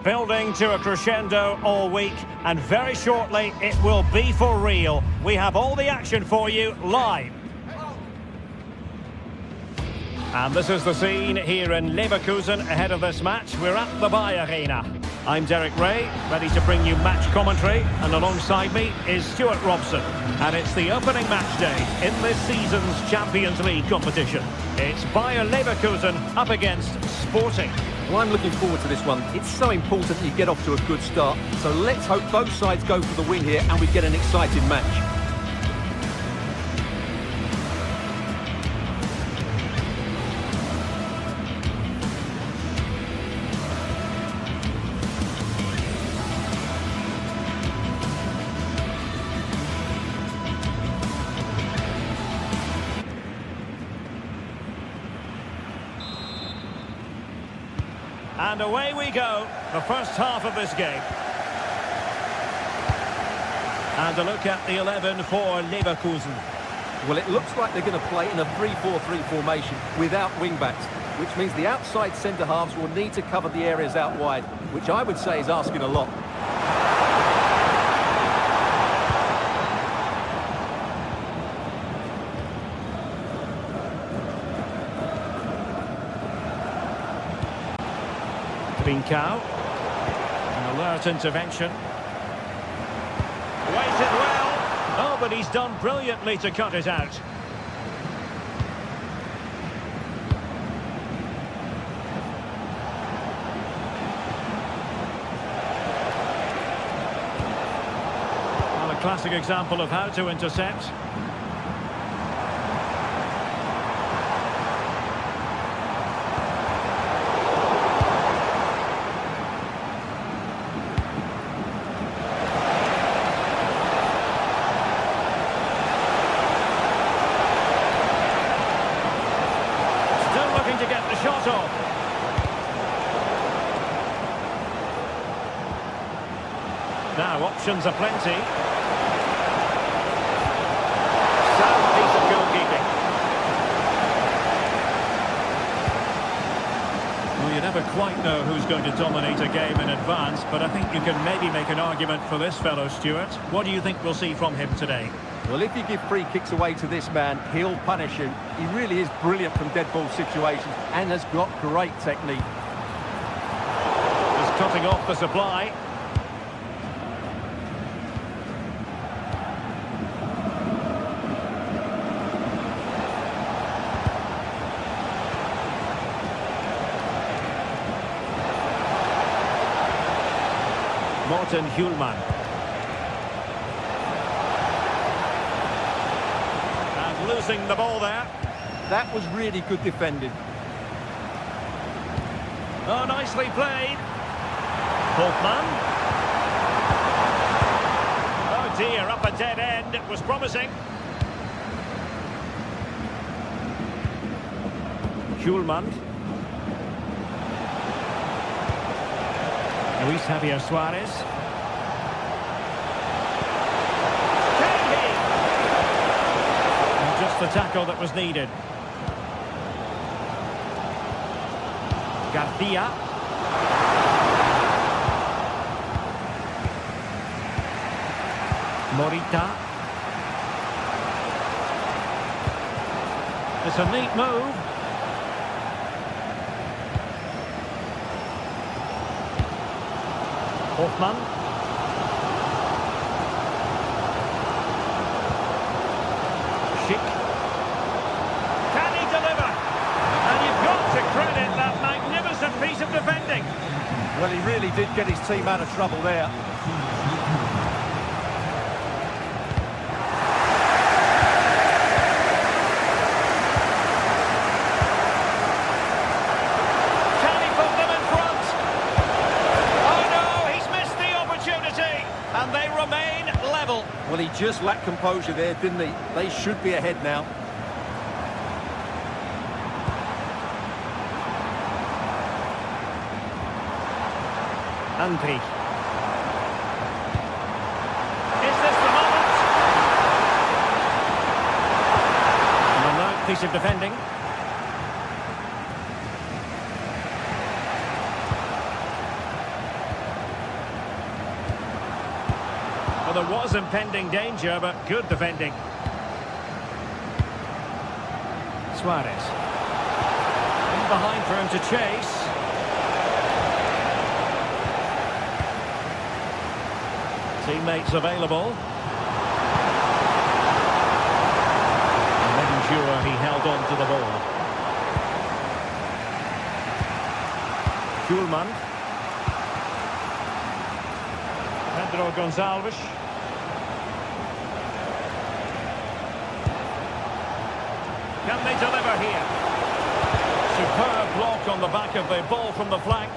building to a crescendo all week, and very shortly it will be for real. We have all the action for you live. And this is the scene here in Leverkusen ahead of this match. We're at the Bayer Arena. I'm Derek Ray, ready to bring you match commentary, and alongside me is Stuart Robson. And it's the opening match day in this season's Champions League competition. It's Bayer Leverkusen up against Sporting. Well, I'm looking forward to this one. It's so important that you get off to a good start. So let's hope both sides go for the win here and we get an exciting match. And away we go, the first half of this game. And a look at the 11 for Leverkusen. Well, it looks like they're going to play in a 3-4-3 formation without wing-backs, which means the outside centre-halves will need to cover the areas out wide, which I would say is asking a lot. Trincao, an alert intervention. Waited well. Oh, but he's done brilliantly to cut it out. Well, a classic example of how to intercept. To get the shot off. Now options are plenty. Sound piece of goalkeeping. Well, you never quite know who's going to dominate a game in advance, but I think you can maybe make an argument for this fellow, Stuart. What do you think we'll see from him today? Well, if you give free kicks away to this man, he'll punish you. He really is brilliant from dead ball situations and has got great technique. Just cutting off the supply. Morten Hjulman. Losing the ball there. That was really good defending. Oh, nicely played. Holtman. Oh dear, up a dead end. It was promising. Hjulman. Luis Javier Suarez. Just the tackle that was needed. Garcia. Morita. It's a neat move. Hoffman. Schick. Can he deliver? And you've got to credit that magnificent piece of defending. Well, he really did get his team out of trouble there. Can he put them in front? Oh no, he's missed the opportunity. And they remain level. Well, he just lacked composure there, didn't he? They should be ahead now. Andy. Is this the moment? And a nice piece of defending. there was impending danger, but good defending. Suarez. In behind for him to chase. Teammates available. And making sure he held on to the ball. Schulman. Pedro Gonçalves. Can they deliver here? Superb block on the back of the ball from the flank.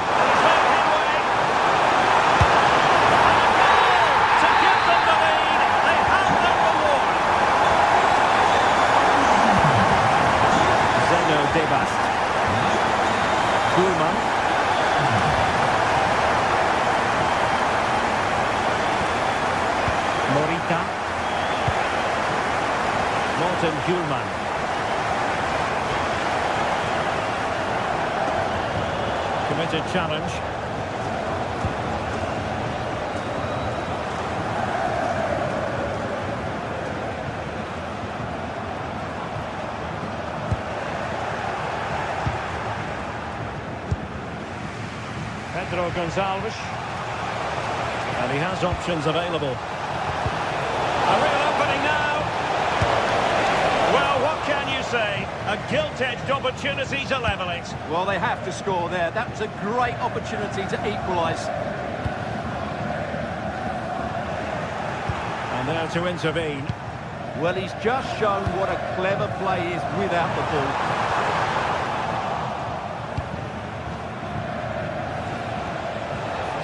And he's made headway. And a goal to give them the lead. They have their reward. Zeno Debast. Schulman. Morita. Morten Hjulman. Committed challenge. Pedro Gonçalves. And he has options available. A real opening now. Well, what can you say? A gilt-edged opportunity to level it. Well, they have to score there. That was a great opportunity to equalise. And there to intervene. Well, he's just shown what a clever play is without the ball.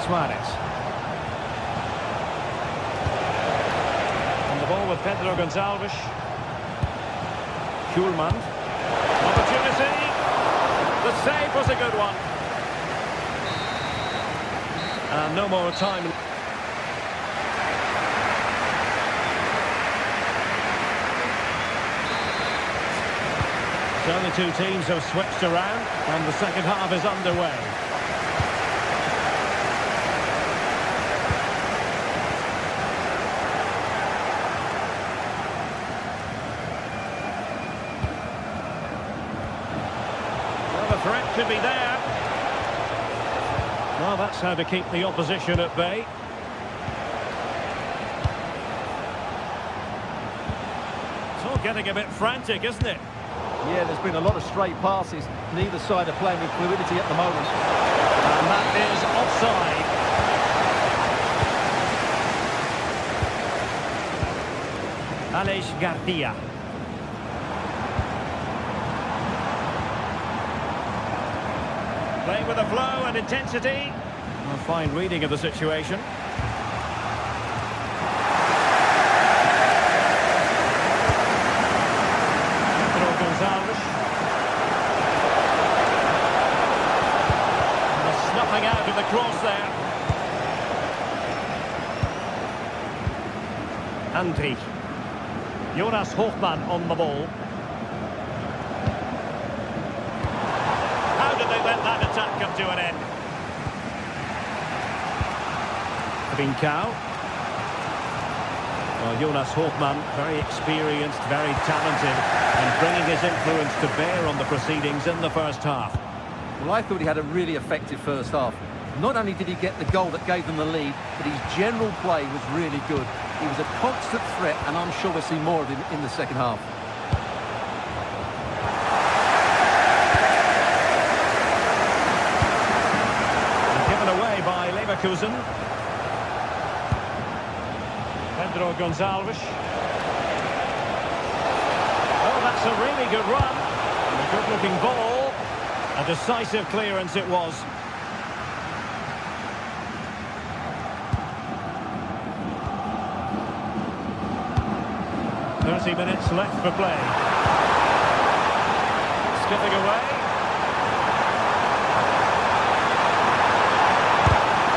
Suarez. And the ball with Pedro Gonçalves. Schulman. Opportunity. The save was a good one. And no more time. So the two teams have switched around and the second half is underway. Well, the threat could be there. Well, that's how to keep the opposition at bay. It's all getting a bit frantic, isn't it? Yeah, there's been a lot of straight passes. Neither side are playing with fluidity at the moment. And that is offside. Aleix Garcia. Playing with a flow and intensity. A fine reading of the situation. Pedro Gonçalves. And a snuffing out of the cross there. Andri. Jonas Hofmann on the ball. How did they let that attack come to an end? Trincao. Well, Jonas Hofmann, very experienced, very talented, and bringing his influence to bear on the proceedings in the first half. Well, I thought he had a really effective first half. Not only did he get the goal that gave them the lead, but his general play was really good. He was a constant threat, and I'm sure we'll see more of him in the second half. Given away by Leverkusen. Pedro Gonçalves. Oh, that's a really good run. And a good-looking ball. A decisive clearance it was. 30 minutes left for play. Skipping away.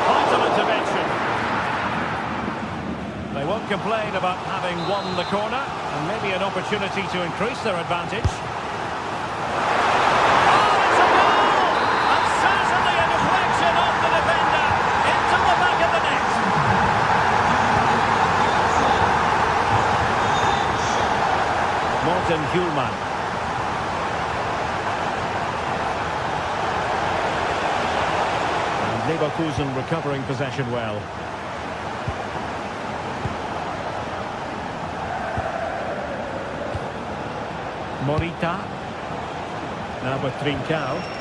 Vital intervention. They won't complain about having won the corner, and maybe an opportunity to increase their advantage. Oh, it's a goal! And certainly a deflection off the defender. Morten Hjulman. And Leverkusen recovering possession well. Morita. Now with Trincao.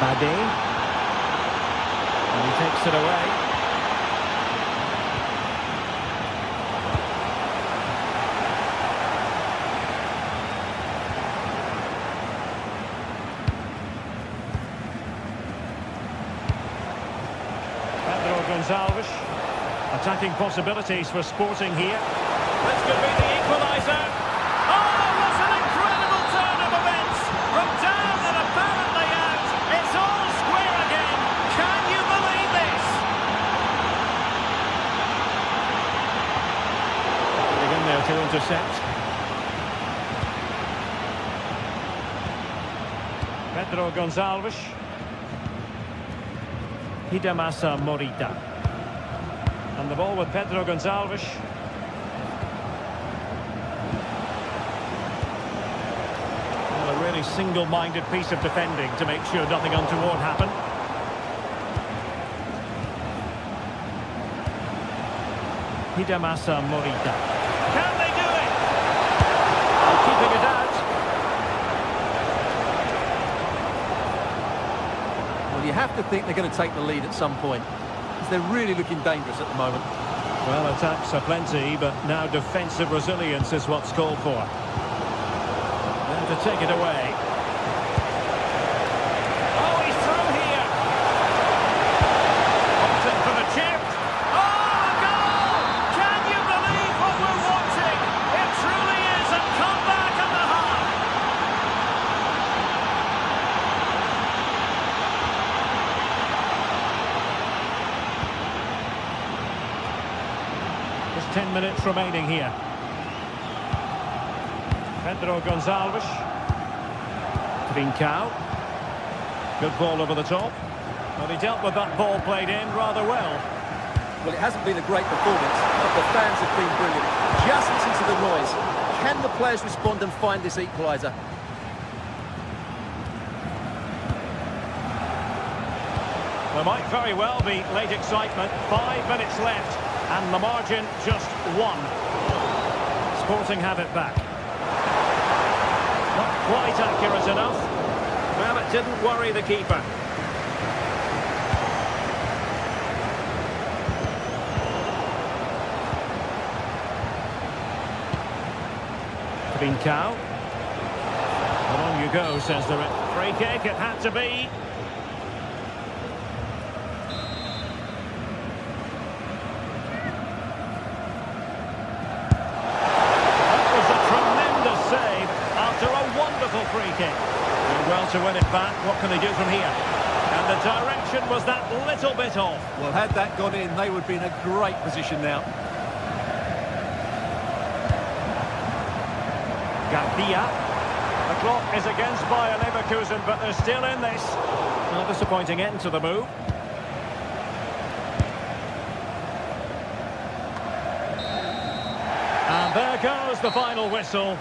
Bade. And he takes it away. Pedro Gonçalves. Attacking possibilities for Sporting here. This could be the equaliser. Oh, what an incredible turn of events! From down and apparently out, it's all square again. Can you believe this? Getting in there to intercept. Pedro Gonçalves. Hidemasa Morita. And the ball with Pedro Gonçalves. Well, a really single-minded piece of defending to make sure nothing untoward happened. Hidemasa Morita. Can they do it? Keeping it out. Well, you have to think they're going to take the lead at some point, because they're really looking dangerous at the moment. Well, attacks are plenty, but now defensive resilience is what's called for. Then to take it away. Oh, he's through here. Opting for the chip. Oh, a goal! Can you believe what we're watching? It truly is a comeback and a half. There's 10 minutes remaining here. Pedro Gonçalves. Trincao. Good ball over the top. Well, he dealt with that ball played in rather well. Well, it hasn't been a great performance, but the fans have been brilliant. Just listen to the noise. Can the players respond and find this equaliser? There might very well be late excitement. 5 minutes left, and the margin just 1. Sporting have it back. Not quite accurate enough. Well, it didn't worry the keeper. Trincao. Well, on you go, says the free kick. It had to be. Free kick. Doing well to win it back. What can they do from here? And the direction was that little bit off. Well, had that gone in, they would be in a great position now. Garcia. The clock is against Bayern Leverkusen, but they're still in this. Not a disappointing end to the move. And there goes the final whistle.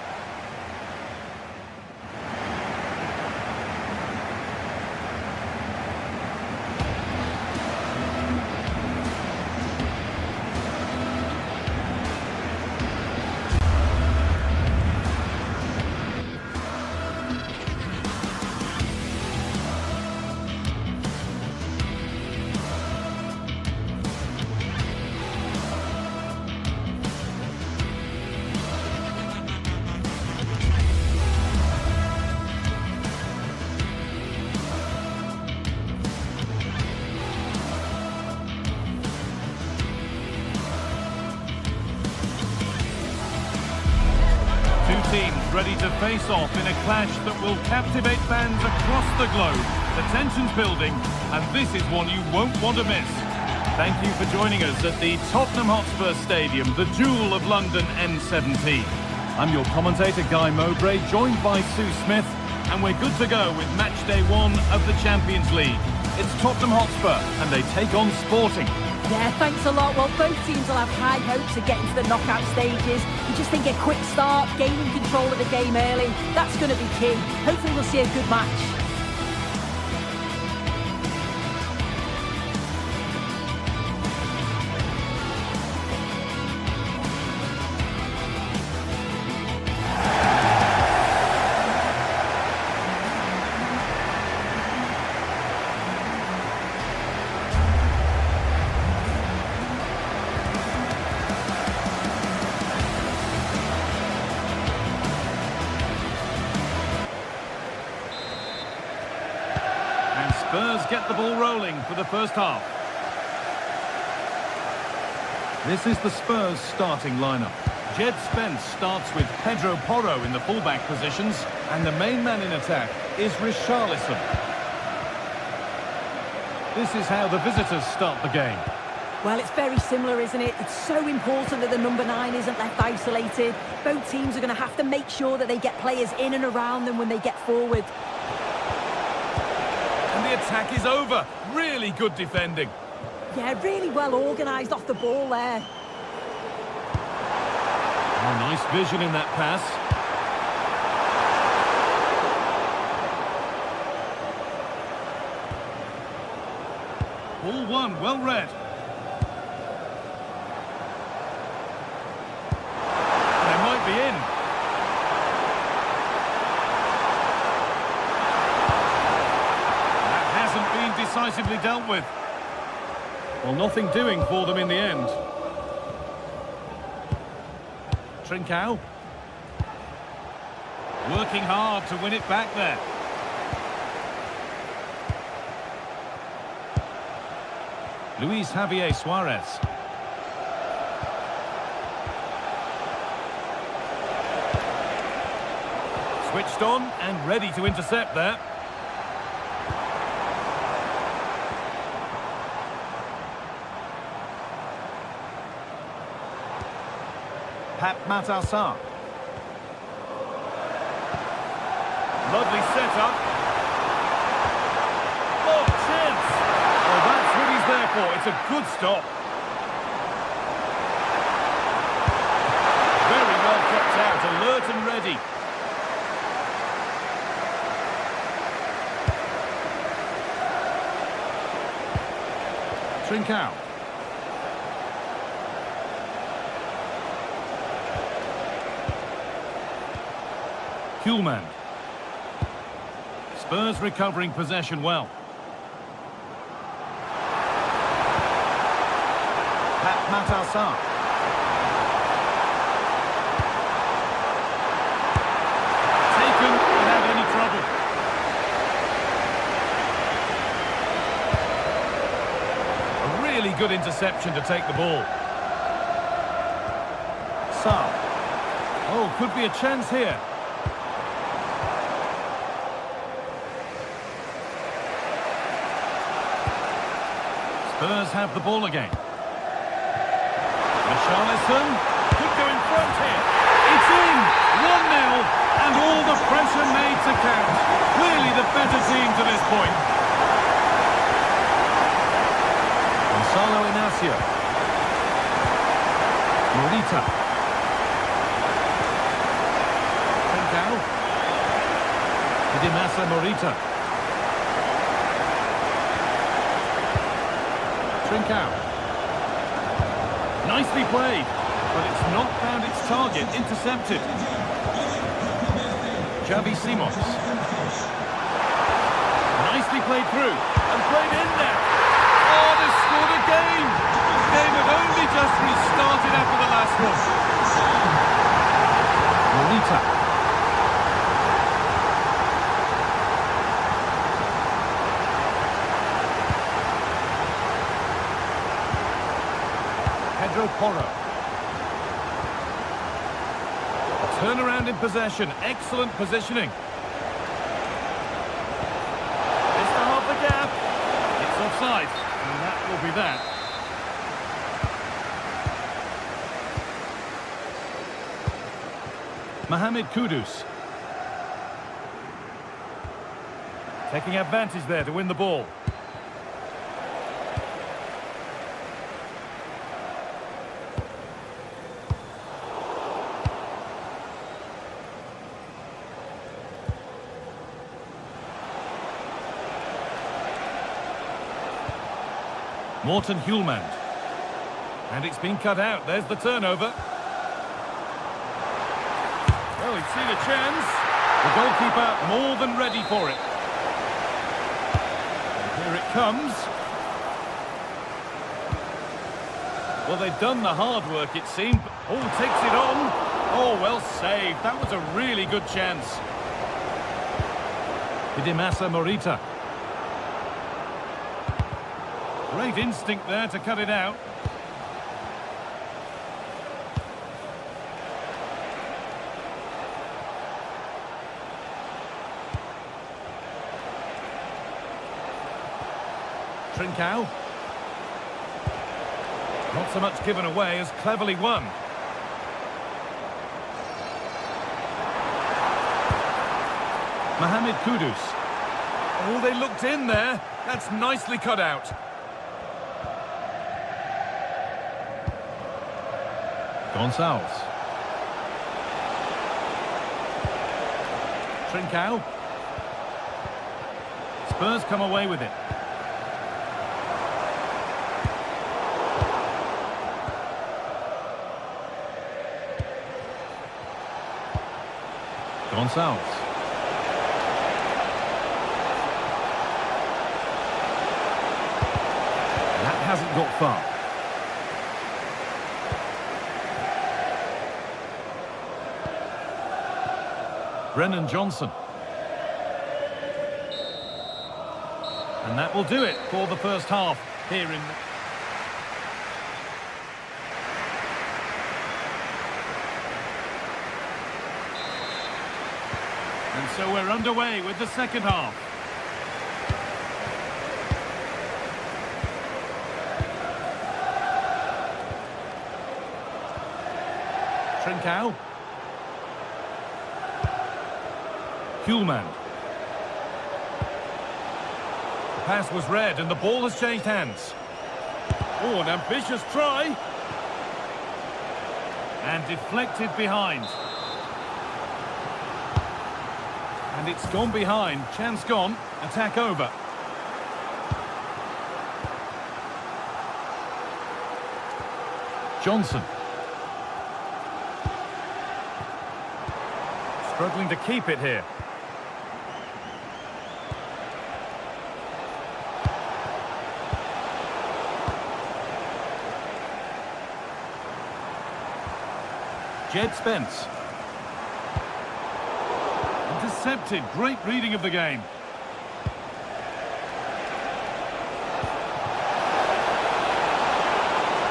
Teams ready to face off in a clash that will captivate fans across the globe. The tension's building, and this is one you won't want to miss. Thank you for joining us at the Tottenham Hotspur Stadium, the jewel of London N17. I'm your commentator, Guy Mowbray, joined by Sue Smith, and we're good to go with match day 1 of the Champions League. It's Tottenham Hotspur, and they take on Sporting. Yeah, thanks a lot. Well, both teams will have high hopes of getting to the knockout stages. You just think a quick start, gaining control of the game early, that's going to be key. Hopefully we'll see a good match. Spurs get the ball rolling for the first half. This is the Spurs starting lineup. Jed Spence starts with Pedro Porro in the fullback positions, and the main man in attack is Richarlison. This is how the visitors start the game. Well, it's very similar, isn't it? It's so important that the number 9 isn't left isolated. Both teams are going to have to make sure that they get players in and around them when they get forward. And the attack is over. Really good defending. Yeah, really well organised off the ball there. Oh, nice vision in that pass. Ball one, well read. They might be in. Decisively dealt with. Well, nothing doing for them in the end. Trincao. Working hard to win it back there. Luis Javier Suarez. Switched on and ready to intercept there. Pep Matassar. Lovely setup. Oh, chance! Well, that's what he's there for. It's a good stop. Very well kept out, alert and ready. Trincao. Kuhlman. Spurs recovering possession well. Pep Matassar. Taken without any trouble. A really good interception to take the ball. Sarr. Oh, could be a chance here. Spurs have the ball again. Richarlison could go in front here. It's in! 1-0, and all the pressure made to count. Clearly the better team to this point. Gonzalo Inacio. Morita. Trincao. Dimasa Morita. Trincao. Nicely played, but it's not found its target. Intercepted. Xavi Simons. Nicely played through and played in there. Oh, they scored again. The game had only just restarted after the last one. Morita. Pedro Porro. Turnaround in possession. Excellent positioning. Just to half the gap. It's offside. And that will be that. Mohamed Kudus. Taking advantage there to win the ball. Morten Hjulmand. And it's been cut out. There's the turnover. Well, he's seen a chance. The goalkeeper more than ready for it. And here it comes. Well, they've done the hard work, it seemed. Oh, takes it on. Oh, well saved. That was a really good chance. Hidemasa Morita. Great instinct there to cut it out. Trincao. Not so much given away as cleverly won. Mohamed Kudus. Oh, they looked in there. That's nicely cut out. Gonçalves. Trincao. Spurs come away with it. Gonçalves. That hasn't got far. Brennan Johnson. And that will do it for the first half here in... And so we're underway with the second half. Trincao. Hjulmand. The pass was read and the ball has changed hands. Oh, an ambitious try. And deflected behind. And it's gone behind. Chance gone. Attack over. Johnson. Struggling to keep it here. Jed Spence. Intercepted. Great reading of the game.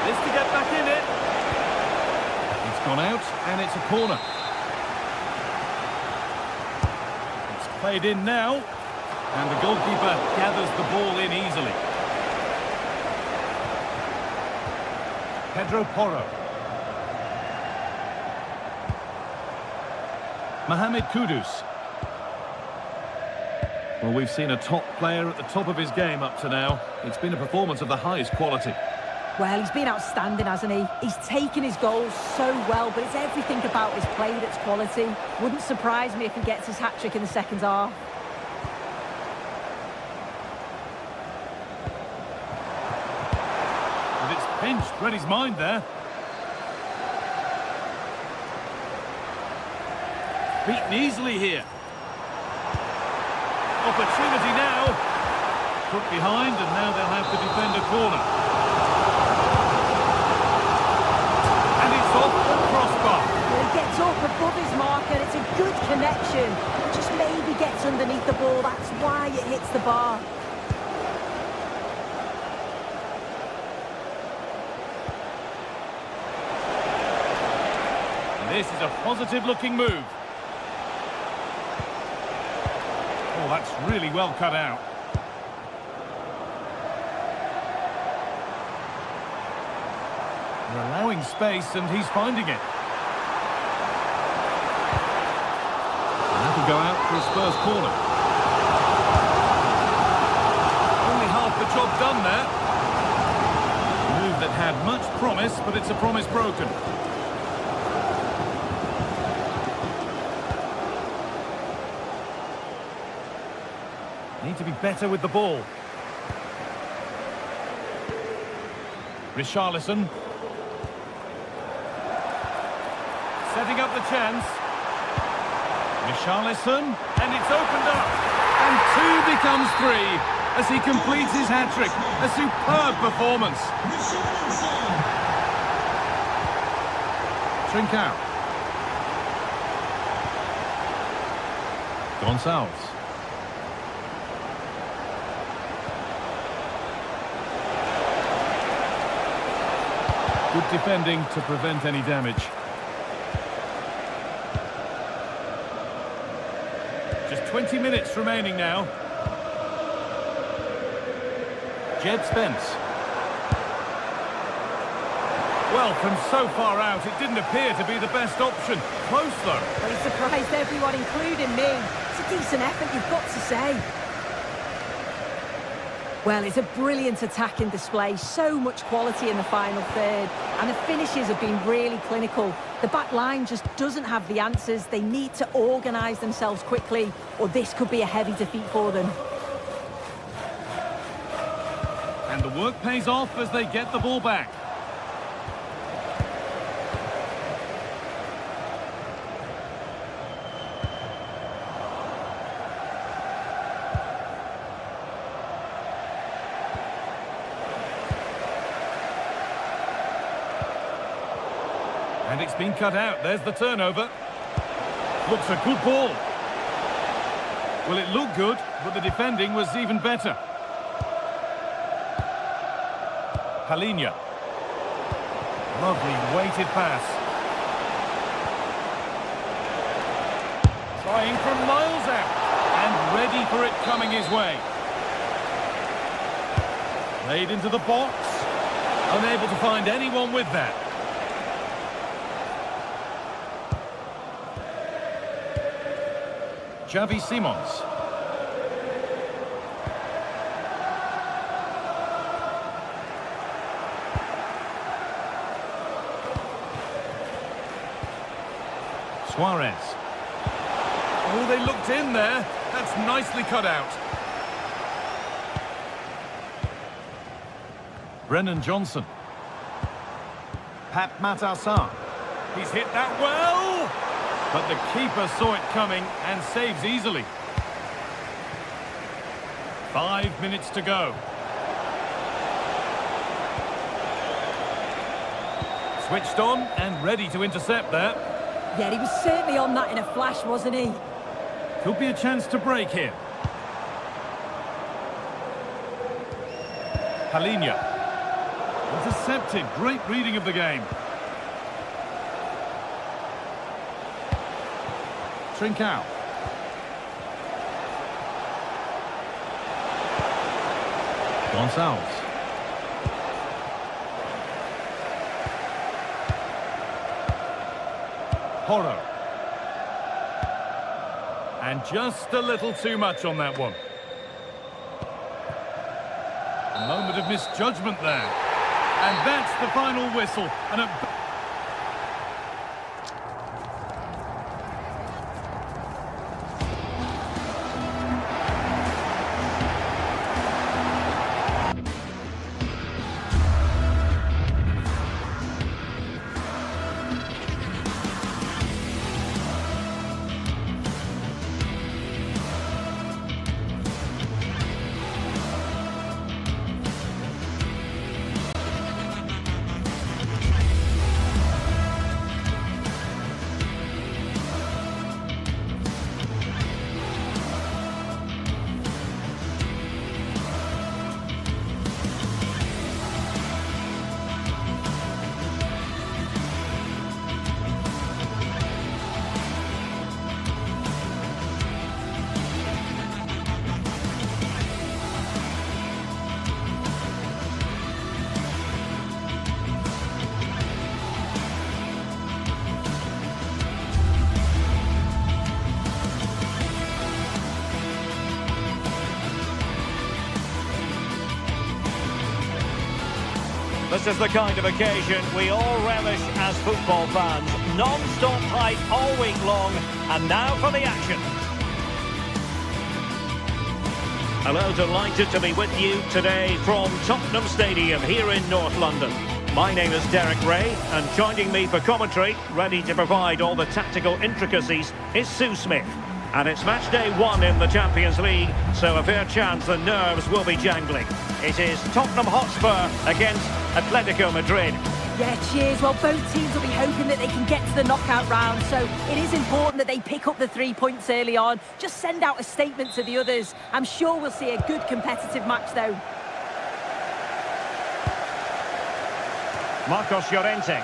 This to get back in it. It's gone out and it's a corner. It's played in now. And the goalkeeper gathers the ball in easily. Pedro Porro. Mohamed Kudus. Well, we've seen a top player at the top of his game up to now. It's been a performance of the highest quality. Well, he's been outstanding, hasn't he? He's taken his goals so well, but it's everything about his play that's quality. Wouldn't surprise me if he gets his hat-trick in the second half. And it's pinched, read his mind there. Beaten easily here. Opportunity now. Put behind and now they'll have to defend a corner. And it's off the crossbar. Well, he gets up above his marker. It's a good connection. It just maybe gets underneath the ball. That's why it hits the bar. And this is a positive looking move. Oh, that's really well cut out. They're allowing space and he's finding it. for a Spurs corner. Only half the job done there. A move that had much promise, but it's a promise broken. Need to be better with the ball. Richarlison. Setting up the chance. Richarlison, and it's opened up. And 2 becomes 3 as he completes his hat-trick. A superb performance. Trincao. Gonçalves. Good defending to prevent any damage. Just 20 minutes remaining now. Jed Spence. Well, from so far out, it didn't appear to be the best option. Close, though. Well, he surprised everyone, including me. It's a decent effort, you've got to say. Well, it's a brilliant attacking display. So much quality in the final third. And the finishes have been really clinical. The back line just doesn't have the answers. They need to organise themselves quickly, or this could be a heavy defeat for them. And the work pays off as they get the ball back. And it's been cut out. There's the turnover. Looks a good ball. Well, it looked good, but the defending was even better. Palhinha. Lovely weighted pass. Trying from miles out. And ready for it coming his way. Played into the box. Unable to find anyone with that. Xavi Simons. Suarez. Oh, they looked in there. That's nicely cut out. Brennan Johnson. Pat Matassar. He's hit that well. But the keeper saw it coming and saves easily. 5 minutes to go. Switched on and ready to intercept there. Yeah, he was certainly on that in a flash, wasn't he? Could be a chance to break here. Palhinha. Intercepted. Great reading of the game. Trincao. Gonçalves. Porro. And just a little too much on that one. A moment of misjudgment there. And that's the final whistle. And This is the kind of occasion we all relish as football fans. Non-stop hype all week long, and now for the action. Hello, delighted to be with you today from Tottenham Stadium here in North London. My name is Derek Ray, and joining me for commentary, ready to provide all the tactical intricacies, is Sue Smith. And it's match day 1 in the Champions League, so a fair chance the nerves will be jangling. It is Tottenham Hotspur against Atletico Madrid. Yeah, cheers. Well, both teams will be hoping that they can get to the knockout round, so it is important that they pick up the 3 points early on. Just send out a statement to the others. I'm sure we'll see a good competitive match, though. Marcos Llorente.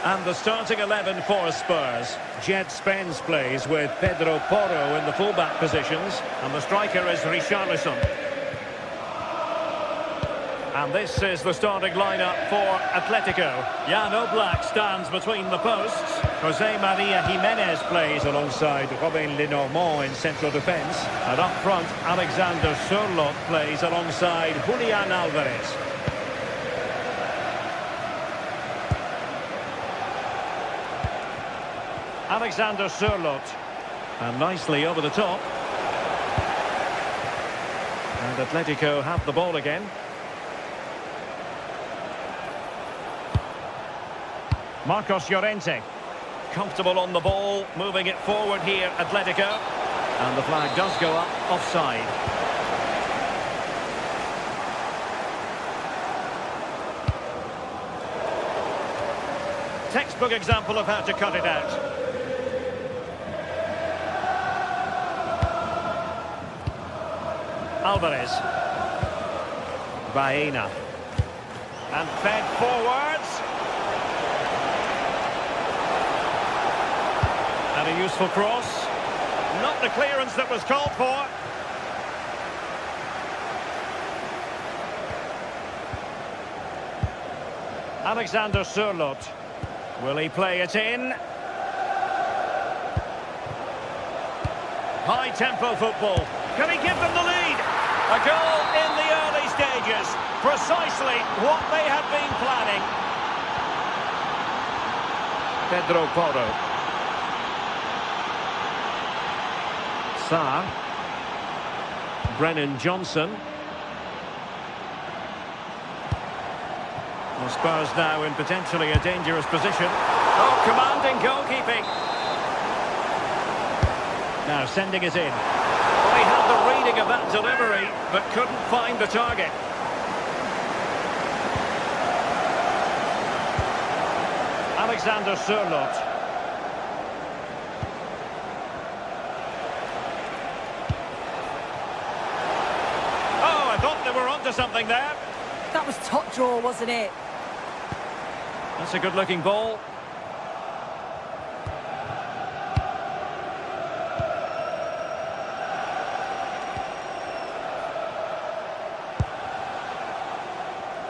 And the starting 11 for Spurs. Jed Spence plays with Pedro Porro in the fullback positions, and the striker is Richarlison. And this is the starting lineup for Atletico. Jan Oblak stands between the posts. Jose Maria Jimenez plays alongside Robin Lenormand in central defence. And up front, Alexander Sørloth plays alongside Julian Alvarez. Alexander Sørloth, and nicely over the top. And Atletico have the ball again. Marcos Llorente, comfortable on the ball, moving it forward here, Atletico. And the flag does go up, offside. Textbook example of how to cut it out. Alvarez. Baena. And fed forwards. And a useful cross. Not the clearance that was called for. Alexander Sørloth. Will he play it in? High-tempo football. Can he give them the lead? A goal in the early stages. Precisely what they have been planning. Pedro Porro. Sarr. Brennan Johnson. The Spurs now in potentially a dangerous position. Oh, commanding goalkeeping. Now sending it in. Well, he had the reading of that delivery, but couldn't find the target. Alexander Sørloth. Oh, I thought they were onto something there. That was top draw, wasn't it? That's a good-looking ball.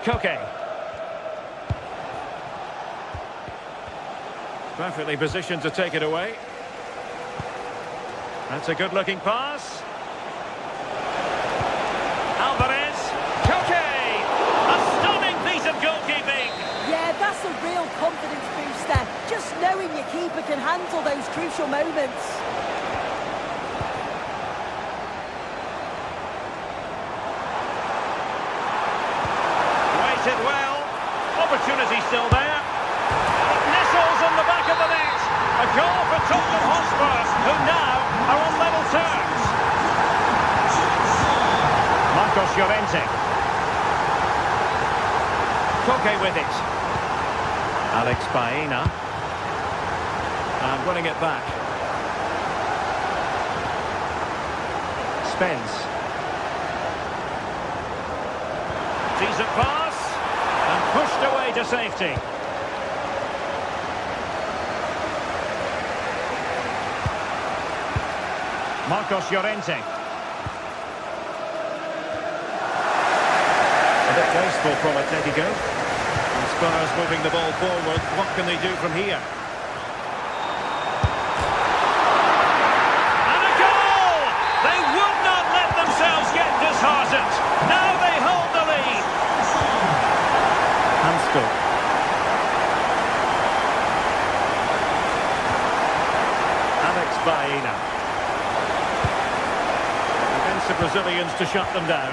Koke. Perfectly positioned to take it away. That's a good-looking pass. Alvarez. Koke! A stunning piece of goalkeeping. Yeah, that's a real confidence booster. Just knowing your keeper can handle those crucial moments. Waited well. Opportunity still there. It nestles in the back of the net. A goal for Tottenham Hotspur, who now are on level terms. Marcos Llorente. Koke with it. Alex Baena. And running it back. Spence. Decent pass. And pushed away to safety. Marcos Llorente. A bit wasteful from Atletico. And Spurs moving the ball forward. What can they do from here? And a goal! They would not let themselves get disheartened. Now they hold the lead. Gets the Brazilians to shut them down.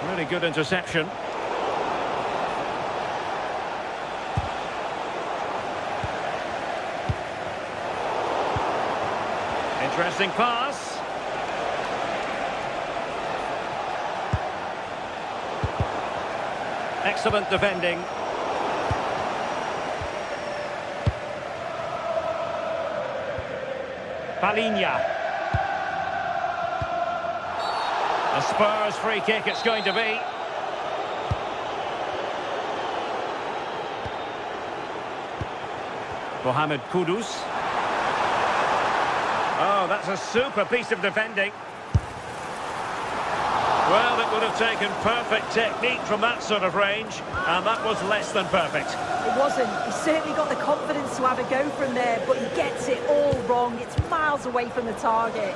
Really good interception. Interesting pass. Excellent defending. Palinha. A Spurs free kick it's going to be. Mohamed Kudus. Oh, that's a super piece of defending. Well, it would have taken perfect technique from that sort of range, and that was less than perfect. It wasn't. He certainly got the confidence to have a go from there, but he gets it all wrong. It's miles away from the target.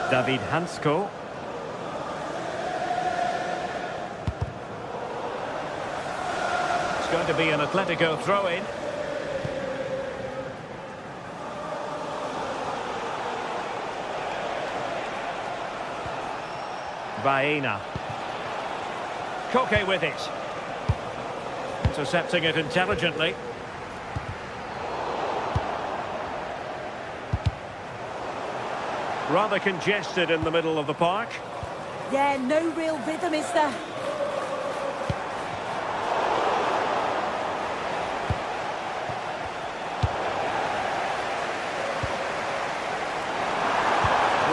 David Hansko. It's going to be an Atletico throw-in. Baena. Koke with it. Intercepting it intelligently. Rather congested in the middle of the park. Yeah, no real rhythm, is there?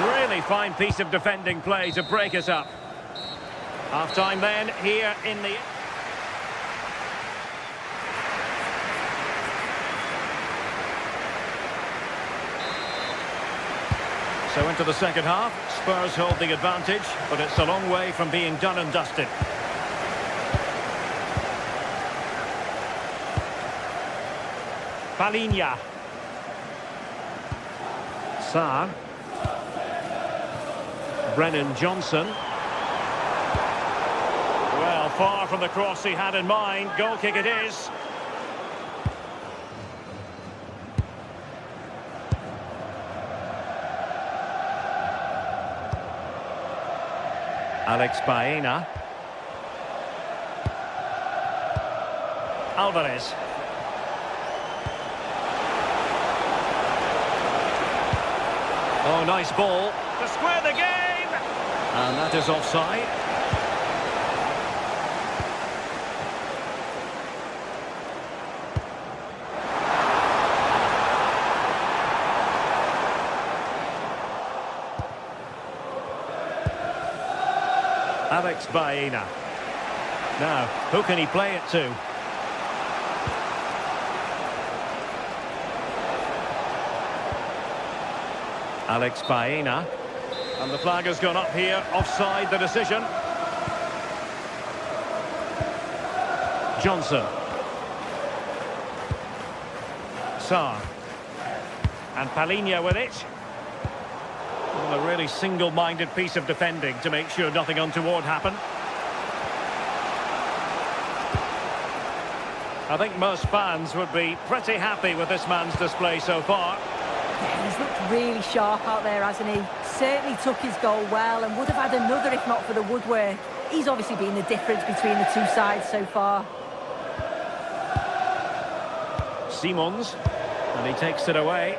Really fine piece of defending play to break us up. Half-time then, here in the... So into the second half, Spurs hold the advantage, but it's a long way from being done and dusted. Palinha. Sarr. Brennan Johnson. Well, far from the cross he had in mind. Goal kick it is. Alex Baena. Alvarez. Oh, nice ball. To square the game! And that is offside. Alex Baena. Now, who can he play it to? Alex Baena. And the flag has gone up here, offside the decision. Johnson. Sarr. And Palinha with it. Well, a really single-minded piece of defending to make sure nothing untoward happened. I think most fans would be pretty happy with this man's display so far. Yeah, he's looked really sharp out there, hasn't he? Certainly took his goal well and would have had another if not for the woodwork. He's obviously been the difference between the two sides so far. Simons, and he takes it away.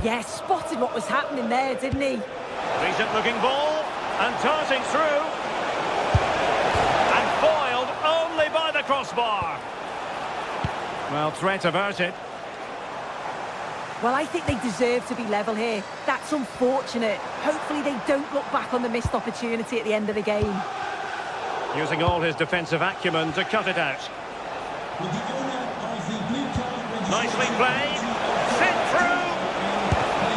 Yeah, spotted what was happening there, didn't he? Decent looking ball, and darting through. And foiled only by the crossbar. Well, threat averted. Well, I think they deserve to be level here. That's unfortunate. Hopefully they don't look back on the missed opportunity at the end of the game. Using all his defensive acumen to cut it out. Nicely played. Sit through.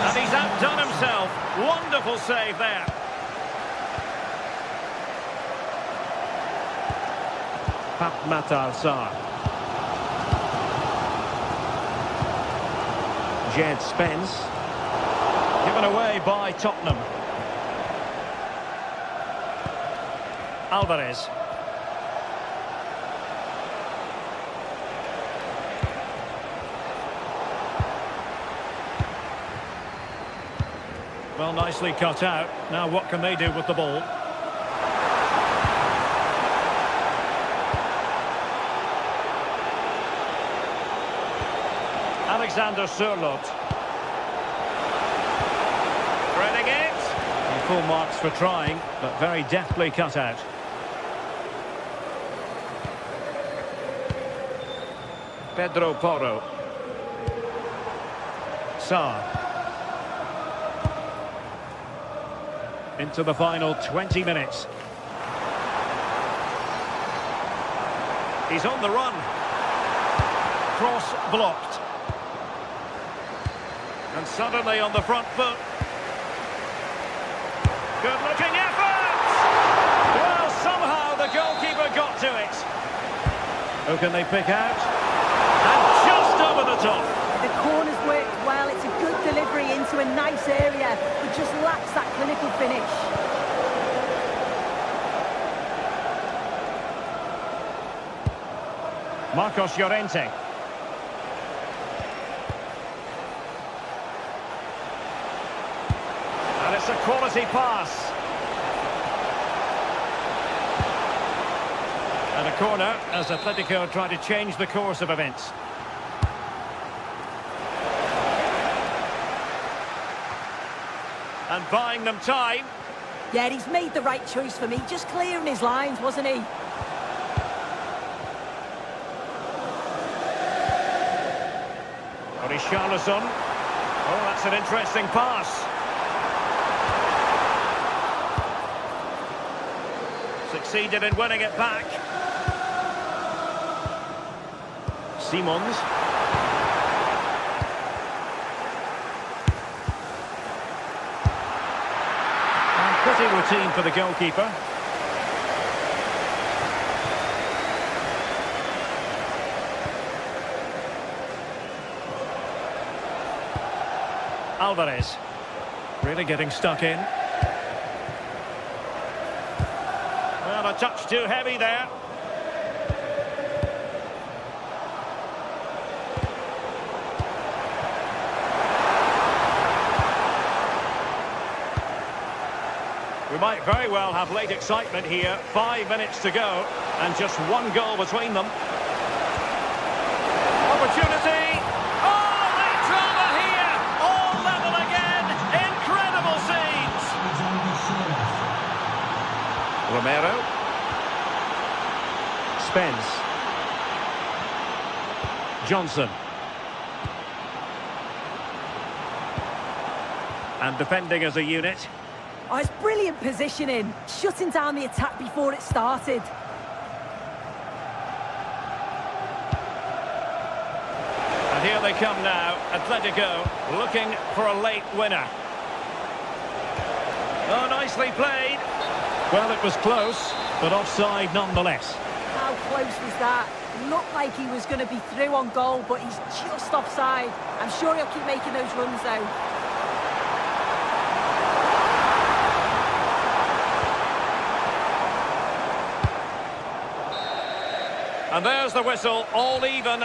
And he's outdone himself. Wonderful save there. Pape Sarr. Jed Spence. Given away. away by Tottenham. Alvarez. Well, nicely cut out. Now what can they do with the ball? Alexander Sørloth. Threading it. And full marks for trying, but very deftly cut out. Pedro Porro. Sarr. Into the final 20 minutes. He's on the run. Cross blocked. And suddenly on the front foot. Good looking effort! Well, somehow the goalkeeper got to it. Who can they pick out? And just over the top. The corner's worked well. It's a good delivery into a nice area, but just lacks that clinical finish. Marcos Llorente. And it's a quality pass. And a corner as Atletico try to change the course of events. And buying them time. Yeah, he's made the right choice for me. Just clearing his lines, wasn't he? Richarlison. Oh, that's an interesting pass. Succeeded in winning it back. Simons. And pretty routine for the goalkeeper. Alvarez. Really getting stuck in. Well, a touch too heavy there. We might very well have late excitement here. 5 minutes to go, and just one goal between them. Opportunity! Oh, late drama here! All level again! Incredible scenes! Romero. Spence. Johnson. And defending as a unit. Oh, it's brilliant positioning, shutting down the attack before it started. And here they come now, Atletico looking for a late winner. Oh, nicely played. Well, it was close, but offside nonetheless. How close was that? Looked like he was going to be through on goal, but he's just offside. I'm sure he'll keep making those runs, though. And there's the whistle, all even.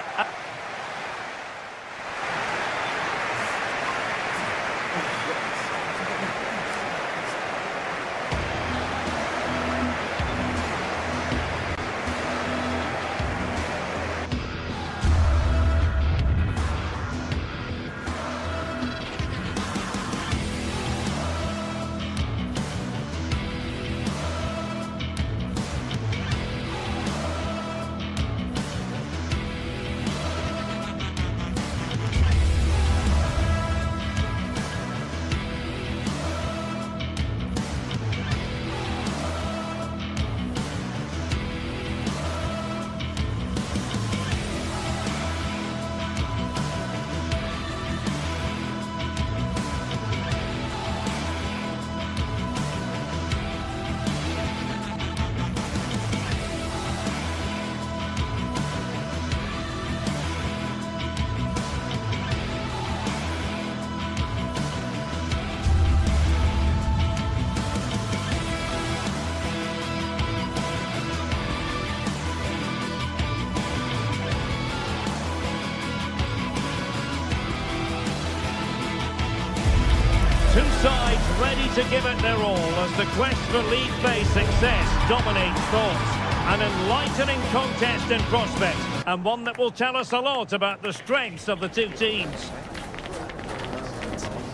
sides ready to give it their all as the quest for league-based success dominates thoughts. An enlightening contest in prospect, and one that will tell us a lot about the strengths of the two teams.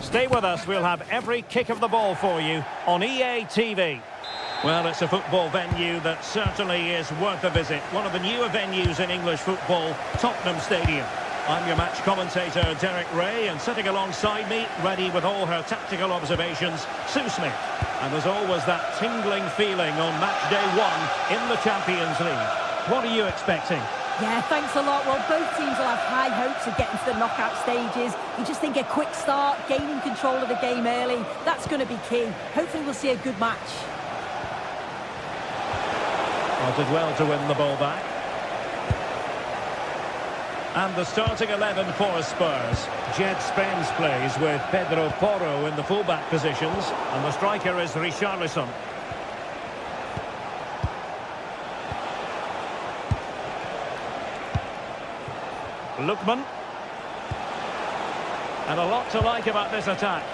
Stay with us, we'll have every kick of the ball for you on EA TV. Well, it's a football venue that certainly is worth a visit. One of the newer venues in English football, Tottenham Stadium. I'm your match commentator, Derek Ray, and sitting alongside me, ready with all her tactical observations, Sue Smith. And there's always that tingling feeling on match day one in the Champions League. What are you expecting? Yeah, thanks a lot. Well, both teams will have high hopes of getting to the knockout stages. You just think a quick start, gaining control of the game early, that's going to be key. Hopefully we'll see a good match. Did well to win the ball back. And the starting 11 for Spurs. Jed Spence plays with Pedro Porro in the fullback positions, and the striker is Richarlison. Lookman. And a lot to like about this attack.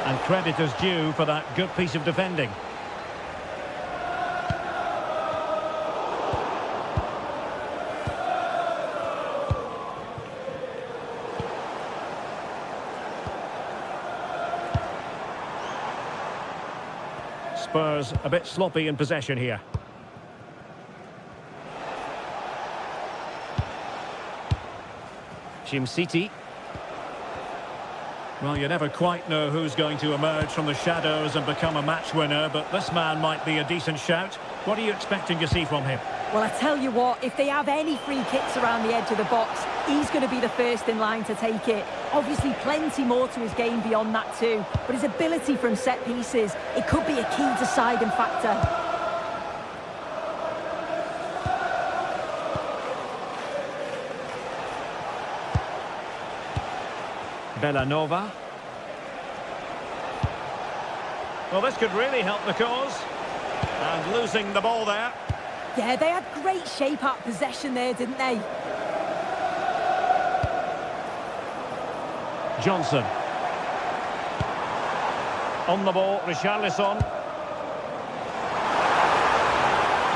And credit is due for that good piece of defending. Spurs a bit sloppy in possession here. City. Well, you never quite know who's going to emerge from the shadows and become a match winner, but this man might be a decent shout. What are you expecting to see from him? Well, I tell you what, if they have any free kicks around the edge of the box, he's going to be the first in line to take it. Obviously, plenty more to his game beyond that too, but his ability from set pieces, it could be a key deciding factor. Bellanova. Well, this could really help the cause. And losing the ball there. Yeah, they had great shape out possession there, didn't they? Johnson. On the ball, Richarlison.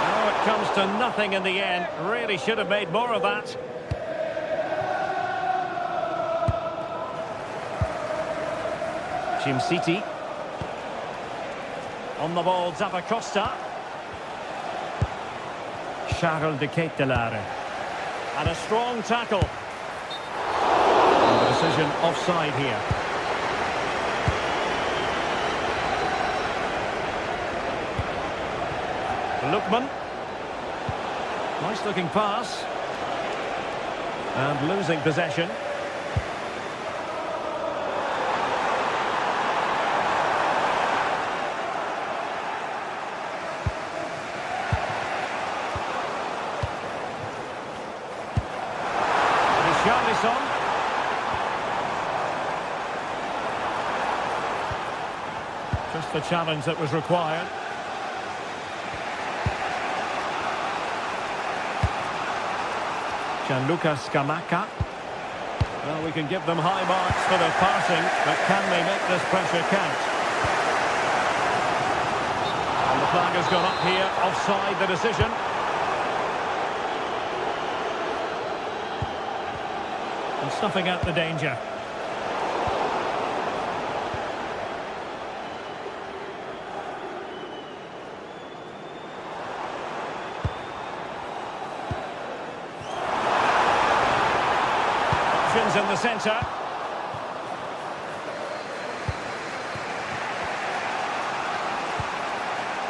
Oh, it comes to nothing in the end. Really should have made more of that. City. On the ball, Zappacosta. Charles de Ketelaere. And a strong tackle. And the decision offside here. Lookman. Nice looking pass. And losing possession. Just the challenge that was required. Gianluca Scamacca. Well, we can give them high marks for their passing, but can they make this pressure count? And the flag has gone up here, offside the decision. And snuffing out the danger. Options in the centre.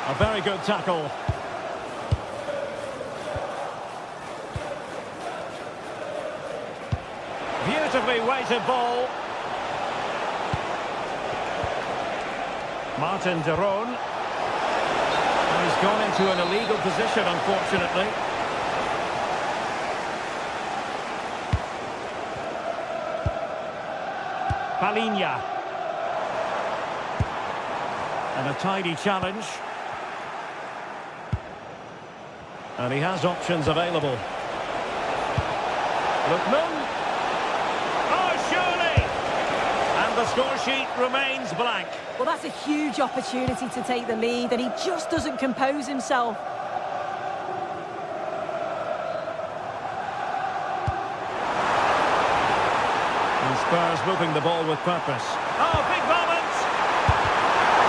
A very good tackle. Beautifully weighted ball. Martin de Roon. And he's gone into an illegal position, unfortunately. Palinha. And a tidy challenge. And he has options available. Lookman. the score sheet remains blank. Well, that's a huge opportunity to take the lead, and he just doesn't compose himself. And Spurs moving the ball with purpose. Oh, big moment!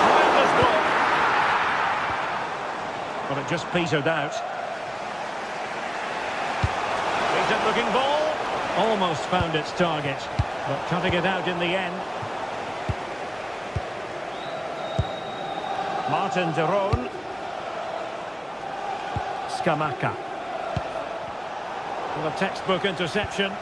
Tremendous ball. But it just petered out. Decent looking ball. Almost found its target, but cutting it out in the end. Martin de Roon. Scamacca. With a textbook interception.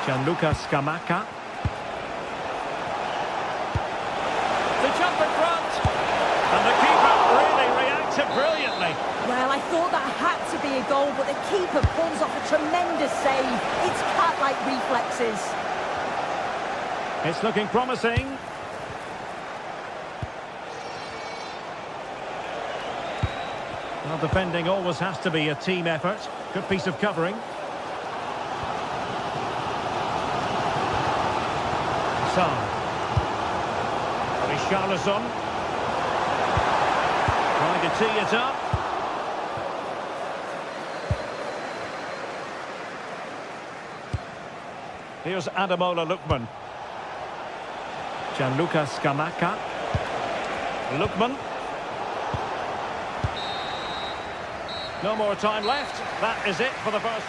Gianluca Scamacca. The jump in front. And the keeper really reacted brilliantly. Well, I thought that had to be a goal, but the keeper pulls off a tremendous save. It's cat-like reflexes. It's looking promising. Well, defending always has to be a team effort. Good piece of covering. Richarlison trying to tee it up. Here's Ademola Lookman. Gianluca Scamacca. Lookman. No more time left. That is it for the first.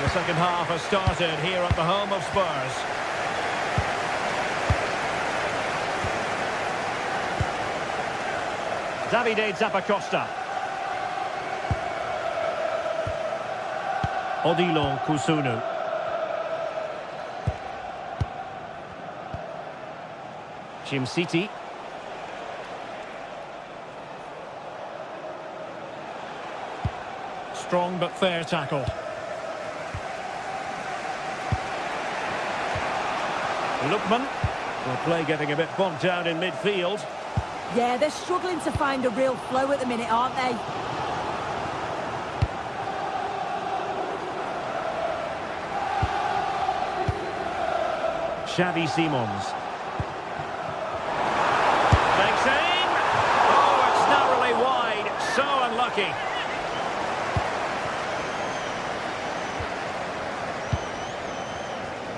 The second half has started here at the home of Spurs. Davide Zappacosta. Odilon Kusunu. Jim City. Strong but fair tackle. Lookman. Well, play getting a bit bogged down in midfield. Yeah, they're struggling to find a real flow at the minute, aren't they? Xavi Simons. Makes aim. Oh, it's narrowly wide. So unlucky.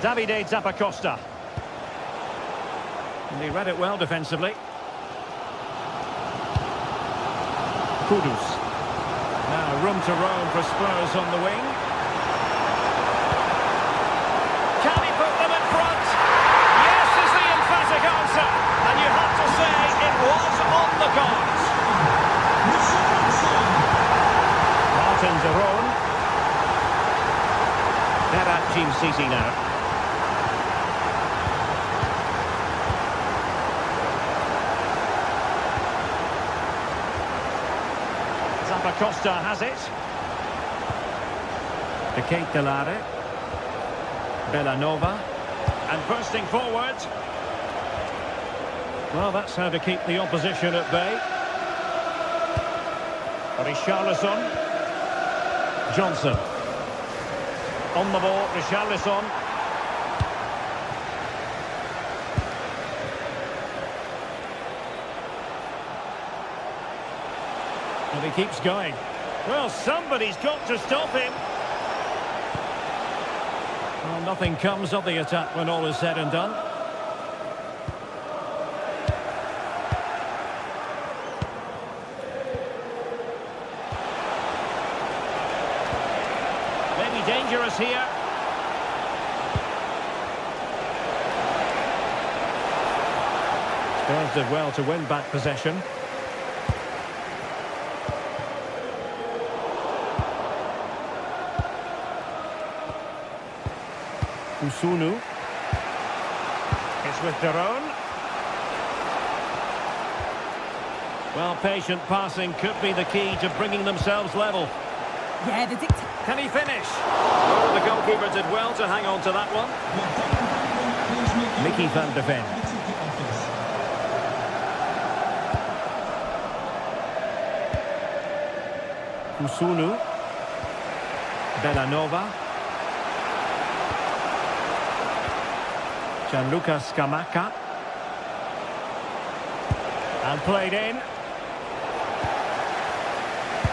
Davide Zappacosta. And he read it well defensively. Kudus. Now room to roam for Spurs on the wing. Can he put them in front? Yes is the emphatic answer. And you have to say it was on the cards. Martin de Roon. They're at Team City now. Costa has it. De Ketelare. Bellanova. And bursting forward. Well, that's how to keep the opposition at bay. Richarlison. Johnson. On the ball, Richarlison. And he keeps going. Well, somebody's got to stop him. Well, nothing comes of the attack when all is said and done. Maybe dangerous here. Spurs did well to win back possession. Kusunu. It's with de Roon. Well, patient passing could be the key to bringing themselves level. Yeah, the Can he finish? Oh, the goalkeeper did well to hang on to that one. Mickey van de Ven. Kusunu. Bellanova. Gianluca Scamacca. And played in.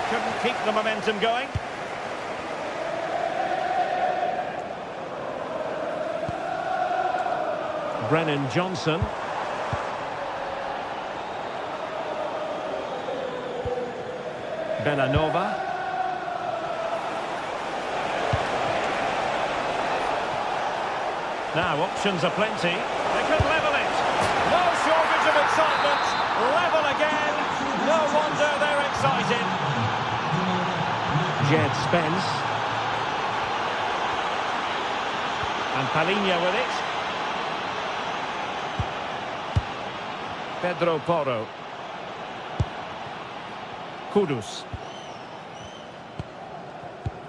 Couldn't keep the momentum going. Brennan Johnson. Bellanova. Now options are plenty. They could level it. No shortage of excitement. Level again. No wonder they're excited. Jed Spence. And Palinha with it. Pedro Porro. Kudus.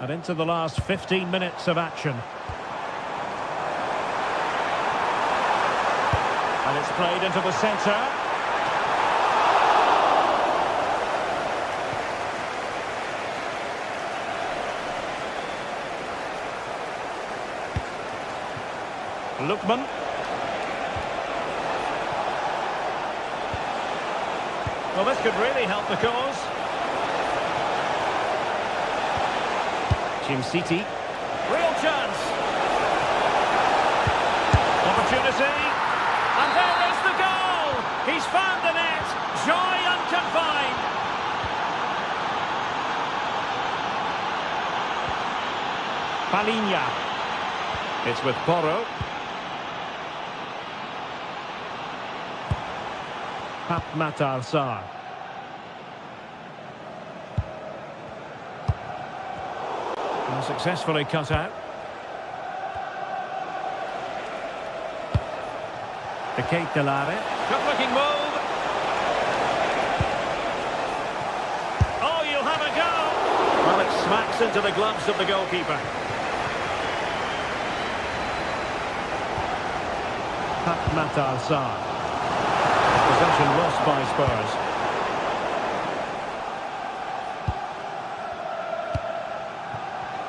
And into the last 15 minutes of action. And it's played into the centre. Lookman. Well, this could really help the cause. Jim City. Real chance. Opportunity. And there is the goal! He's found the net! Joy unconfined! Palinha. It's with Porro. Pap Matar Sarr. Successfully cut out. The Kate Delare. Good looking move. Oh, you'll have a go. Well, it smacks into the gloves of the goalkeeper. Pap Matar Sarr. Possession lost by Spurs.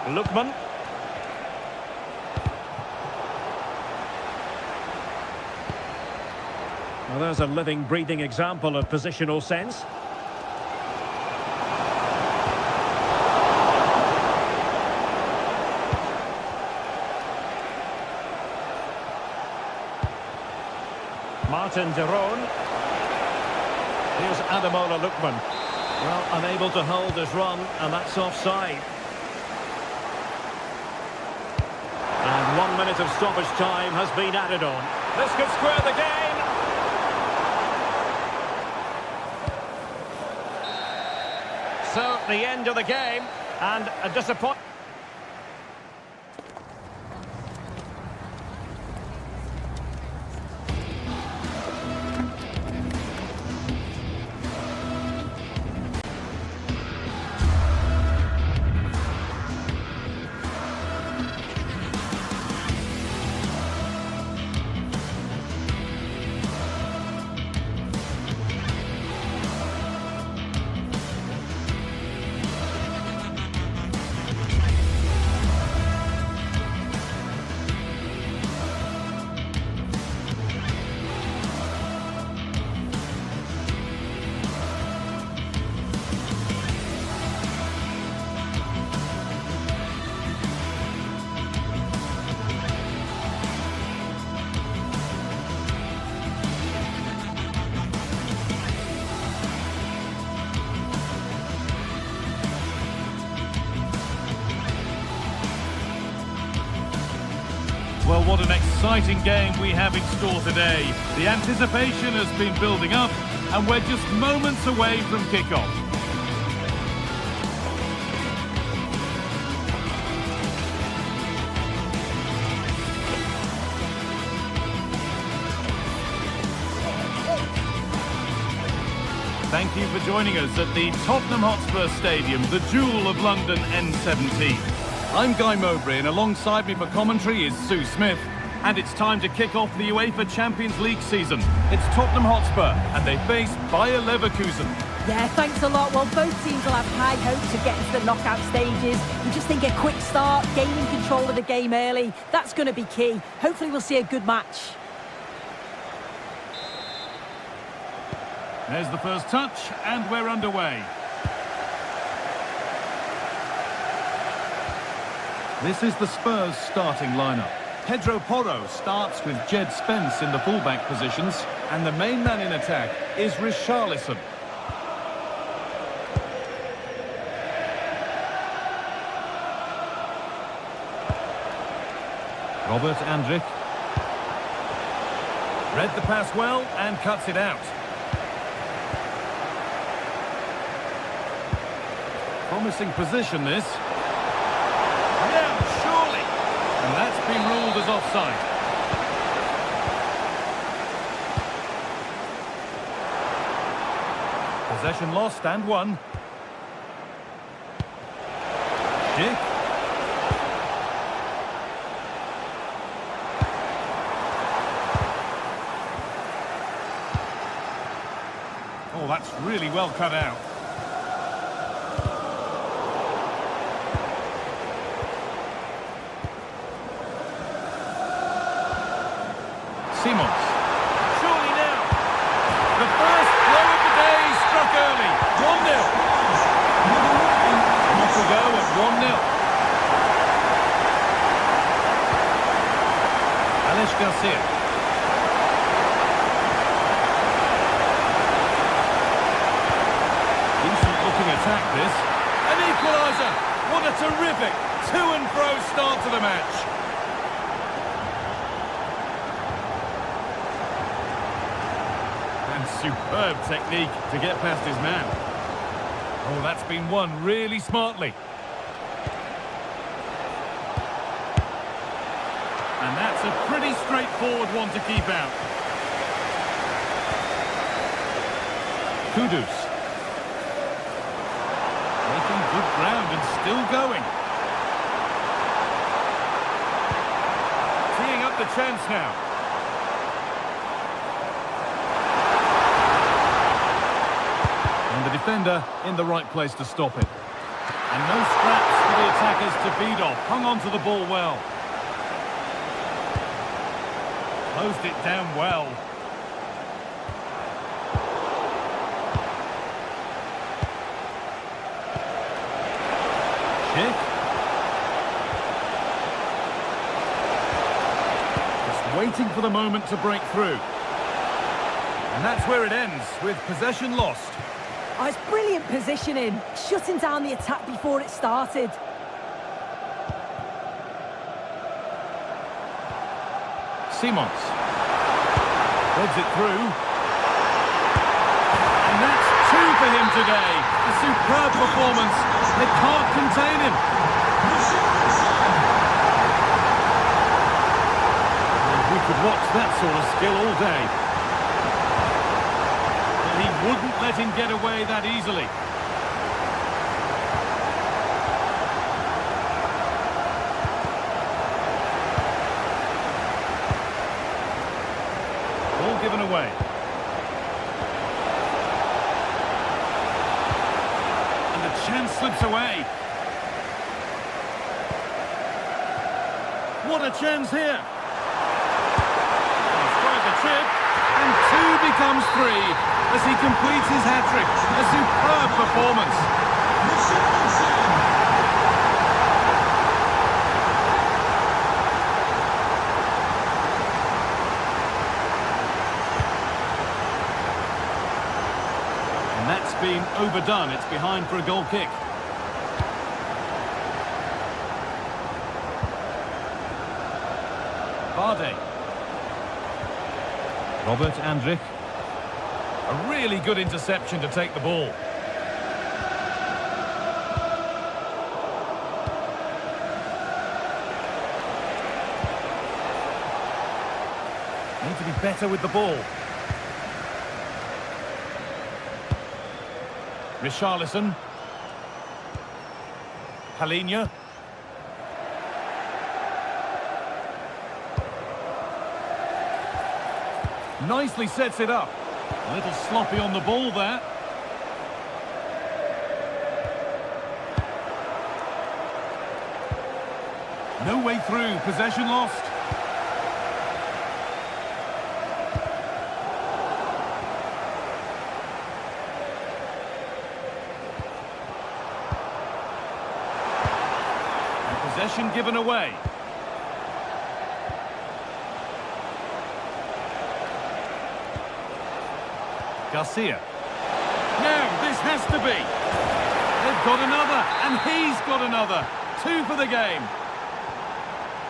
Lookman. Well, there's a living, breathing example of positional sense. Martin de Roon. Here's Ademola Lookman. Well, unable to hold his run, and that's offside. And 1 minute of stoppage time has been added on. This could square the game. So, the end of the game, and a disappointment. Well, what an exciting game we have in store today. The anticipation has been building up, and we're just moments away from kickoff. Thank you for joining us at the Tottenham Hotspur Stadium, the jewel of London N17. I'm Guy Mowbray, and alongside me for commentary is Sue Smith. And it's time to kick off the UEFA Champions League season. It's Tottenham Hotspur, and they face Bayer Leverkusen. Yeah, thanks a lot. Well, both teams will have high hopes of getting to the knockout stages. We just think a quick start, gaining control of the game early, that's going to be key. Hopefully we'll see a good match. There's the first touch, and we're underway. This is the Spurs starting lineup. Pedro Porro starts with Jed Spence in the fullback positions, and the main man in attack is Richarlison. Robert Andrich. Read the pass well and cuts it out. Promising position, this. Now, surely. And that's been ruled as offside. Possession lost and won. Dick. Oh, that's really well cut out. Simons. Surely now. The first blow of the day struck early. 1-0. Off we go at 1-0. Alex Garcia. Decent looking attack, this. An equaliser. What a terrific to-and-fro start to the match. Superb technique to get past his man. Oh, that's been won really smartly. And that's a pretty straightforward one to keep out. Kudus. Making good ground and still going. Teeing up the chance now. And the defender in the right place to stop it. And no scraps for the attackers to beat off. Hung on to the ball well. Closed it down well. Schick. Just waiting for the moment to break through. And that's where it ends, with possession lost. Oh, it's brilliant positioning, shutting down the attack before it started. Simons. Threads it through. And that's two for him today. A superb performance. They can't contain him. And we could watch that sort of skill all day. He wouldn't let him get away that easily. Ball given away. And the chance slips away. What a chance here. He's tried the chip, and two becomes three. As he completes his hat-trick. A superb performance. And that's been overdone. It's behind for a goal kick. Bardet. Robert Andrich. A really good interception to take the ball. Need to be better with the ball. Richarlison. Palinha. Nicely sets it up. A little sloppy on the ball there. No way through, possession lost. And possession given away. Garcia. Now, this has to be. They've got another, and he's got another. 2 for the game.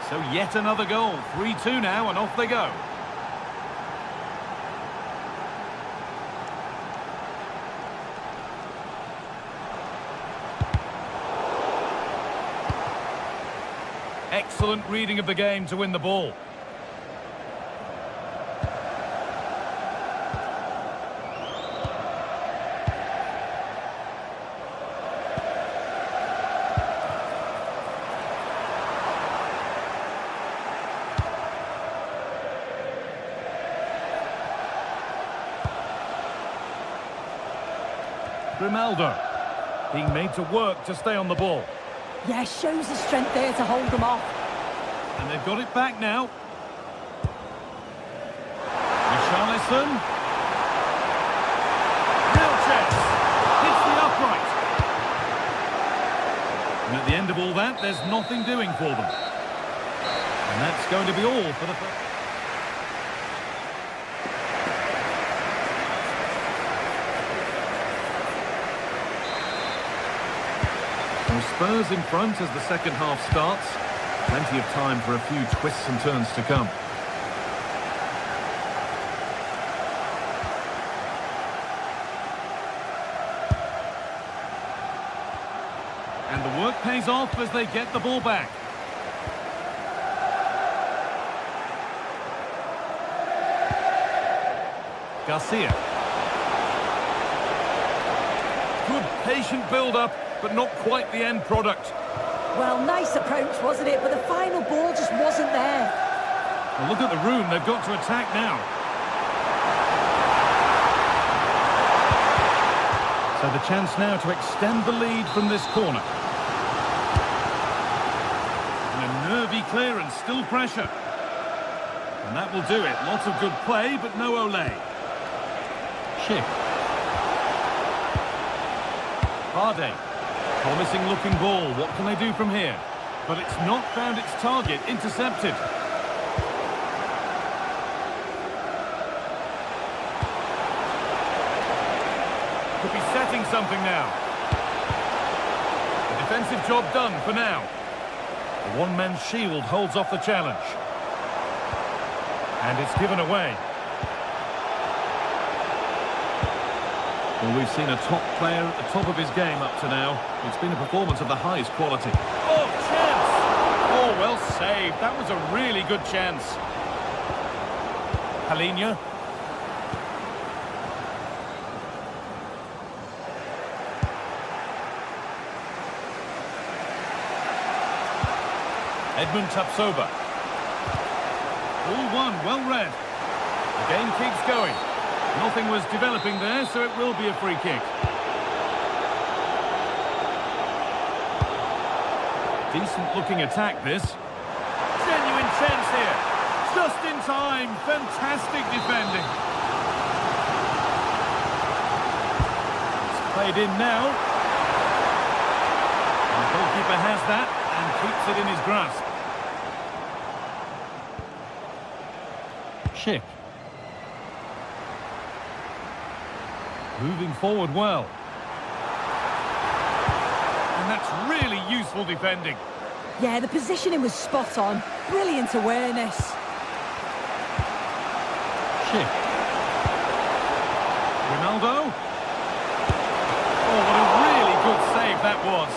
So yet another goal. 3-2 now, and off they go. Excellent reading of the game to win the ball. Ronaldo being made to work to stay on the ball. Yeah, shows the strength there to hold them off. And they've got it back now. Richarlison. Real chance. Hits the upright. And at the end of all that, there's nothing doing for them. And that's going to be all for the first. Spurs in front as the second half starts. Plenty of time for a few twists and turns to come. And the work pays off as they get the ball back. Garcia. Good patient build-up, but not quite the end product. Well, nice approach, wasn't it? But the final ball just wasn't there. Well, look at the room they've got to attack now. So the chance now to extend the lead from this corner. And a nervy clearance, still pressure. And that will do it. Lots of good play, but no Olé. Schick. Bardet. Promising looking ball. What can they do from here? But it's not found its target. Intercepted. Could be setting something now. The defensive job done for now. The one-man shield holds off the challenge. And it's given away. Well, we've seen a top player at the top of his game up to now. It's been a performance of the highest quality. Oh, chance! Oh, well saved. That was a really good chance. Palhinha. Edmund Tapsoba. All one, well read. The game keeps going. Nothing was developing there, so it will be a free kick. Decent-looking attack, this. Genuine chance here. Just in time. Fantastic defending. It's played in now. And the goalkeeper has that and keeps it in his grasp. Schick. Moving forward well. And that's really useful defending. Yeah, the positioning was spot on. Brilliant awareness. Schick. Ronaldo. Oh, what a really good save that was.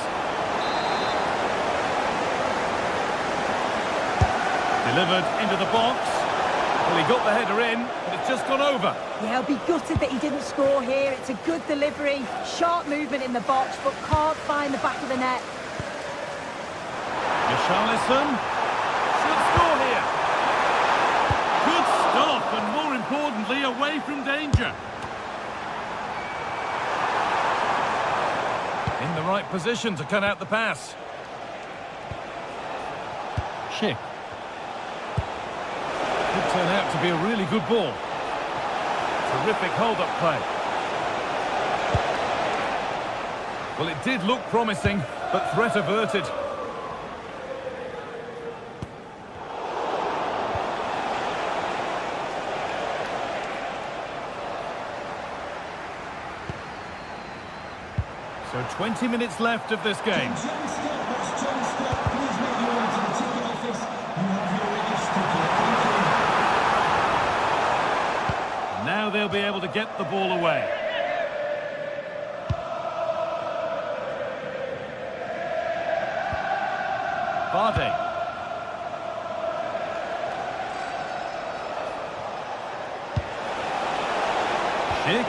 Delivered into the box. Well, he got the header in, but it's just gone over. Yeah, I'll be gutted that he didn't score here. It's a good delivery, sharp movement in the box, but can't find the back of the net. Richarlison should score here. Good stuff, and more important, friendly, away from danger. In the right position to cut out the pass. Schick. Could turn out to be a really good ball. Terrific hold-up play. Well, it did look promising, but threat averted. So 20 minutes left of this game. Now they'll be able to get the ball away. Vardy. Schick.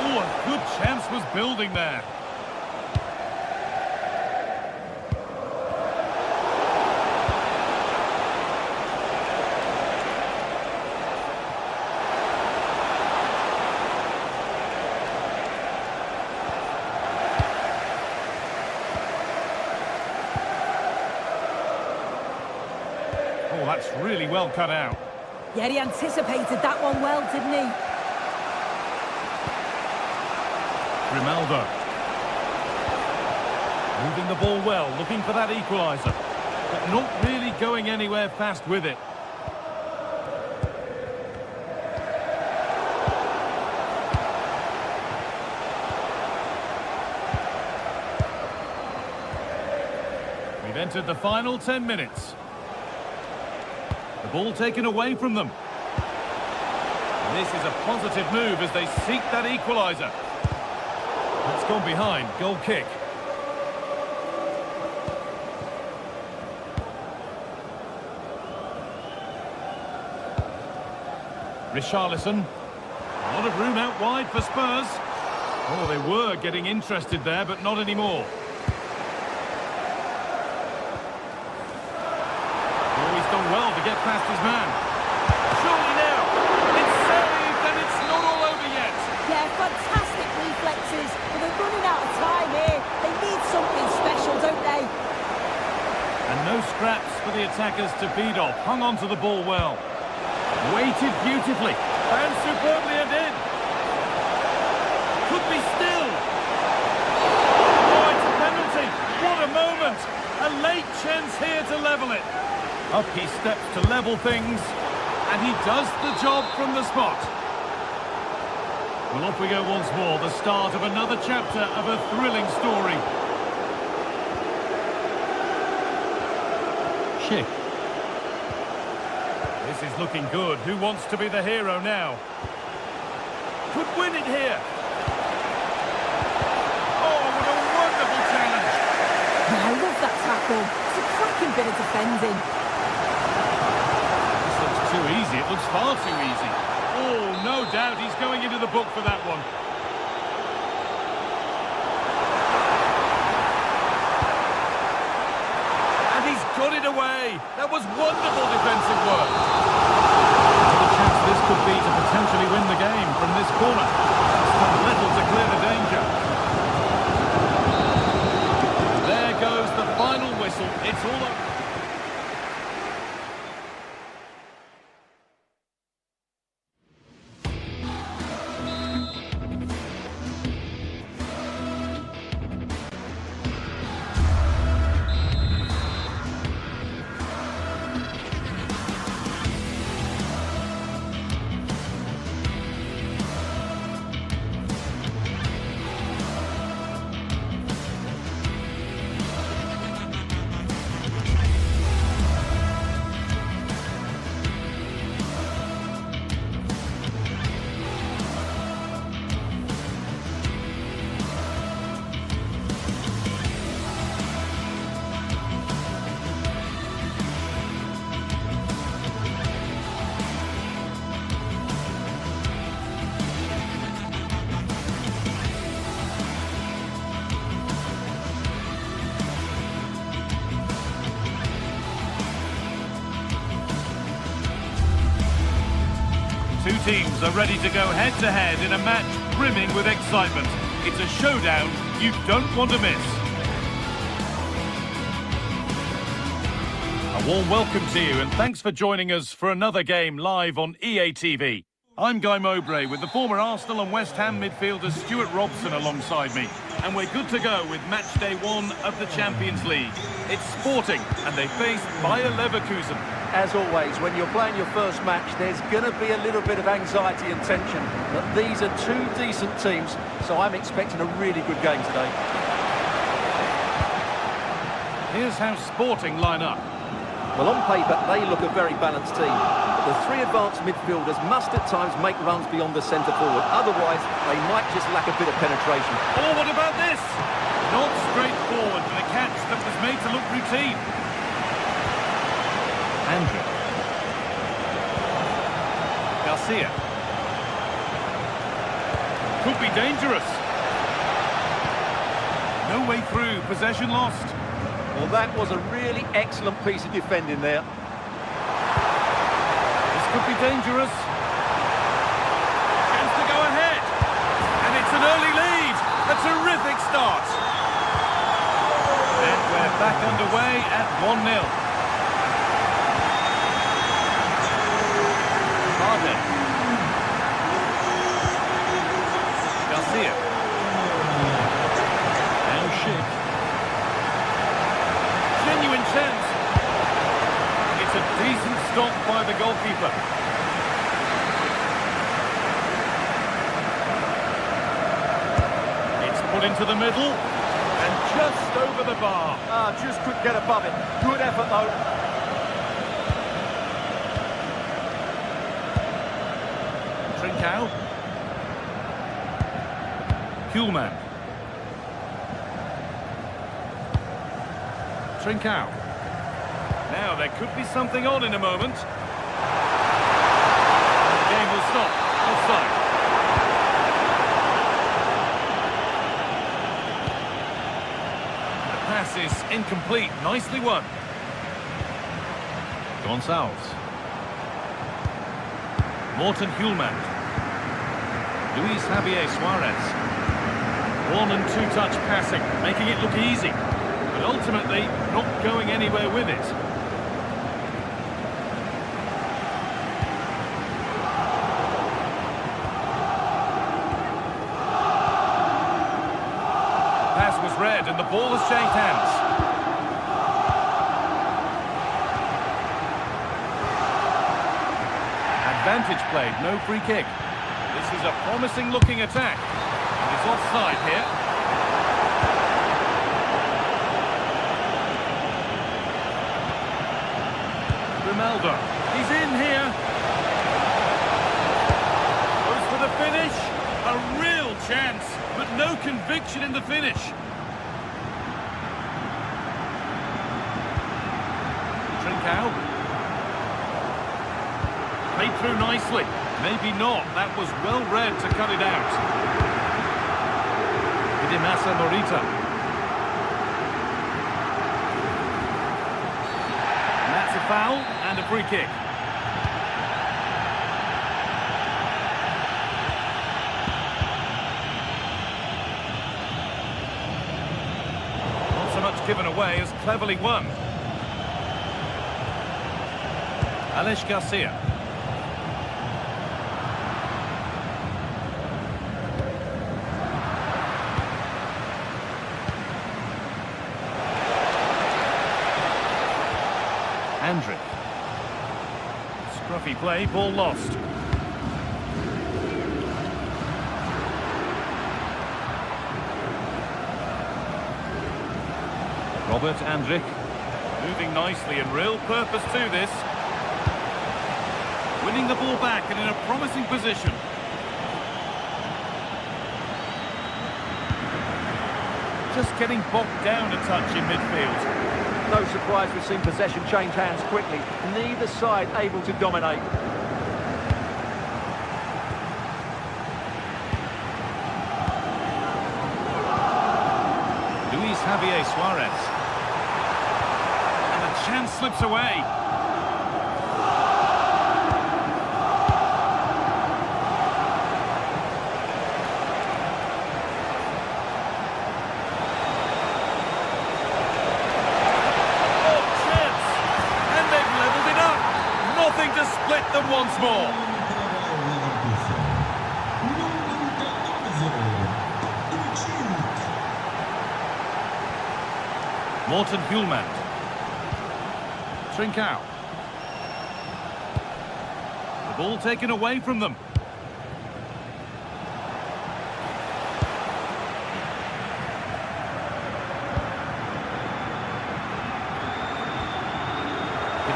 Oh, a good chance was building there. Oh, that's really well cut out. Yeah, he anticipated that one well, didn't he? Grimaldo. Moving the ball well, looking for that equaliser. But not really going anywhere fast with it. We've entered the final 10 minutes. The ball taken away from them. And this is a positive move as they seek that equaliser. It's gone behind. Goal kick. Richarlison. A lot of room out wide for Spurs. Oh, they were getting interested there, but not anymore. Oh, he's done well to get past his man. Surely now. It's saved, and it's not all over yet. Yeah, fantastic reflexes, but they're running out of time here. They need something special, don't they? And no scraps for the attackers to feed off. Hung on to the ball well. Waited beautifully. And superbly and in. Could be still. Oh, it's a penalty. What a moment. A late chance here to level it. Up he steps to level things. And he does the job from the spot. Well, off we go once more. The start of another chapter of a thrilling story. Schick. This is looking good. Who wants to be the hero now? Could win it here. Oh, what a wonderful challenge. Yeah, I love that tackle. It's a cracking bit of defending. This looks too easy. It looks far too easy. Oh, no doubt he's going into the book for that one. And he's got it away. That was wonderful defensive work. What a chance this could be to potentially win the game from this corner. That's done little to clear the danger. There goes the final whistle. It's all over. Two teams are ready to go head-to-head in a match brimming with excitement. It's a showdown you don't want to miss. A warm welcome to you and thanks for joining us for another game live on EA TV. I'm Guy Mowbray with the former Arsenal and West Ham midfielder Stuart Robson alongside me. And we're good to go with match day 1 of the Champions League. It's Sporting and they face Bayer Leverkusen. As always, when you're playing your first match, there's going to be a little bit of anxiety and tension. But these are two decent teams, so I'm expecting a really good game today. Here's how Sporting line up. Well, on paper, they look a very balanced team. But the three advanced midfielders must at times make runs beyond the centre forward. Otherwise, they might just lack a bit of penetration. Oh, what about this? Not straightforward, but a catch that was made to look routine. Andrew. Garcia. Could be dangerous. No way through, possession lost. Well, that was a really excellent piece of defending there. This could be dangerous. Chance to go ahead. And it's an early lead. A terrific start. And we're back underway at 1-0. Garcia. Now Schick. Genuine chance. It's a decent stop by the goalkeeper. It's put into the middle and just over the bar. Just couldn't get above it. Good effort though. Trincao. Kuhlmann. Trincao. Now there could be something on in a moment. The game will stop. Offside. The pass is incomplete. Nicely won. Gonçalves. Morten Hjulmand. Luis Javier Suarez. 1- and 2-touch passing, making it look easy. But ultimately, not going anywhere with it. Pass was read and the ball has changed hands. Advantage played, no free kick. This is a promising looking attack. It's offside here. Ronaldo, he's in here. Goes for the finish. A real chance, but no conviction in the finish. Trincao. Played through nicely. Maybe not. That was well read to cut it out. Idemasa Morita. And that's a foul and a free kick. Not so much given away as cleverly won. Aleix Garcia. Andrick. Scruffy play, ball lost. Robert Andrick. Moving nicely and real purpose to this. Winning the ball back and in a promising position. Just getting bogged down a touch in midfield. No surprise we've seen possession change hands quickly. Neither side able to dominate. Luis Javier Suarez. And the chance slips away. once more. Morten Hjulmand. Trincao. The ball taken away from them.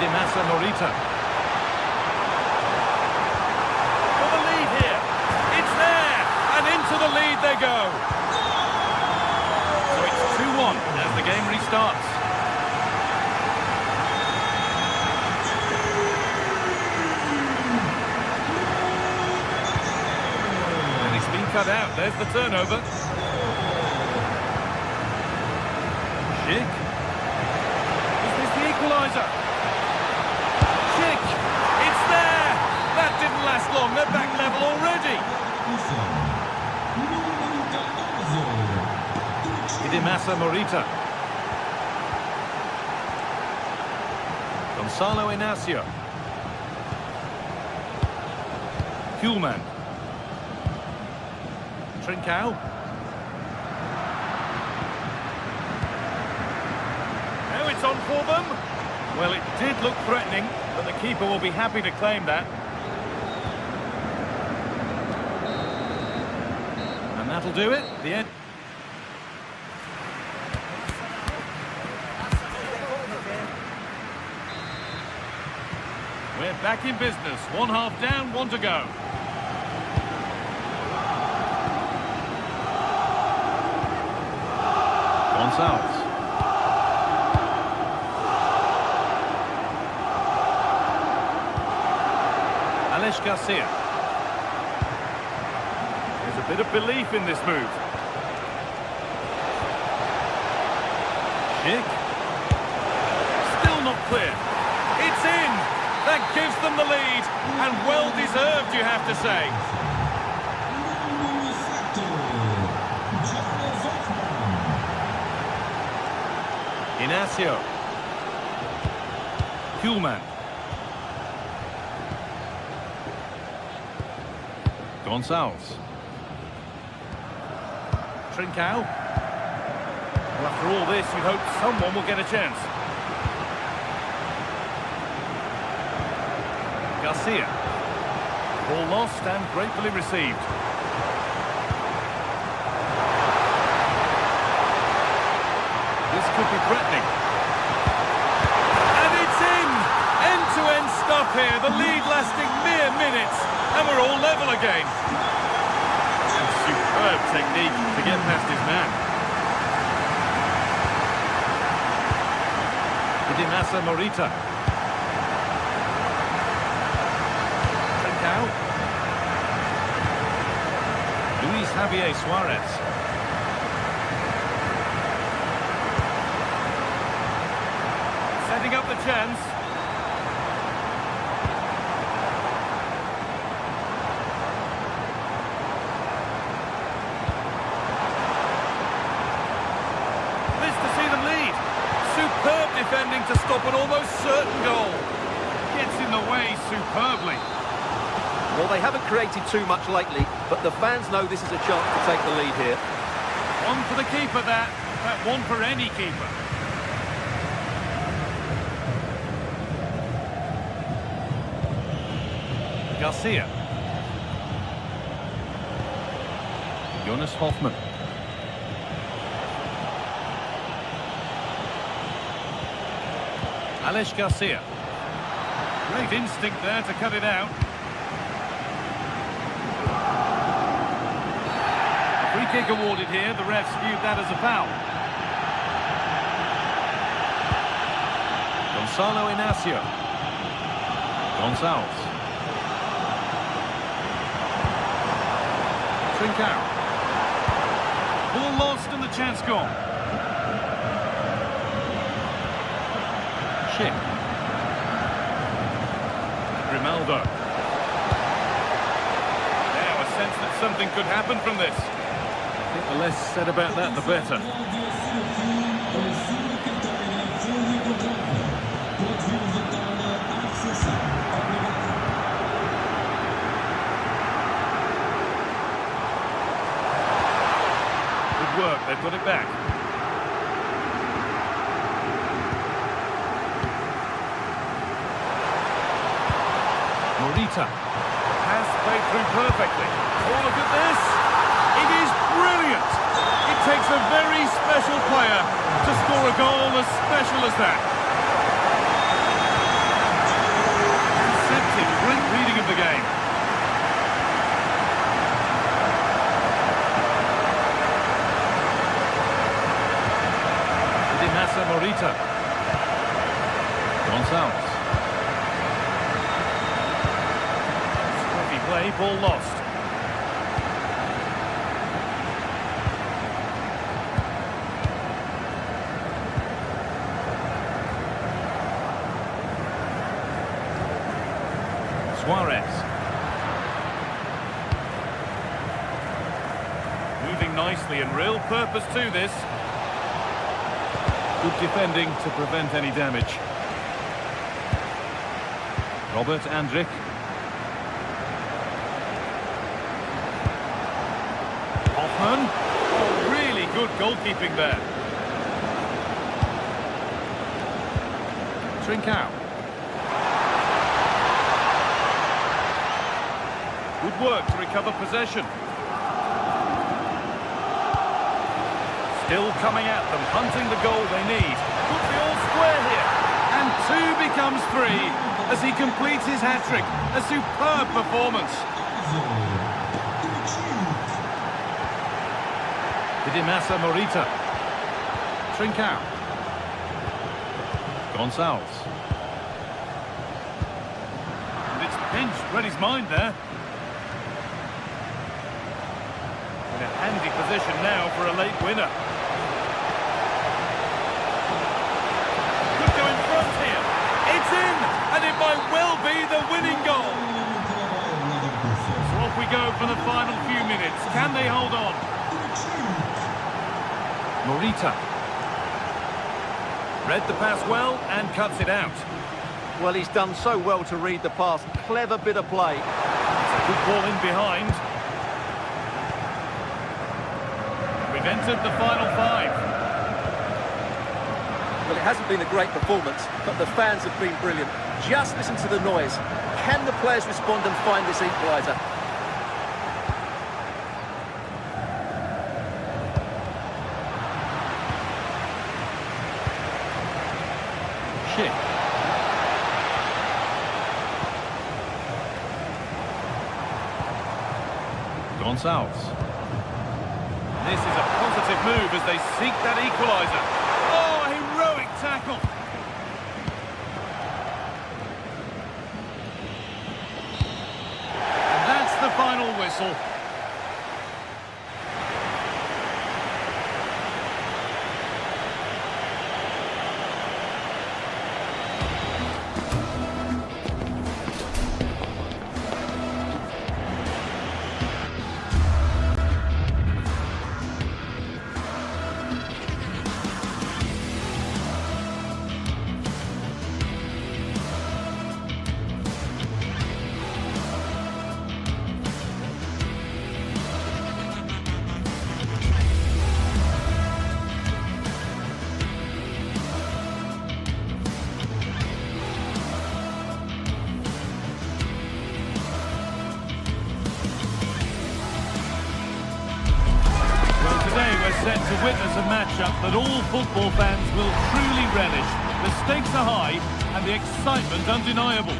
Massa Morita. For the lead here. It's there. And into the lead they go. So it's 2-1 as the game restarts. And he's been cut out. There's the turnover. Schick. Is this the equaliser? It's there! That didn't last long, they're back level already! Massa Morita. Gonzalo Inacio. Hjulmand. Trincao. Now it's on for them. Well, it did look threatening, but the keeper will be happy to claim that. And that'll do it. The end. We're back in business. 1 half down, 1 to go. Gonzalez. Garcia. There's a bit of belief in this move. Schick. Still not clear. It's in. That gives them the lead. And well deserved, you have to say. Inacio. Hjulmand. Gonzalez. Trincao. Well, after all this, you'd hope someone will get a chance. Garcia. Ball lost and gratefully received. This could be threatening. And it's in! End-to-end stuff here. The lead lasting mere minutes. And we're all level again. And superb technique to get past his man. Massa Morita. Trincao. Luis Javier Suarez. Setting up the chance. Defending to stop an almost certain goal. Gets in the way superbly. Well, they haven't created too much lately, but the fans know this is a chance to take the lead here. One for the keeper, that one for any keeper. Garcia. Jonas Hoffmann. Alex Garcia. Great instinct there to cut it out. A free kick awarded here. The refs viewed that as a foul. Gonzalo Inacio. Gonzalez. Trincao. Ball lost and the chance gone. Schick. Grimaldo. Now a sense that something could happen from this. I think the less said about that, the better. They've got it back. Morita has played through perfectly. Oh, look at this! It is brilliant! It takes a very special player to score a goal as special as that. Intercepted, great reading of the game. Morita. Gonçalves. Scruffy play, ball lost. Suarez. Moving nicely and real purpose to this. Good defending to prevent any damage. Robert Andrich. Hoffman. Oh, really good goalkeeping there. Trincao. Good work to recover possession. Still coming at them, hunting the goal they need. Could be all square here. And 2 becomes 3 as he completes his hat-trick. A superb performance. Didimasa Morita. Trincao. Gonçalves. And it's pinched, read his mind there. In a handy position now for a late winner. And it might well be the winning goal. So off we go for the final few minutes. Can they hold on? Morita. Read the pass well and cuts it out. Well, he's done so well to read the pass. Clever bit of play. It's a good ball in behind. We've entered the final 5. Well, it hasn't been a great performance, but the fans have been brilliant. Just listen to the noise. Can the players respond and find this equaliser? Shit. Gonçalves. This is a positive move as they seek that equaliser. Oh, heroic tackle. And that's the final whistle. Set to witness a matchup that all football fans will truly relish. The stakes are high and the excitement undeniable.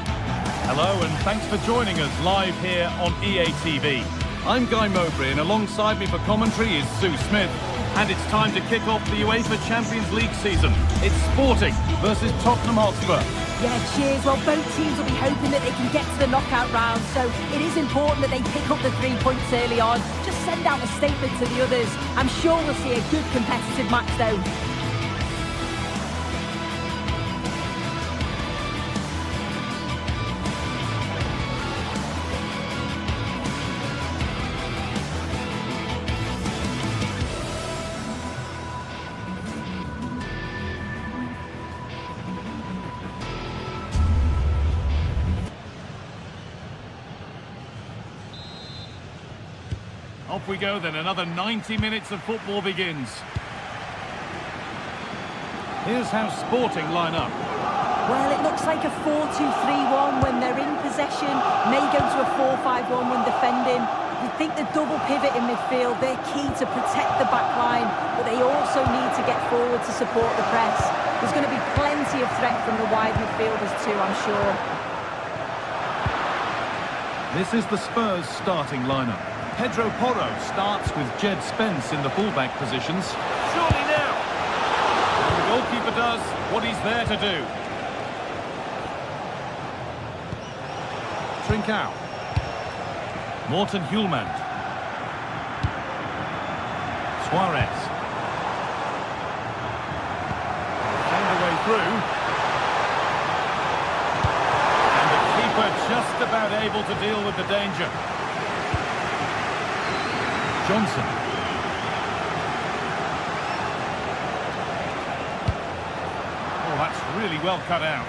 Hello and thanks for joining us live here on EA TV. I'm Guy Mowbray and alongside me for commentary is Sue Smith. And it's time to kick off the UEFA Champions League season. It's Sporting versus Tottenham Hotspur. Yeah, cheers. Well, both teams will be hoping that they can get to the knockout round, so it is important that they pick up the 3 points early on. Just send out a statement to the others. I'm sure we'll see a good competitive match, though. Off we go then, another 90 minutes of football begins. Here's how Sporting line up. Well, it looks like a 4-2-3-1 when they're in possession, may go to a 4-5-1 when defending. You think the double pivot in midfield, they're key to protect the back line, but they also need to get forward to support the press. There's going to be plenty of threat from the wide midfielders too, I'm sure. This is the Spurs starting lineup. Pedro Porro starts with Jed Spence in the fullback positions. Surely now! And the goalkeeper does what he's there to do. Trincao. Morten Hjulmand. Suarez. Found a way through. And the keeper just about able to deal with the danger. Johnson. Oh, that's really well cut out.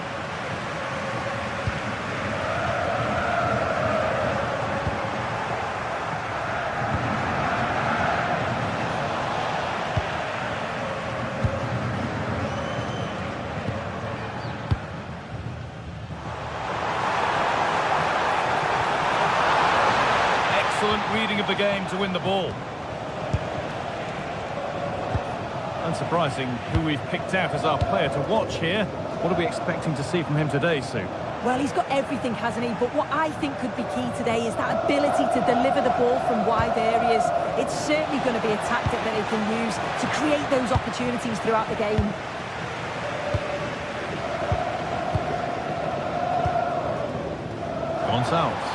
Reading of the game to win the ball. Unsurprising who we've picked out as our player to watch here. What are we expecting to see from him today, Sue? Well, he's got everything, hasn't he? But what I think could be key today is that ability to deliver the ball from wide areas. It's certainly going to be a tactic that he can use to create those opportunities throughout the game. Gonçalves.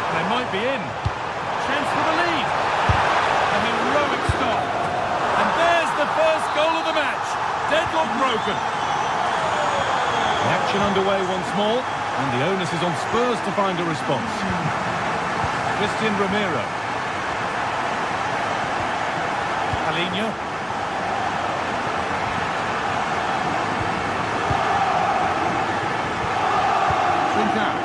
They might be in. Chance for the lead. A heroic stop. And there's the first goal of the match. Deadlock broken. The action underway once more. And the onus is on Spurs to find a response. Christian Romero. Alinho. Trincao.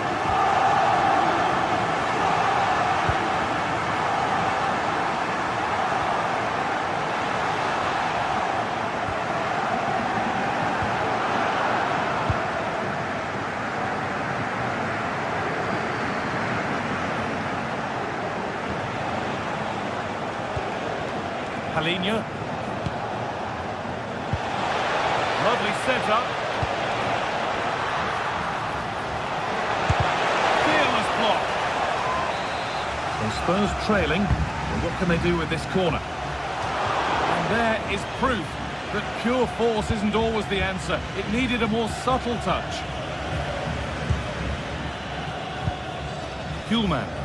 Alinho. Lovely setup. Fearless block. So Spurs trailing. Well, what can they do with this corner? And there is proof that pure force isn't always the answer. It needed a more subtle touch. Hjulmand.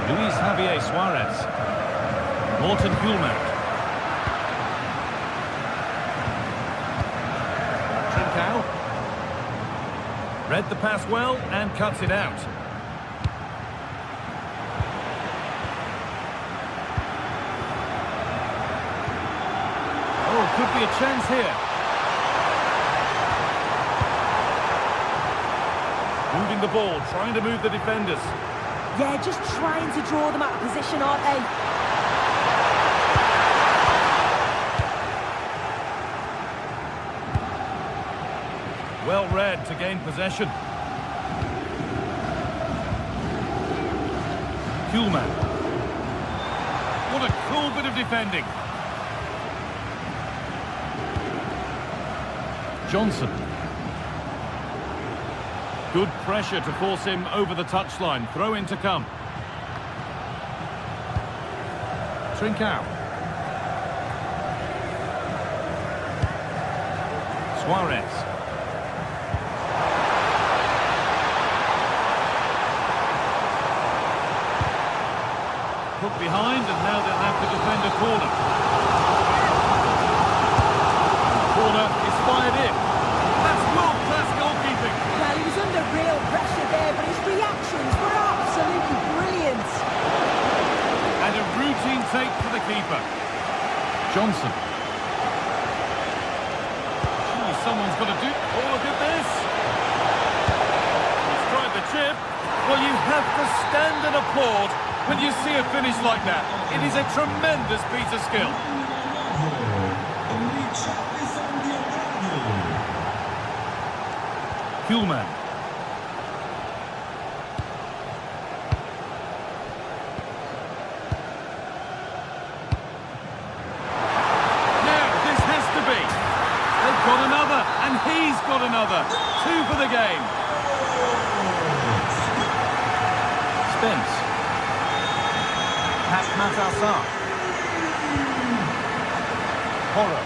Luis Javier Suarez. Morten Hjulmand. Trincao. Read the pass well and cuts it out. Oh, could be a chance here. Moving the ball, trying to move the defenders. Yeah, just trying to draw them out of position, aren't they? Well read to gain possession. Hjulmand. What a cool bit of defending. Johnson. Good pressure to force him over the touchline. Throw in to come. Trincao. Suarez. Put behind, and now they'll have to defend a corner. Corner is fired in. That's world-class goalkeeping. Well, he was under real pressure there, but his reactions were absolutely brilliant. And a routine take for the keeper. Johnson. Surely someone's got to do... Oh, look at this. He's tried the chip. applaud when you see a finish like that. It is a tremendous piece of skill. Kuhlmann. Got another, and he's got another. 2 for the game. Spence. Pat Matassar. Porro.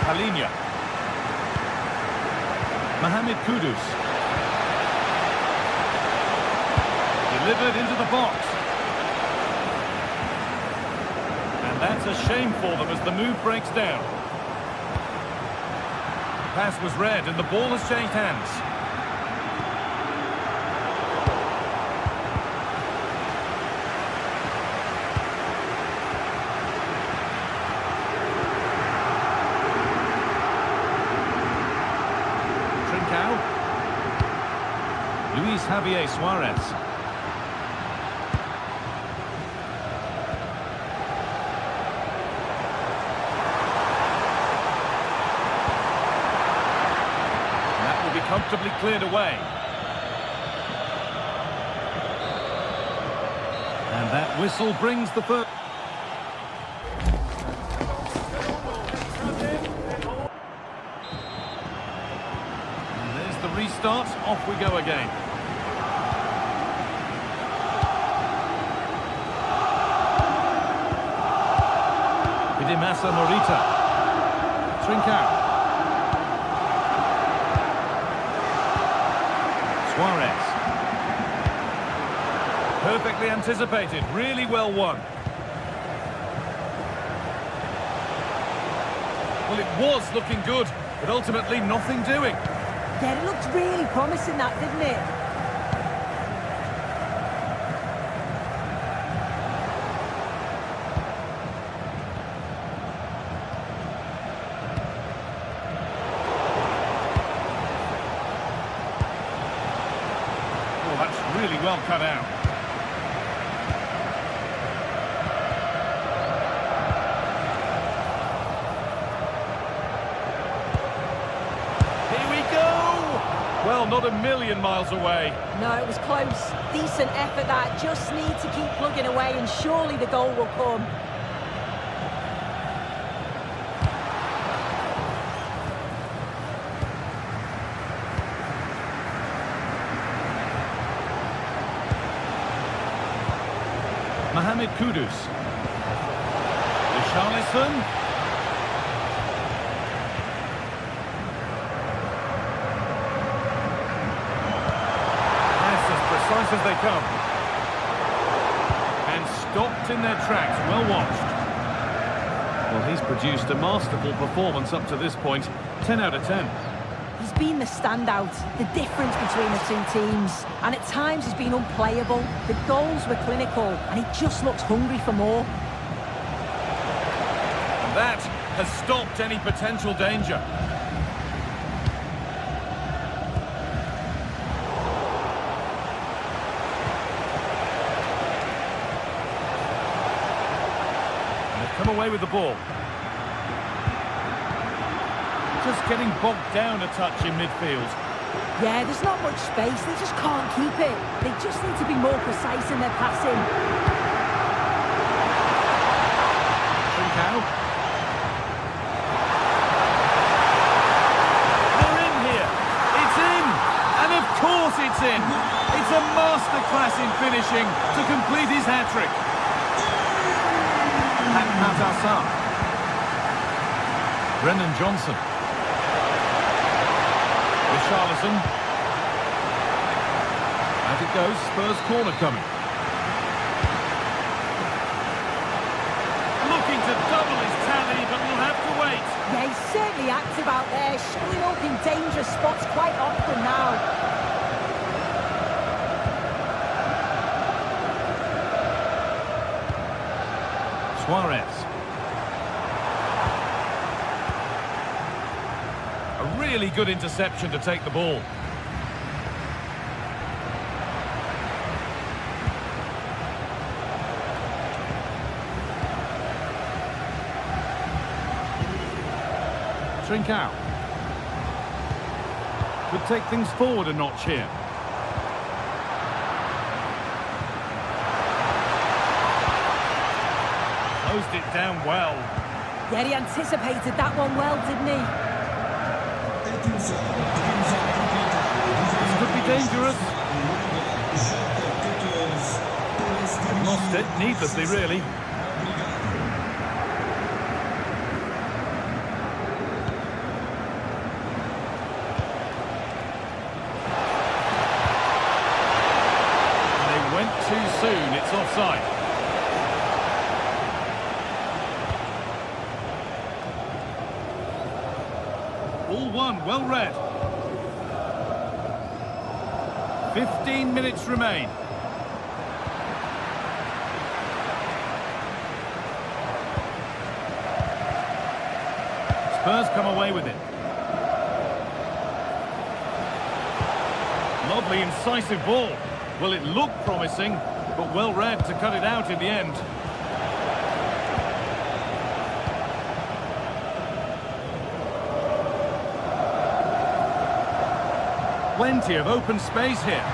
Palinha. Mohamed Kudus. Delivered into the box. And that's a shame for them as the move breaks down. Pass was read and the ball has changed hands. Trincao. Luis Javier Suarez. Comfortably cleared away. And that whistle brings the first. And there's the restart. Off we go again. Idimasa Morita. Trincao. Suarez. Perfectly anticipated, really well won. Well, it was looking good, but ultimately nothing doing. Yeah, it looked really promising, that, didn't it? Really well cut out. Here we go! Well, not a million miles away. No, it was close. Decent effort that. Just need to keep plugging away and surely the goal will come. Mohamed Kudus. Richarlison. That's as precise as they come. And stopped in their tracks. Well watched. Well, he's produced a masterful performance up to this point. 10 out of 10. He's been the standout, the difference between the two teams. And at times he's been unplayable. The goals were clinical and he just looks hungry for more. And that has stopped any potential danger. And they've come away with the ball. Just getting bogged down a touch in midfield. Yeah, there's not much space. They just can't keep it. They just need to be more precise in their passing. Trincao. They're in here. It's in. And of course it's in. It's a masterclass in finishing to complete his hat-trick. Pat Matassar. Brennan Johnson. Richarlison. Out it goes, Spurs corner coming. Looking to double his tally, but we'll have to wait. Yeah, he's certainly active out there, showing up in dangerous spots quite often now. Suarez. A really good interception to take the ball. Trincao. Could take things forward a notch here. Closed it down well. Yeah, he anticipated that one well, didn't he? This could be dangerous. Lost it, needlessly really. They went too soon, it's offside. All one, well read. 15 minutes remain. Spurs come away with it. Lovely, incisive ball. Well, it looked promising, but well read to cut it out in the end. Plenty of open space here.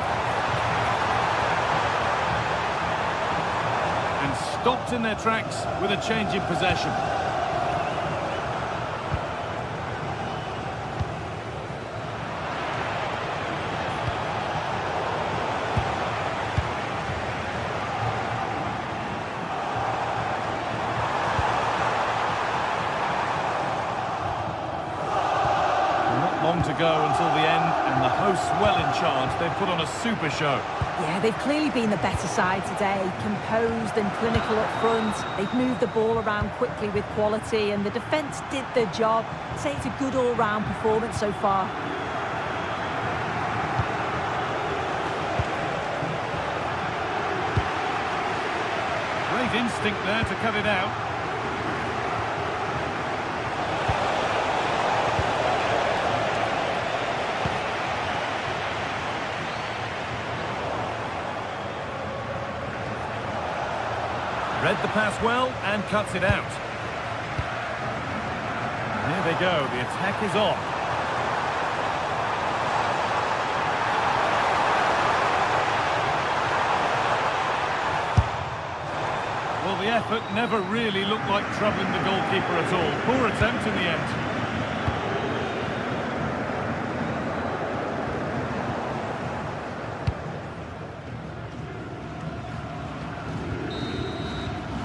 And stopped in their tracks with a change in possession. Long to go until the end, and the hosts well in charge. They've put on a super show. Yeah, they've clearly been the better side today, composed and clinical up front. They've moved the ball around quickly with quality, and the defence did their job. I'd say it's a good all-round performance so far. Great instinct there to cut it out. Read the pass well and cuts it out. There they go, the attack is on. Well, the effort never really looked like troubling the goalkeeper at all. Poor attempt in the end.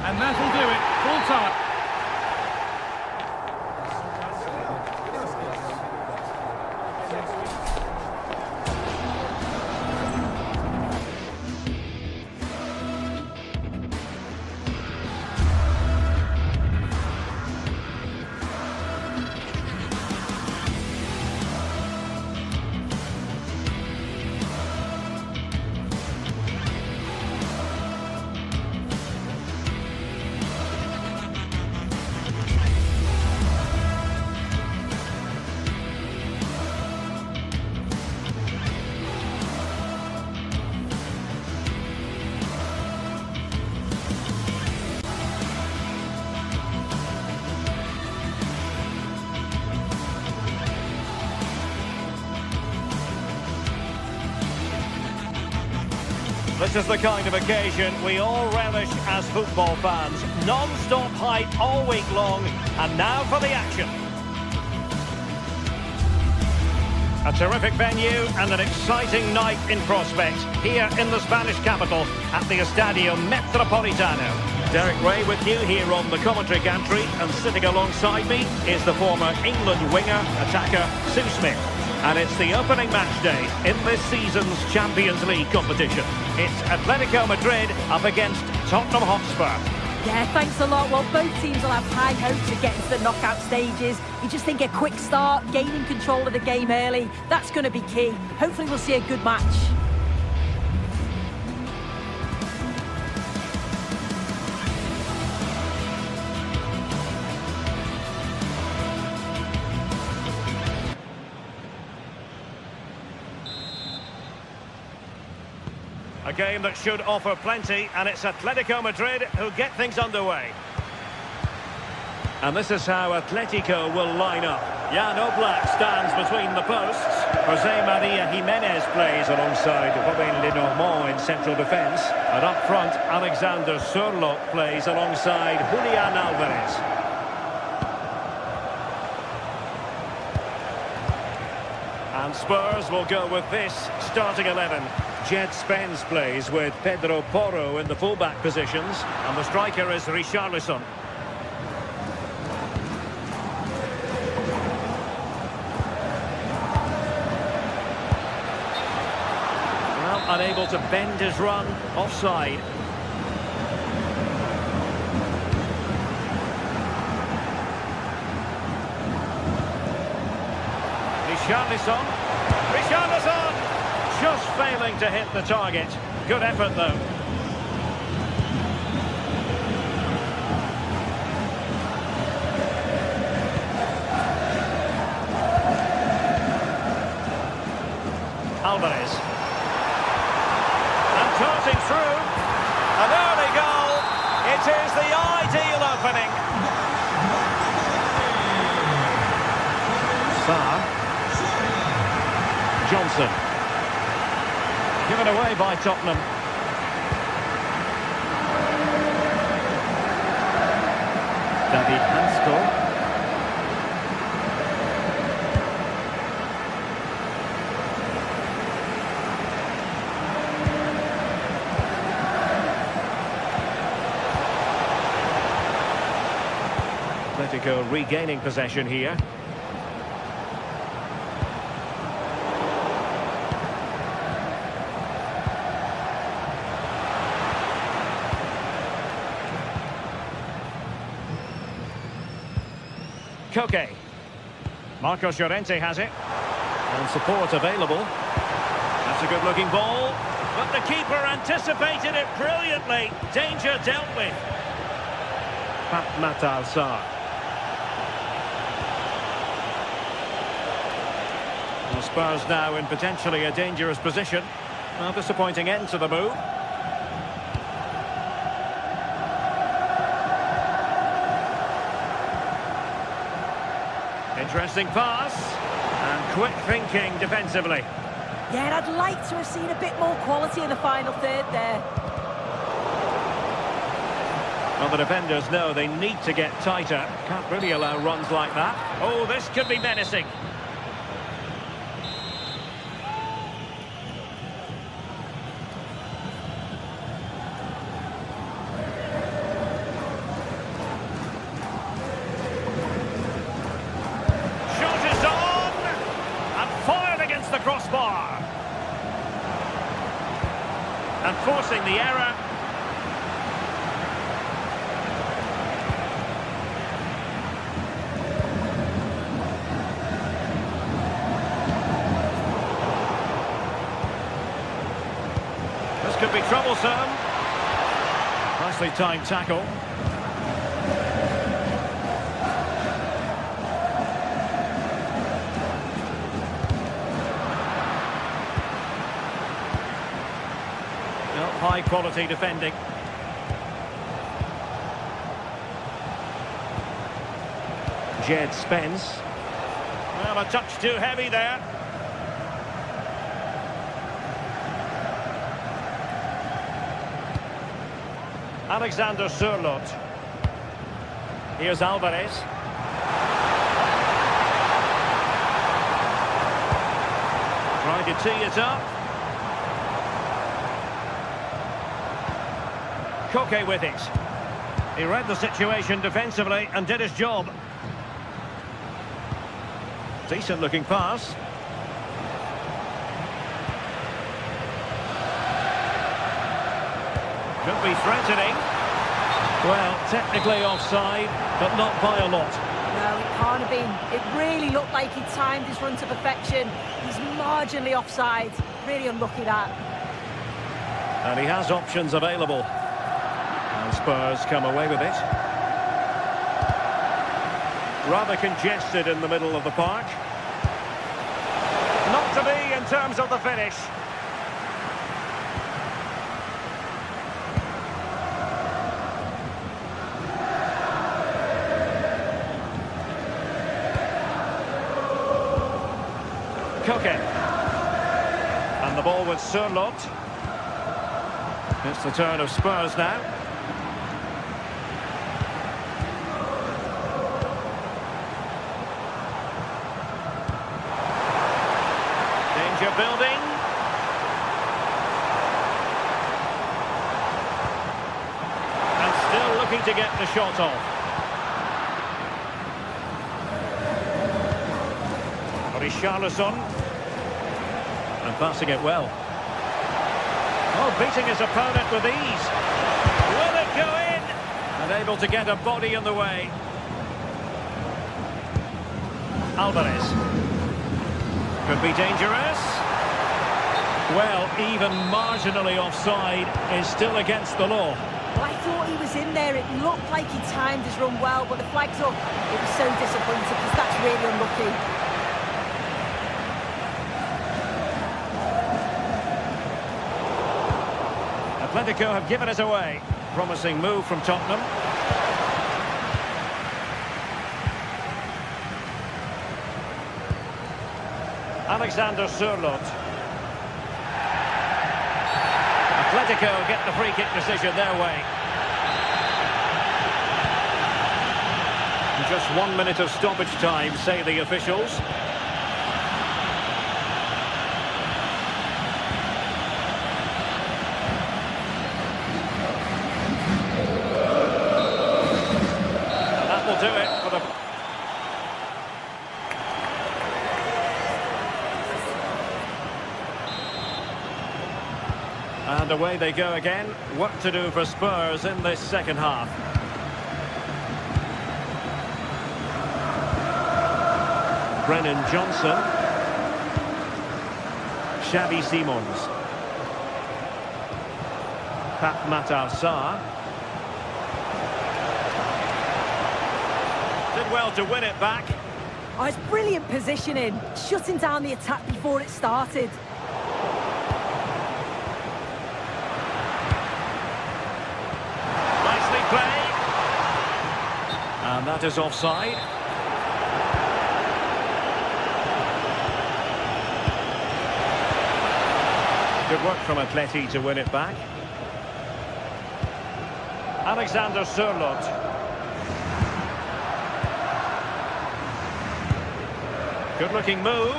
And that'll do it, full time. This is the kind of occasion we all relish as football fans. Non-stop hype all week long, and now for the action. A terrific venue and an exciting night in prospect here in the Spanish capital at the Estadio Metropolitano. Derek Ray with you here on the commentary gantry, and sitting alongside me is the former England winger, attacker, Sue Smith. And it's the opening match day in this season's Champions League competition. It's Atletico Madrid up against Tottenham Hotspur. Yeah, thanks a lot. Well, both teams will have high hopes of getting to the knockout stages. You just think a quick start, gaining control of the game early, that's going to be key. Hopefully we'll see a good match. A game that should offer plenty, and it's Atletico Madrid who get things underway. And this is how Atletico will line up. Jan Oblak stands between the posts. Jose Maria Jimenez plays alongside Robin Lenormand in central defence. And up front, Alexander Sørloth plays alongside Julian Alvarez. And Spurs will go with this starting 11. Jed Spence plays with Pedro Porro in the fullback positions. And the striker is Richarlison. Unable to bend his run, offside. Richarlison, just failing to hit the target. Good effort though. Alvarez. Darting through, an early goal. It is the ideal opening. Sarr. Johnson. Given away by Tottenham. David Hansel. Atletico regaining possession here. Koke. Marcos Llorente has it. And support available. That's a good-looking ball. But the keeper anticipated it brilliantly. Danger dealt with. Pat Matar Sarr. The Spurs now in potentially a dangerous position. A disappointing end to the move. Interesting pass. And quick thinking defensively. Yeah, and I'd like to have seen a bit more quality in the final third there. Well, the defenders know they need to get tighter. Can't really allow runs like that. Oh, this could be menacing. The crossbar and forcing the error. This could be troublesome. Nicely timed tackle. High quality defending. Jed Spence. Well, a touch too heavy there. Alexander Sørloth. Here's Alvarez. Trying to tee it up. Koke with it. He read the situation defensively and did his job. Decent looking pass. Could be threatening. Well, technically offside, but not by a lot. No, it can't have been. It really looked like he timed his run to perfection. He's marginally offside. Really unlucky that. And he has options available. Spurs come away with it. Rather congested in the middle of the park. Not to be in terms of the finish. ball with Sørloth. It's the turn of Spurs now. Danger building. And still looking to get the shot off. Richarlison. And passing it well. Oh, beating his opponent with ease. Will it go in? And able to get a body in the way. Alvarez. Could be dangerous. Well, even marginally offside is still against the law. Well, I thought he was in there. It looked like he timed his run well, but the flag's up. It was so disappointing because that's really unlucky. Atletico have given it away. Promising move from Tottenham. Alexander Sørloth. Atletico get the free kick decision their way. Just 1 minute of stoppage time, say the officials. Do it for the... And away they go again. Work to do for Spurs in this second half. Brennan Johnson. Xavi Simons. Pat Matar Sarr. Did well to win it back. Oh, it's brilliant positioning, shutting down the attack before it started. Nicely played. And that is offside. Good work from Atleti to win it back. Alexander Sørloth. Good-looking move.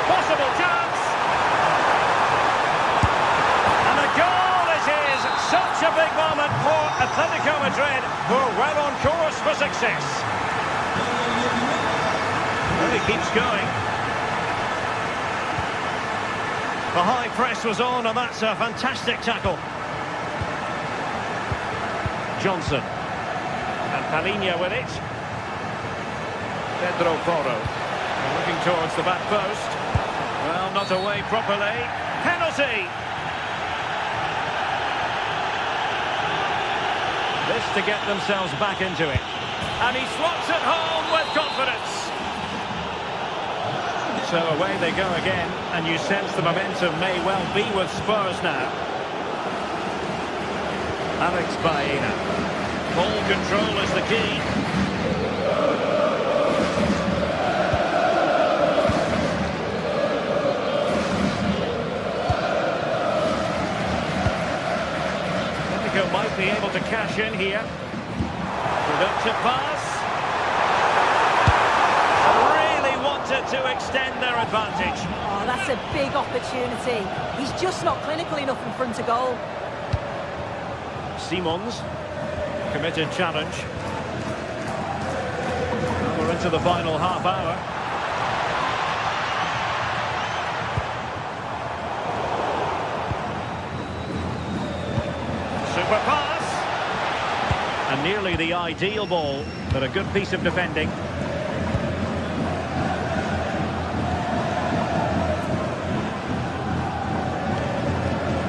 Possible chance. And a goal it is. Such a big moment for Atletico Madrid, who are well on course for success. Well, he keeps going. The high press was on, and that's a fantastic tackle. Johnson. And Palinha with it. Pedro Porro. Looking towards the back post. Well, not away properly. Penalty! This to get themselves back into it. And he slots it home with confidence. So away they go again. And you sense the momentum may well be with Spurs now. Alex Baena. Ball control is the key. Atletico might be able to cash in here. Productive pass. Really wanted to extend their advantage. Oh, that's a big opportunity. He's just not clinical enough in front of goal. Simons, committed challenge. We're into the final half hour. Super pass. And nearly the ideal ball, but a good piece of defending.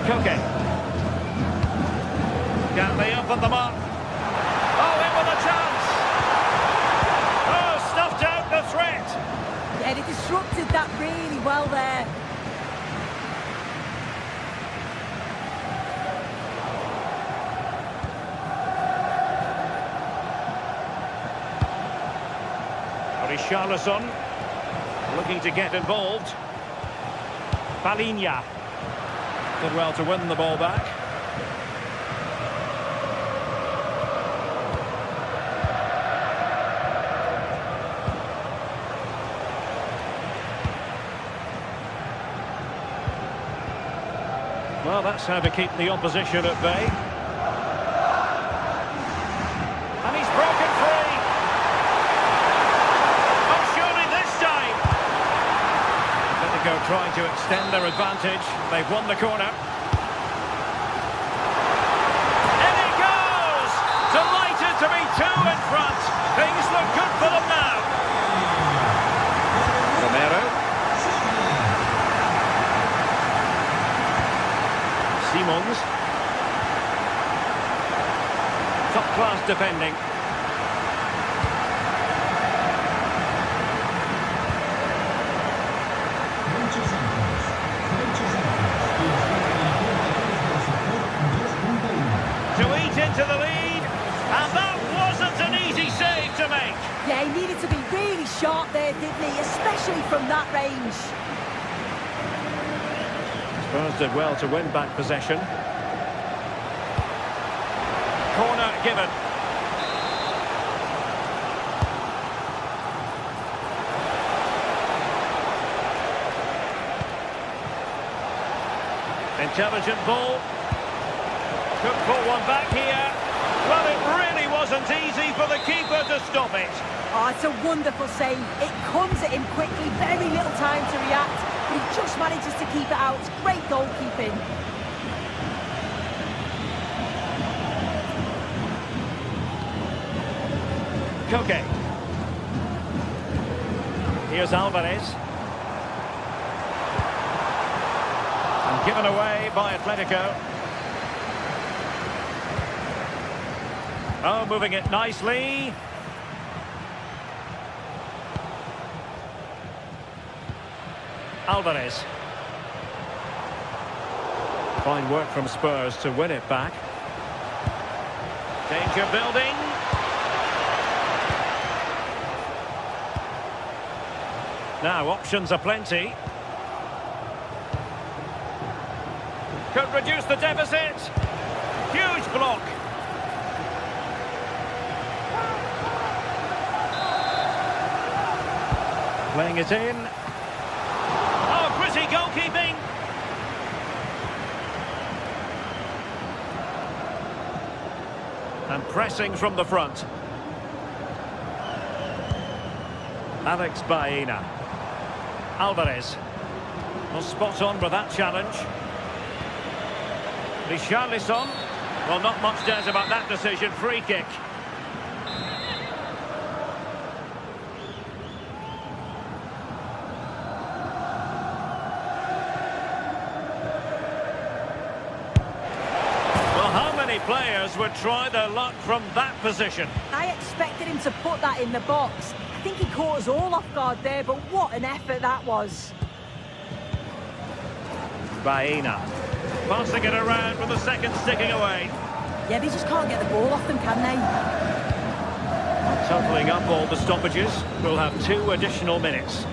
Koke. Can they up on the mark? Oh, in with a chance! Oh, stuffed out the threat! Yeah, they disrupted that really well there. Richarlison looking to get involved. Balinha did well to win the ball back. Well, that's how to keep the opposition at bay. And he's broken free. Oh, surely this time. Atletico trying to extend their advantage. They've won the corner. In he goes! Delighted to be two in front. Things look good for them now. Romero. Simons. Top-class defending. To eat into the lead, and that wasn't an easy save to make. Yeah, he needed to be really sharp there, didn't he? Especially from that range. Spurs did well to win back possession. Corner given. Intelligent ball. Could put one back here. Well, it really wasn't easy for the keeper to stop it. Oh, it's a wonderful save. It comes at him quickly, very little time to react, but he just manages to keep it out. It's great goalkeeping. Koke. Here's Alvarez. And given away by Atletico. Oh, moving it nicely. Alvarez. Fine work from Spurs to win it back. Danger building. Now options are plenty. Could reduce the deficit. Huge block. Playing it in. Oh, gritty goalkeeping. And pressing from the front. Alex Baena. Alvarez. Well, spot on with that challenge. Richarlison. Well, not much doubt about that decision. Free kick. Players would try their luck from that position. I expected him to put that in the box. I think he caught us all off guard there, but what an effort that was. Baena. Passing it around with the second sticking away. Yeah, they just can't get the ball off them, can they? Totalling up all the stoppages, we'll have 2 additional minutes.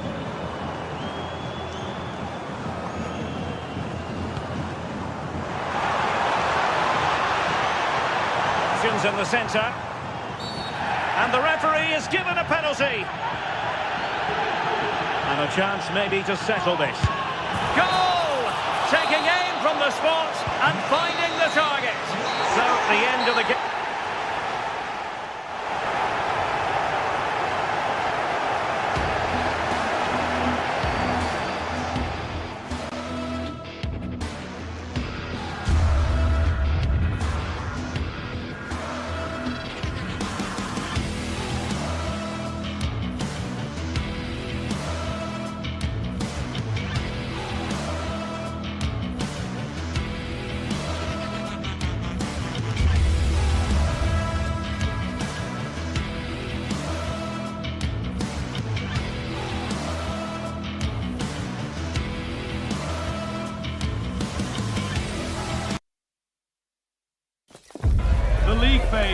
In the centre, and the referee is given a penalty, and a chance maybe to settle this. Goal! Taking aim from the spot and finding the target. So the end of the game.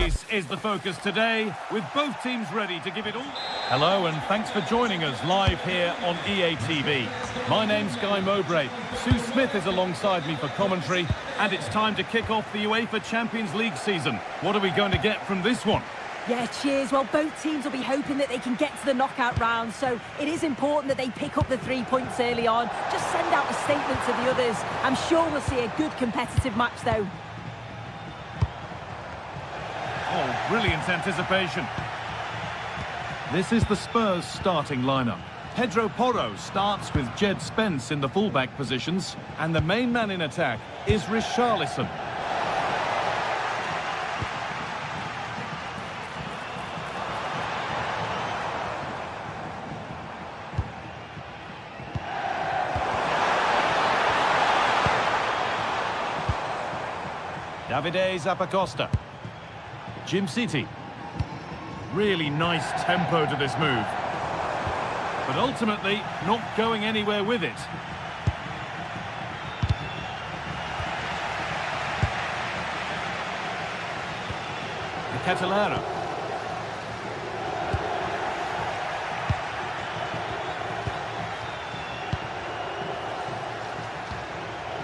pace is the focus today, with both teams ready to give it all. Hello and thanks for joining us live here on EA TV. My name's Guy Mowbray. Sue Smith is alongside me for commentary, and it's time to kick off the UEFA Champions League season. What are we going to get from this one? Yeah, cheers. Well, both teams will be hoping that they can get to the knockout round, so it is important that they pick up the 3 points early on. Just send out a statement to the others. I'm sure we'll see a good competitive match, though. Oh, brilliant anticipation. This is the Spurs starting lineup. Pedro Porro starts with Jed Spence in the fullback positions, and the main man in attack is Richarlison. Davide Zappacosta. Jim City. Really nice tempo to this move. But ultimately, not going anywhere with it. Catalera.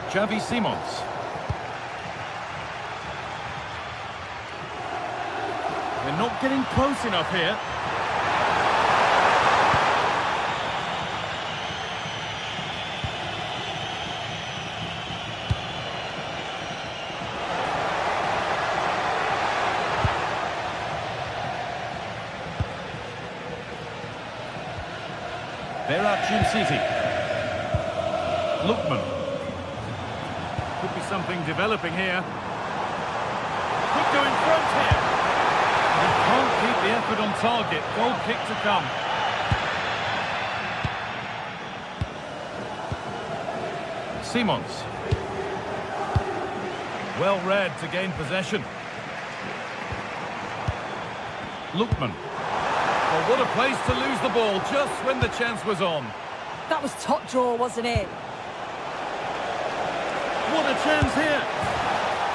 Xavi Simons. They're not getting close enough here. They're at Jim City. Lookman. Could be something developing here. Could go in front here. He can't keep the effort on target. Goal kick to come. Simons. Well read to gain possession. Lookman. Well, what a place to lose the ball just when the chance was on. That was top draw, wasn't it? What a chance here.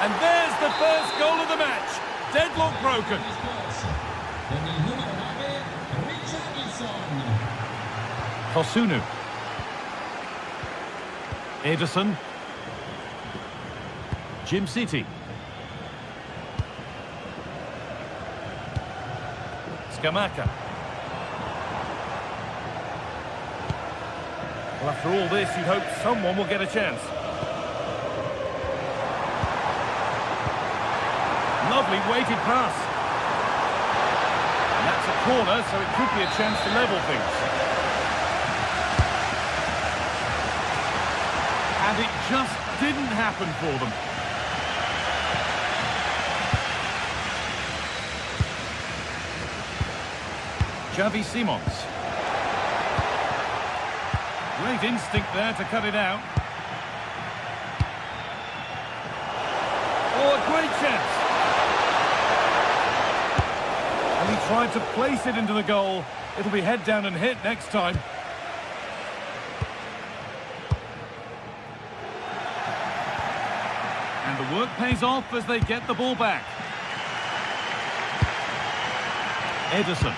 And there's the first goal of the match. Deadlock broken. Kosunu. Ederson. Jim City. Scamacca. Well, after all this, you'd hope someone will get a chance. Lovely weighted pass. And that's a corner, so it could be a chance to level things. And it just didn't happen for them. Xavi Simons. Great instinct there to cut it out. Oh, a great chance. And he tried to place it into the goal. It'll be head down and hit next time. And the work pays off as they get the ball back. Ederson.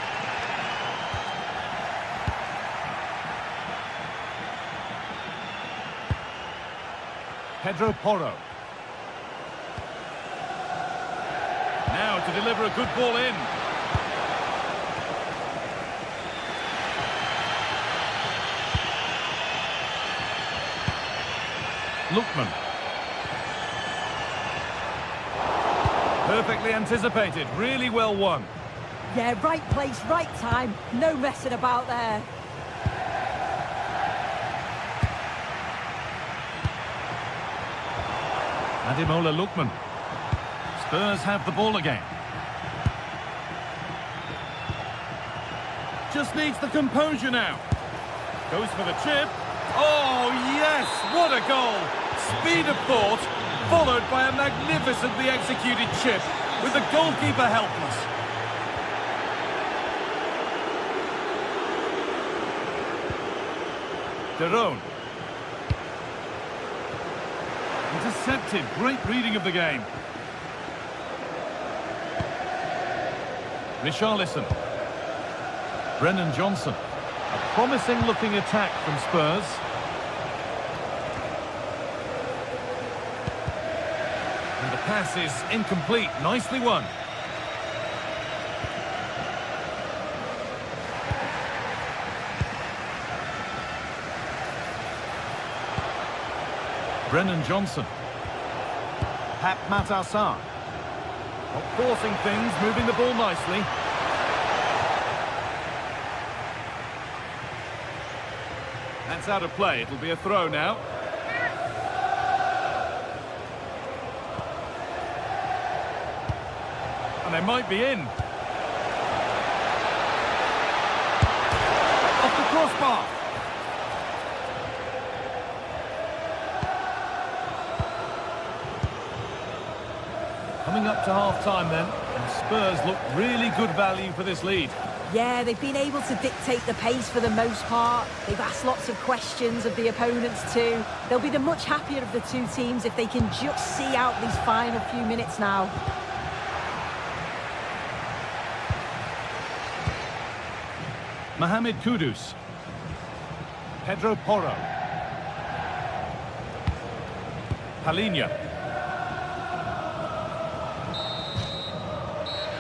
Pedro Porro. Now to deliver a good ball in. Lookman. Perfectly anticipated, really well won. Yeah, right place, right time. No messing about there. Ademola Lookman. Spurs have the ball again. Just needs the composure now. Goes for the chip. Oh, yes! What a goal! Speed of thought, followed by a magnificently executed chip, with the goalkeeper helpless. Derone. Intercepted. Great reading of the game. Richarlison. Brennan Johnson. A promising looking attack from Spurs. And the pass is incomplete. Nicely won. Brennan Johnson. Pat Matassar. Not forcing things, moving the ball nicely. That's out of play. It'll be a throw now. And they might be in. Off the crossbar. Coming up to half-time then, and Spurs look really good value for this lead. Yeah, they've been able to dictate the pace for the most part. They've asked lots of questions of the opponents too. They'll be the much happier of the two teams if they can just see out these final few minutes now. Mohamed Kudus. Pedro Porro. Palinha.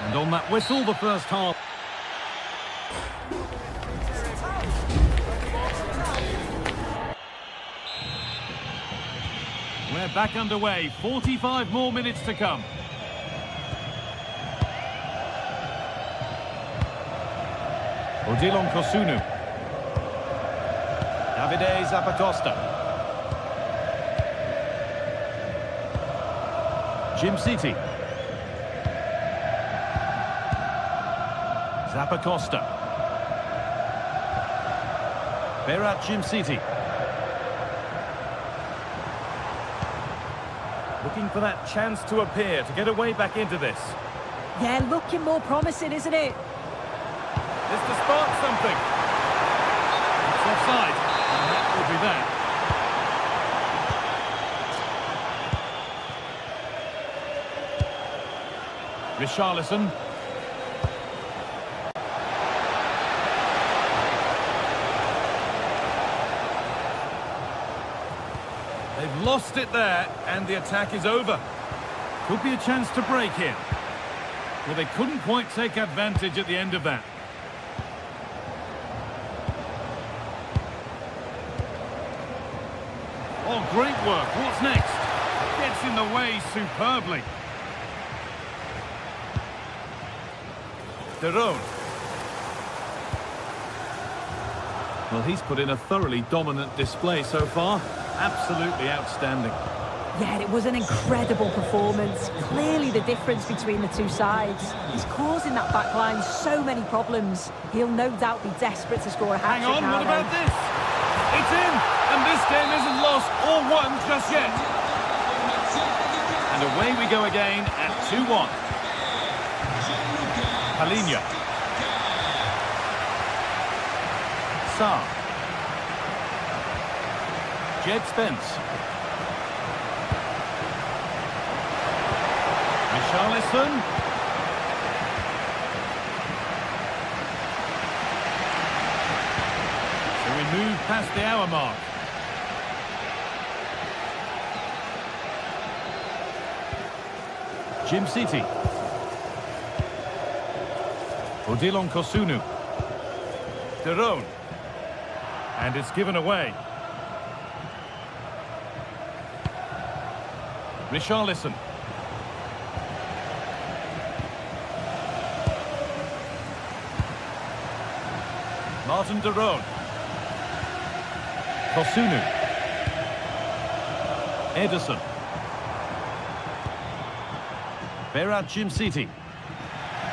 And on that whistle, the first half. We're back underway. 45 more minutes to come. Odilon Kosunu. Davide Zappacosta. Jim City. Zappacosta. Berat Jim City. Looking for that chance to appear, to get a way back into this. Yeah, looking more promising, isn't it? This to spark something. It's offside, and that will be that. Richarlison. They've lost it there, and the attack is over. Could be a chance to break here. Well, they couldn't quite take advantage at the end of that. Oh, great work. What's next? Gets in the way superbly. De Roon. Well, he's put in a thoroughly dominant display so far. Absolutely outstanding. Yeah, it was an incredible performance. Clearly the difference between the two sides. He's causing that back line so many problems. He'll no doubt be desperate to score a hat-trick now. Hang on, what about this? It's in, and this game isn't lost or won just yet. And away we go again at 2-1. Palinha. Sarr. Jed Spence. Richarlison. So we move past the hour mark. Jim City. Odilon Kosunu. De Roon. And it's given away. Richarlison. Martin De Roon. Kosunu. Ederson. Berat Jim City.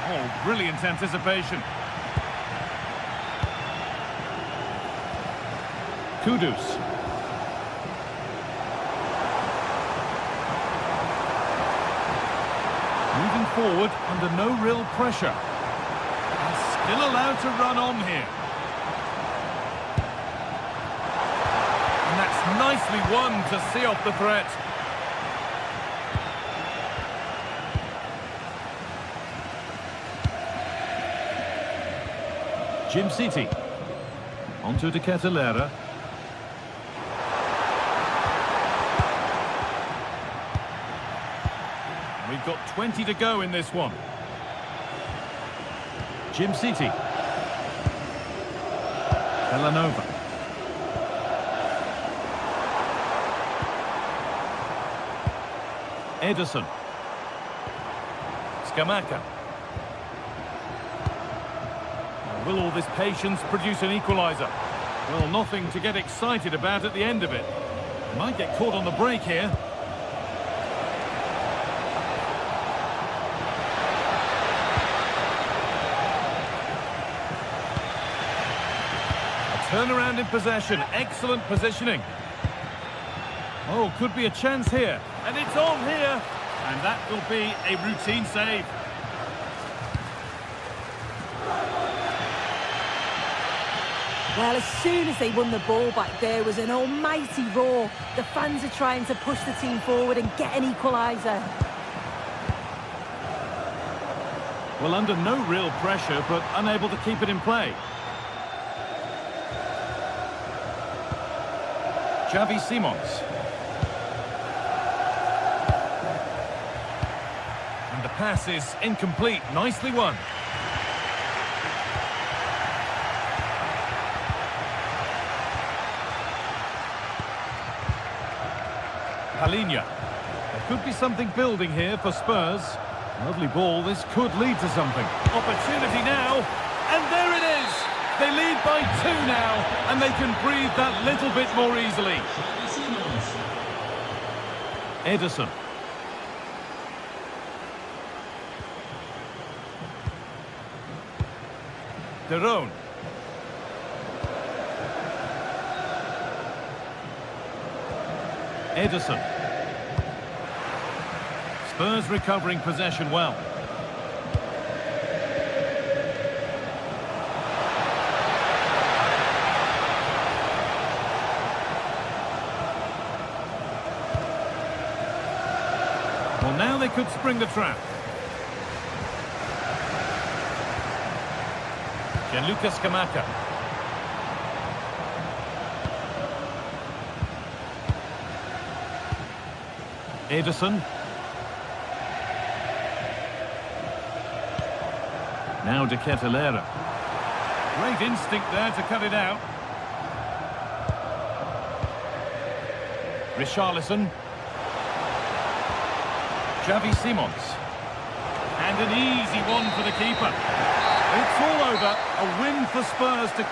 Oh, brilliant anticipation. Kudus. Moving forward under no real pressure. And still allowed to run on here. And that's nicely won to see off the threat. Jim City. Onto De Ketelaere. We've got 20 to go in this one. Jim City. Villanova. Edison. Scamacca. Will all this patience produce an equaliser? Well, nothing to get excited about at the end of it. Might get caught on the break here. A turnaround in possession. Excellent positioning. Oh, could be a chance here. And it's on here. And that will be a routine save. Well, as soon as they won the ball back, there was an almighty roar. The fans are trying to push the team forward and get an equaliser. Well, under no real pressure, but unable to keep it in play. Xavi Simons. And the pass is incomplete. Nicely won. Palinha. There could be something building here for Spurs. Lovely ball. This could lead to something. Opportunity now. And there it is. They lead by 2 now. And they can breathe that little bit more easily. Edison. De Roon. Edison. Spurs recovering possession well. Well, now they could spring the trap. Gianluca Scamacca. Edison. Now De Ketelaere. Great instinct there to cut it out. Richarlison. Xavi Simons. And an easy one for the keeper. It's all over. A win for Spurs to...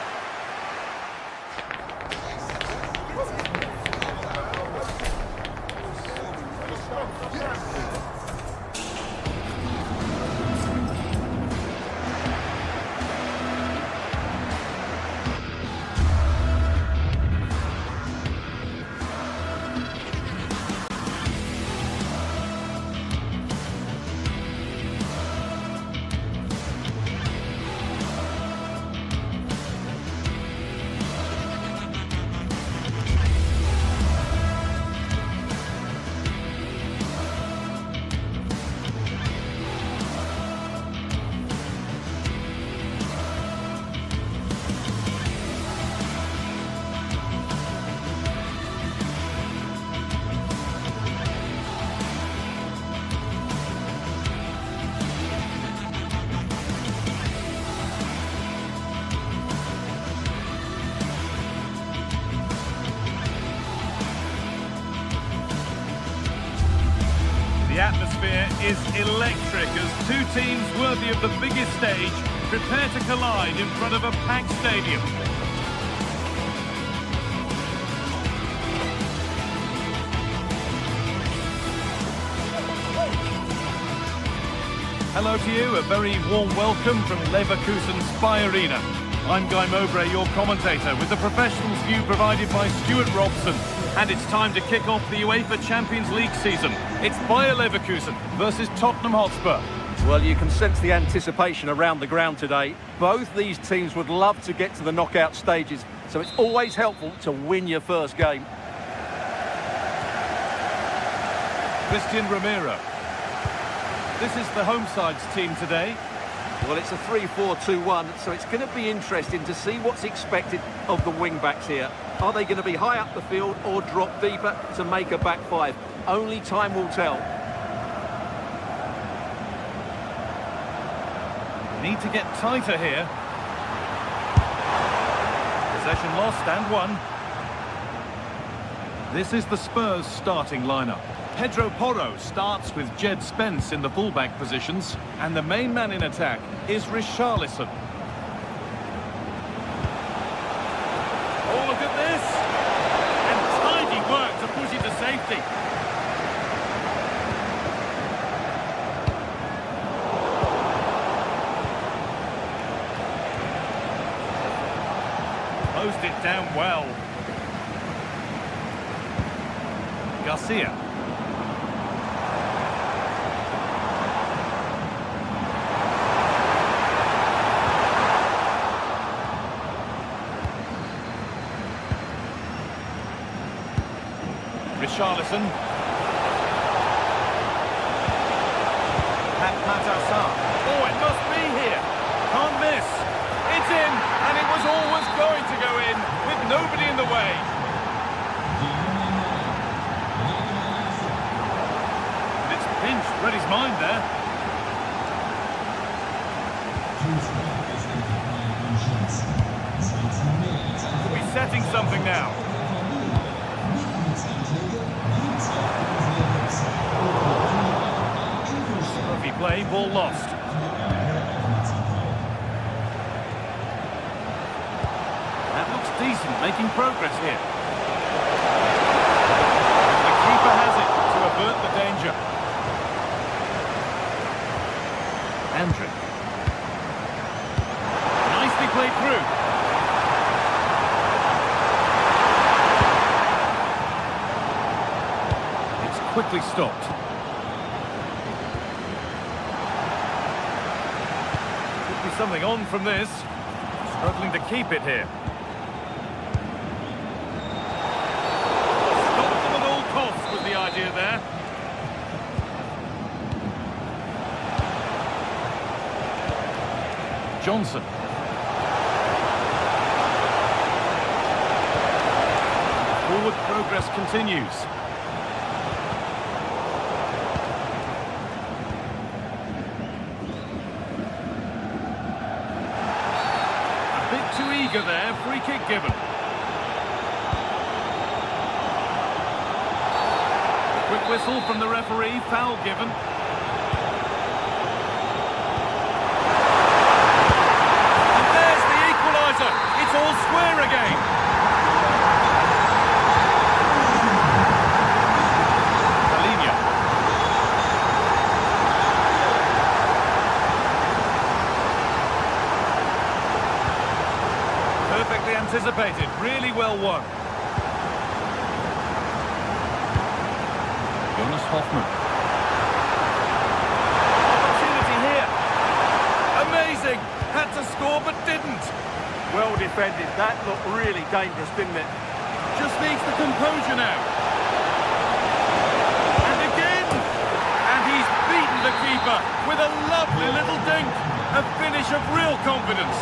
The atmosphere is electric as two teams worthy of the biggest stage prepare to collide in front of a packed stadium. Hello to you, a very warm welcome from Leverkusen's Spy Arena. I'm Guy Mowbray, your commentator, with the professionals' view provided by Stuart Robson. And it's time to kick off the UEFA Champions League season. It's Bayer Leverkusen versus Tottenham Hotspur. Well, you can sense the anticipation around the ground today. Both these teams would love to get to the knockout stages, so it's always helpful to win your first game. Christian Romero. This is the home side's team today. Well, it's a 3-4-2-1, so it's going to be interesting to see what's expected of the wing-backs here. Are they going to be high up the field or drop deeper to make a back five? Only time will tell. Need to get tighter here. Possession lost and won. This is the Spurs starting lineup. Pedro Porro starts with Jed Spence in the fullback positions, and the main man in attack is Richarlison. Oh, look at this! And tidy work to push it to safety. Closed it down well. Garcia. Richarlison. Oh, it must be here. Can't miss. It's in, and it was always going to go in, with nobody in the way. And it's pinched Reddy's mind there. Could be setting something now. Scruffy play, ball lost. That looks decent, making progress here. The keeper has it to avert the danger. Andrew. Nicely played through. It's quickly stopped. Something on from this. Struggling to keep it here. Stop them at all costs was the idea there. Johnson. Forward progress continues. There, free kick given. Quick whistle from the referee, foul given. And there's the equaliser. It's all square again. Anticipated, really well won. Jonas Hoffman. Opportunity here. Amazing. Had to score but didn't. Well defended. That looked really dangerous, didn't it? Just needs the composure now. And again. And he's beaten the keeper with a lovely little dink. A finish of real confidence.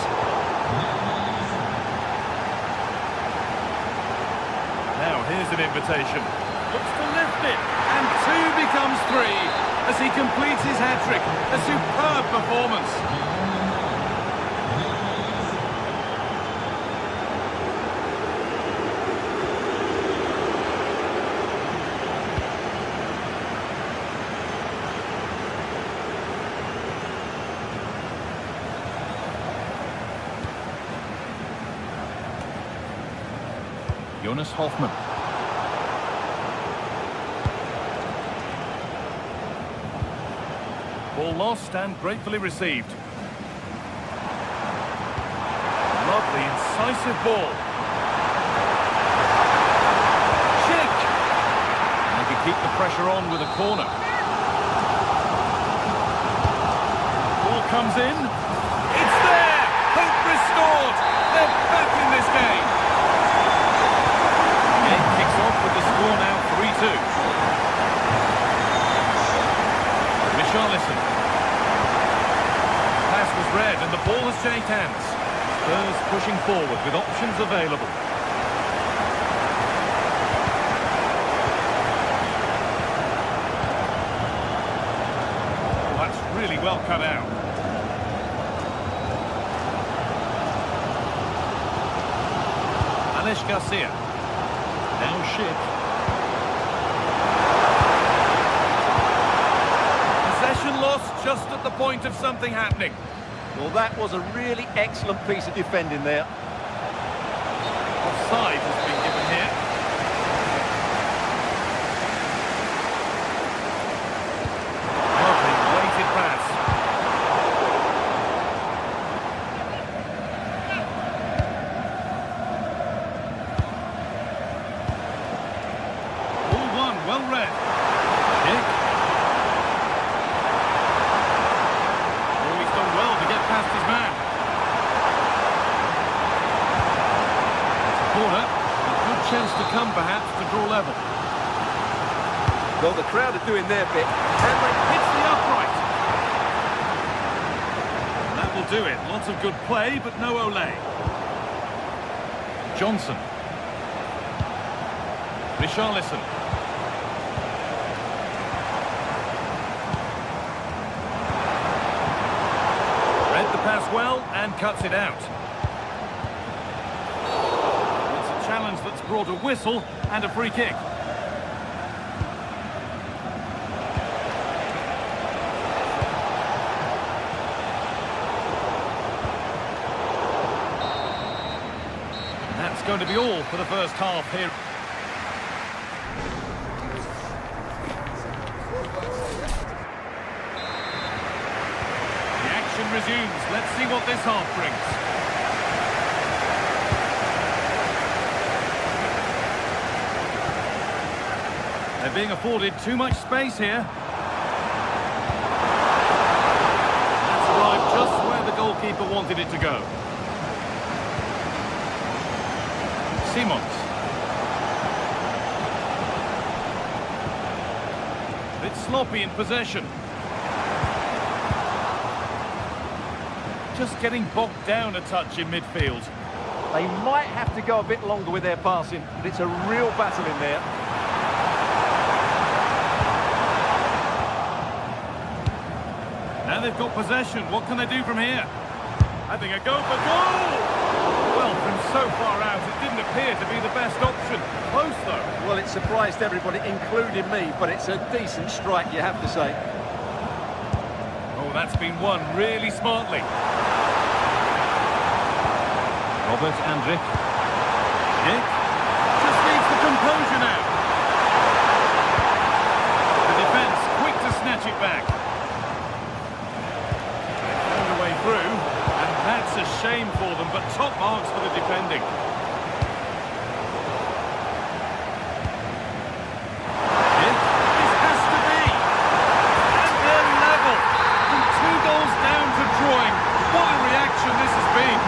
Here's an invitation. Looks to lift it. And 2 becomes 3 as he completes his hat-trick. A superb performance. Jonas Hoffman. Ball lost and gratefully received. Lovely, incisive ball. Chick! They can keep the pressure on with a corner. Ball comes in. It's there! Hope restored! They're back in this game. It kicks off with the score now 3-2. Richarlison. Pass was forward with options available. Oh, that's really well cut out. Alex Garcia. Now Ship. Possession lost just at the point of something happening. Well, that was a really excellent piece of defending there. Offside has been given here. Lovely weighted pass. Ball one, well read. Kick. Oh, he's done well to get past his man. Corner. A good chance to come, perhaps, to draw level. Well, the crowd are doing their bit. Henrik hits the upright. That will do it. Lots of good play, but no Ole. Johnson. Richarlison. Read the pass well and cuts it out. It's a challenge that's brought a whistle and a free kick. That's going to be all for the first half here. The action resumes. Let's see what this half brings. They're being afforded too much space here. That's arrived just where the goalkeeper wanted it to go. Simons. Bit sloppy in possession. Just getting bogged down a touch in midfield. They might have to go a bit longer with their passing, but it's a real battle in there. Now they've got possession. What can they do from here? Having a go for goal! Well, from so far out, it didn't appear to be the best option. Close, though. Well, it surprised everybody, including me, but it's a decent strike, you have to say. Oh, that's been won really smartly. Robert Andrik. Nick. Just needs the composure now. The defence quick to snatch it back. Found a way through. That's a shame for them, but top marks for the defending. This has to be. And they're level. From 2 goals down to drawing. What a reaction this has been.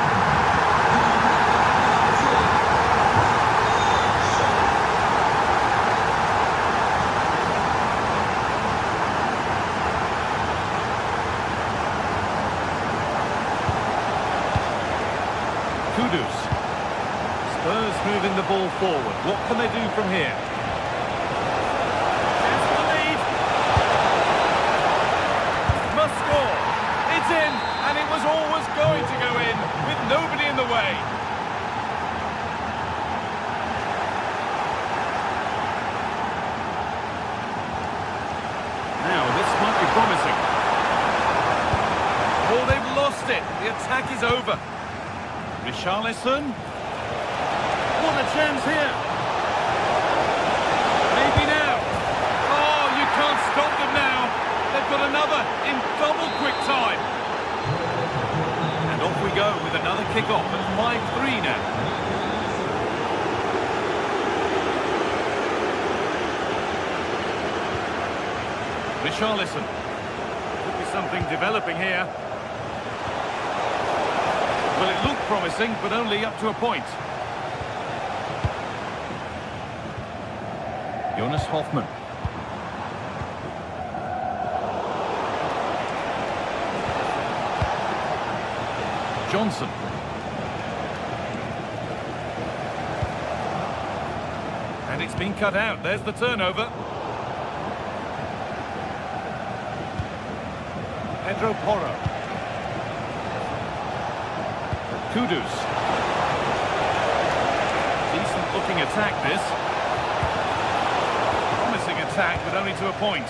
Spurs moving the ball forward. What can they do from here? Chance for the lead. Must score. It's in, and it was always going to go in with nobody in the way. Now this might be promising. Oh, they've lost it. The attack is over. Richarlison. What a chance here. Maybe now. Oh, you can't stop them now. They've got another in double quick time. And off we go with another kick-off at 5-3 now. Richarlison. Could be something developing here. Well, it looked promising, but only up to a point. Jonas Hoffmann. Johnson. And it's been cut out. There's the turnover. Pedro Porro. Kudus. Decent looking attack, this. Promising attack, but only to a point.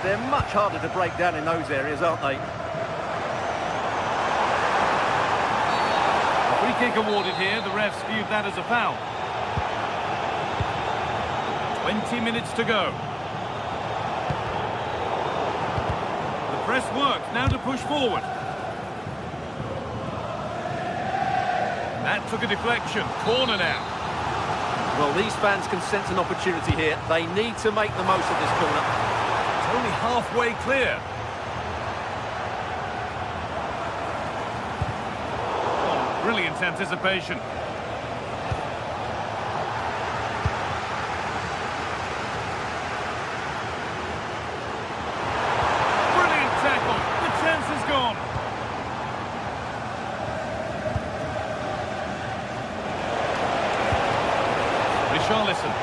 They're much harder to break down in those areas, aren't they? A free kick awarded here. The refs viewed that as a foul. 20 minutes to go. The press works. Now to push forward. That took a deflection. Corner now. Well, these fans can sense an opportunity here. They need to make the most of this corner. It's only halfway clear. Oh, brilliant anticipation. Brilliant tackle. The chance is gone. Richarlison.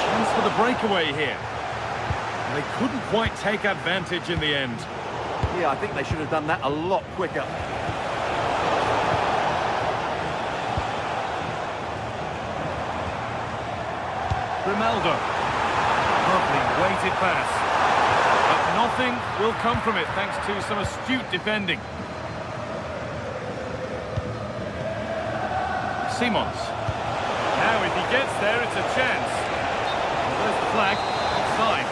Chance for the breakaway here. They couldn't quite take advantage in the end. Yeah, I think they should have done that a lot quicker. Ronaldo. Lovely weighted pass. But nothing will come from it thanks to some astute defending. Simons. Now if he gets there, it's a chance. Well, there's the flag. Offside.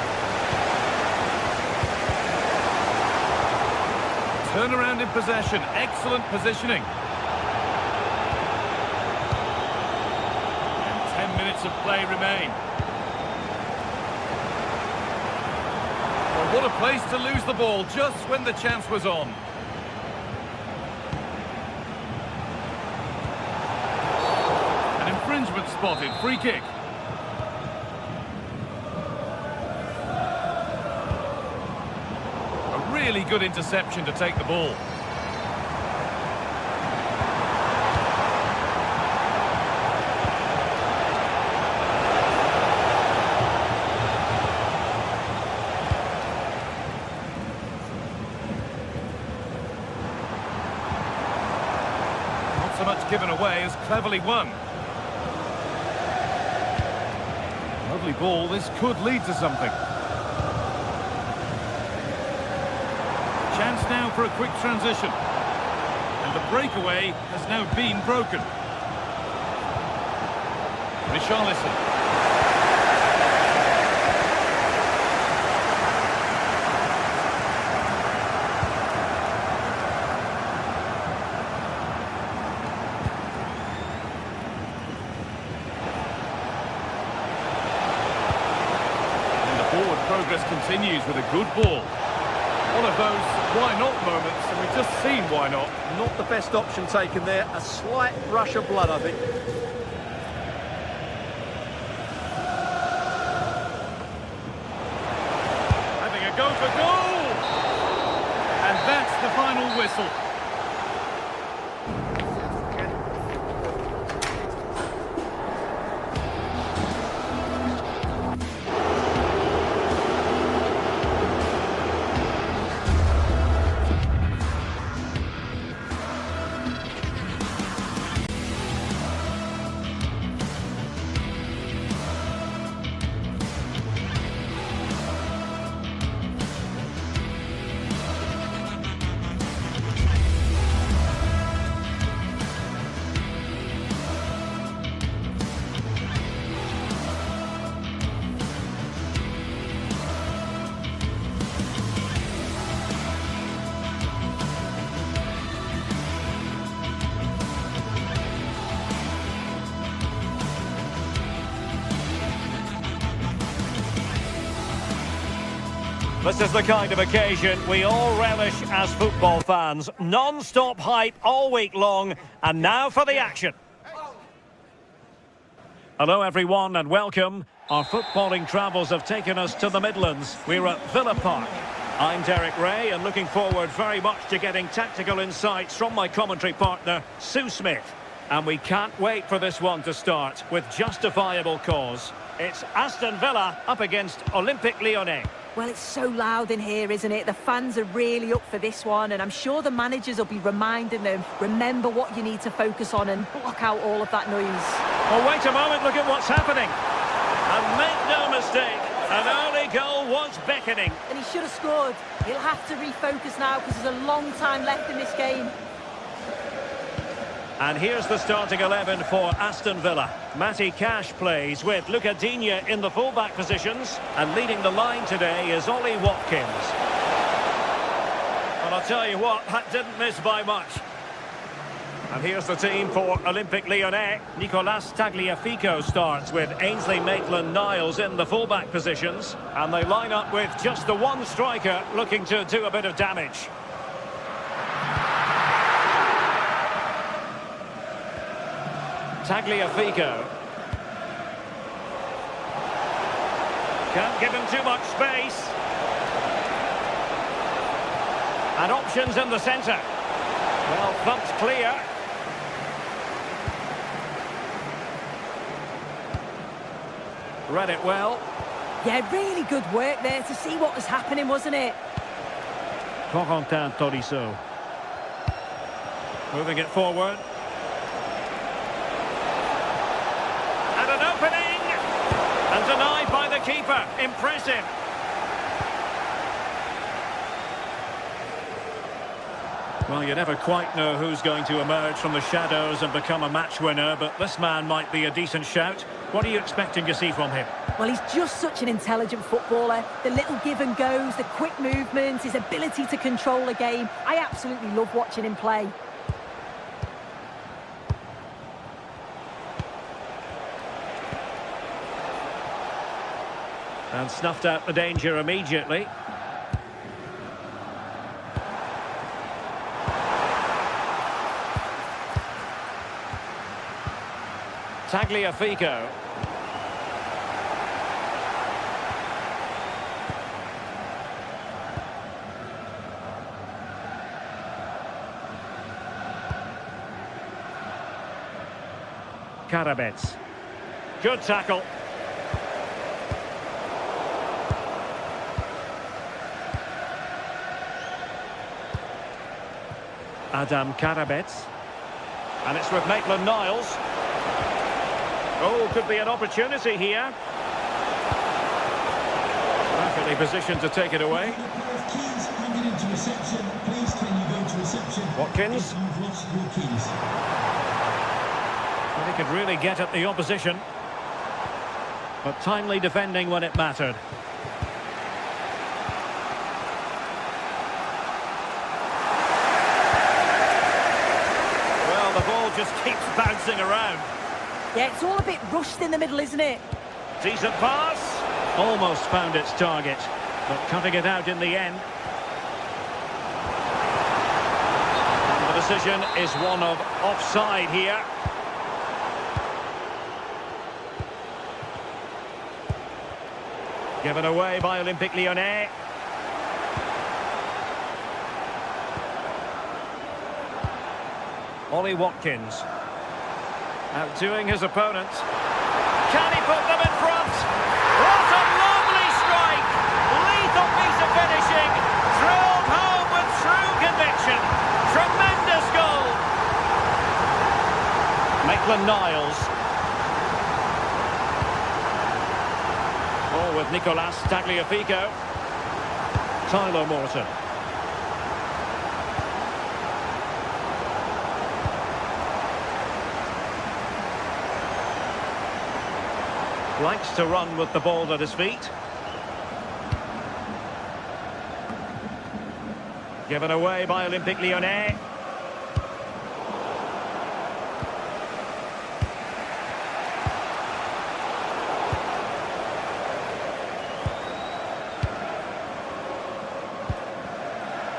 Turnaround in possession. Excellent positioning. And 10 minutes of play remain. Well, what a place to lose the ball just when the chance was on. An infringement spotted. Free kick. Really good interception to take the ball. Not so much given away as cleverly won. Lovely ball. This could lead to something. Chance now for a quick transition. And the breakaway has now been broken. Richarlison. And the forward progress continues with a good ball. One of those why-not moments, and we've just seen why not. Not the best option taken there. A slight rush of blood, I think. Having a go for goal! And that's the final whistle. This is the kind of occasion we all relish as football fans. Non-stop hype all week long, and now for the action. Hello everyone and welcome. Our footballing travels have taken us to the Midlands. We're at Villa Park. I'm Derek Ray and looking forward very much to getting tactical insights from my commentary partner, Sue Smith. And we can't wait for this one to start with justifiable cause. It's Aston Villa up against Olympic Lyon. Well, it's so loud in here, isn't it? The fans are really up for this one, and I'm sure the managers will be reminding them, remember what you need to focus on and block out all of that noise. Oh, wait a moment, look at what's happening. And make no mistake, an early goal was beckoning. And he should have scored. He'll have to refocus now because there's a long time left in this game. And here's the starting 11 for Aston Villa. Matty Cash plays with Luca Digne in the fullback positions. And leading the line today is Ollie Watkins. Well, I'll tell you what, that didn't miss by much. And here's the team for Olympic Lyon. Nicolas Tagliafico starts with Ainsley Maitland-Niles in the fullback positions. And they line up with just the one striker looking to do a bit of damage. Tagliafico. Can't give him too much space. And options in the centre. Well, thumped clear. Read it well. Yeah, really good work there to see what was happening, wasn't it? Corentin Tolisso. Moving it forward. And denied by the keeper. Impressive. Well, you never quite know who's going to emerge from the shadows and become a match winner, but this man might be a decent shout. What are you expecting to see from him? Well, he's just such an intelligent footballer. The little give and goes, the quick movements, his ability to control a game. I absolutely love watching him play. And snuffed out the danger immediately. Tagliafico. Karabets. Good tackle. Adam Karabets. And it's with Maitland-Niles. Oh, could be an opportunity here. Perfectly positioned to take it away. Watkins. Well, he could really get at the opposition. But timely defending when it mattered. Just keeps bouncing around. Yeah, it's all a bit rushed in the middle, isn't it? Decent pass. Almost found its target, but cutting it out in the end. And the decision is one of offside here. Given away by Olympic Lyon. Ollie Watkins. Outdoing his opponent. Can he put them in front? What a lovely strike! Lethal piece of finishing. Drilled home with true conviction. Tremendous goal. Maitland-Niles. Ball with Nicolas Tagliafico. Tyler Morton. Likes to run with the ball at his feet. Given away by Olympic Lyon.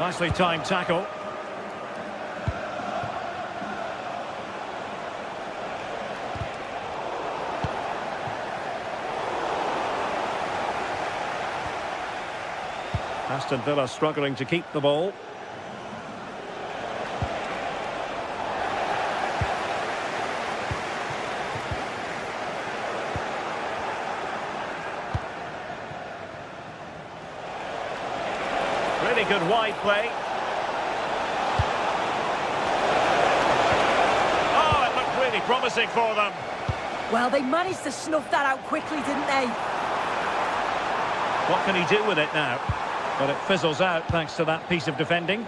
Nicely timed tackle. Aston Villa struggling to keep the ball. Really good wide play. Oh, it looked really promising for them. Well, they managed to snuff that out quickly, didn't they? What can he do with it now? But it fizzles out thanks to that piece of defending.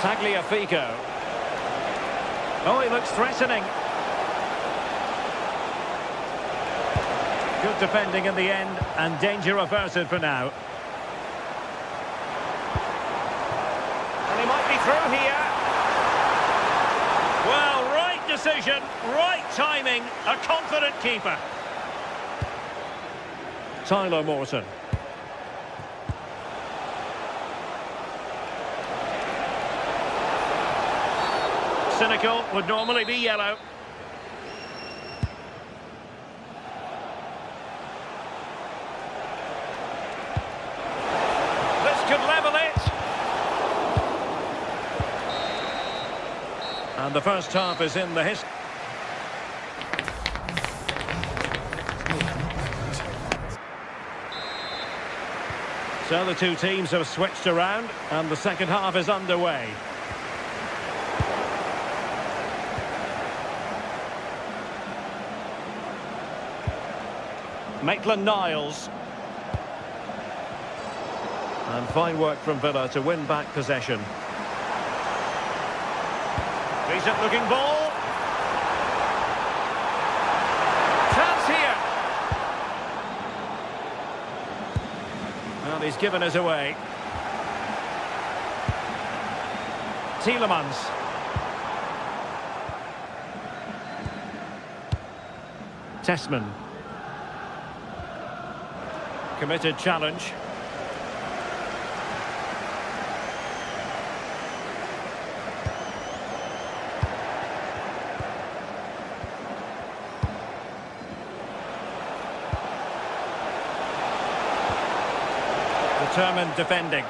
Tagliafico. Oh, he looks threatening. Good defending in the end, and danger averted for now. And he might be through here. Well, right decision, right timing, a confident keeper. Tyler Morton. Cynical would normally be yellow. This could level it. And the first half is in the history. So the two teams have switched around and the second half is underway. Maitland-Niles. And fine work from Villa to win back possession. Decent looking ball. Chance here. Well, he's given us away. Tielemans. Tessman. Committed challenge. Determined defending.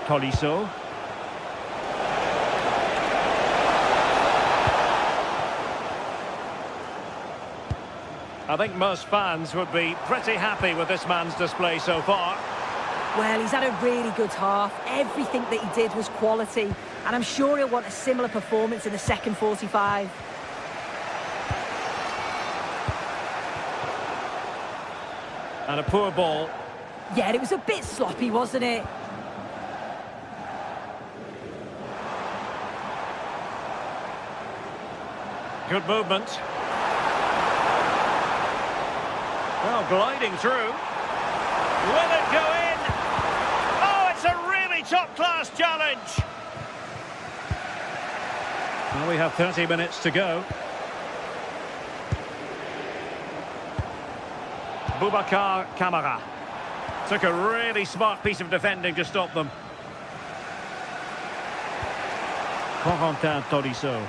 Tolisso. I think most fans would be pretty happy with this man's display so far. Well, he's had a really good half. Everything that he did was quality. And I'm sure he'll want a similar performance in the second 45. And a poor ball. Yeah, it was a bit sloppy, wasn't it? Good movement. Well, gliding through. Will it go in? Oh, it's a really top-class challenge. Well, we have 30 minutes to go. Boubacar Kamara. Took a really smart piece of defending to stop them. Corentin Tolisso.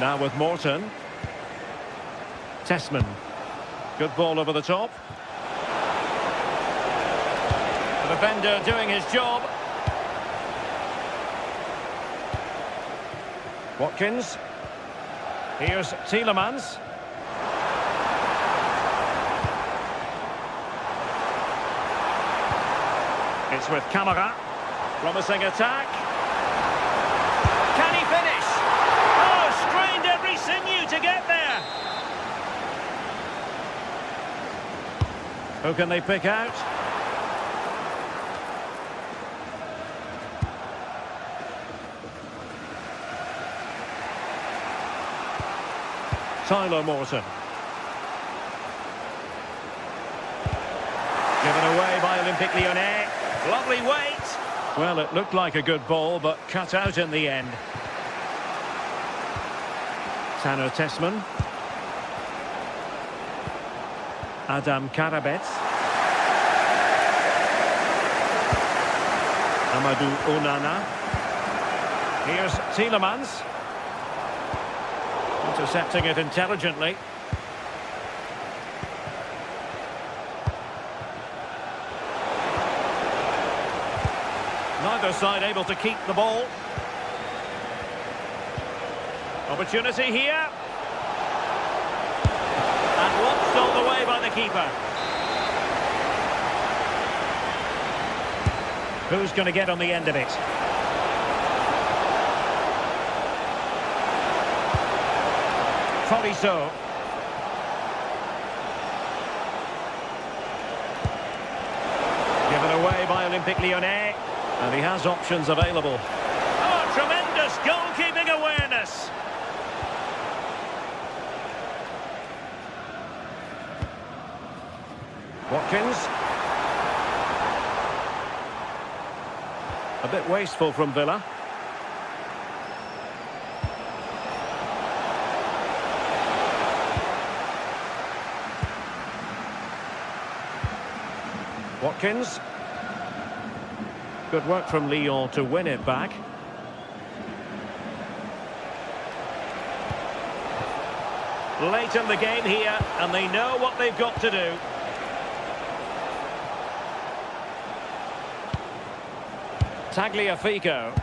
Now with Morton. Tessman. Good ball over the top. The defender doing his job. Watkins. Here's Tielemans. It's with Kamara. Promising attack. Can he finish? Oh, strained every sinew to get there. Who can they pick out? Tyler Morton. Given away by Olympic Lyon. Lovely weight. Well, it looked like a good ball, but cut out in the end. Tanner Tessman. Adam Karabets. Amadou Onana. Here's Tielemans. Intercepting it intelligently. Neither side able to keep the ball. Opportunity here. And watched all the way by the keeper. Who's going to get on the end of it? Tolisso. Given away by Olympic Lyon. And he has options available. Oh, tremendous goalkeeping awareness. Watkins. A bit wasteful from Villa. Watkins. Good work from Lyon to win it back. Late in the game here, and they know what they've got to do. Tagliafico.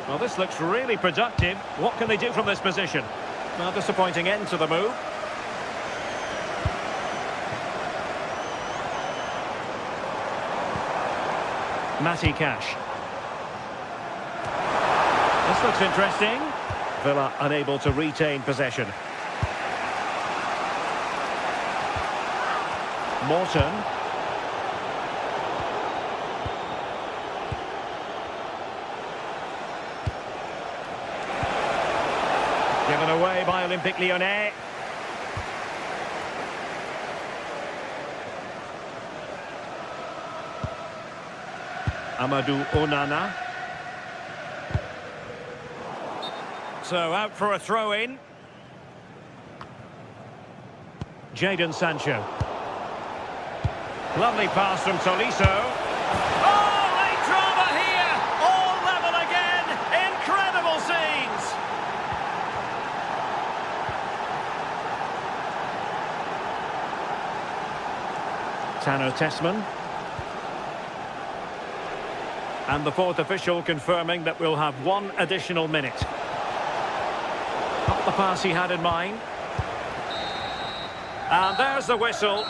Well, this looks really productive. What can they do from this position? Well, disappointing end to the move. Matty Cash. This looks interesting. Villa unable to retain possession. Morton. Given away by Olympic Lyon. Amadou Onana. So out for a throw-in. Jadon Sancho. Lovely pass from Tolisso. Oh, late drama here! All level again! Incredible scenes! Tano Tessman. And the fourth official confirming that we'll have one additional minute. Not the pass he had in mind. And there's the whistle.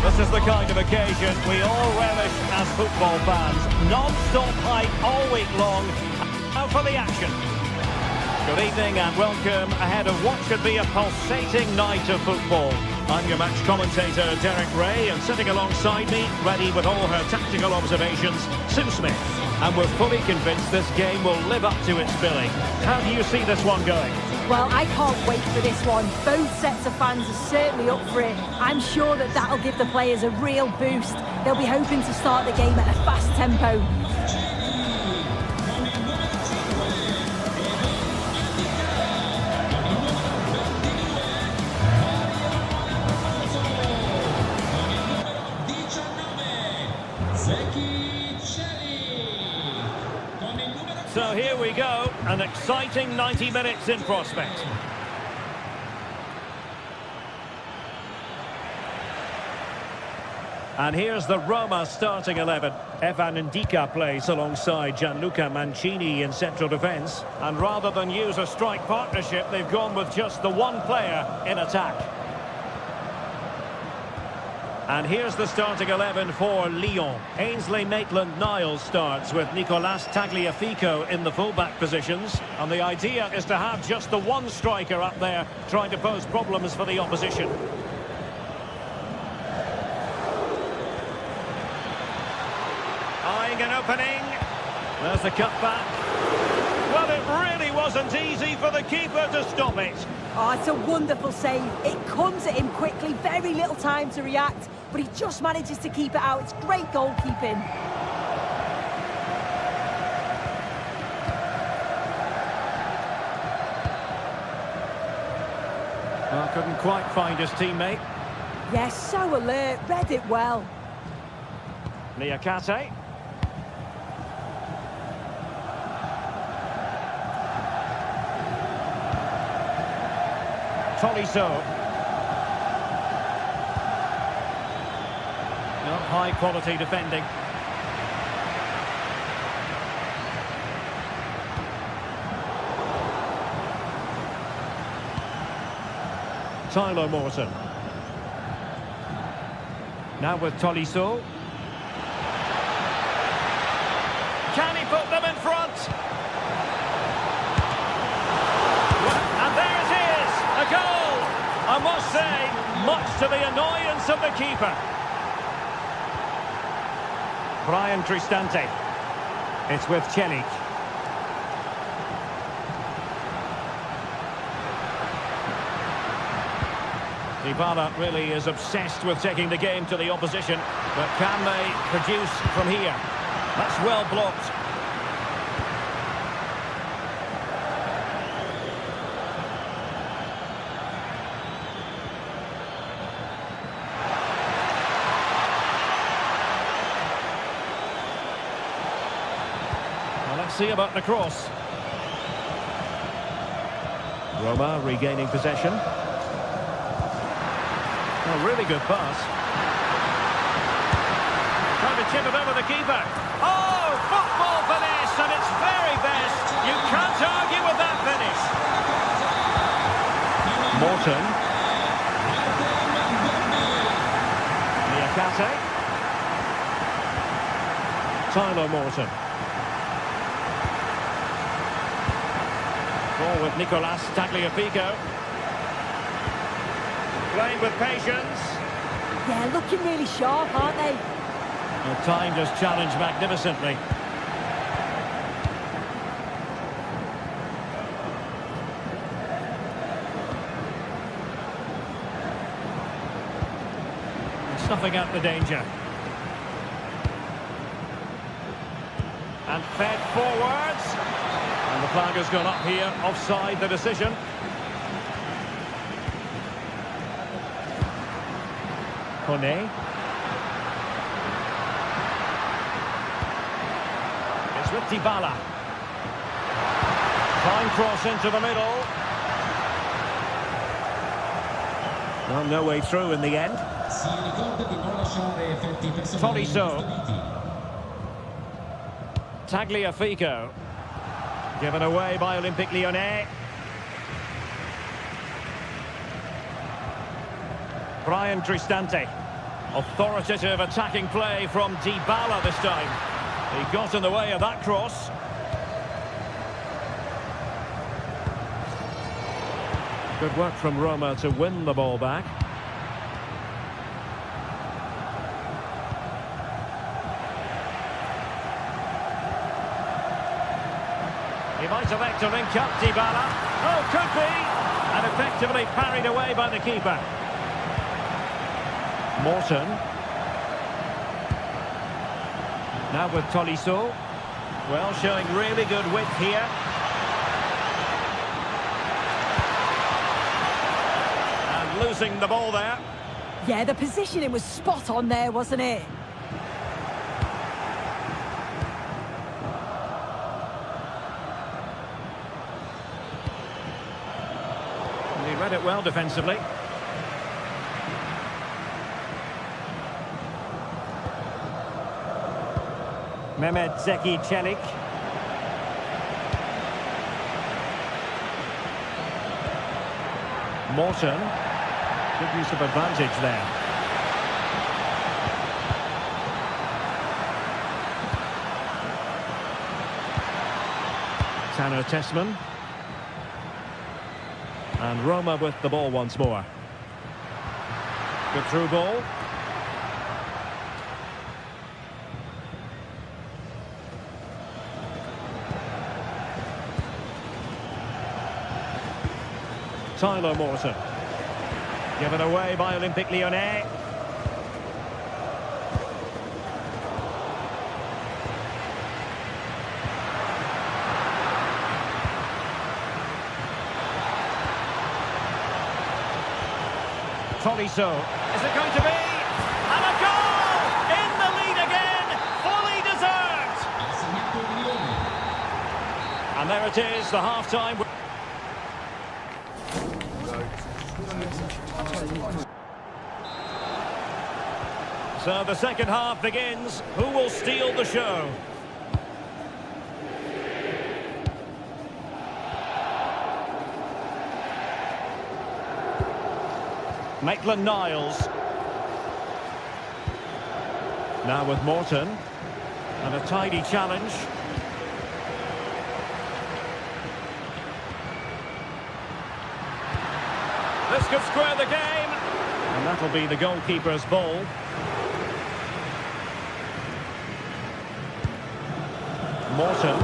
This is the kind of occasion we all relish as football fans. Non-stop hype all week long. Now for the action. Good evening and welcome ahead of what should be a pulsating night of football. I'm your match commentator, Derek Ray, and sitting alongside me, ready with all her tactical observations, Sue Smith. And we're fully convinced this game will live up to its billing. How do you see this one going? Well, I can't wait for this one. Both sets of fans are certainly up for it. I'm sure that that'll give the players a real boost. They'll be hoping to start the game at a fast tempo. So here we go, an exciting 90 minutes in prospect. And here's the Roma starting 11. Evan Ndika plays alongside Gianluca Mancini in central defence. And rather than use a strike partnership, they've gone with just the one player in attack. And here's the starting 11 for Lyon. Ainsley Maitland-Niles starts with Nicolas Tagliafico in the full-back positions. And the idea is to have just the one striker up there trying to pose problems for the opposition. Eyeing an opening. There's the cutback. Well, it really wasn't easy for the keeper to stop it. Oh, it's a wonderful save. It comes at him quickly, very little time to react, but he just manages to keep it out. It's great goalkeeping. Well, couldn't quite find his teammate. Yes, so alert, read it well. Niakate. Tolisso. No, high quality defending. Tyler Morton. Now with Tolisso. Can he put them in front? And there it is, a goal! I must say, much to the annoyance of the keeper. Brian Cristante. It's with Celik. Dybala really is obsessed with taking the game to the opposition, but can they produce from here? That's well blocked. Well, let's see about the cross. Roma regaining possession. A really good pass. Trying to chip it over the keeper. Oh, football finish, and it's very best. You can't argue with that finish. Morton. Niakate. Tyler Morton. Ball with Nicolas Tagliafico. Playing with patience. Yeah, looking really sharp, aren't they? Well, timed his challenge magnificently. Snuffing out the danger. And fed forwards. And the flag has gone up here, offside the decision. Kone. It's with Dybala. Fine cross into the middle. Well, no way through in the end. Tolisso. Tagliafico. Given away by Olympic Lyon. Brian Cristante. Authoritative attacking play from Dybala this time. He got in the way of that cross. Good work from Roma to win the ball back. He might elect to link up Dybala. Oh, could be! And effectively parried away by the keeper. Morton. Now with Tolisso. Well, showing really good width here. And losing the ball there. Yeah, the positioning was spot on there, wasn't it? And he read it well defensively. Mehmet Zeki Celik. Morton. Good use of advantage there. Tanner Tessman. And Roma with the ball once more. Good through ball. Tyler Morton. Given away by Olympic Lyon. Tolisso. Is it going to be? And a goal! In the lead again! Fully deserved! And there it is, the half-time. So the second half begins. Who will steal the show? Maitland-Niles. Now with Morton. And a tidy challenge. This could square the game. And that'll be the goalkeeper's ball. Morton.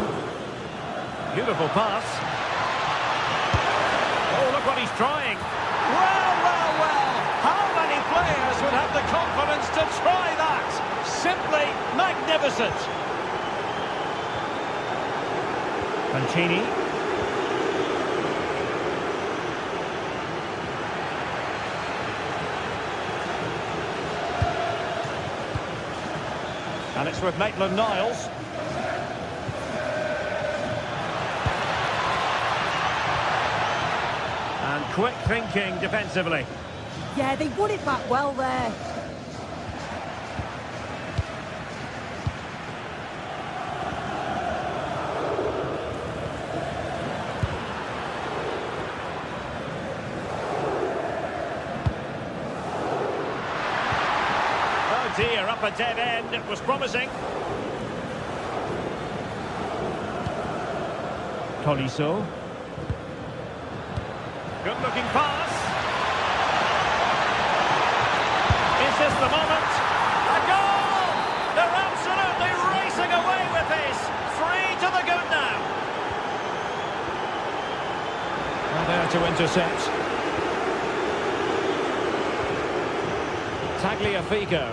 Beautiful pass. Oh, look what he's trying. Well, well, well. How many players would have the confidence to try that? Simply magnificent. Mancini. And it's with Maitland-Niles. And quick thinking defensively. Yeah, they won it back well there. Oh dear, up a dead end. It was promising. Tolisso. Good-looking pass. Is this the moment? A goal! They're absolutely racing away with this. 3 to the good now. And there to intercept. Tagliafico.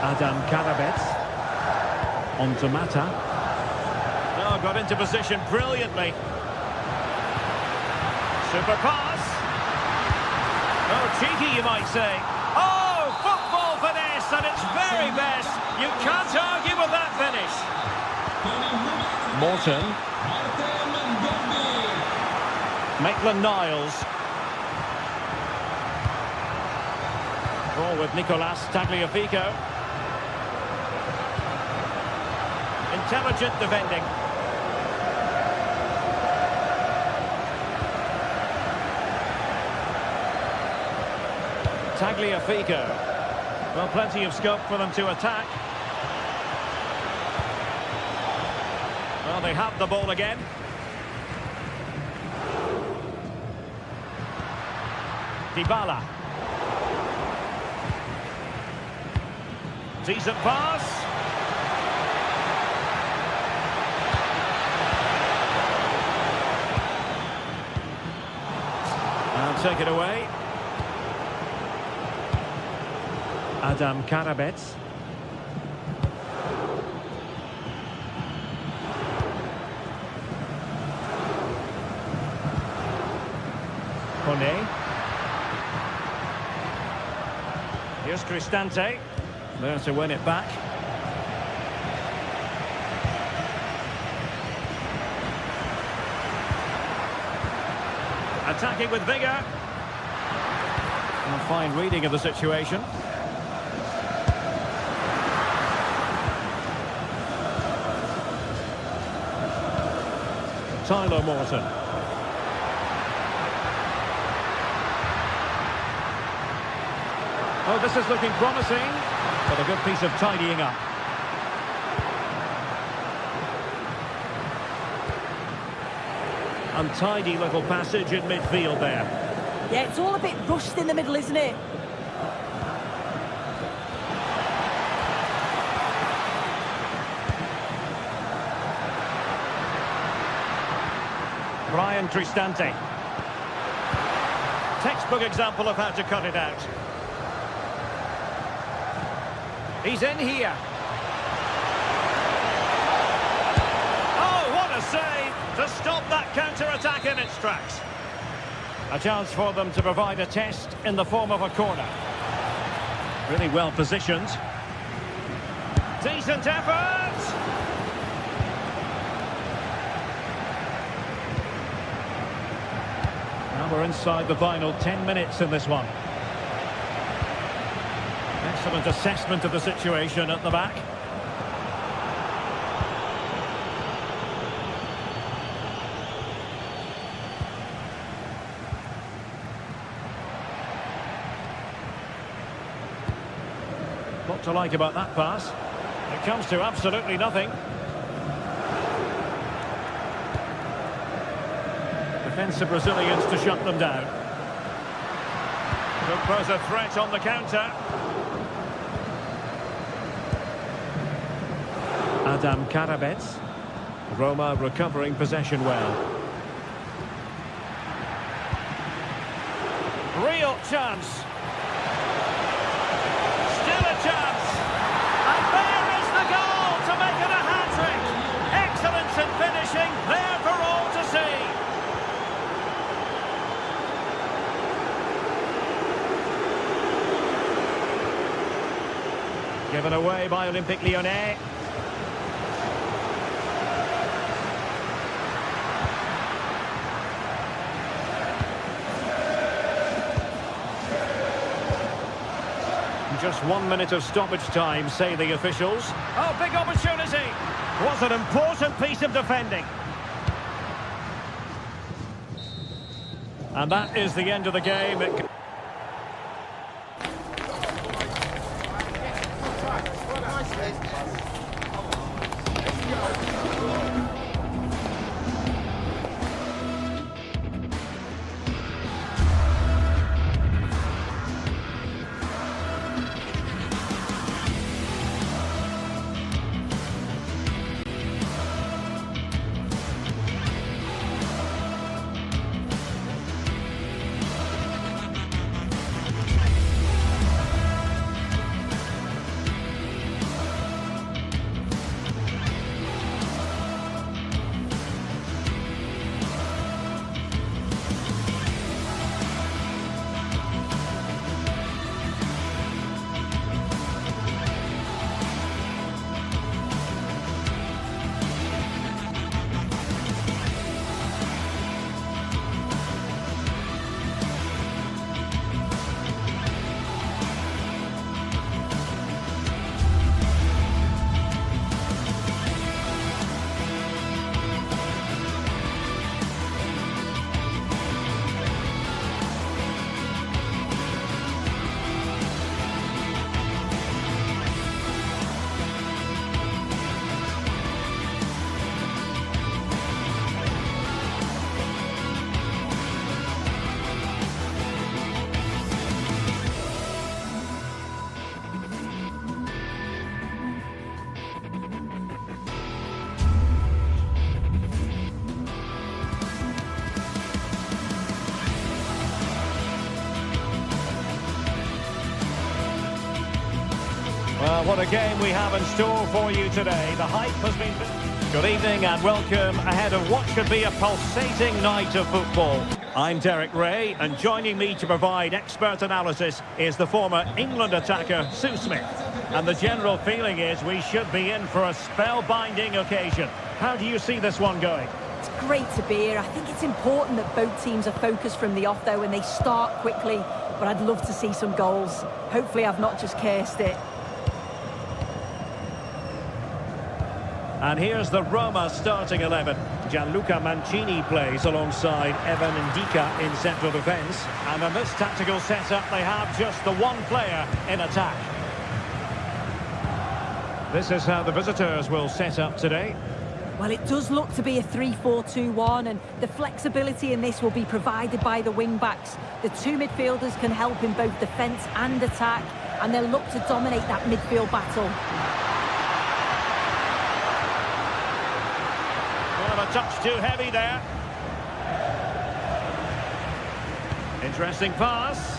Adam Karabets. On to Mata. Oh, got into position brilliantly. Super pass. Oh, cheeky, you might say. Oh, football finesse at its very best. You can't argue with that finish. Morton. Maitland-Niles. Ball with Nicolas Tagliafico. Intelligent defending. Tagliafico. Well, plenty of scope for them to attack. Well, they have the ball again. Dybala. Decent pass. And take it away. Adam Karabets. Kone. Here's Cristante. There to win it back. Attacking with vigour. A fine reading of the situation. Tyler Morton. Oh, this is looking promising, but a good piece of tidying up. Untidy little passage in midfield there. Yeah, it's all a bit rushed in the middle, isn't it? Brian Cristante. Textbook example of how to cut it out. He's in here. Oh, what a save to stop that counter-attack in its tracks. A chance for them to provide a test in the form of a corner. Really well positioned. Decent effort! Now we're inside the final 10 minutes in this one. Excellent assessment of the situation at the back. What to like about that pass? It comes to absolutely nothing. Defensive resilience to shut them down. Could pose a threat on the counter. Adam Karabets. Roma recovering possession well. Real chance. Still a chance. And there is the goal to make it a hat-trick. Excellence in finishing, there for all to see. Given away by Olympic Lyon. Just 1 minute of stoppage time, say the officials. Oh, big opportunity! Was an important piece of defending. And that is the end of the game. Well, what a game we have in store for you today. The hype has been... Good evening and welcome ahead of what should be a pulsating night of football. I'm Derek Ray, and joining me to provide expert analysis is the former England attacker, Sue Smith. And the general feeling is we should be in for a spellbinding occasion. How do you see this one going? It's great to be here. I think it's important that both teams are focused from the off, though, and they start quickly. But I'd love to see some goals. Hopefully I've not just cursed it. And here's the Roma starting 11. Gianluca Mancini plays alongside Evan Ndika in central defence. And in this tactical setup, they have just the one player in attack. This is how the visitors will set up today. Well, it does look to be a 3-4-2-1, and the flexibility in this will be provided by the wing-backs. The two midfielders can help in both defence and attack, and they'll look to dominate that midfield battle. Well, a touch too heavy there. Interesting pass.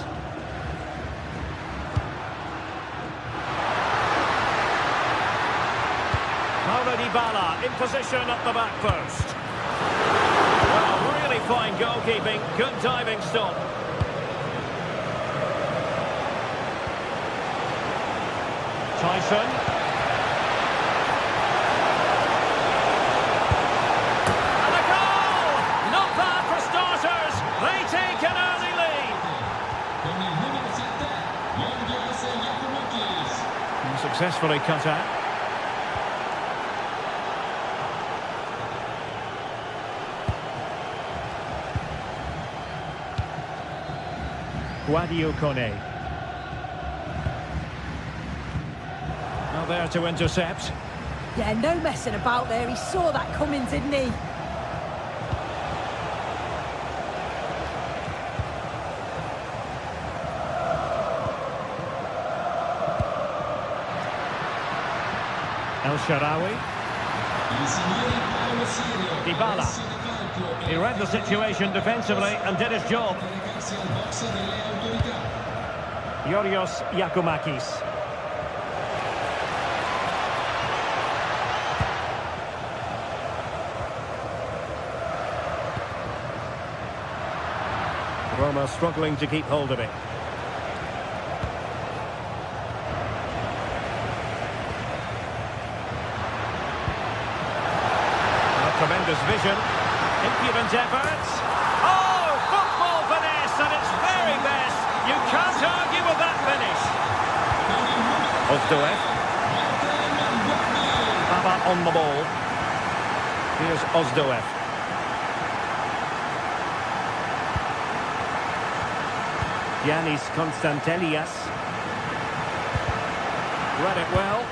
Dybala in position at the back post. Well, really fine goalkeeping, good diving stop. Tyson. And a goal! Not bad for starters. They take an early lead. And successfully cut out. Guadio Kone. Now there to intercept. Yeah, no messing about there. He saw that coming, didn't he? El Shaarawy. Dybala. He read the situation defensively and did his job. Yorios Giacomakis. Roma struggling to keep hold of it. A tremendous vision. Impudent efforts. Oh, football finesse at its very best. You can't argue with that finish. Ozdoev. Baba on the ball. Here's Ozdoev. Yanis Konstantelias. Read it well.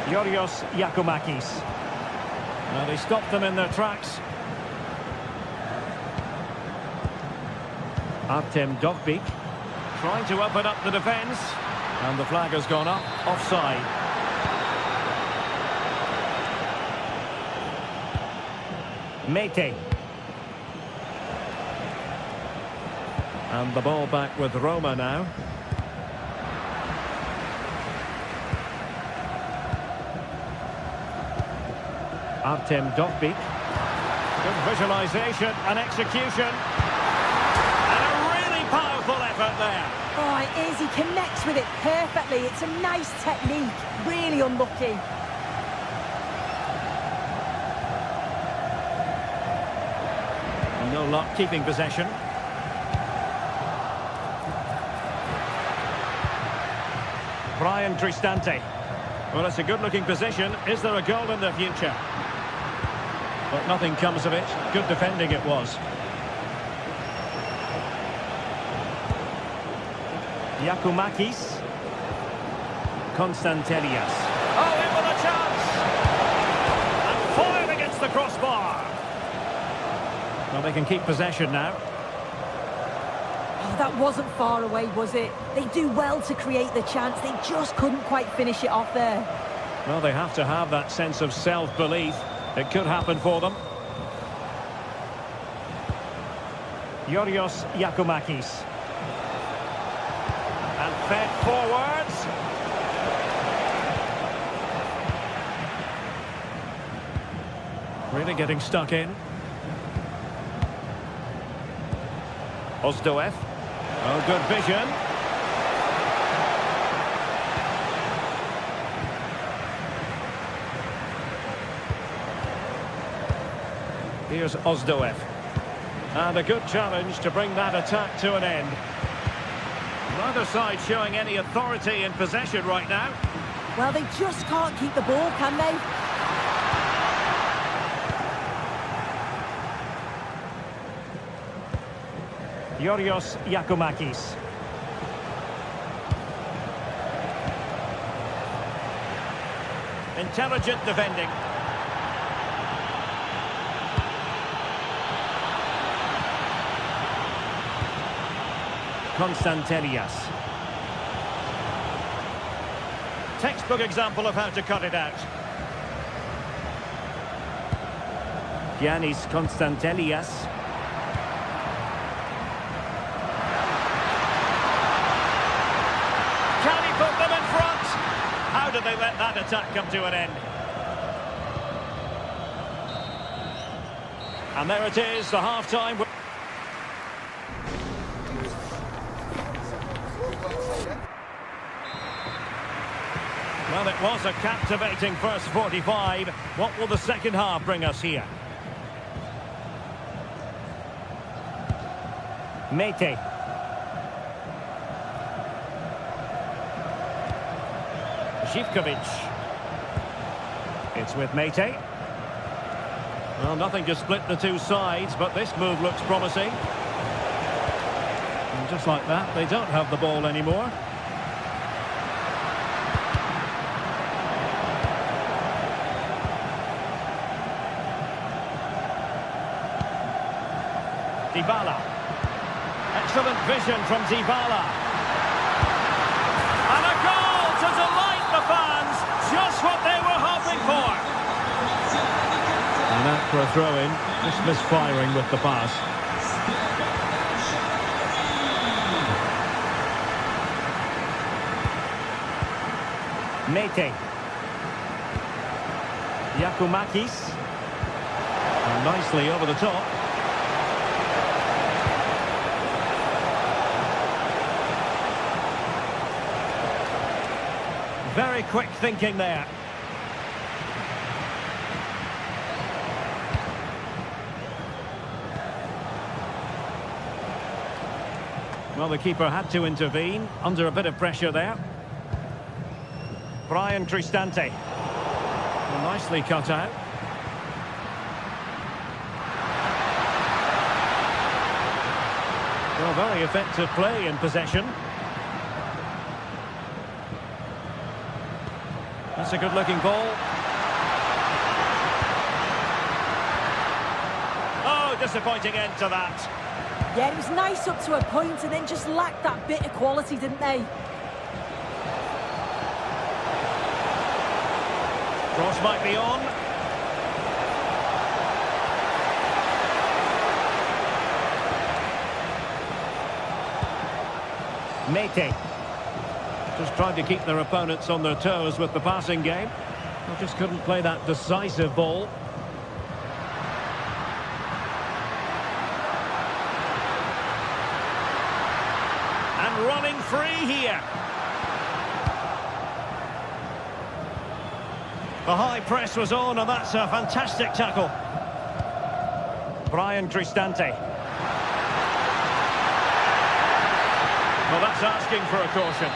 Yorios Giacomakis. Now they stopped them in their tracks. Artem Dovbyk trying to open up the defence. And the flag has gone up, offside. Mete. And the ball back with Roma now. Artem Dovbyk. Good visualisation and execution. And a really powerful effort there. Oh, it is. He connects with it perfectly. It's a nice technique. Really unlucky. And no luck keeping possession. Brian Cristante. Well, it's a good-looking position. Is there a goal in the future? But nothing comes of it. Good defending it was. Giacomakis. Konstantelias. Oh, in with a chance! And fired against the crossbar. Well, they can keep possession now. Oh, that wasn't far away, was it? They do well to create the chance. They just couldn't quite finish it off there. Well, they have to have that sense of self-belief. It could happen for them. Yorios Giacomakis. And fed forwards. Really getting stuck in. Ozdoev. Oh, good vision. Here's Ozdoev. And a good challenge to bring that attack to an end. Neither side showing any authority in possession right now. Well, they just can't keep the ball, can they? Yorios Yakumakis. Intelligent defending. Constantelias. Textbook example of how to cut it out. Giannis Constantelias. Can he put them in front? How did they let that attack come to an end? And there it is, the half-time. Well, it was a captivating first 45. What will the second half bring us here? Mete. Zivkovic. It's with Mete. Well, nothing to split the two sides, but this move looks promising. And just like that, they don't have the ball anymore. Dybala. Excellent vision from Dybala. And a goal to delight the fans. Just what they were hoping for. And out for a throw-in. Just misfiring with the pass. Mete. Yakumakis. And nicely over the top. Very quick thinking there. Well, the keeper had to intervene, under a bit of pressure there. Brian Cristante. Well, nicely cut out. Well, very effective play in possession. That's a good-looking ball. Oh, disappointing end to that. Yeah, it was nice up to a point and then just lacked that bit of quality, didn't they? Cross might be on. Mete. Just trying to keep their opponents on their toes with the passing game. They just couldn't play that decisive ball. And running free here. The high press was on, and that's a fantastic tackle. Brian Cristante. Well, that's asking for a caution.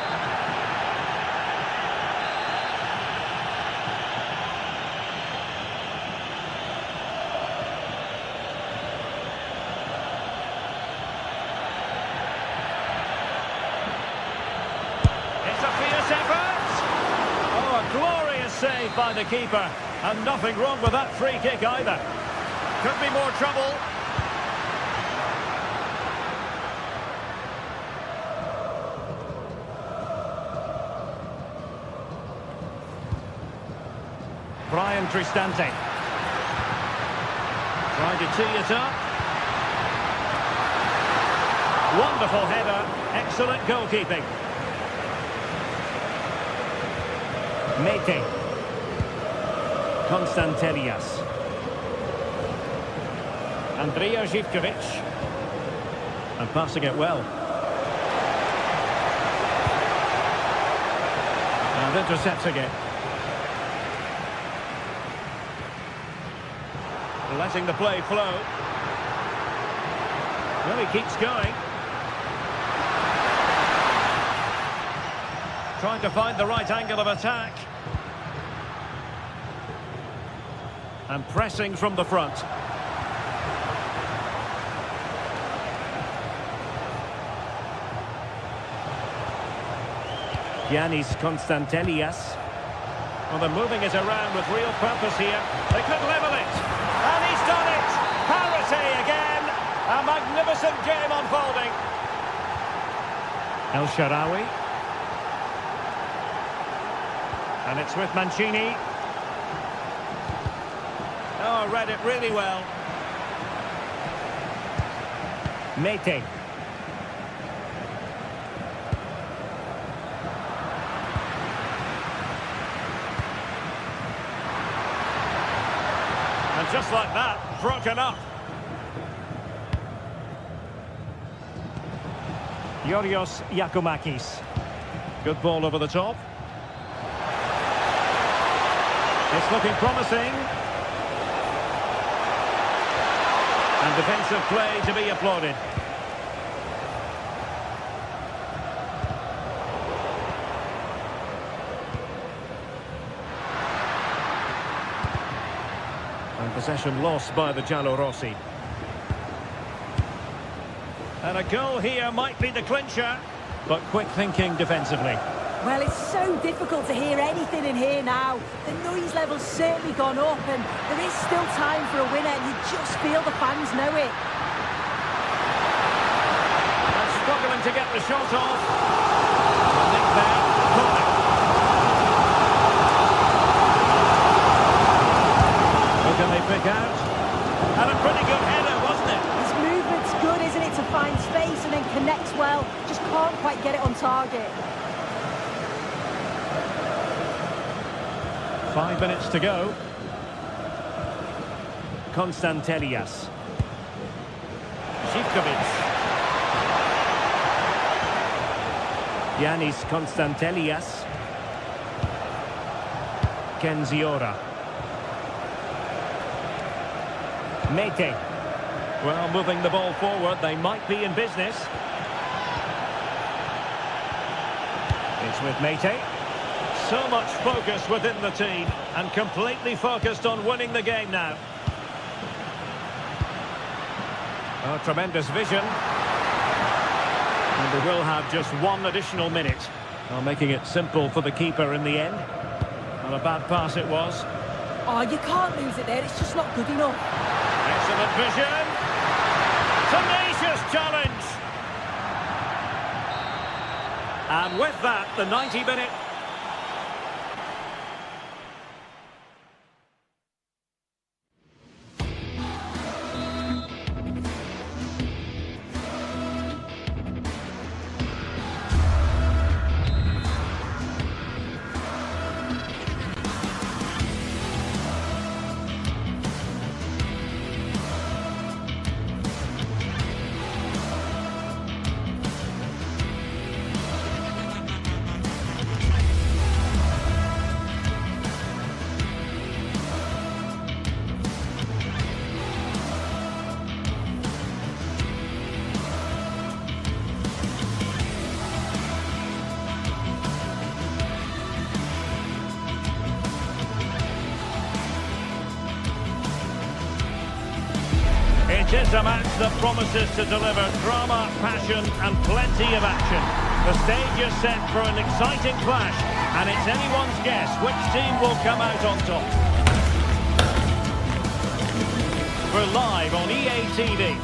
Saved by the keeper, and nothing wrong with that free kick either. Could be more trouble. Brian Cristante. Trying to tee it up. Wonderful header. Excellent goalkeeping. Mete. Constantelias. Andrea Zivkovic. And passing it well. And intercepting it. Letting the play flow. Well, he keeps going. Trying to find the right angle of attack. And pressing from the front. Giannis Constantelias. Well, they're moving it around with real purpose here. They could level it. And he's done it! Parity again! A magnificent game unfolding. El Shaarawy. And it's with Mancini. Oh, read it really well. Mete. And just like that, broken up. Yorios Yakumakis. Good ball over the top. It's looking promising. And defensive play to be applauded. And possession lost by the Giallorossi. And a goal here might be the clincher, but quick thinking defensively. Well, it's so difficult to hear anything in here now. The noise level's certainly gone up, and there is still time for a winner. You just feel the fans know it. And struggling to get the shot off. Nick there, corner. Who can they pick out? And a pretty good header, wasn't it? His movement's good, isn't it, to find space and then connects well. Just can't quite get it on target. 5 minutes to go. Constantelias. Zivkovic. Giannis Constantelias. Kenziora. Mete. Well, moving the ball forward, they might be in business. It's with Mete. So much focus within the team, and completely focused on winning the game now. Oh, tremendous vision. And they will have just one additional minute. Well, making it simple for the keeper in the end. Well, a bad pass it was. Oh, you can't lose it there, it's just not good enough. Excellent vision. Tenacious challenge. And with that, the 90-minute... It is a match that promises to deliver drama, passion and plenty of action. The stage is set for an exciting clash, and it's anyone's guess which team will come out on top. We're live on EA TV.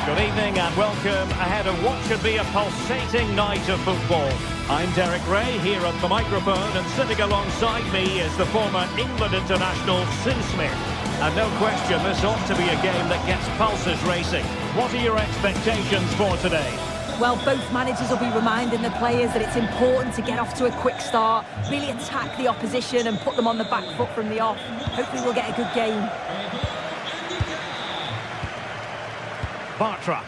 Good evening and welcome ahead of what should be a pulsating night of football. I'm Derek Ray here at the microphone, and sitting alongside me is the former England international Sim Smith. And no question, this ought to be a game that gets pulses racing. What are your expectations for today? Well, both managers will be reminding the players that it's important to get off to a quick start, really attack the opposition and put them on the back foot from the off. Hopefully we'll get a good game. Bartra.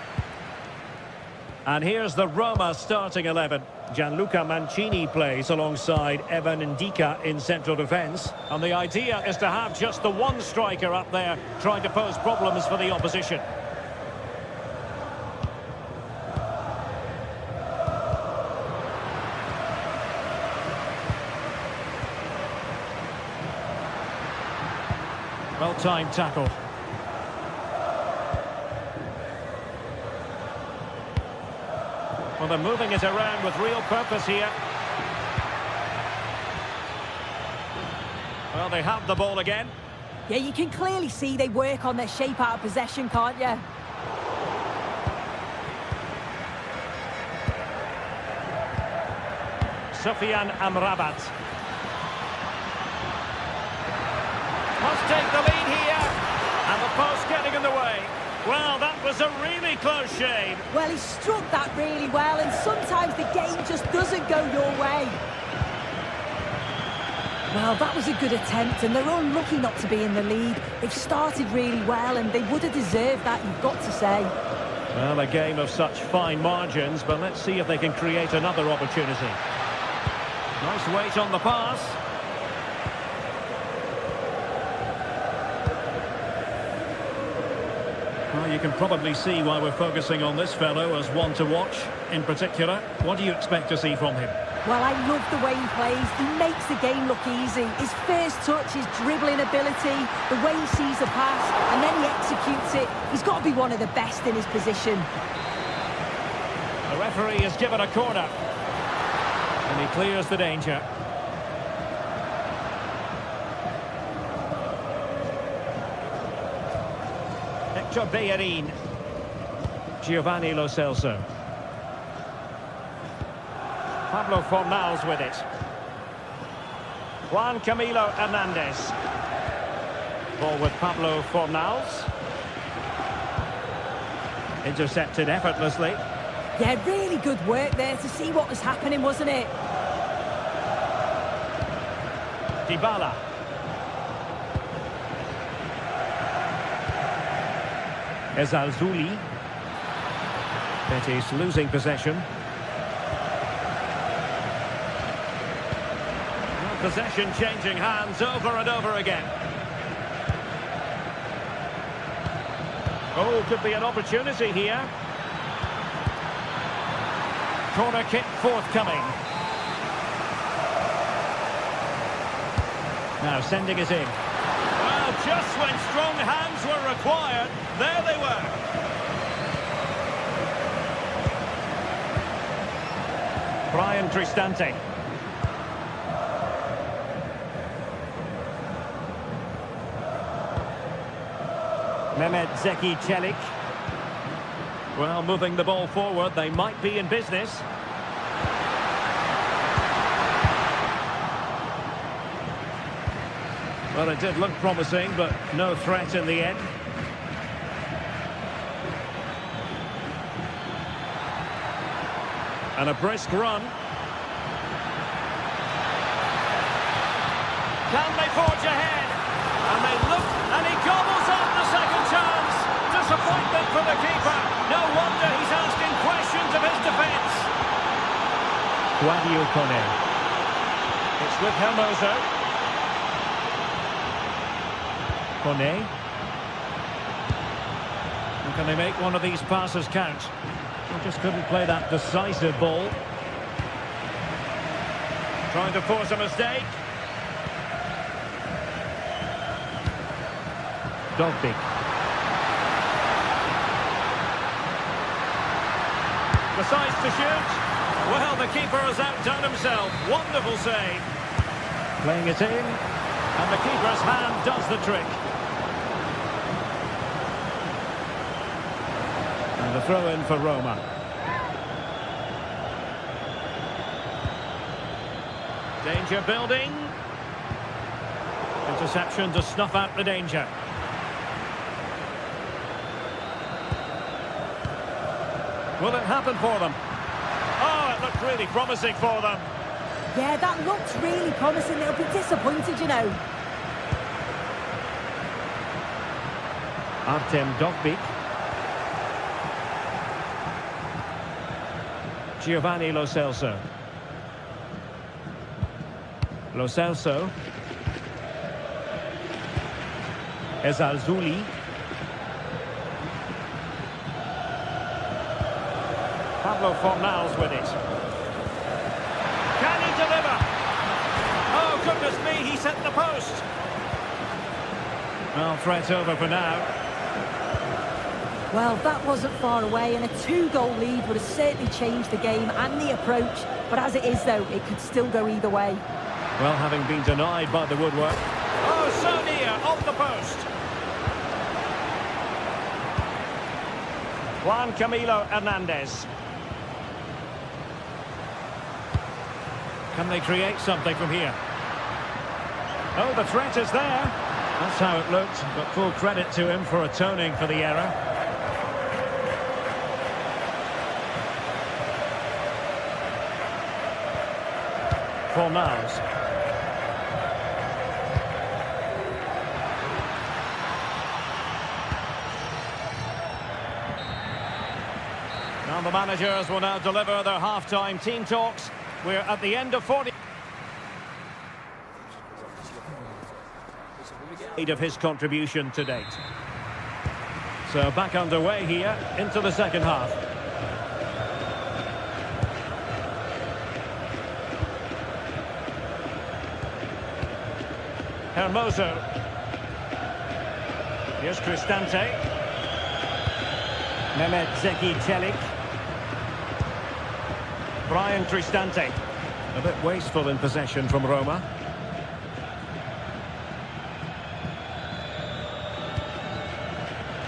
And here's the Roma starting 11. Gianluca Mancini plays alongside Evan Ndika in central defence. And the idea is to have just the one striker up there trying to pose problems for the opposition. Well-timed tackle. Well, they're moving it around with real purpose here. Well, they have the ball again. Yeah, you can clearly see they work on their shape out of possession, can't you? Sufyan Amrabat. Must take the lead here. And the post getting in the way. Well, that was a really close shave. Well, he struck that really well, and sometimes the game just doesn't go your way. Well, that was a good attempt, and they're unlucky not to be in the lead. They've started really well, and they would have deserved that, you've got to say. Well, a game of such fine margins, but let's see if they can create another opportunity. Nice weight on the pass. Well, you can probably see why we're focusing on this fellow as one to watch. In particular, what do you expect to see from him? Well, I love the way he plays. He makes the game look easy. His first touch, his dribbling ability, the way he sees a pass, and then he executes it. He's got to be one of the best in his position. The referee has given a corner. And he clears the danger. Hector Bellerin. Giovanni Lo Celso. Pablo Fornals with it. Juan Camilo Hernandez. Ball with Pablo Fornals. Intercepted effortlessly. Yeah, really good work there to see what was happening, wasn't it? Dybala. Ezalzouli. Betis losing possession. Possession changing hands over and over again. Oh, could be an opportunity here. Corner kick forthcoming. Now sending it in. Well, just when strong hands were required, there they were. Brian Cristante. Mehmet Zeki Çelik. Well, moving the ball forward, they might be in business. Well, it did look promising, but no threat in the end. And a brisk run. Can they forge ahead? And they look, and he gobbles up the second chance. Disappointment for the keeper. No wonder he's asking questions of his defence. Guadio Kone. It's with Hermoso. Kone. And can they make one of these passes count? They just couldn't play that decisive ball. Trying to force a mistake. Dogbik. Decides to shoot. Well, the keeper has outdone himself. Wonderful save. Playing it in. And the keeper's hand does the trick. And the throw in for Roma. Danger building. Interception to snuff out the danger. Will it happen for them? Oh, it looked really promising for them. Yeah, that looks really promising. They'll be disappointed, you know. Artem Dogbik. Giovanni Lo Celso. Lo Celso. Ezalzouli. Pablo Fornals with it. Can he deliver? Oh, goodness me, he set the post. Well, threat over for now. Well, that wasn't far away, and a 2-goal lead would have certainly changed the game and the approach. But as it is, though, it could still go either way. Well, having been denied by the woodwork. Oh, so near, off the post. Juan Camilo Hernandez. Can they create something from here? Oh, the threat is there. That's how it looked, but full credit to him for atoning for the error. Fornals. Now the managers will now deliver their half-time team talks. We're at the end of 40. Of his contribution to date. So back underway here into the second half. Hermoso. Here's Cristante. Mehmet Zeki Çelik. Brian Cristante. A bit wasteful in possession from Roma.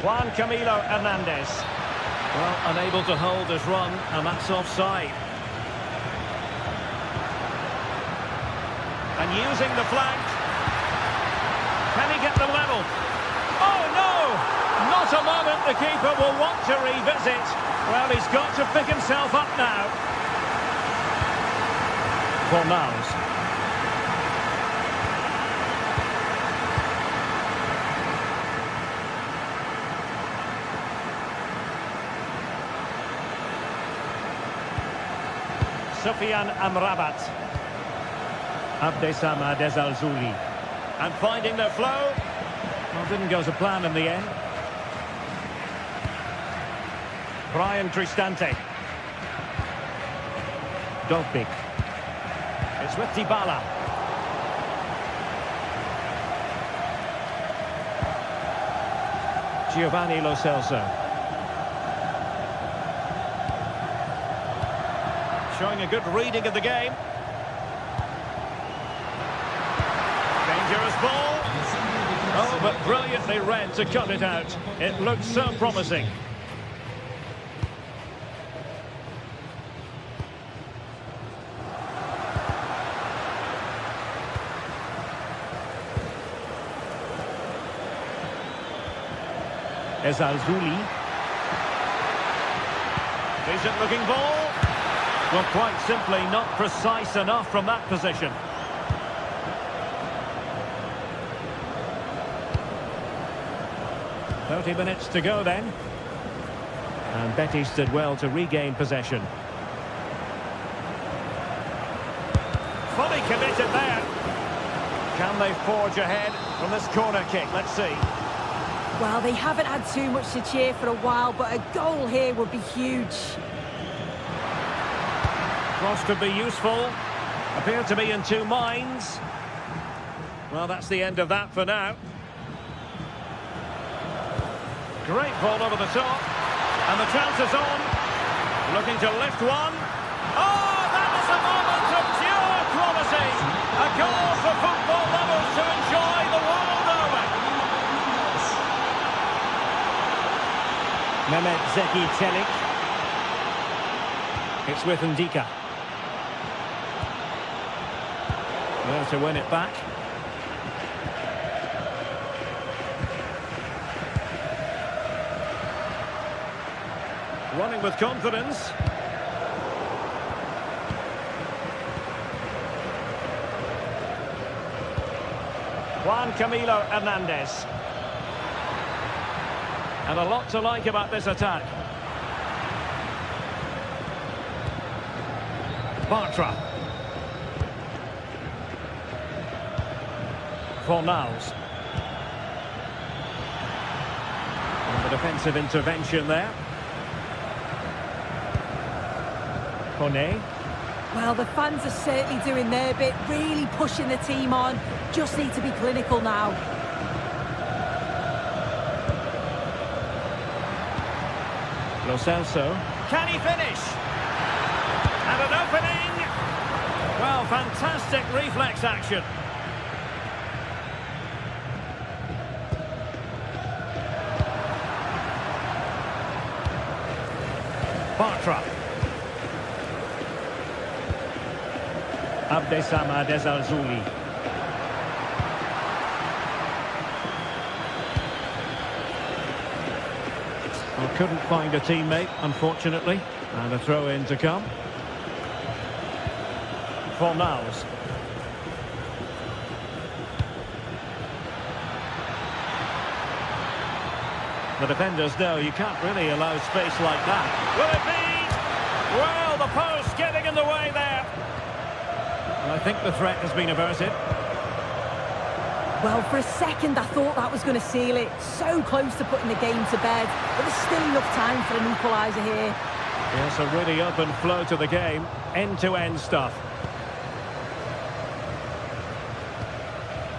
Juan Camilo Hernandez. Well, unable to hold his run, and that's offside. And using the flank. Can he get the level? Oh, no! Not a moment the keeper will want to revisit. Well, he's got to pick himself up now. Fornals. Sufyan Amrabat. Abdesam Adezalzouli. And finding their flow. Well, didn't go to plan in the end. Brian Cristante. Dogbik. It's with Dybala. Giovanni Lo Celso. Showing a good reading of the game. Dangerous ball. Oh, but brilliantly read to cut it out. It looked so promising. Ezalzouli. Decent looking ball. Well, quite simply not precise enough from that position. "30 minutes to go then. And Betis did well to regain possession. Fully committed there. Can they forge ahead from this corner kick? Let's see. Well, they haven't had too much to cheer for a while, but a goal here would be huge. Cross could be useful. Appear to be in two minds. Well, that's the end of that for now. Great ball over the top. And the chance is on. Looking to lift one. Oh, that is a moment of pure quality. A goal for football lovers to enjoy the world over. Mehmet Zeki Çelik. It's with Ndika. Well, to win it back. Running with confidence. Juan Camilo Hernandez. And a lot to like about this attack. Bartra. Fornals. And the defensive intervention there. Kone. Well, the fans are certainly doing their bit, really pushing the team on. Just need to be clinical now. Lo Celso. Can he finish? And an opening! Well, fantastic reflex action. Bartra. Abdesama Desalzuli. Well, couldn't find a teammate, unfortunately. And a throw-in to come. For Niles. The defenders know you can't really allow space like that. Will it be? Well, the post getting in the way there. I think the threat has been averted. Well, for a second, I thought that was going to seal it. So close to putting the game to bed. But there's still enough time for an equaliser here. Yes, a really open flow to the game. End-to-end stuff.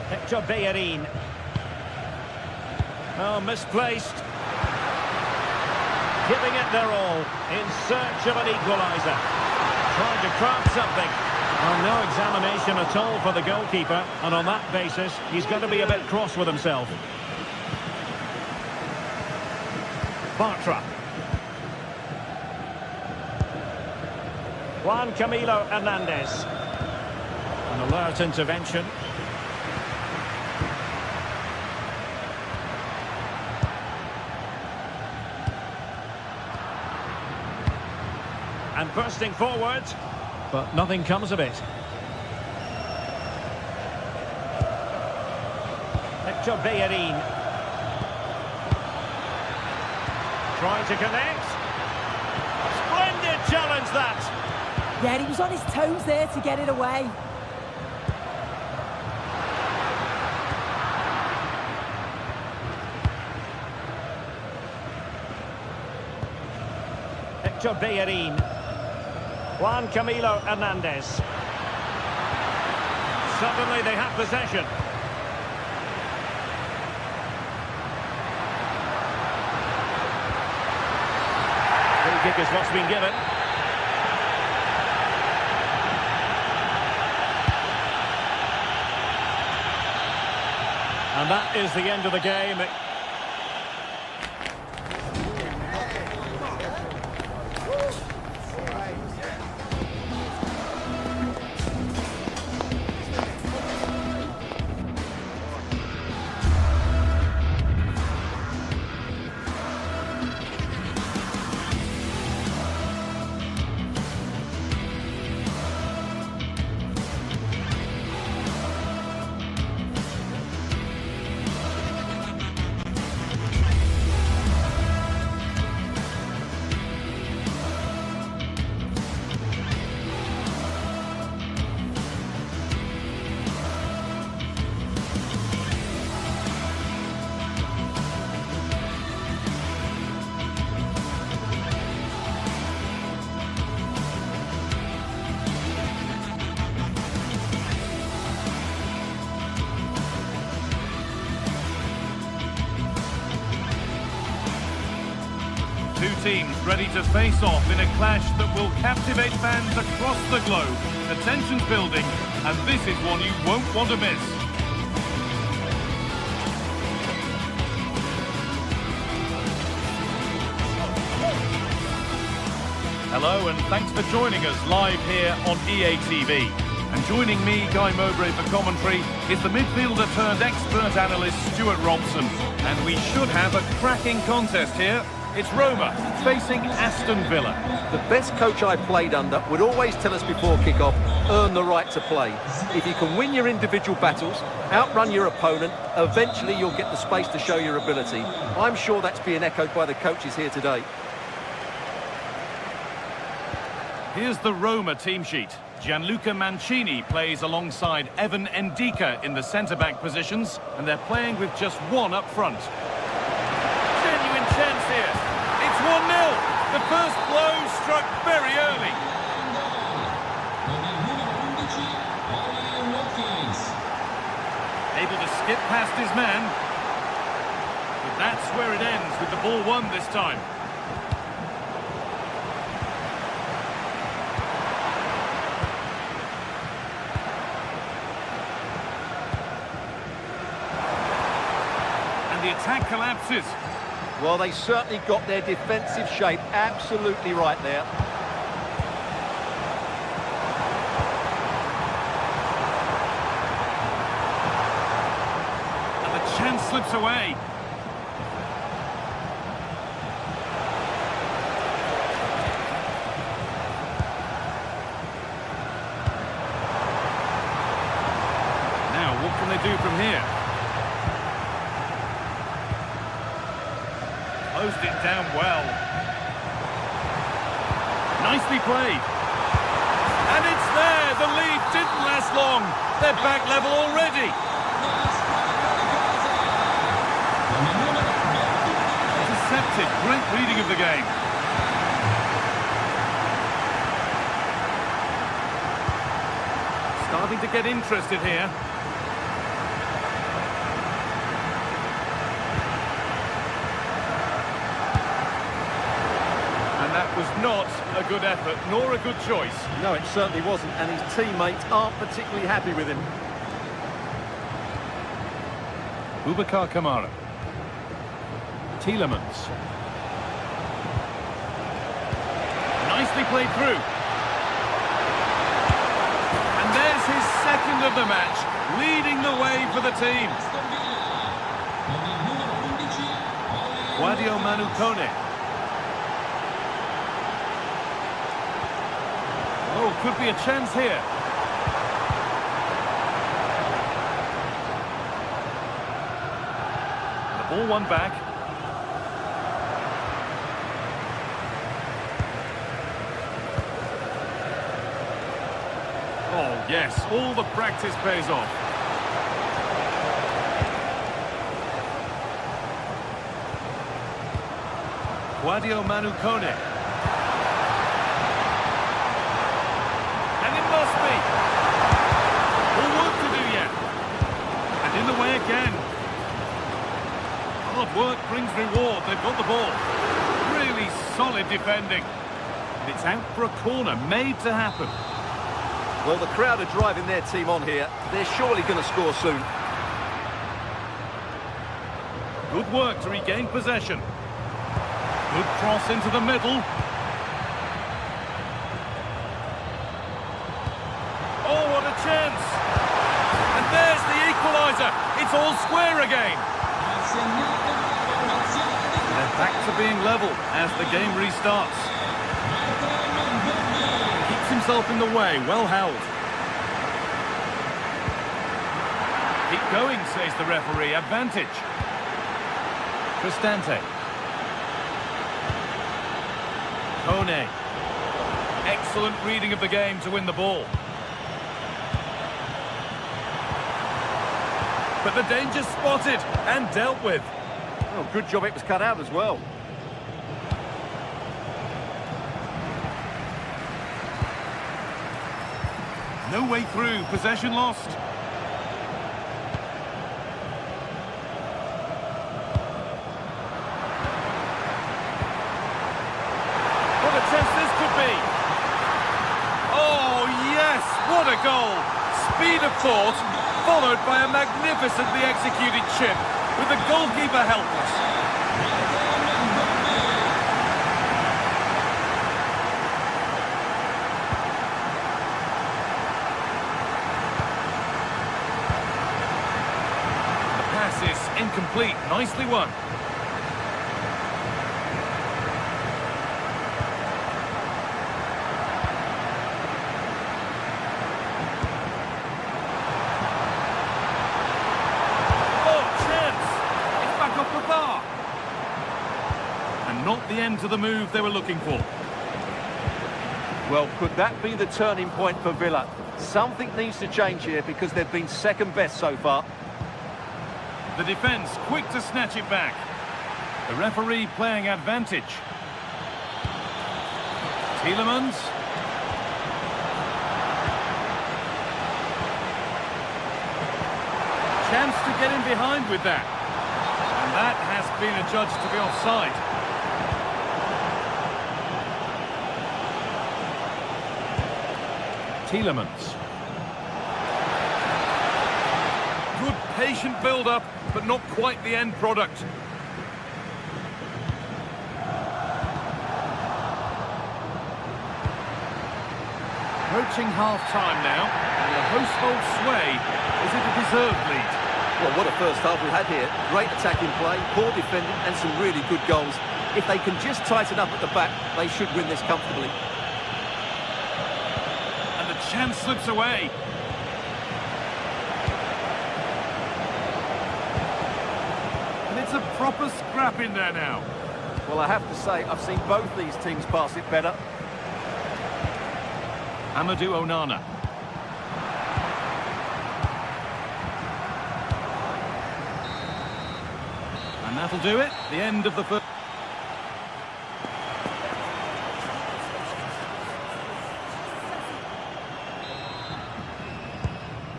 Hector Bellerin. Oh, misplaced. Giving it their all in search of an equaliser. Trying to craft something. Well, no examination at all for the goalkeeper, and on that basis, he's got to be a bit cross with himself. Bartra. Juan Camilo Hernandez. An alert intervention. And bursting forward, but nothing comes of it. Hector Bellerin. Trying to connect. Splendid challenge that. Yeah, he was on his toes there to get it away. Hector Bellerin. Juan Camilo Hernandez. Suddenly they have possession. Free kick is what's been given. And that is the end of the game. Two teams ready to face off in a clash that will captivate fans across the globe. The tension's building, and this is one you won't want to miss. Hello, and thanks for joining us live here on EA TV. And joining me, Guy Mowbray, for commentary is the midfielder turned expert analyst Stuart Robson. And we should have a cracking contest here. It's Roma facing Aston Villa. The best coach I played under would always tell us before kick-off, earn the right to play. If you can win your individual battles, outrun your opponent, eventually you'll get the space to show your ability. I'm sure that's being echoed by the coaches here today. Here's the Roma team sheet. Gianluca Mancini plays alongside Evan Ndika in the centre-back positions, and they're playing with just one up front. Genuine chance here. It's 1-0. The first blow struck very early. Able to skip past his man. But that's where it ends with the ball won this time. And the attack collapses. Well, they certainly got their defensive shape absolutely right there. And the chance slips away. Now, what can they do from here? Closed it down well. Nicely played. And it's there! The lead didn't last long. They're back level already. Intercepted. Great reading of the game. Starting to get interested here. That was not a good effort, nor a good choice. No, it certainly wasn't, and his teammates aren't particularly happy with him. Boubacar Kamara. Tielemans. Nicely played through. And there's his second of the match, leading the way for the team. Sadio Manu Kone. Oh, could be a chance here. The ball won back. Oh, yes, all the practice pays off. Sadio Manu Kone. Must be. All work to do yet. And in the way again. Hard work brings reward. They've got the ball. Really solid defending. And it's out for a corner, made to happen. Well, the crowd are driving their team on here. They're surely going to score soon. Good work to regain possession. Good cross into the middle. Chance. And there's the equaliser. It's all square again. They're back to being level as the game restarts. Keeps himself in the way, well held. Keep going, says the referee. Advantage. Cristante. Kone. Excellent reading of the game to win the ball. But the danger spotted and dealt with. Oh, good job it was cut out as well. No way through, possession lost. What a chance this could be. Oh, yes, what a goal. Speed of thought. Followed by a magnificently executed chip, with the goalkeeper helpless. The pass is incomplete, nicely won. Not the end to the move they were looking for. Well, could that be the turning point for Villa? Something needs to change here because they've been second best so far. The defence quick to snatch it back. The referee playing advantage. Tielemans. Chance to get in behind with that. And that has been adjudged to be offside. Tielemans. Good, patient build-up, but not quite the end product. Approaching half-time now, and the hosts hold sway. Is it a deserved lead? Well, what a first half we had here. Great attacking play, poor defending, and some really good goals. If they can just tighten up at the back, they should win this comfortably. And the chance slips away. And it's a proper scrap in there now. Well, I have to say, I've seen both these teams pass it better. Amadou Onana. And that'll do it. The end of the first.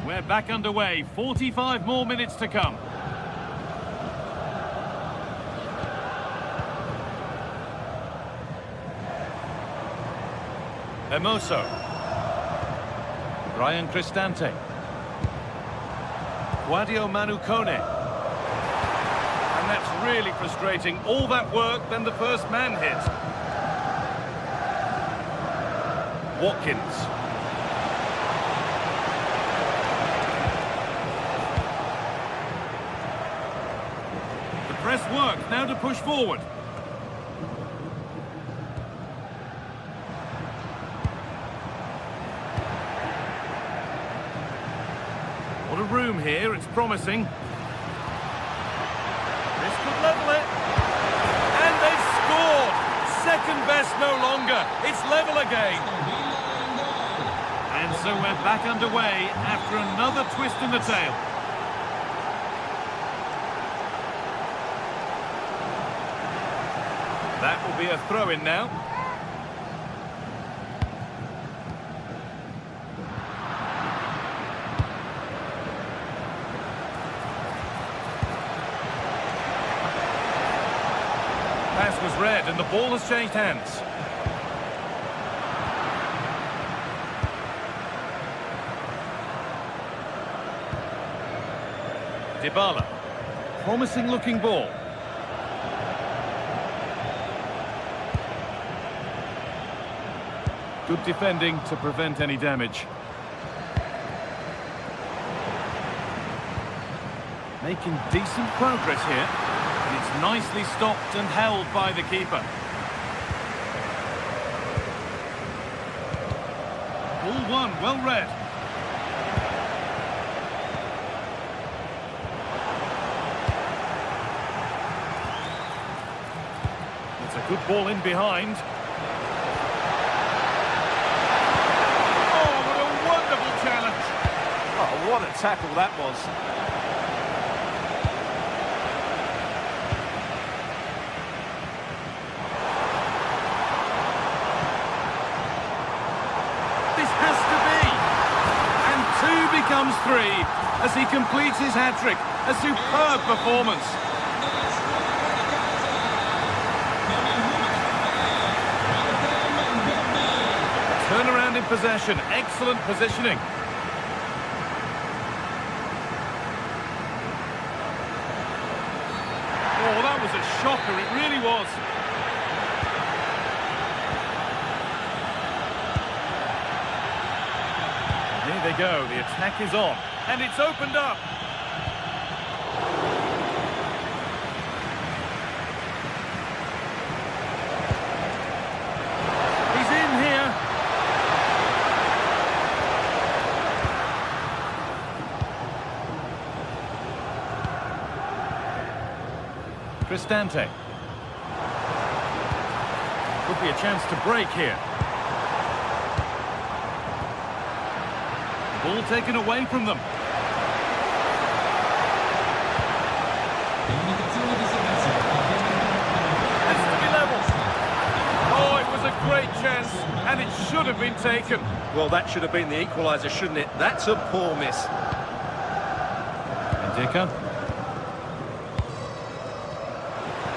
We're back underway. 45 more minutes to come. Hermoso. Brian Cristante. Guadio Manucone. And that's really frustrating. All that work, then the first man hit. Watkins. The press works, now to push forward. What a room here, it's promising. This could level it. And they've scored! Second best no longer. It's level again. And so we're back underway after another twist in the tail. That will be a throw-in now. Pass was read and the ball has changed hands. Dybala. Promising looking ball. Good defending to prevent any damage. Making decent progress here. And it's nicely stopped and held by the keeper. Ball one, well read. It's a good ball in behind. Oh, what a wonderful challenge. Oh, what a tackle that was. Becomes three as he completes his hat-trick. A superb performance. Turnaround in possession. Excellent positioning. Oh, that was a shocker. It really was. Here they go, the attack is on, and it's opened up. He's in here. Cristante. Could be a chance to break here. Ball taken away from them. Has to be level. Oh, it was a great chance, and it should have been taken. Well, that should have been the equaliser, shouldn't it? That's a poor miss. Ndika.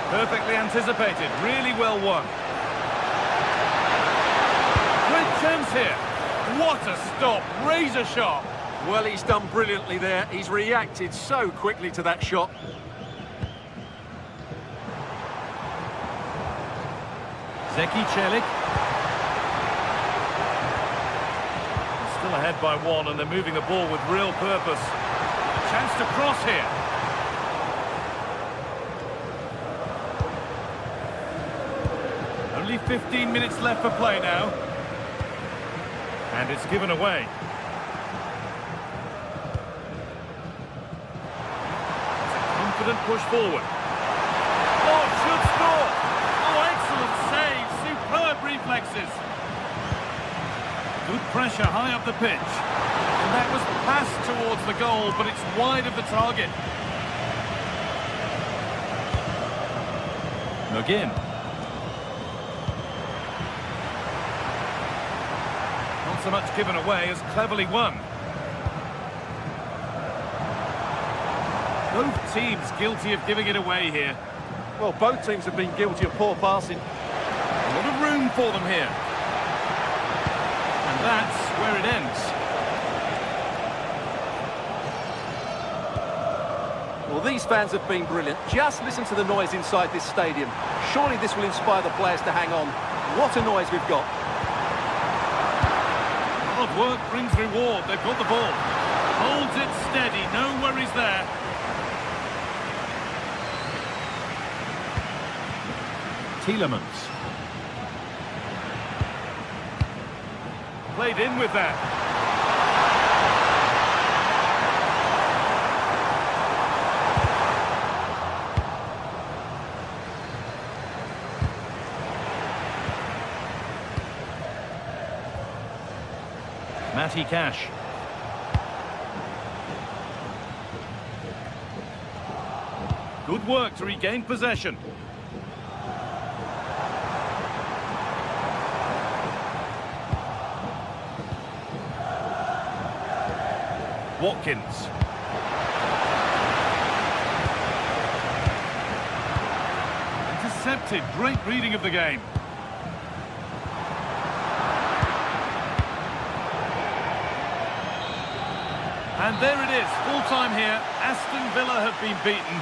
Perfectly anticipated, really well won. Great chance here. What a stop, razor sharp. Well, he's done brilliantly there. He's reacted so quickly to that shot. Zeki Celik. Still ahead by one, and they're moving the ball with real purpose. A chance to cross here. Only 15 minutes left for play now. And it's given away. It's a confident push forward. Oh, should score! Oh, excellent save! Superb reflexes. Good pressure high up the pitch. And that was passed towards the goal, but it's wide of the target. McGinn. Not so much given away as cleverly won. Both teams guilty of giving it away here. Well, both teams have been guilty of poor passing. A lot of room for them here. And that's where it ends. Well, these fans have been brilliant. Just listen to the noise inside this stadium. Surely this will inspire the players to hang on. What a noise we've got. Hard work brings reward. They've got the ball. Holds it steady. No worries there. Tielemans. Played in with that. Matty Cash. Good work to regain possession. Watkins. Intercepted. Great reading of the game. And there it is, full time here. Aston Villa have been beaten.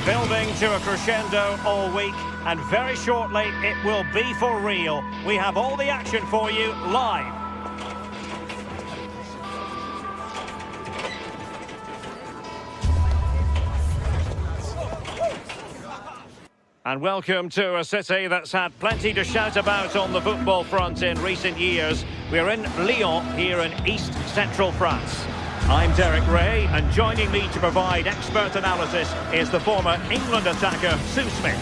Building to a crescendo all week, and very shortly it will be for real. We have all the action for you live. And welcome to a city that's had plenty to shout about on the football front in recent years. We're in Lyon, here in East Central France. I'm Derek Ray, and joining me to provide expert analysis is the former England attacker, Sue Smith.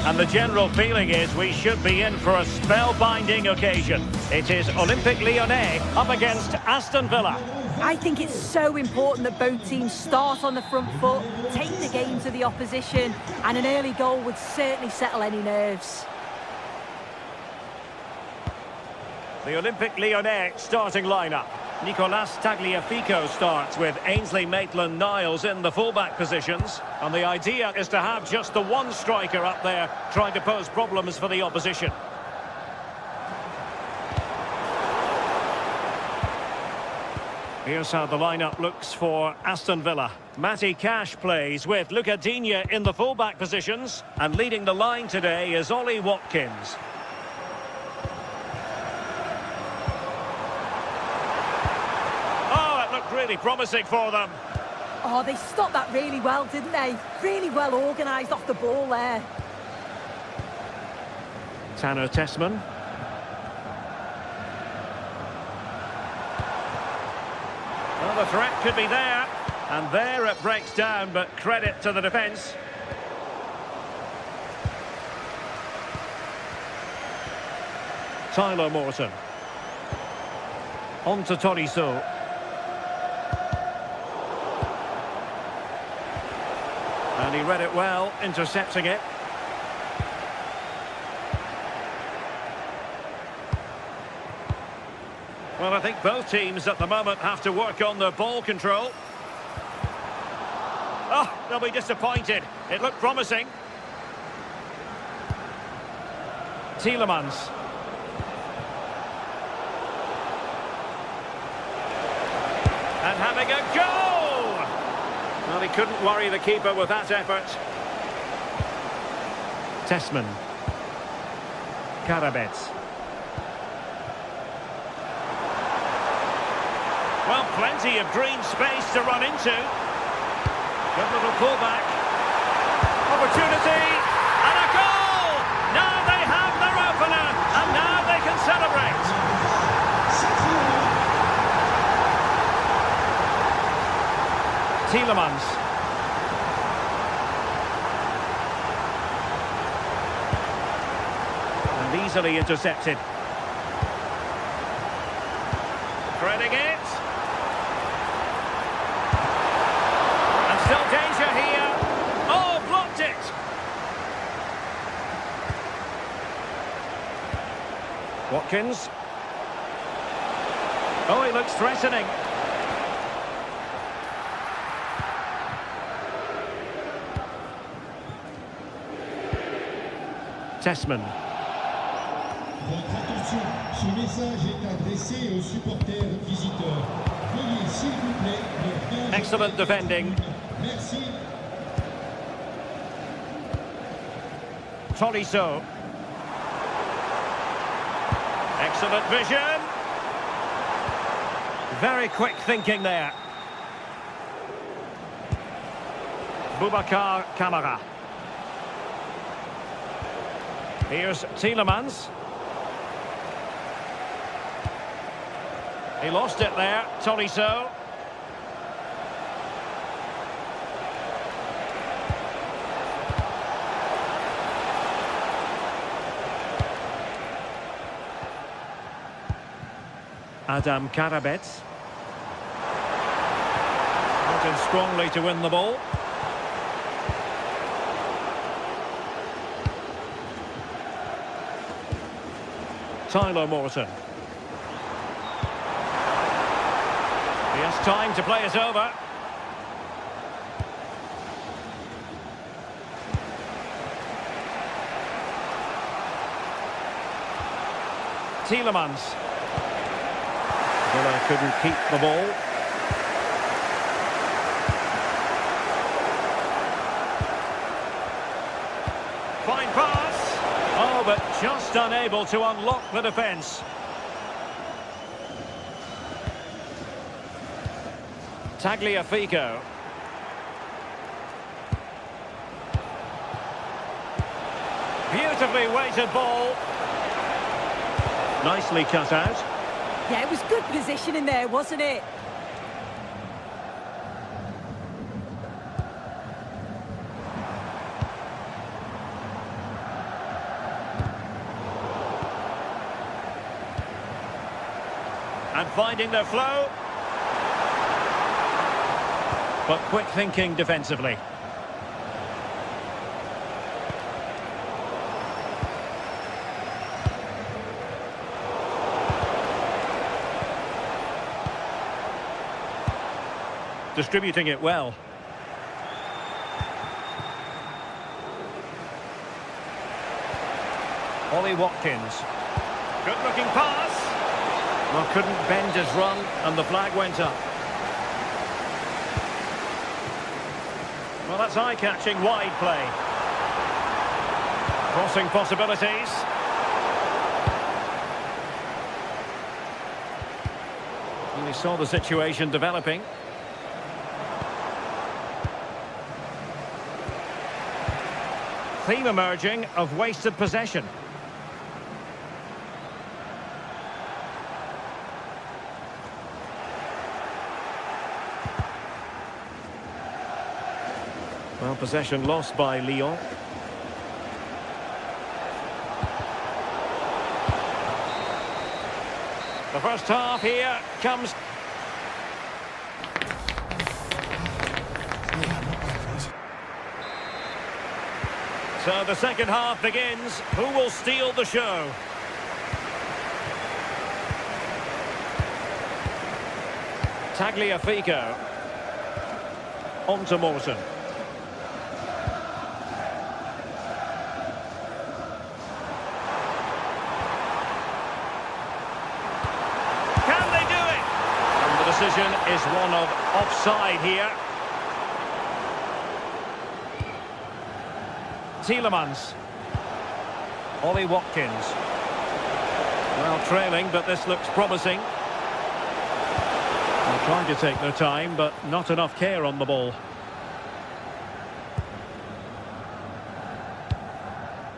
And the general feeling is we should be in for a spellbinding occasion. It is Olympic Lyon up against Aston Villa. I think it's so important that both teams start on the front foot, take the game to the opposition, and an early goal would certainly settle any nerves. The Olympic Lyon starting lineup. Nicolas Tagliafico starts with Ainsley Maitland-Niles in the fullback positions. And the idea is to have just the one striker up there trying to pose problems for the opposition. Here's how the lineup looks for Aston Villa. Matty Cash plays with Luca Digne in the fullback positions. And leading the line today is Ollie Watkins. Really promising for them. Oh, they stopped that really well, didn't they? Really well organised off the ball there. Tanner Tessman. Well, the threat could be there. And there it breaks down, but credit to the defence. Tyler Morton. On to Tolisso. And he read it well, intercepting it. Well, I think both teams at the moment have to work on their ball control. Oh, they'll be disappointed. It looked promising. Tielemans. And having a go! Well, he couldn't worry the keeper with that effort. Tessman. Karabets. Well, plenty of green space to run into. Good little pullback. Opportunity. And a goal! Now they have their opener. And now they can celebrate. Tielemans. And easily intercepted. Threading it. And still danger here. Oh, blocked it. Watkins. Oh, he looks threatening. Tessman. Votre attention, ce message est adressé aux supporters visiteurs. Veuillez s'il vous plaît ne rien. Excellent defending. Merci. Tolisso. Excellent vision. Very quick thinking there. Boubacar Kamara. Here's Tielemans. He lost it there, Tolisso. Adam Karabets. Out in strongly to win the ball. Tyler Morton. He has time to play it over. Tielemans. Villa couldn't keep the ball. but just unable to unlock the defence. Tagliafico. Beautifully weighted ball. Nicely cut out. Yeah, it was good positioning there, wasn't it? And finding their flow. But quick thinking defensively. Distributing it well. Ollie Watkins. Good looking pass. Well, couldn't bend his run and the flag went up. Well, that's eye-catching wide play. Crossing possibilities. And we saw the situation developing. Theme emerging of wasted possession. Well, possession lost by Lyon. The first half here comes. So the second half begins. Who will steal the show? Tagliafico. On to Morton. Can they do it? And the decision is one of offside here. Tielemans. Ollie Watkins. Well, trailing, but this looks promising. They're trying to take their time, but not enough care on the ball.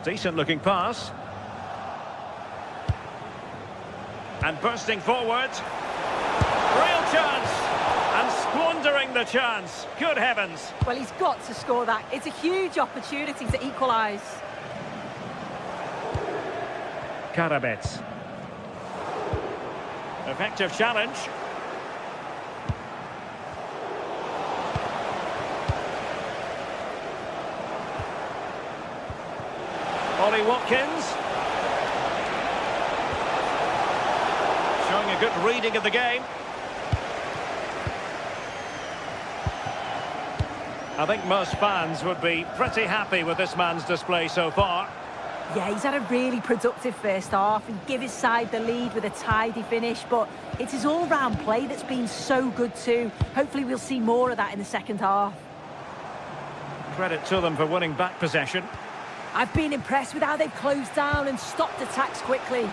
Decent looking pass. And bursting forward. Real chance. And squandering the chance. Good heavens. Well, he's got to score that. It's a huge opportunity to equalise. Karabets. Effective challenge. Ollie Watkins. Showing a good reading of the game. I think most fans would be pretty happy with this man's display so far. Yeah, he's had a really productive first half and give his side the lead with a tidy finish, but it's his all-round play that's been so good too. Hopefully we'll see more of that in the second half. Credit to them for winning back possession. I've been impressed with how they've closed down and stopped attacks quickly.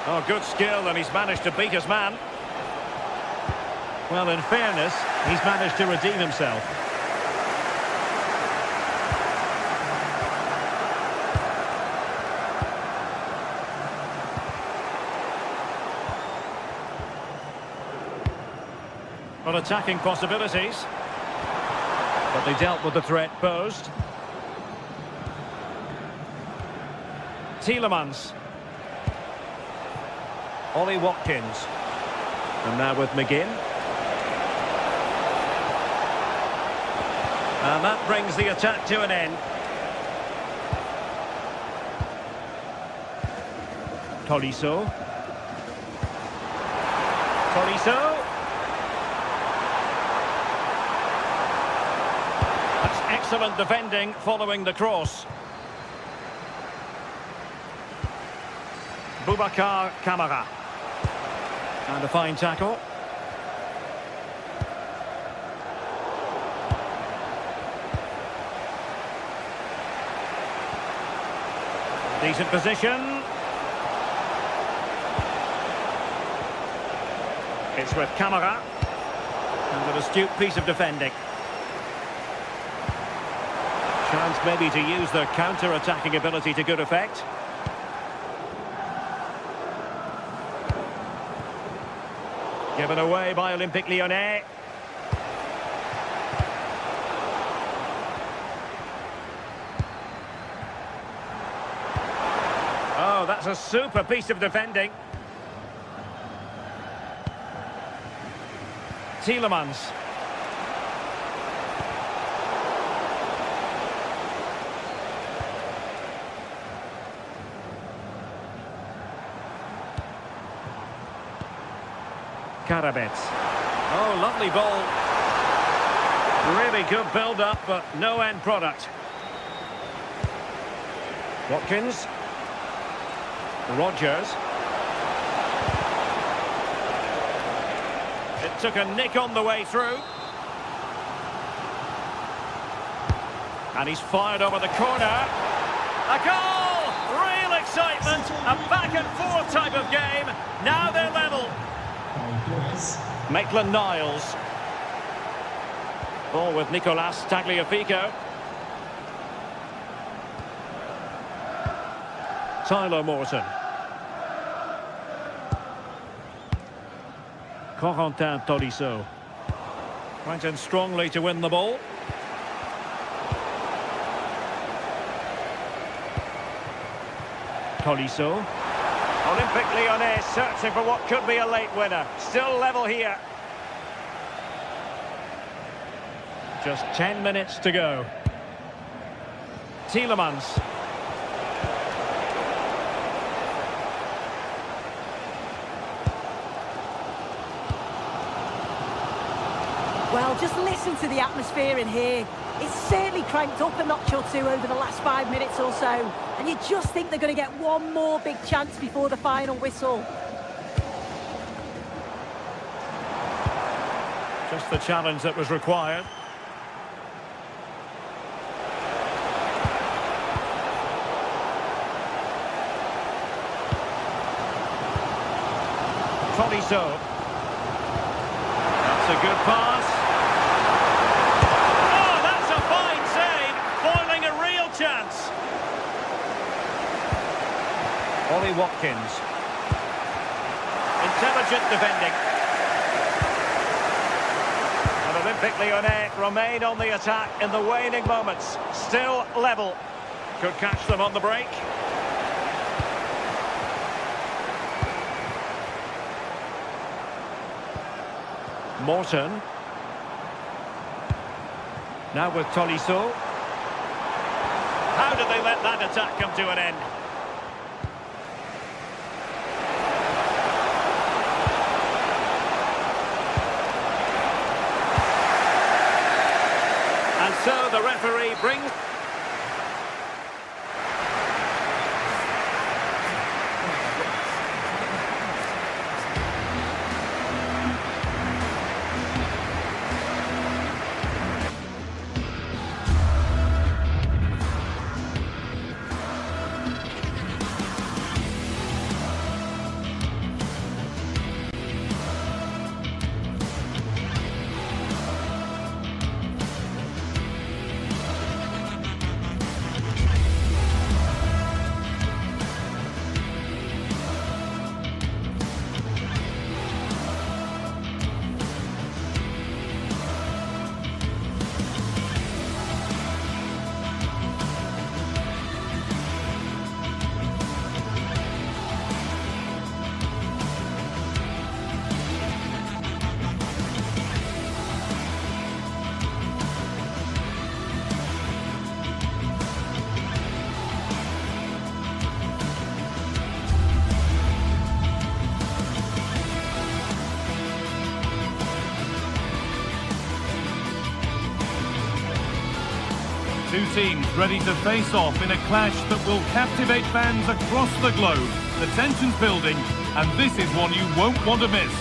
Oh, good skill, and he's managed to beat his man. Well, in fairness, he's managed to redeem himself. Well, attacking possibilities. But they dealt with the threat posed. Tielemans. Ollie Watkins. And now with McGinn. And that brings the attack to an end. Tolisso. Tolisso. That's excellent defending following the cross. Boubacar Kamara. And a fine tackle. Decent position. It's with Camara. And an astute piece of defending. Chance maybe to use their counter-attacking ability to good effect. Given away by Olympic Lyon. Oh, that's a super piece of defending. Tielemans. Karabets. Oh, lovely ball. Really good build-up, but no end product. Watkins. Rodgers. It took a nick on the way through. And he's fired over the corner. A goal! Real excitement. A back-and-forth type of game. Now they're level. Maitland-Niles. Ball with Nicolas Tagliafico. Tyler Morton. Corentin Tolisso. Went in strongly to win the ball. Tolisso. Olympic Lyon searching for what could be a late winner. Still level here. Just 10 minutes to go. Tielemans. Well, just listen to the atmosphere in here. It's certainly cranked up a notch or two over the last 5 minutes or so. And you just think they're going to get one more big chance before the final whistle. Just the challenge that was required. Tolisso. That's a good pass. Oh, that's a fine save, foiling a real chance. Ollie Watkins. Intelligent defending. And Olympic Lyon remain on the attack in the waning moments. Still level. Could catch them on the break. Morton. Now with Tolisso. How did they let that attack come to an end? And so the referee brings... Two teams ready to face off in a clash that will captivate fans across the globe. The tension's building, and this is one you won't want to miss.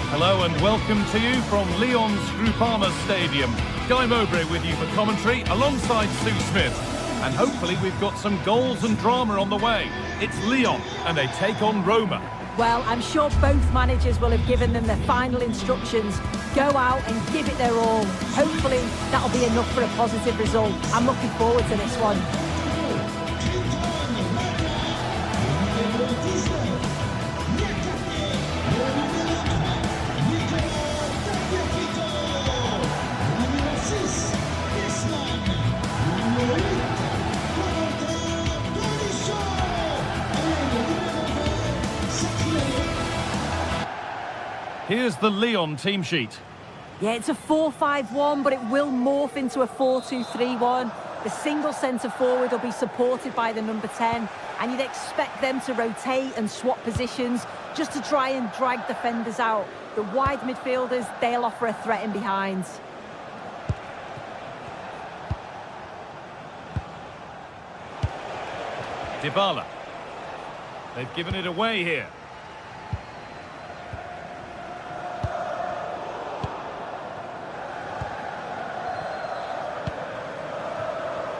Hello and welcome to you from Lyon's Groupama Stadium. Guy Mowbray with you for commentary, alongside Sue Smith. And hopefully we've got some goals and drama on the way. It's Lyon, and they take on Roma. Well, I'm sure both managers will have given them their final instructions. Go out and give it their all. Hopefully, that'll be enough for a positive result. I'm looking forward to this one. Here's the Lyon team sheet. Yeah, it's a 4-5-1, but it will morph into a 4-2-3-1. The single centre-forward will be supported by the number 10, and you'd expect them to rotate and swap positions just to try and drag defenders out. The wide midfielders, they'll offer a threat in behind. Dybala. They've given it away here.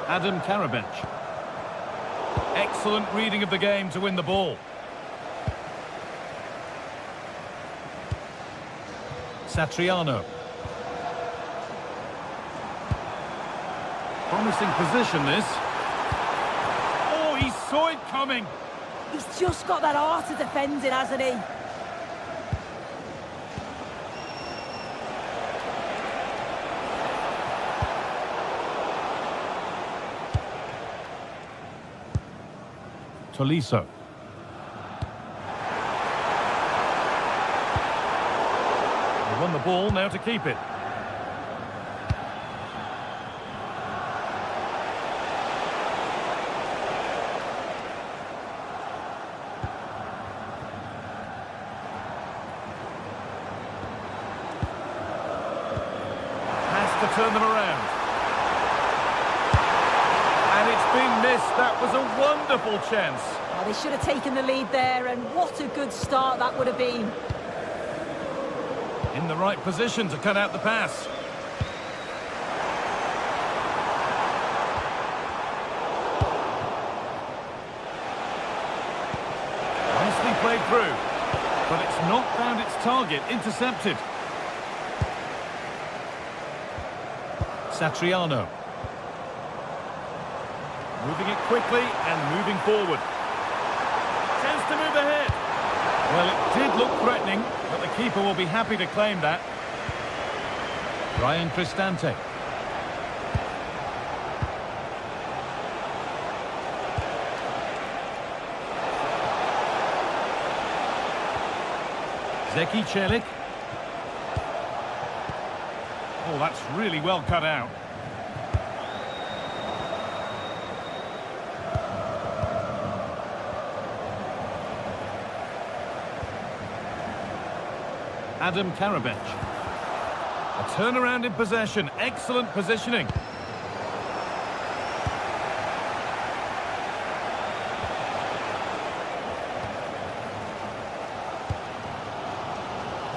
Adam Karabench. Excellent reading of the game to win the ball. Satriano. Promising position, this. Oh, he saw it coming. He's just got that art of defending, hasn't he? Tolisso. They won the ball, now to keep it. Has to turn them around. And it's been missed. That was a wonderful chance. Oh, they should have taken the lead there, and what a good start that would have been. In the right position to cut out the pass. Nicely played through, but it's not found its target. Intercepted. Satriano. Moving it quickly and moving forward. Chance to move ahead. Well, it did look threatening, but the keeper will be happy to claim that. Ryan Cristante. Zeki Celik. Oh, that's really well cut out. Adam Karabench. A turnaround in possession. Excellent positioning.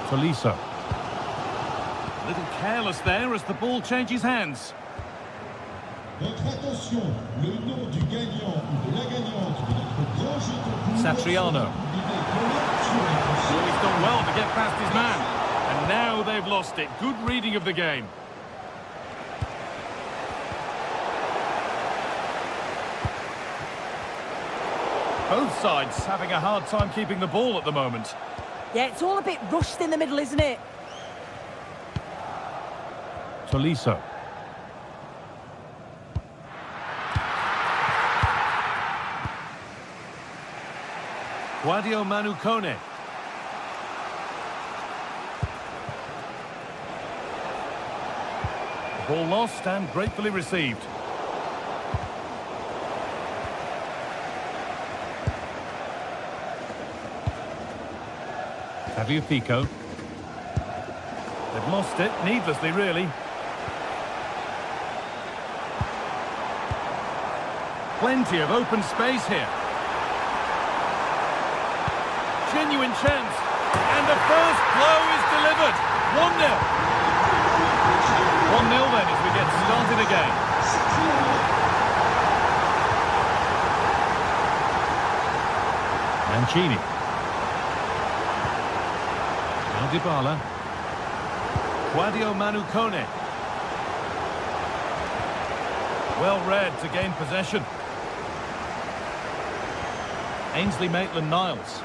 Tolisso. A little careless there as the ball changes hands. Votre attention, le nom du gagnant ou de la gagnante de notre grand jeu concours. Satriano. He's done well to get past his man. And now they've lost it. Good reading of the game. Both sides having a hard time keeping the ball at the moment. Yeah, it's all a bit rushed in the middle, isn't it? Tolisso. Guadio Manu Kone. Ball lost and gratefully received. Tagliafico. They've lost it, needlessly really. Plenty of open space here. Genuine chance. And the first blow is delivered. 1-0. 1-0 then as we get started again. Mancini. Now Dybala. Guadio Manukone. Well read to gain possession. Ainsley Maitland-Niles.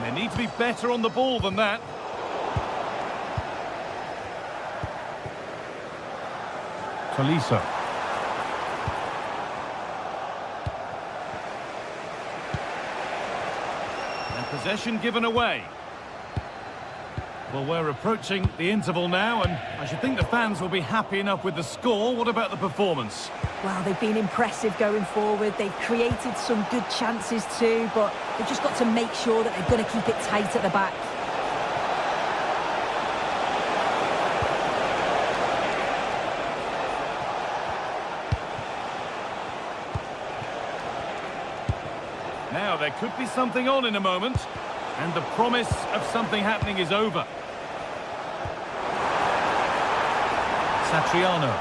They need to be better on the ball than that. Tolisso. And possession given away. Well, we're approaching the interval now, and I should think the fans will be happy enough with the score. What about the performance? Well, they've been impressive going forward. They've created some good chances too, but they've just got to make sure that they're going to keep it tight at the back. Now, there could be something on in a moment, and the promise of something happening is over. Satriano.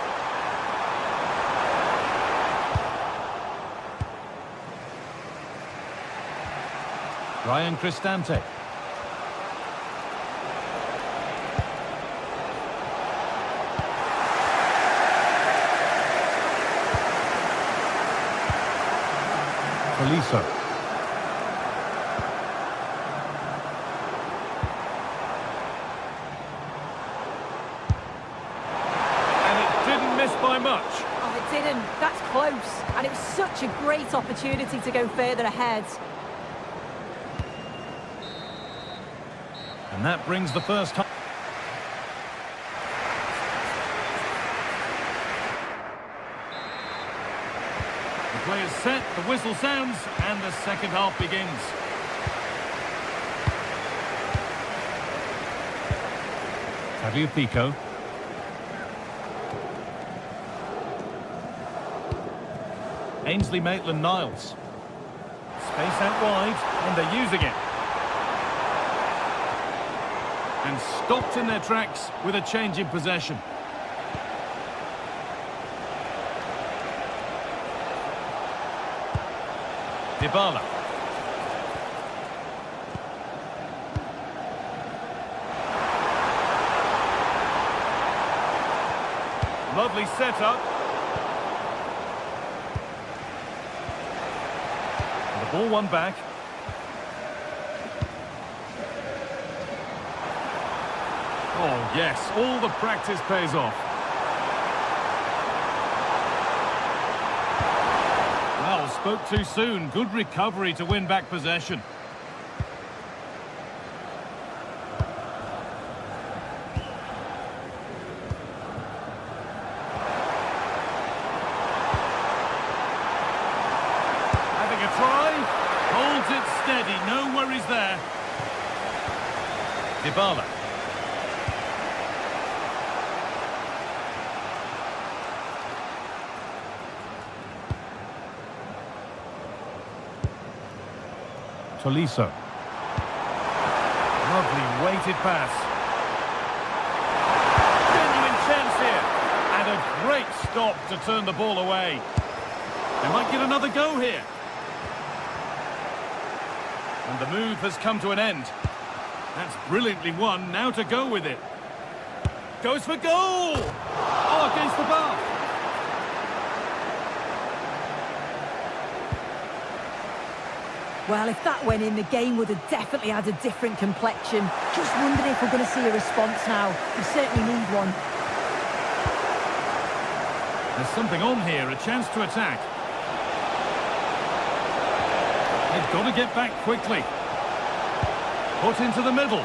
Ryan Cristante. Tolisso. By much. Oh, it didn't. That's close. And it was such a great opportunity to go further ahead. And that brings the first half. The play is set, the whistle sounds, and the second half begins. Tagliafico. Ainsley Maitland-Niles. Space out wide, and they're using it. And stopped in their tracks with a change in possession. Dybala. Lovely setup. Ball one back. Oh, yes, all the practice pays off. Well, spoke too soon. Good recovery to win back possession. Holds it steady, no worries there. Dybala. Tolisso. Lovely weighted pass. Genuine chance here. And a great stop to turn the ball away. They might get another go here. And the move has come to an end. That's brilliantly won. Now to go with it. Goes for goal! Oh, against the bar. Well, if that went in, the game would have definitely had a different complexion. Just wondering if we're going to see a response now. We certainly need one. There's something on here, a chance to attack. They've got to get back quickly. Put into the middle.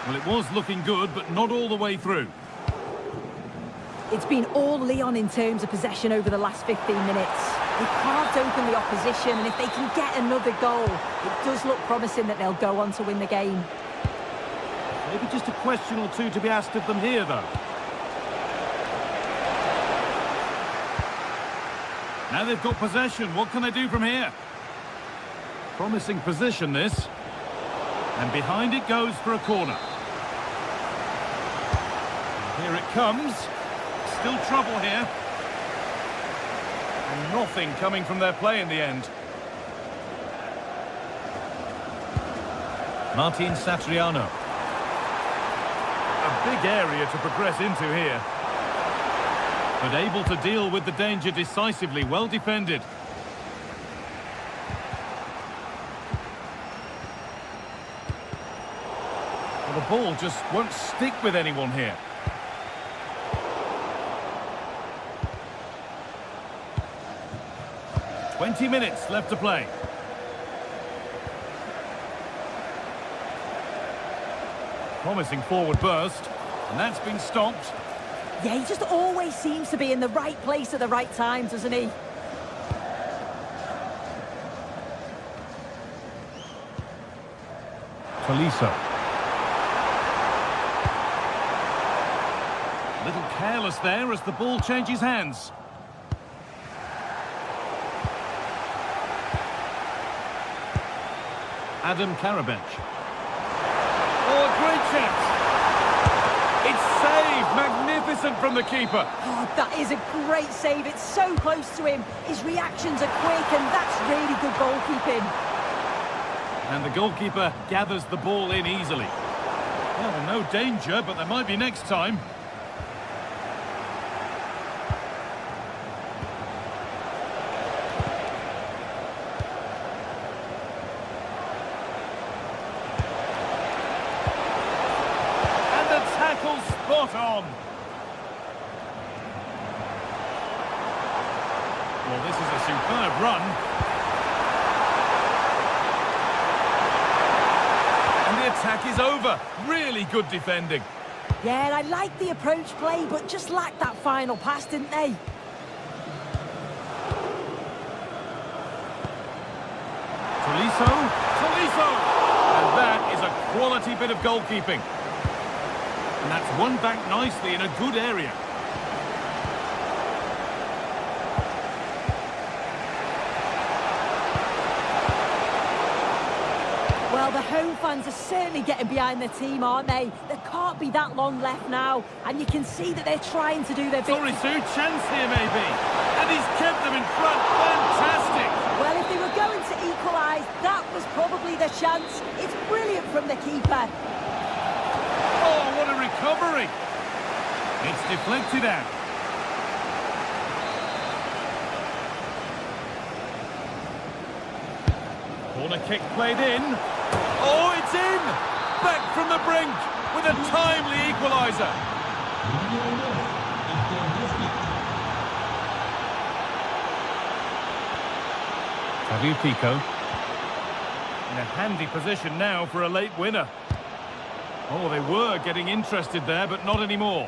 Well, it was looking good, but not all the way through. It's been all Lyon in terms of possession over the last 15 minutes. They can't open the opposition, and if they can get another goal, it does look promising that they'll go on to win the game. Maybe just a question or two to be asked of them here, though. Now they've got possession. What can they do from here? Promising position, this. And behind it goes for a corner. Here it comes. Still trouble here. And nothing coming from their play in the end. Martin Satriano. A big area to progress into here. But able to deal with the danger decisively. Well defended. Well, the ball just won't stick with anyone here. "20 minutes left to play. Promising forward burst, and that's been stopped. Yeah, he just always seems to be in the right place at the right time, doesn't he? Tolisso. A little careless there as the ball changes hands. Adam Karabench. Oh, a great chance. It's saved. Magnificent from the keeper. Oh, that is a great save. It's so close to him. His reactions are quick, and that's really good goalkeeping. And the goalkeeper gathers the ball in easily. Well, no danger, but there might be next time. Spot on. Well, this is a superb run. And the attack is over. Really good defending. Yeah, I like the approach play, but just lacked that final pass, didn't they? Tolisso. Tolisso! And that is a quality bit of goalkeeping. And that's won back nicely in a good area. Well, the home fans are certainly getting behind their team, aren't they? There can't be that long left now, and you can see that they're trying to do their bit. Sorry, Sue, chance here maybe. And he's kept them in front. Fantastic! Well, if they were going to equalise, that was probably the chance. It's brilliant from the keeper. Oh, what a recovery! It's deflected out. Corner kick played in. Oh, it's in! Back from the brink with a timely equaliser. Atletico. In a handy position now for a late winner. Oh, they were getting interested there, but not anymore.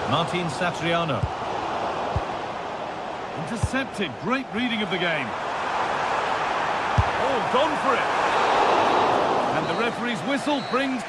Martin Satriano. Intercepted. Great reading of the game. Oh, gone for it. And the referee's whistle brings...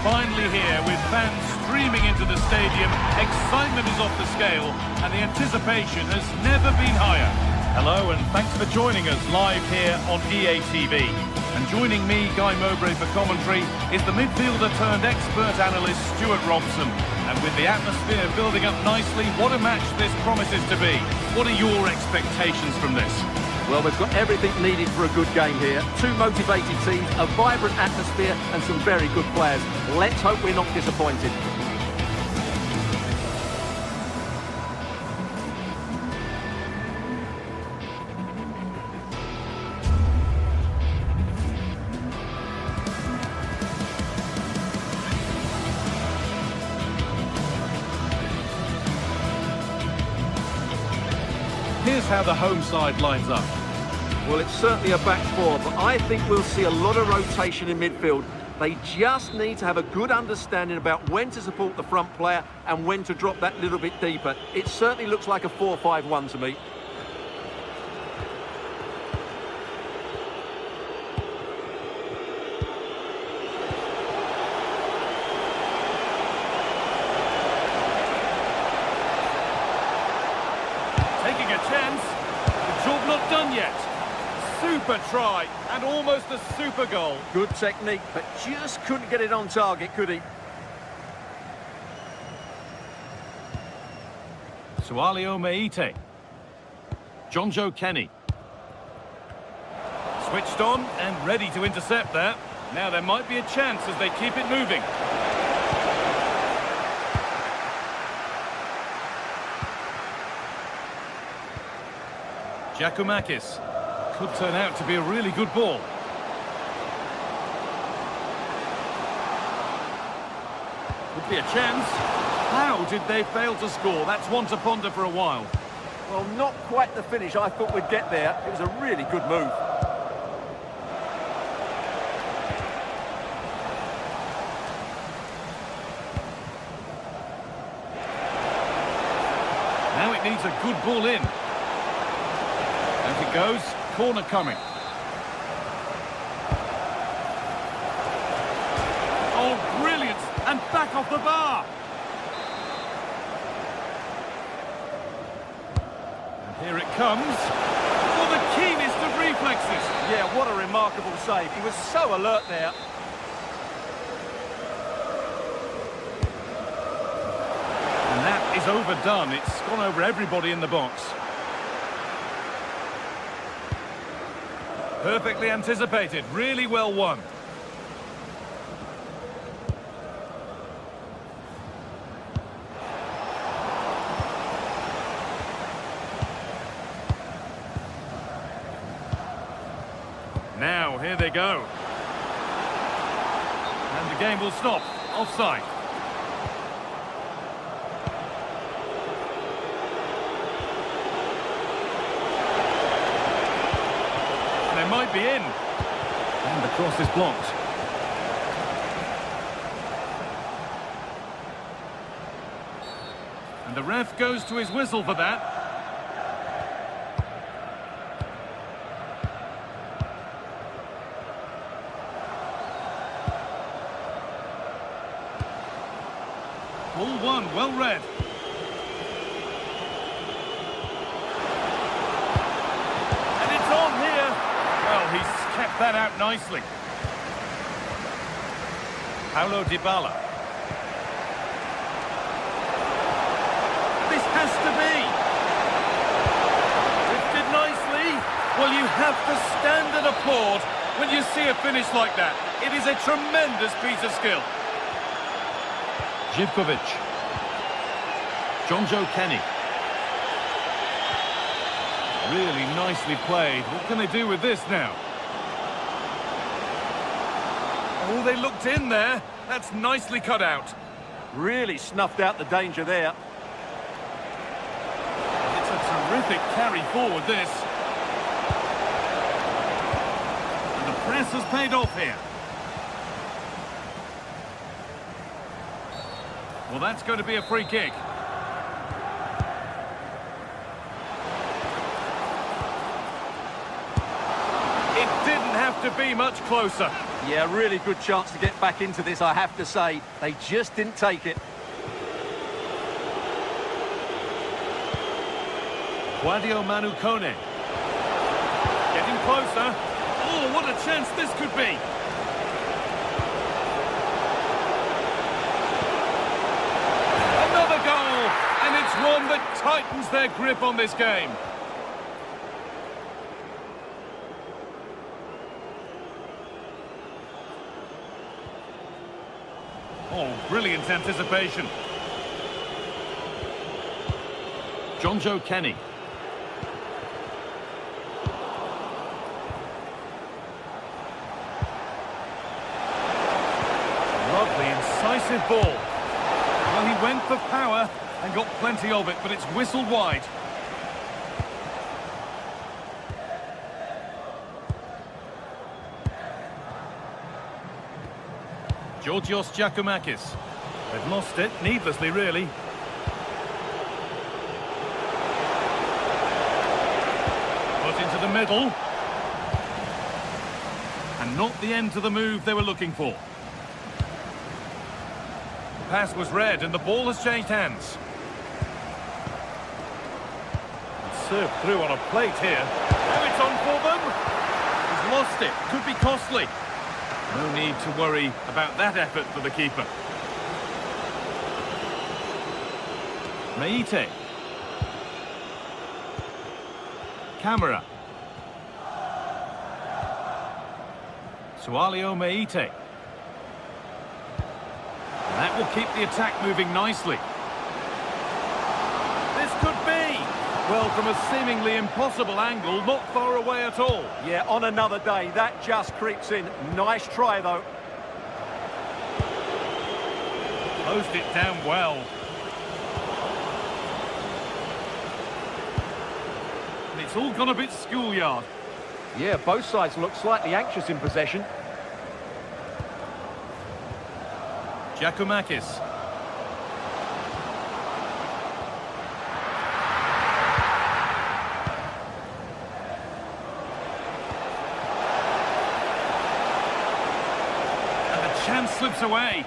Finally here, with fans streaming into the stadium, excitement is off the scale, and the anticipation has never been higher. Hello, and thanks for joining us live here on EA TV. And joining me, Guy Mowbray, for commentary is the midfielder-turned-expert analyst Stuart Robson. And with the atmosphere building up nicely, what a match this promises to be. What are your expectations from this? Well, we've got everything needed for a good game here. Two motivated teams, a vibrant atmosphere and some very good players. Let's hope we're not disappointed. Here's how the home side lines up. Well, it's certainly a back four, but I think we'll see a lot of rotation in midfield. They just need to have a good understanding about when to support the front player and when to drop that little bit deeper. It certainly looks like a 4-5-1 to me. Taking a chance. The job not done yet. Super try and almost a super goal. Good technique, but just couldn't get it on target, could he? Sualio Meite. John Joe Kenny. Switched on and ready to intercept there. Now there might be a chance as they keep it moving. Giacomakis. Could turn out to be a really good ball. Could be a chance. How did they fail to score? That's one to ponder for a while. Well, not quite the finish I thought we'd get there. It was a really good move. Now it needs a good ball in. As it goes, corner coming. Oh, brilliant! And back off the bar! And here it comes. For the keenest of reflexes. Yeah, what a remarkable save. He was so alert there. And that is overdone. It's gone over everybody in the box. Perfectly anticipated, really well won. Now, here they go. And the game will stop. Offside. They might be in. And the cross is blocked. And the ref goes to his whistle for that. Ball one, well read. He's kept that out nicely. Paulo Dybala. This has to be. Lifted nicely. Well, you have to stand and applaud when you see a finish like that. It is a tremendous piece of skill. Živkovic. John Joe Kenny. Really nicely played. What can they do with this now? Oh, they looked in there. That's nicely cut out. Really snuffed out the danger there. It's a terrific carry forward, this. And the press has paid off here. Well, that's going to be a free kick. It didn't have to be much closer. Yeah, really good chance to get back into this, I have to say. They just didn't take it. Guadio Manu Kone. Getting closer. Oh, what a chance this could be. Another goal, and it's one that tightens their grip on this game. Oh, brilliant anticipation. Jonjo Kenny. Lovely, incisive ball. Well, he went for power and got plenty of it, but it's whistled wide. Georgios Giacomakis. They've lost it, needlessly really. Put into the middle. And not the end to the move they were looking for. The pass was read and the ball has changed hands. It's served through on a plate here. Now it's on for them. He's lost it. Could be costly. No need to worry about that effort for the keeper. Meite. Camera. Sualio Meite. And that will keep the attack moving nicely. This could be. Well, from a seemingly impossible angle, not far away at all. Yeah, on another day, that just creeps in. Nice try, though. Closed it down well. And it's all gone a bit schoolyard. Yeah, both sides look slightly anxious in possession. Giacomakis. Chance slips away.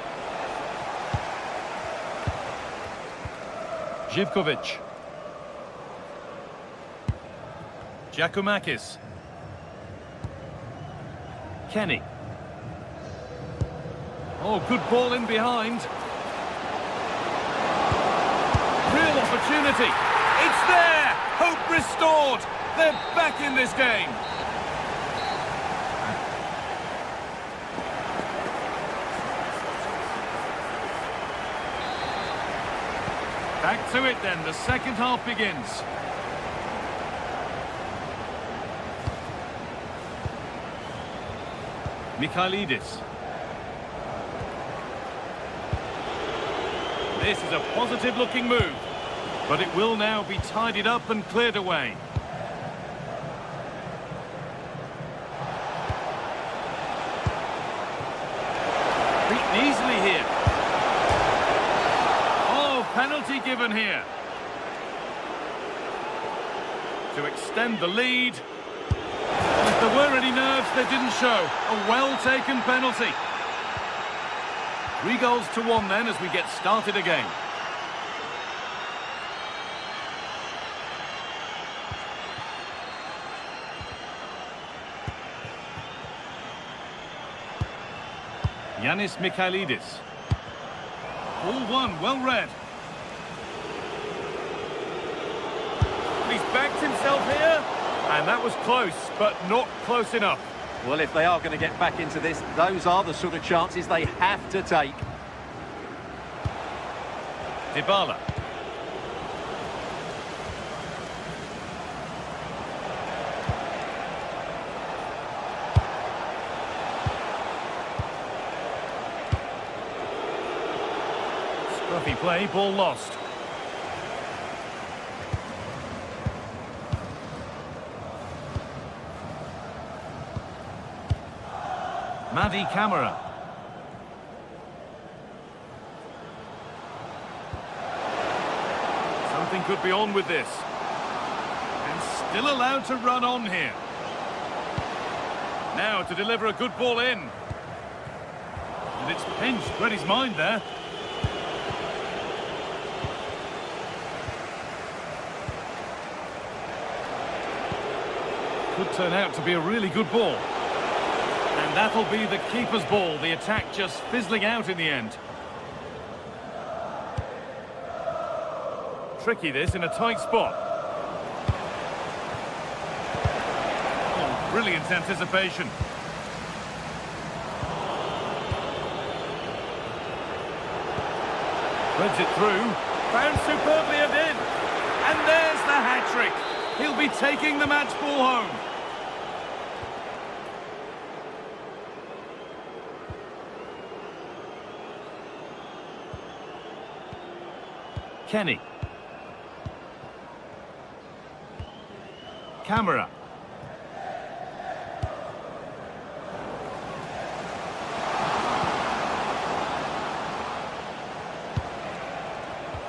Živkovic. Giacomakis. Kenny. Oh, good ball in behind. Real opportunity. It's there. Hope restored. They're back in this game. Back to it then, the second half begins. Michailidis. This is a positive looking move, but it will now be tidied up and cleared away. Beaten easily here. Penalty given here. To extend the lead. If there were any nerves, they didn't show. A well-taken penalty. 3-1 then as we get started again. Yanis Michailidis. Ball one, well read. He's backed himself here, and that was close, but not close enough. Well, if they are going to get back into this, those are the sort of chances they have to take. Dybala. Scruffy play, ball lost. Madi Camara. Something could be on with this. And still allowed to run on here. Now to deliver a good ball in. And it's pinched, read his mind there. Could turn out to be a really good ball. that'll be the keeper's ball. The attack just fizzling out in the end. Tricky this in a tight spot. Oh, brilliant anticipation. Threads it through. Found superbly and in. And there's the hat-trick. He'll be taking the match ball home. Kenny. Camera.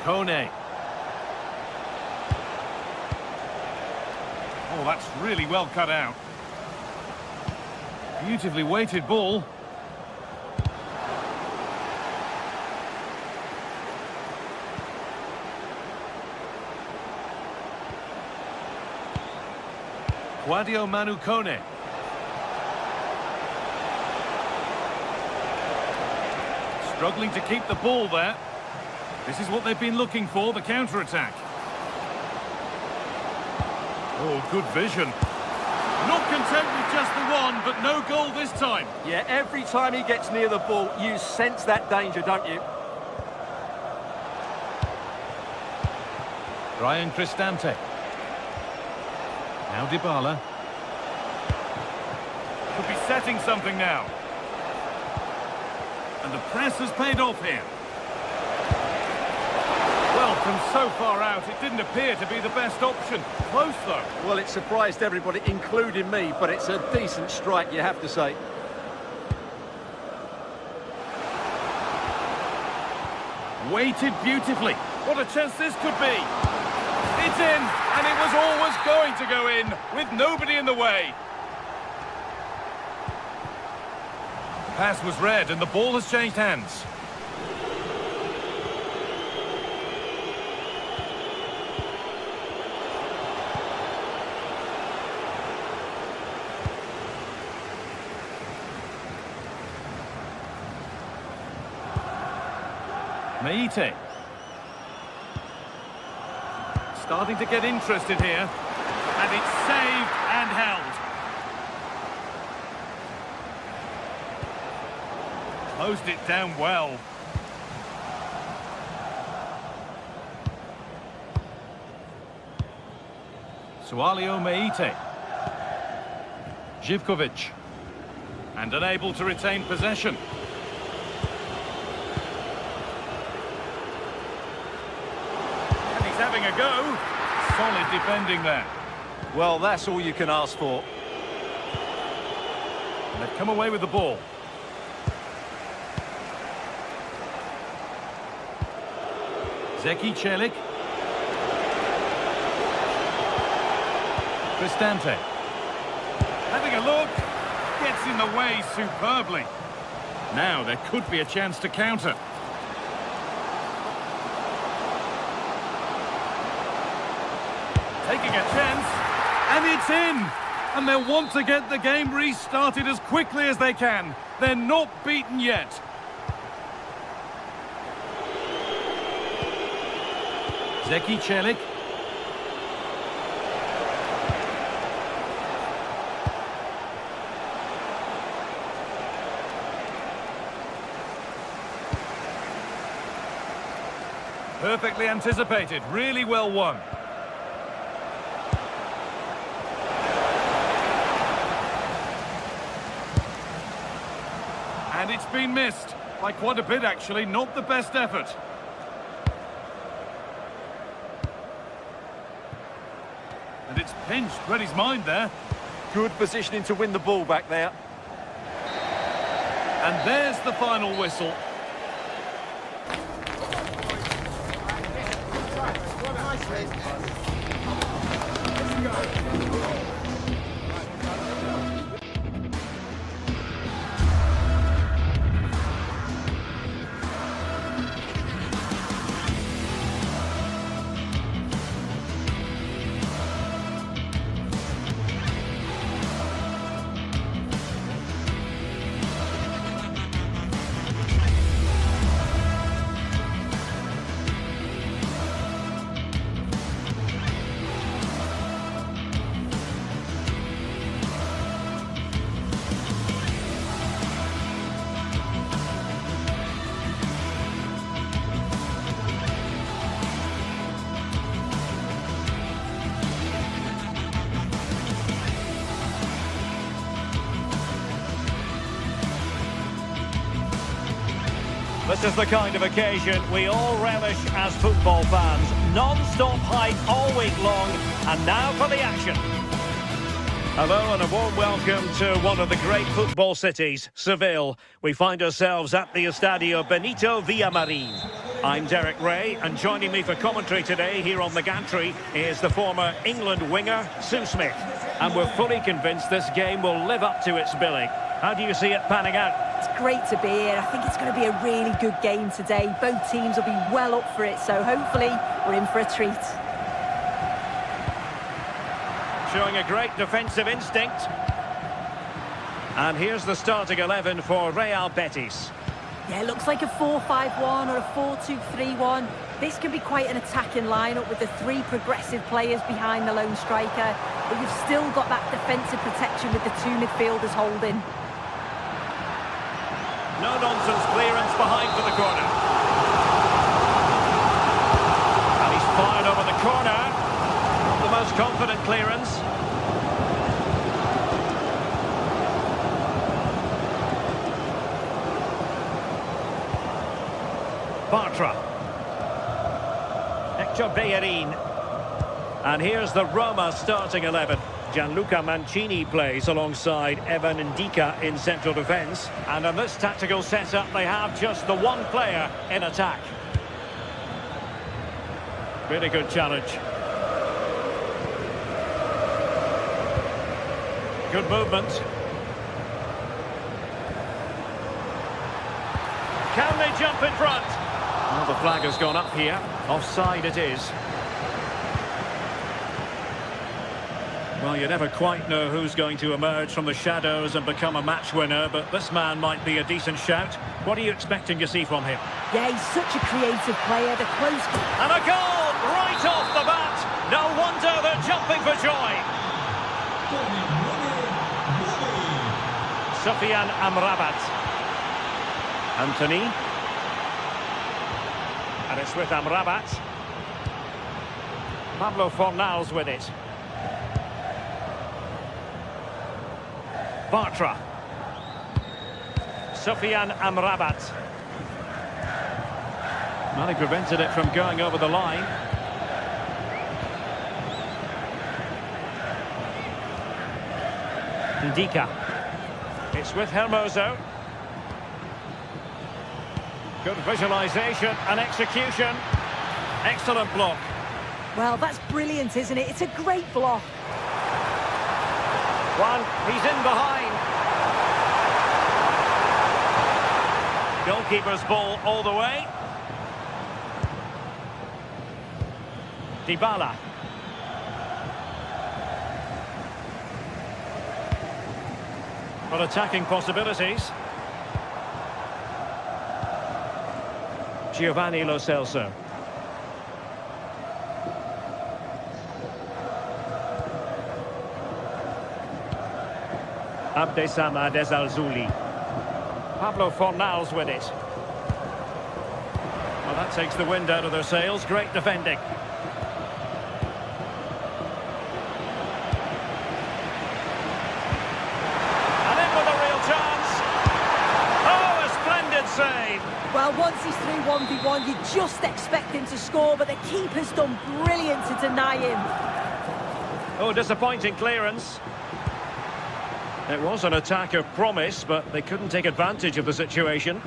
Kone. Oh, that's really well cut out. Beautifully weighted ball. Guadio Manu Kone. Struggling to keep the ball there. This is what they've been looking for, the counter-attack. Oh, good vision. Not content with just the one, but no goal this time. Yeah, every time he gets near the ball, you sense that danger, don't you? Ryan Cristante. Now Dybala. Could be setting something now. And the press has paid off here. Well, from so far out, it didn't appear to be the best option. Close, though. Well, it surprised everybody, including me, but it's a decent strike, you have to say. Weighted beautifully. What a chance this could be. It's in, and it was always going to go in, with nobody in the way. The pass was read, and the ball has changed hands. Meite. Starting to get interested here. And it's saved and held. Closed it down well. Sualio Meite. Živkovic. And unable to retain possession. Having a go. Solid defending there. Well, that's all you can ask for. And they've come away with the ball. Zeki Celik. Cristante. Having a look. Gets in the way superbly. Now there could be a chance to counter. Taking a chance, and it's in! And they'll want to get the game restarted as quickly as they can. They're not beaten yet. Zeki Celik. Perfectly anticipated, really well won. And it's been missed. By quite a bit, actually. Not the best effort. And it's pinched. Read his mind there. Good positioning to win the ball back there. And there's the final whistle. This is the kind of occasion we all relish as football fans. Non-stop hype all week long, and now for the action. Hello and a warm welcome to one of the great football cities, Seville. We find ourselves at the Estadio Benito Villamarin. I'm Derek Ray, and joining me for commentary today here on the gantry is the former England winger, Sue Smith. And we're fully convinced this game will live up to its billing. How do you see it panning out? It's great to be here. I think it's going to be a really good game today. Both teams will be well up for it, so hopefully we're in for a treat. Showing a great defensive instinct. And here's the starting 11 for Real Betis. Yeah, it looks like a 4-5-1 or a 4-2-3-1. This can be quite an attacking lineup with the three progressive players behind the lone striker. But you've still got that defensive protection with the two midfielders holding. No-nonsense clearance behind for the corner. And he's fired over the corner. Not the most confident clearance. Bartra. Hector Bellerin. And here's the Roma starting 11. Gianluca Mancini plays alongside Evan Ndika in central defence. And in this tactical setup, they have just the one player in attack. Really good challenge. Good movement. Can they jump in front? Well, the flag has gone up here. Offside it is. Well, you never quite know who's going to emerge from the shadows and become a match winner, but this man might be a decent shout. What are you expecting to see from him? Yeah, he's such a creative player. The close... And a goal right off the bat. No wonder they're jumping for joy. Sofiane Amrabat. Anthony. And it's with Amrabat. Pablo Fornals with it. Bartra. Sofiane Amrabat. Well, he prevented it from going over the line. Ndika. It's with Hermoso. Good visualisation and execution. Excellent block. Well, that's brilliant, isn't it? It's a great block. One, he's in behind. Goalkeeper's ball all the way. Dybala. Well, attacking possibilities. Giovanni Lo Celso. Abdessamad Ezalzouli. Pablo Fornals with it. Well, that takes the wind out of their sails. Great defending. And in with a real chance. Oh, a splendid save. Well, once he's through 1v1, you just expect him to score, but the keeper's done brilliant to deny him. Oh, disappointing clearance. It was an attack of promise, but they couldn't take advantage of the situation.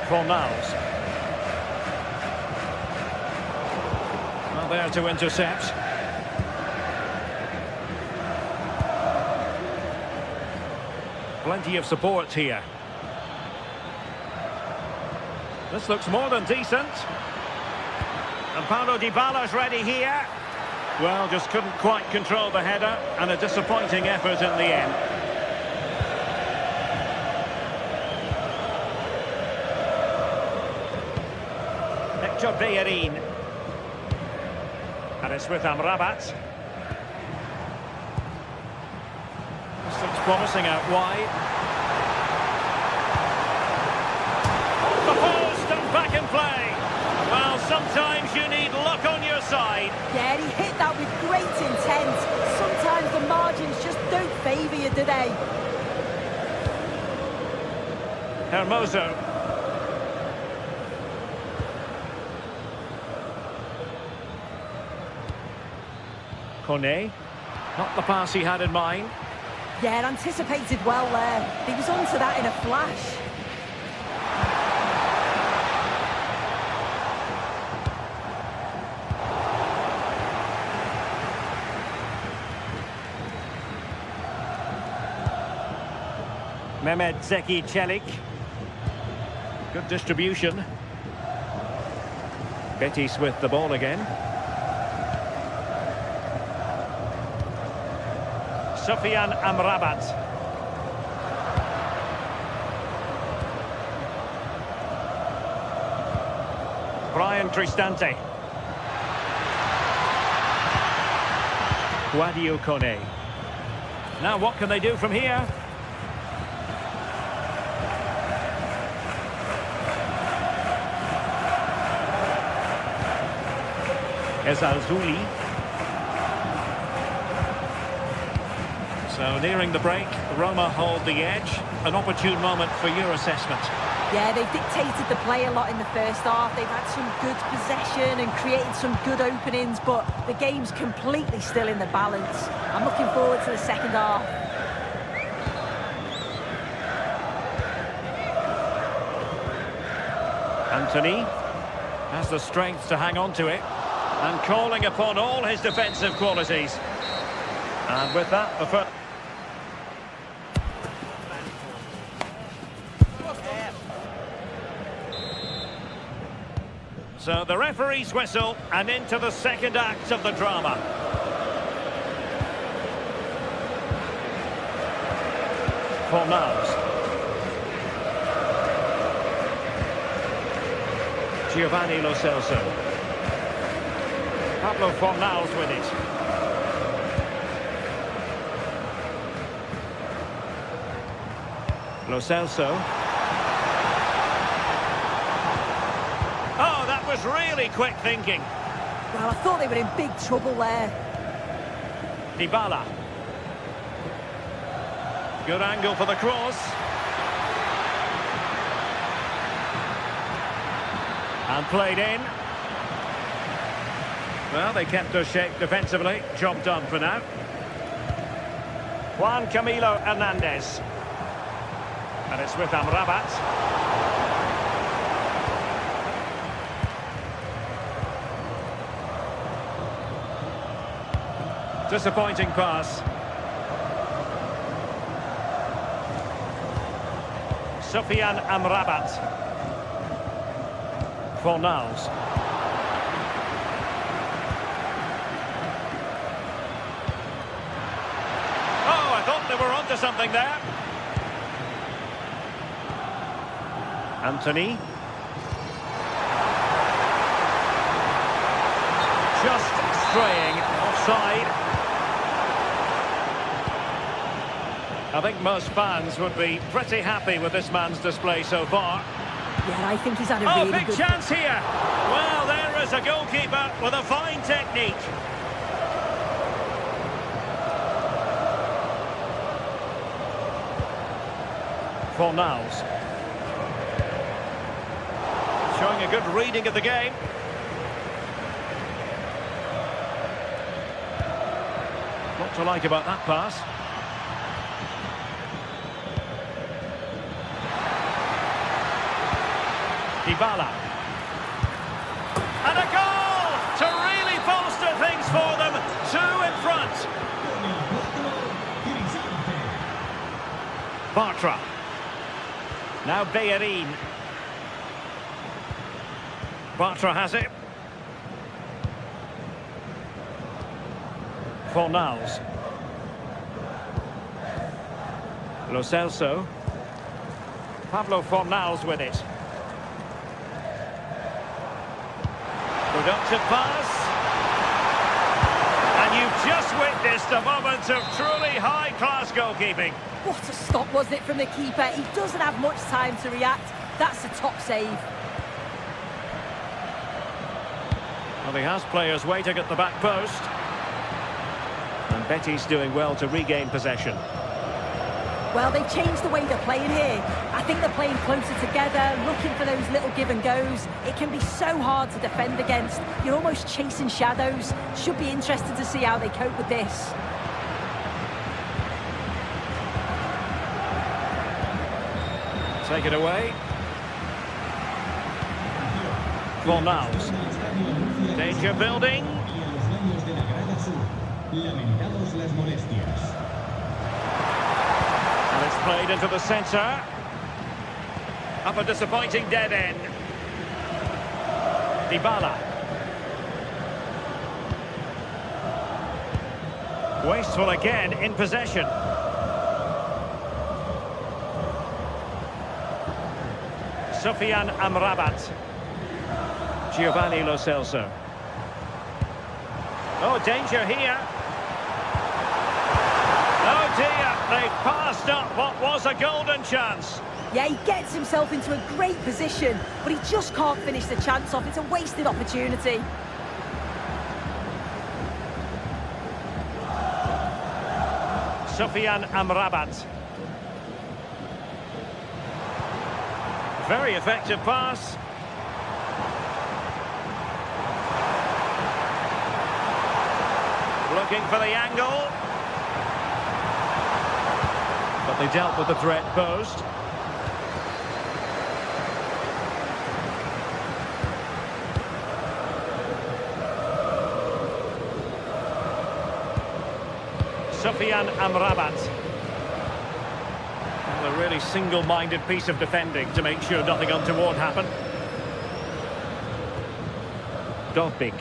Fornals. Well, there to intercept. Plenty of support here. This looks more than decent. And Paulo Dybala's ready here. Well, just couldn't quite control the header, and a disappointing effort in the end. Hector Bellerin. And it's with Amrabat. This looks promising out wide. Off the post and back in play. Well, sometimes you need luck on your side. Yeah, he hit that with great intent. Sometimes the margins just don't favour you, do they? Hermoso. Kone. Not the pass he had in mind. Yeah, anticipated well there. He was onto that in a flash. Mehmet Zeki Çelik. Good distribution. Betis with the ball again. Sufyan Amrabat. Brian Cristante. Guadio Kone. Now what can they do from here? Ezalzouli. So nearing the break, Roma hold the edge. An opportune moment for your assessment. Yeah, they've dictated the play a lot in the first half. They've had some good possession and created some good openings, but the game's completely still in the balance. I'm looking forward to the second half. Anthony has the strength to hang on to it. And calling upon all his defensive qualities. And with that, the first... So the referee's whistle, and into the second act of the drama. Fornals. Giovanni Lo Celso. Pablo Fornals with it. Lo Celso. Oh, that was really quick thinking. Well, I thought they were in big trouble there. Dybala. Good angle for the cross. And played in. Well, they kept their shape defensively. Job done for now. Juan Camilo Hernandez. And it's with Amrabat. Disappointing pass. Sufyan Amrabat. Fornals. They were onto something there. Anthony. Just straying offside. I think most fans would be pretty happy with this man's display so far. Yeah, I think he's had a really big good... chance here. Well, there is a goalkeeper with a fine technique. Fornals. Showing a good reading of the game. What to like about that pass? Dybala. And a goal to really bolster things for them. 2 in front. Bartra. Now Bellerin. Bartra has it. Fornals. Lo Celso. Pablo Fornals with it. Productive pass. And you've just witnessed a moment of truly high-class goalkeeping. What a stop, wasn't it, from the keeper? He doesn't have much time to react. That's a top save. Well, he has players waiting at the back post. And Betis doing well to regain possession. Well, they've changed the way they're playing here. I think they're playing closer together, looking for those little give and goes. It can be so hard to defend against. You're almost chasing shadows. Should be interested to see how they cope with this. Take it away. Fornals. Danger building. And it's played into the centre. Up a disappointing dead end. Dybala. Wasteful again in possession. Sofiane Amrabat. Giovanni Lo Celso. Oh, danger here. Oh dear, they've passed up what was a golden chance. Yeah, he gets himself into a great position, but he just can't finish the chance off. It's a wasted opportunity. Sofiane Amrabat. Very effective pass. Looking for the angle. But they dealt with the threat posed. Sofiane Amrabat. And a really single-minded piece of defending to make sure nothing untoward happened. Dovbik.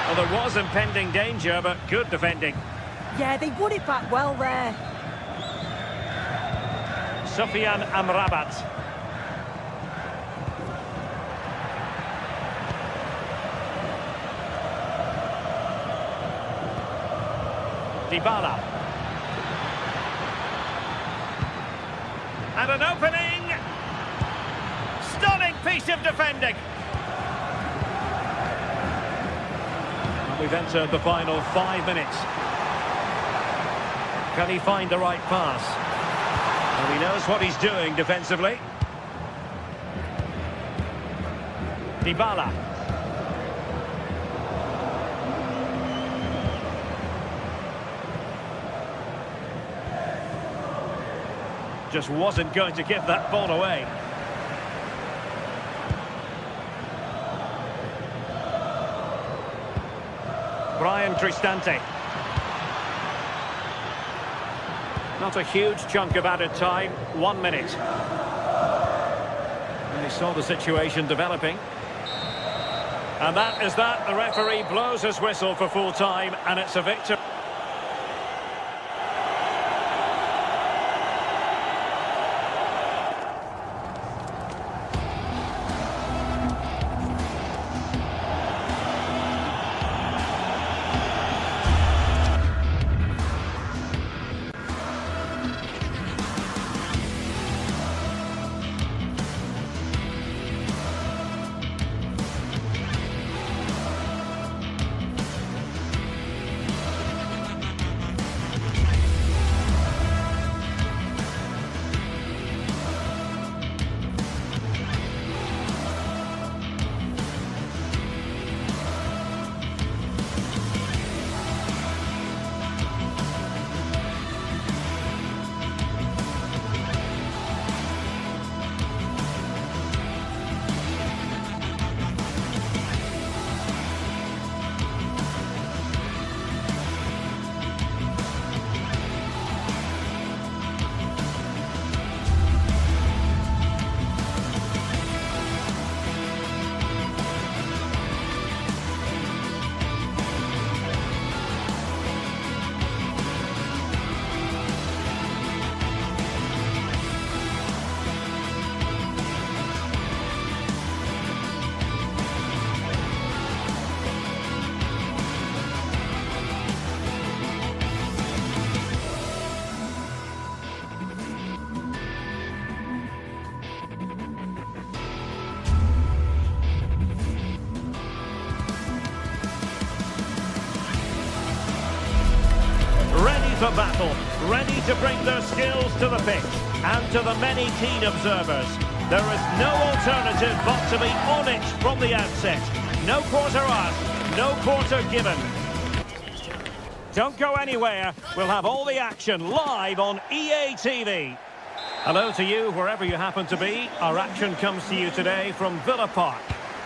Well, there was impending danger, but good defending. Yeah, they won it back well there. Sofiane Amrabat. Dybala. And an opening. Stunning piece of defending. We've entered the final 5 minutes. Can he find the right pass? Well, he knows what he's doing defensively. Dybala. Just wasn't going to give that ball away. Brian Cristante. Not a huge chunk of added time, 1 minute. And he saw the situation developing. And that is that. The referee blows his whistle for full time, and it's a victory. The battle. ready to bring their skills to the pitch. And to the many keen observers, there is no alternative but to be on it from the outset. No quarter asked, no quarter given. Don't go anywhere. We'll have all the action live on EA TV. Hello to you, wherever you happen to be. Our action comes to you today from Villa Park.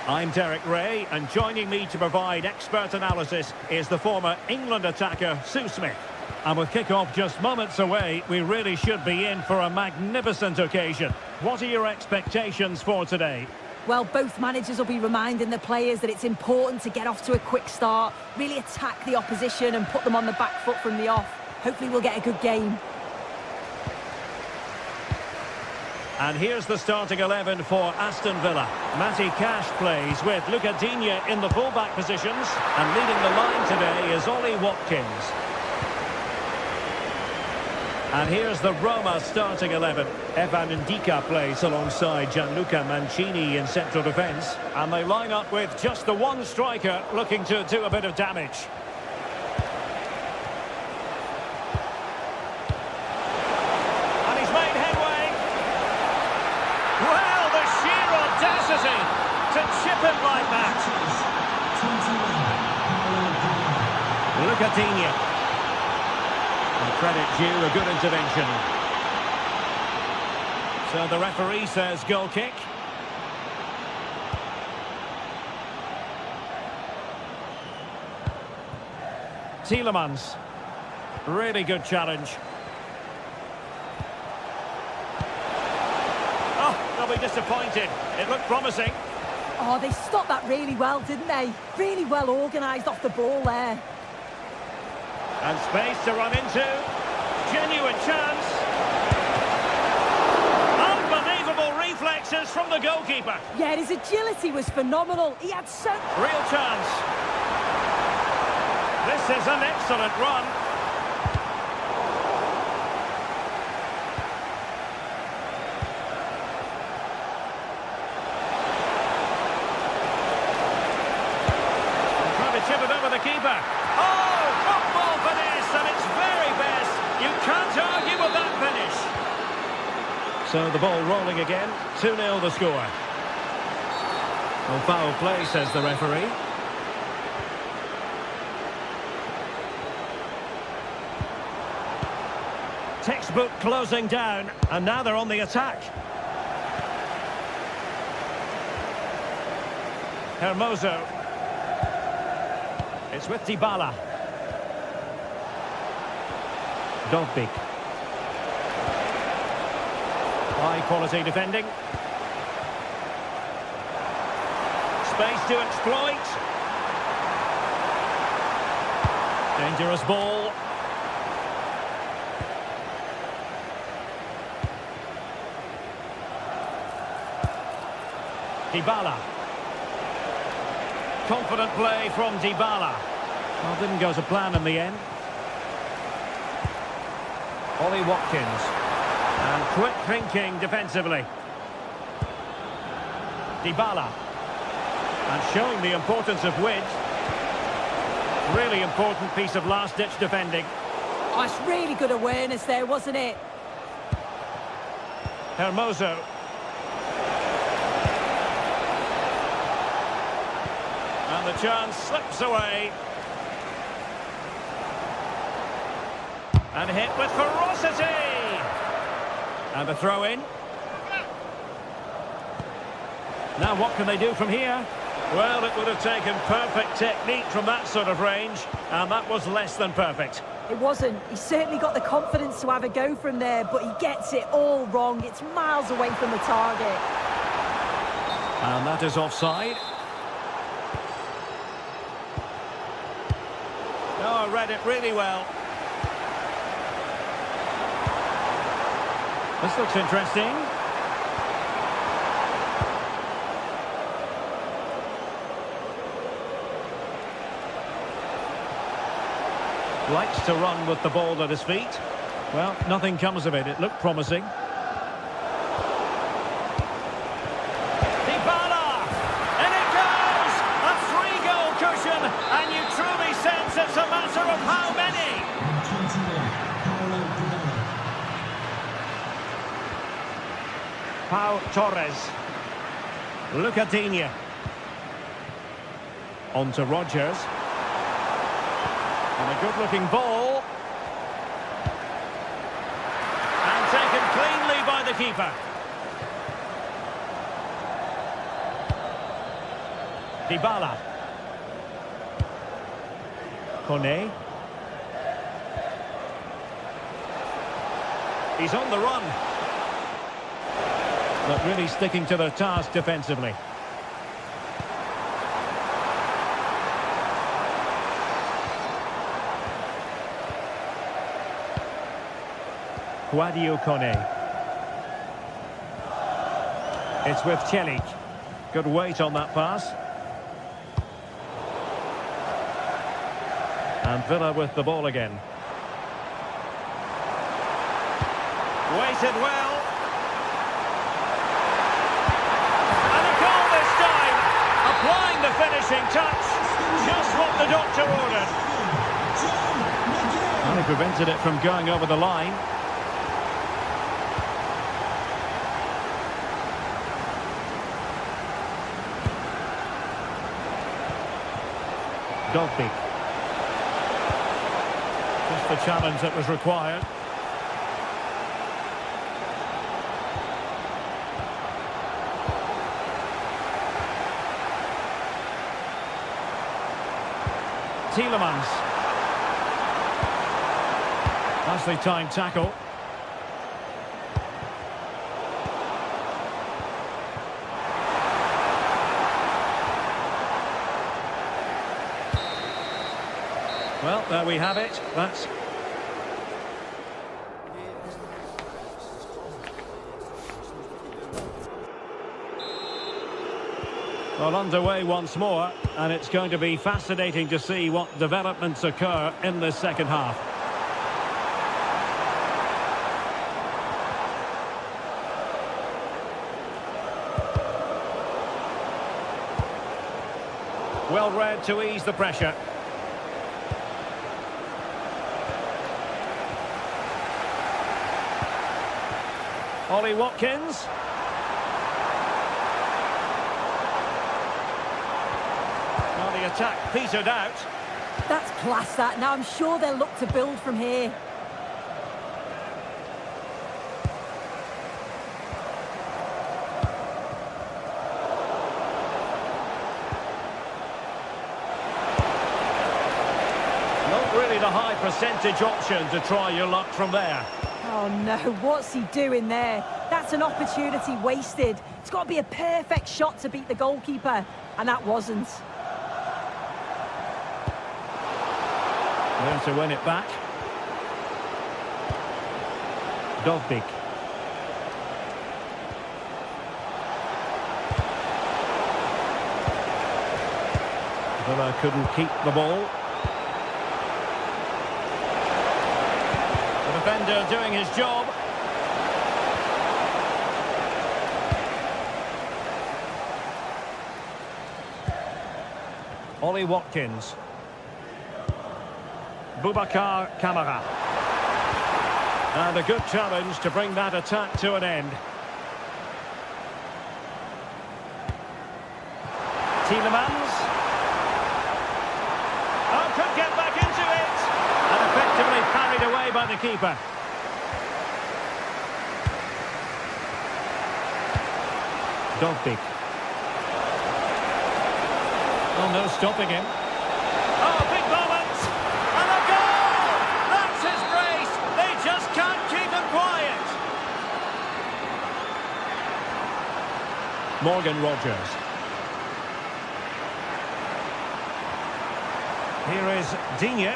I'm Derek Ray, and joining me to provide expert analysis is the former England attacker, Sue Smith. And with kick-off just moments away, we really should be in for a magnificent occasion. What are your expectations for today? Well, both managers will be reminding the players that it's important to get off to a quick start, really attack the opposition and put them on the back foot from the off. Hopefully we'll get a good game. And here's the starting 11 for Aston Villa. Matty Cash plays with Luca Digne in the full-back positions. And leading the line today is Ollie Watkins. And here's the Roma starting 11. Evan Ndika plays alongside Gianluca Mancini in central defence. And they line up with just the one striker looking to do a bit of damage. And he's made headway. Well, the sheer audacity to chip him like that. Luca Digne. Credit due, a good intervention. So the referee says goal kick. Tielemans. Really good challenge. Oh, they'll be disappointed. It looked promising. Oh, they stopped that really well, didn't they? Really well organised off the ball there. And space to run into. Genuine chance. Unbelievable reflexes from the goalkeeper. Yeah, his agility was phenomenal. He had so... Real chance. This is an excellent run. Trying to chip it over the keeper. Oh! Football finish, and it's very best. You can't argue with that finish. So the ball rolling again. 2-0 the score. Well, foul play, says the referee. Textbook closing down, and now they're on the attack. Hermoso. It's with Dybala. Dogbik. High quality defending. Space to exploit. Dangerous ball. Dybala. Confident play from Dybala. Well, didn't go to plan in the end. Ollie Watkins. And quick thinking defensively. Dybala. And showing the importance of width. Really important piece of last-ditch defending. Oh, it's really good awareness there, wasn't it? Hermoso. And the chance slips away. And hit with ferocity. And a throw in. Now what can they do from here? Well, it would have taken perfect technique from that sort of range, and that was less than perfect. It wasn't. He certainly got the confidence to have a go from there, but he gets it all wrong. It's miles away from the target. And that is offside. Oh, I read it really well. This looks interesting. Likes to run with the ball at his feet. Well, nothing comes of it. It looked promising. Dybala! And it goes! A 3-goal cushion, and you truly sense it's a matter of how many. Pau Torres. Lucadinha. On to Rodgers. And a good-looking ball. And taken cleanly by the keeper. Dybala. Kone. He's on the run. But really sticking to their task defensively. Guadio Kone. It's with Celik. Good weight on that pass. And Villa with the ball again. Waited well. And a goal this time. Applying the finishing touch. Just what the doctor ordered. And he prevented it from going over the line. Dolby. Just the challenge that was required. Tielemans. Nicely timed tackle. Well, there we have it. That's... Well, underway once more, and it's going to be fascinating to see what developments occur in this second half. Well read to ease the pressure. Ollie Watkins. Well, the attack petered out. That's class, that. Now I'm sure they'll look to build from here. Not really the high percentage option to try your luck from there. Oh no, what's he doing there? That's an opportunity wasted. It's got to be a perfect shot to beat the goalkeeper, and that wasn't. There to win it back. Dovbik. Villa couldn't keep the ball. The defender doing his job. Ollie Watkins. Boubacar Kamara. And a good challenge to bring that attack to an end. Tielemans. Oh, could get back into it. And effectively parried away by the keeper. Dovbik. Oh, no stopping him. Oh, big moment! And a goal! That's his brace! They just can't keep him quiet! Morgan Rodgers. Here is Digne.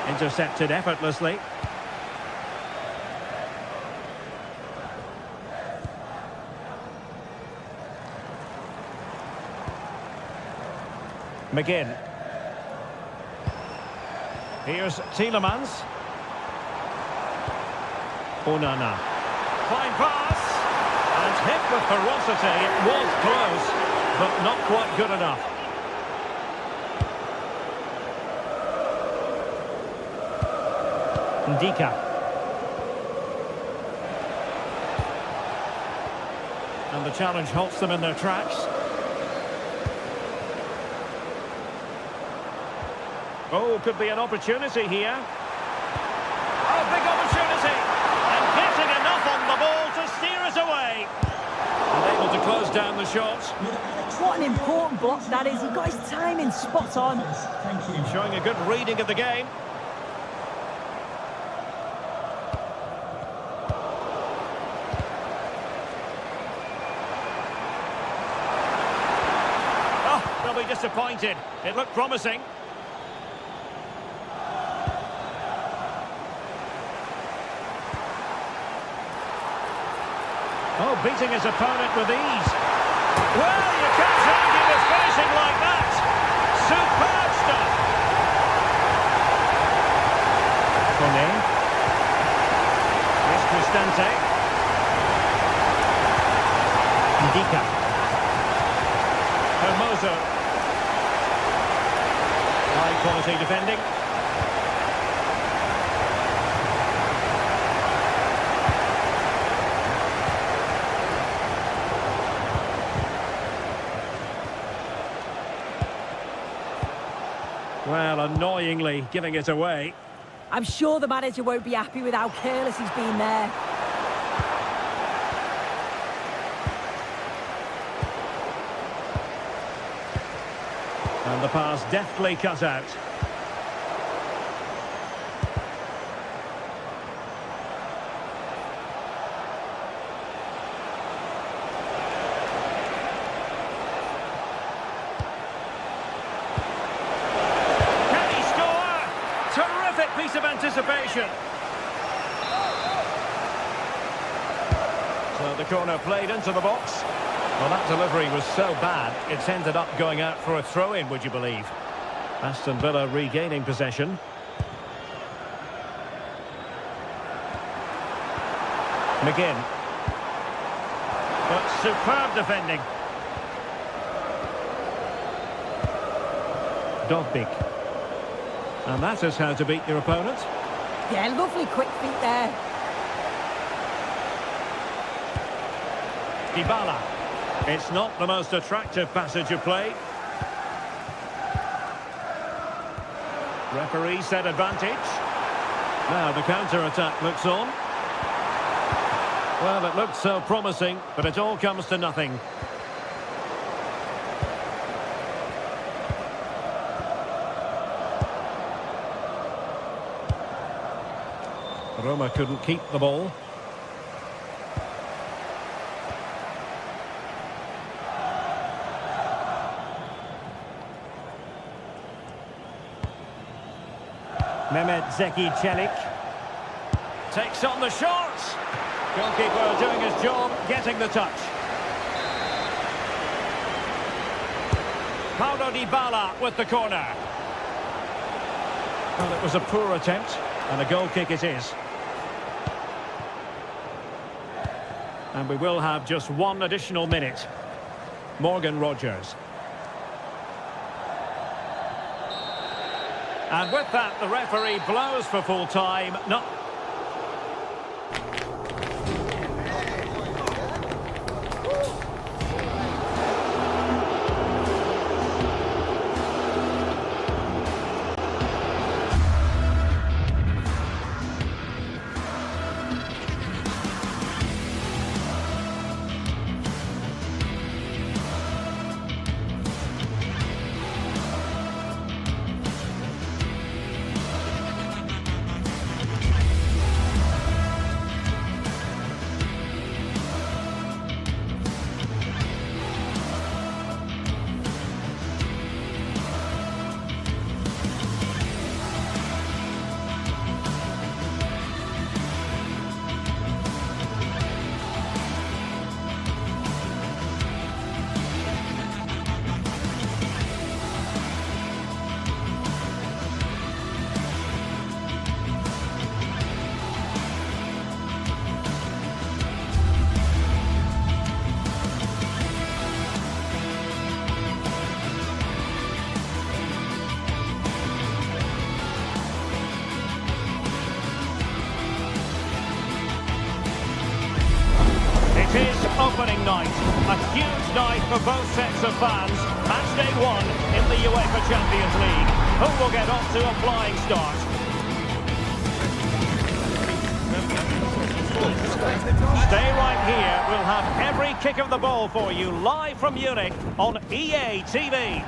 Intercepted effortlessly. McGinn. Here's Tielemans. Onana. Fine pass. And hit with ferocity. It was close, but not quite good enough. Ndika. And the challenge halts them in their tracks. Oh, could be an opportunity here. Oh, big opportunity. And getting enough on the ball to steer us away. And able to close down the shot. What an important block that is. He got his timing spot on. Thank you. Showing a good reading of the game. Oh, they'll be disappointed. It looked promising. Oh, beating his opponent with ease. Well, you can't argue with finishing like that. Superb stuff. Kone. Yes, Cristante. Ndika. Hermoso. High quality defending. Well, annoyingly giving it away. I'm sure the manager won't be happy with how careless he's been there. And the pass deftly cut out. Piece of anticipation. So the corner played into the box. Well, that delivery was so bad, it's ended up going out for a throw-in, would you believe? Aston Villa regaining possession. McGinn. But superb defending. Dogbik. And that is how to beat your opponent. Yeah, lovely quick feet there. Dybala. It's not the most attractive passage of play. Referee said advantage. Now the counter-attack looks on. Well, it looked so promising, but it all comes to nothing. Roma couldn't keep the ball. Mehmet Zeki Çelik takes on the shots. Goalkeeper doing his job, getting the touch. Paulo Dybala with the corner. Well, it was a poor attempt, and a goal kick it is. And we will have just one additional minute. Morgan Rogers. And with that, the referee blows for full time. No. opening night. A huge night for both sets of fans. Match day 1 in the UEFA Champions League. Who will get off to a flying start? Stay right here. We'll have every kick of the ball for you live from Munich on EA TV.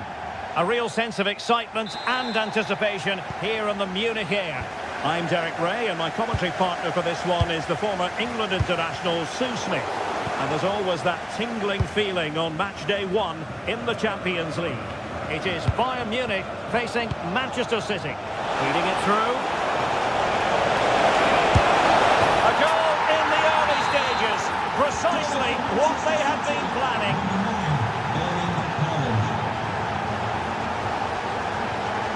A real sense of excitement and anticipation here in the Munich air. I'm Derek Ray, and my commentary partner for this one is the former England international Sue Smith. And there's always that tingling feeling on match day 1 in the Champions League. It is Bayern Munich facing Manchester City. Feeding it through. A goal in the early stages. Precisely what they had been planning.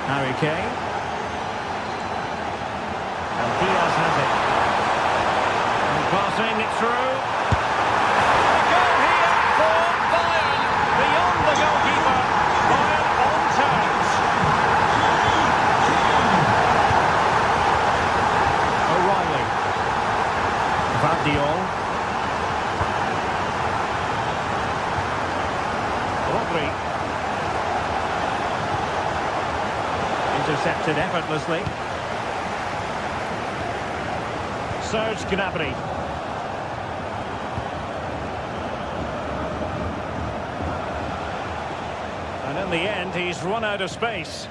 Harry Kane. And Diaz has it. And passing it through. A goal here for Bayern. Beyond the goalkeeper. Bayern on terms. O'Reilly. Vardiol. Rodri. Intercepted effortlessly. Serge Gnabry. And in the end, he's run out of space.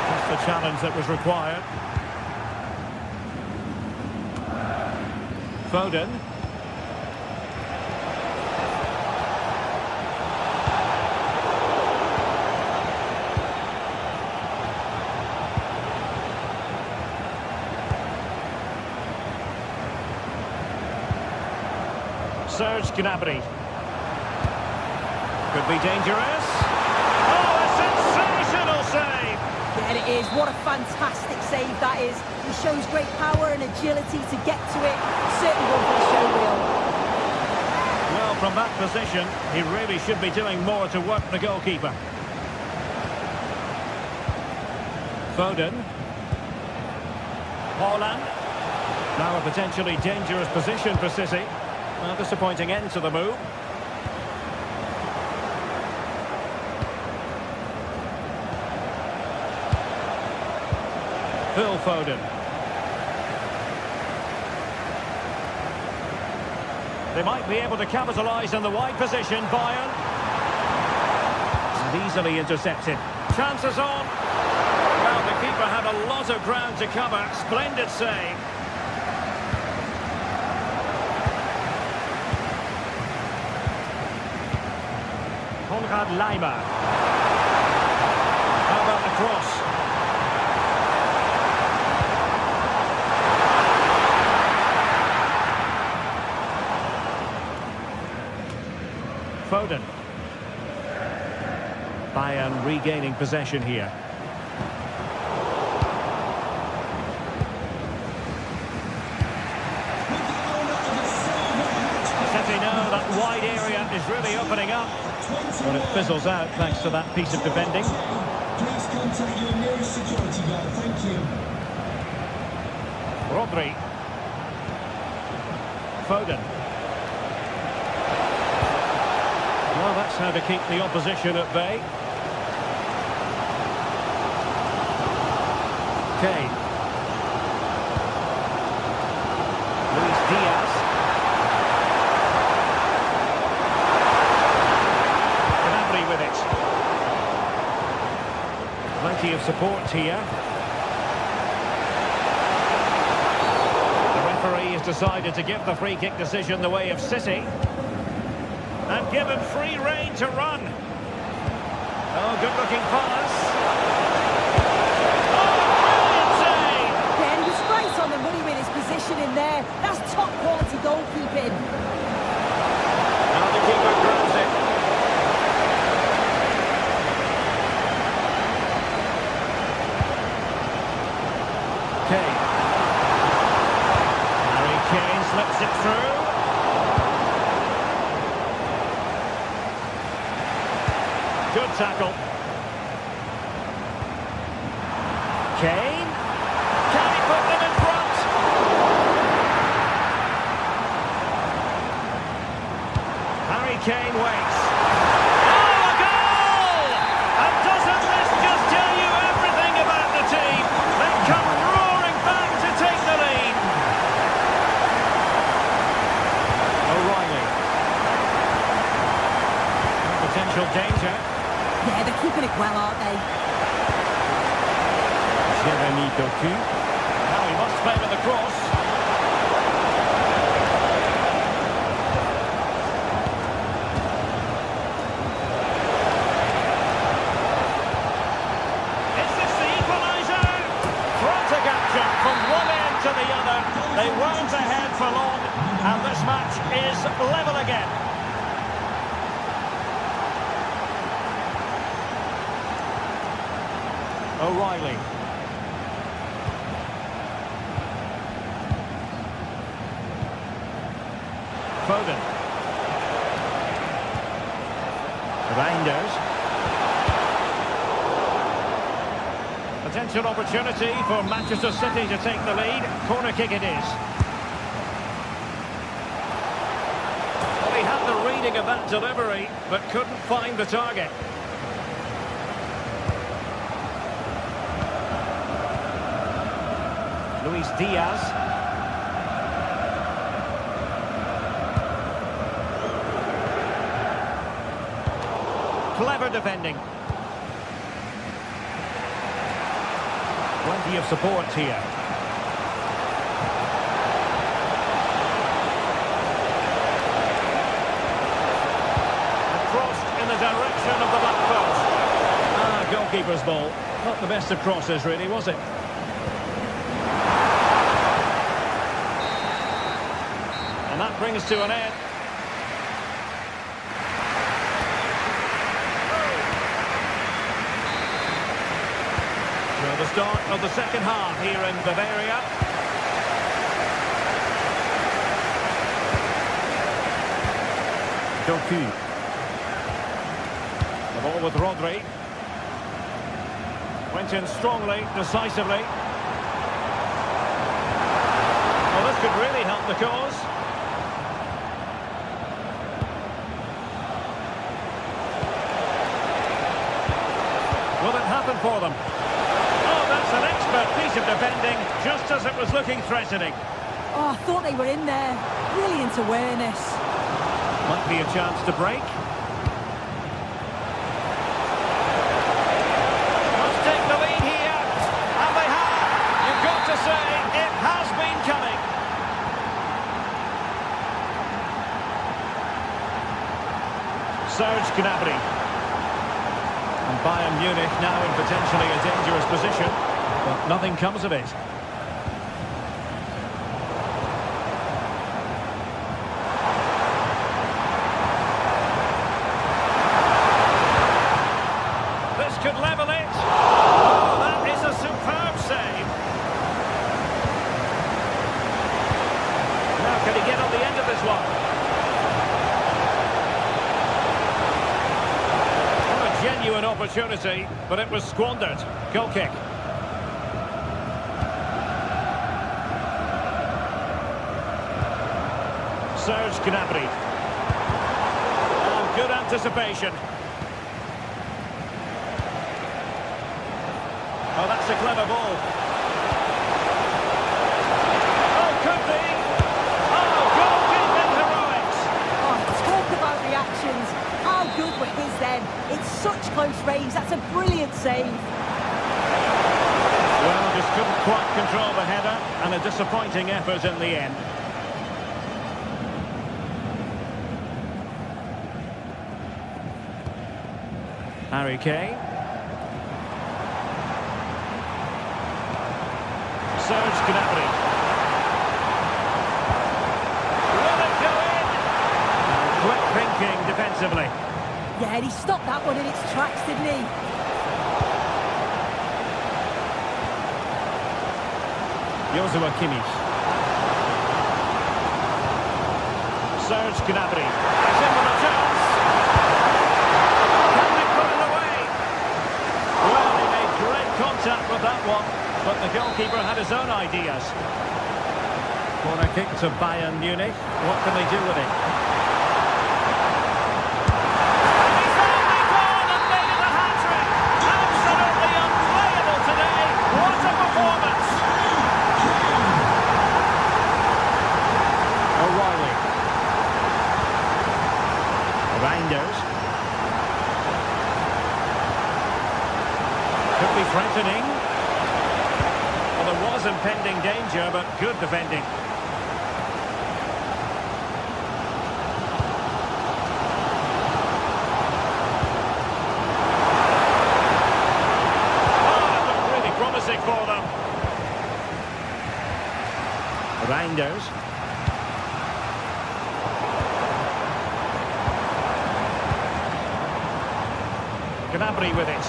That's the challenge that was required. Foden. Serge Gnabry. Could be dangerous. Oh, a sensational save! Yeah, it is. What a fantastic save that is. He shows great power and agility to get to it. Certainly one for the show reel. Well, from that position, he really should be doing more to work the goalkeeper. Foden. Haaland. Now a potentially dangerous position for City. A disappointing end to the move. Phil Foden. They might be able to capitalise on the wide position, Bayern. And easily intercepted. Chances on. Well, the keeper had a lot of ground to cover. Splendid save. Lima. How about the cross? Foden. Bayern regaining possession here. City know that wide area is really opening up. But it fizzles out thanks to that piece of defending. Please contact your nearest security guard. Thank you. Rodri. Foden. Well, that's how to keep the opposition at bay. Kane. Luis Diaz. With it. Plenty of support here. The referee has decided to give the free kick decision the way of City. And given free rein to run. Oh, good looking pass. Oh, brilliant save! Yeah, he was right on the money with his position in there. That's top quality goalkeeping. Now the keeper grabs it. Kane. Harry Kane slips it through. Good tackle. Kane. Kane waits. Oh, a goal! And doesn't this just tell you everything about the team? They come roaring back to take the lead. O'Reilly. Potential danger. Yeah, they're keeping it well, aren't they? Jeremy Doku. Now he must play with the cross. Is this the equaliser? Frantic action from one end to the other. They weren't ahead for long, and this match is level again. O'Reilly. Foden. Reinders. Potential opportunity for Manchester City to take the lead. Corner kick it is. Well, he had the reading of that delivery, but couldn't find the target. Luis Diaz. Clever defending. Plenty of support here. And crossed in the direction of the back post. Goalkeeper's ball. Not the best of crosses, really, was it? And that brings to an end. So the start of the second half here in Bavaria. Doku. The ball with Rodri. Went in strongly, decisively. Well, this could really help the cause. Will it happen for them? Oh, that's an expert piece of defending, just as it was looking threatening. Oh, I thought they were in there. Brilliant awareness. Might be a chance to break. Must take the lead here. And they have. You've got to say, it has been coming. Serge Gnabry. And Bayern Munich now in potentially a dangerous position, but nothing comes of it. This could level it. Oh, that is a superb save. Now can he get on the end of this one? Genuine opportunity, but it was squandered. Goal kick. Serge Gnabry. And good anticipation. Oh, that's a clever ball. Oh, could be. Oh, goalkeeping heroics. Oh, talk about reactions. How good were his then? It's such close range. That's a brilliant save. Well, just couldn't quite control the header, and a disappointing effort in the end. Harry Kane. Serge Gnabry. Will it go in? And quick thinking defensively. Yeah, and he stopped that one in its tracks, didn't he? Joshua Kimmich. Serge Gnabry. He's in with a chance. Can they put it away? Well, he made great contact with that one, but the goalkeeper had his own ideas. Corner kick to Bayern Munich. What can they do with it? Could be threatening. Well, there was impending danger, but good defending. For them. Reinders. Gnabry with it.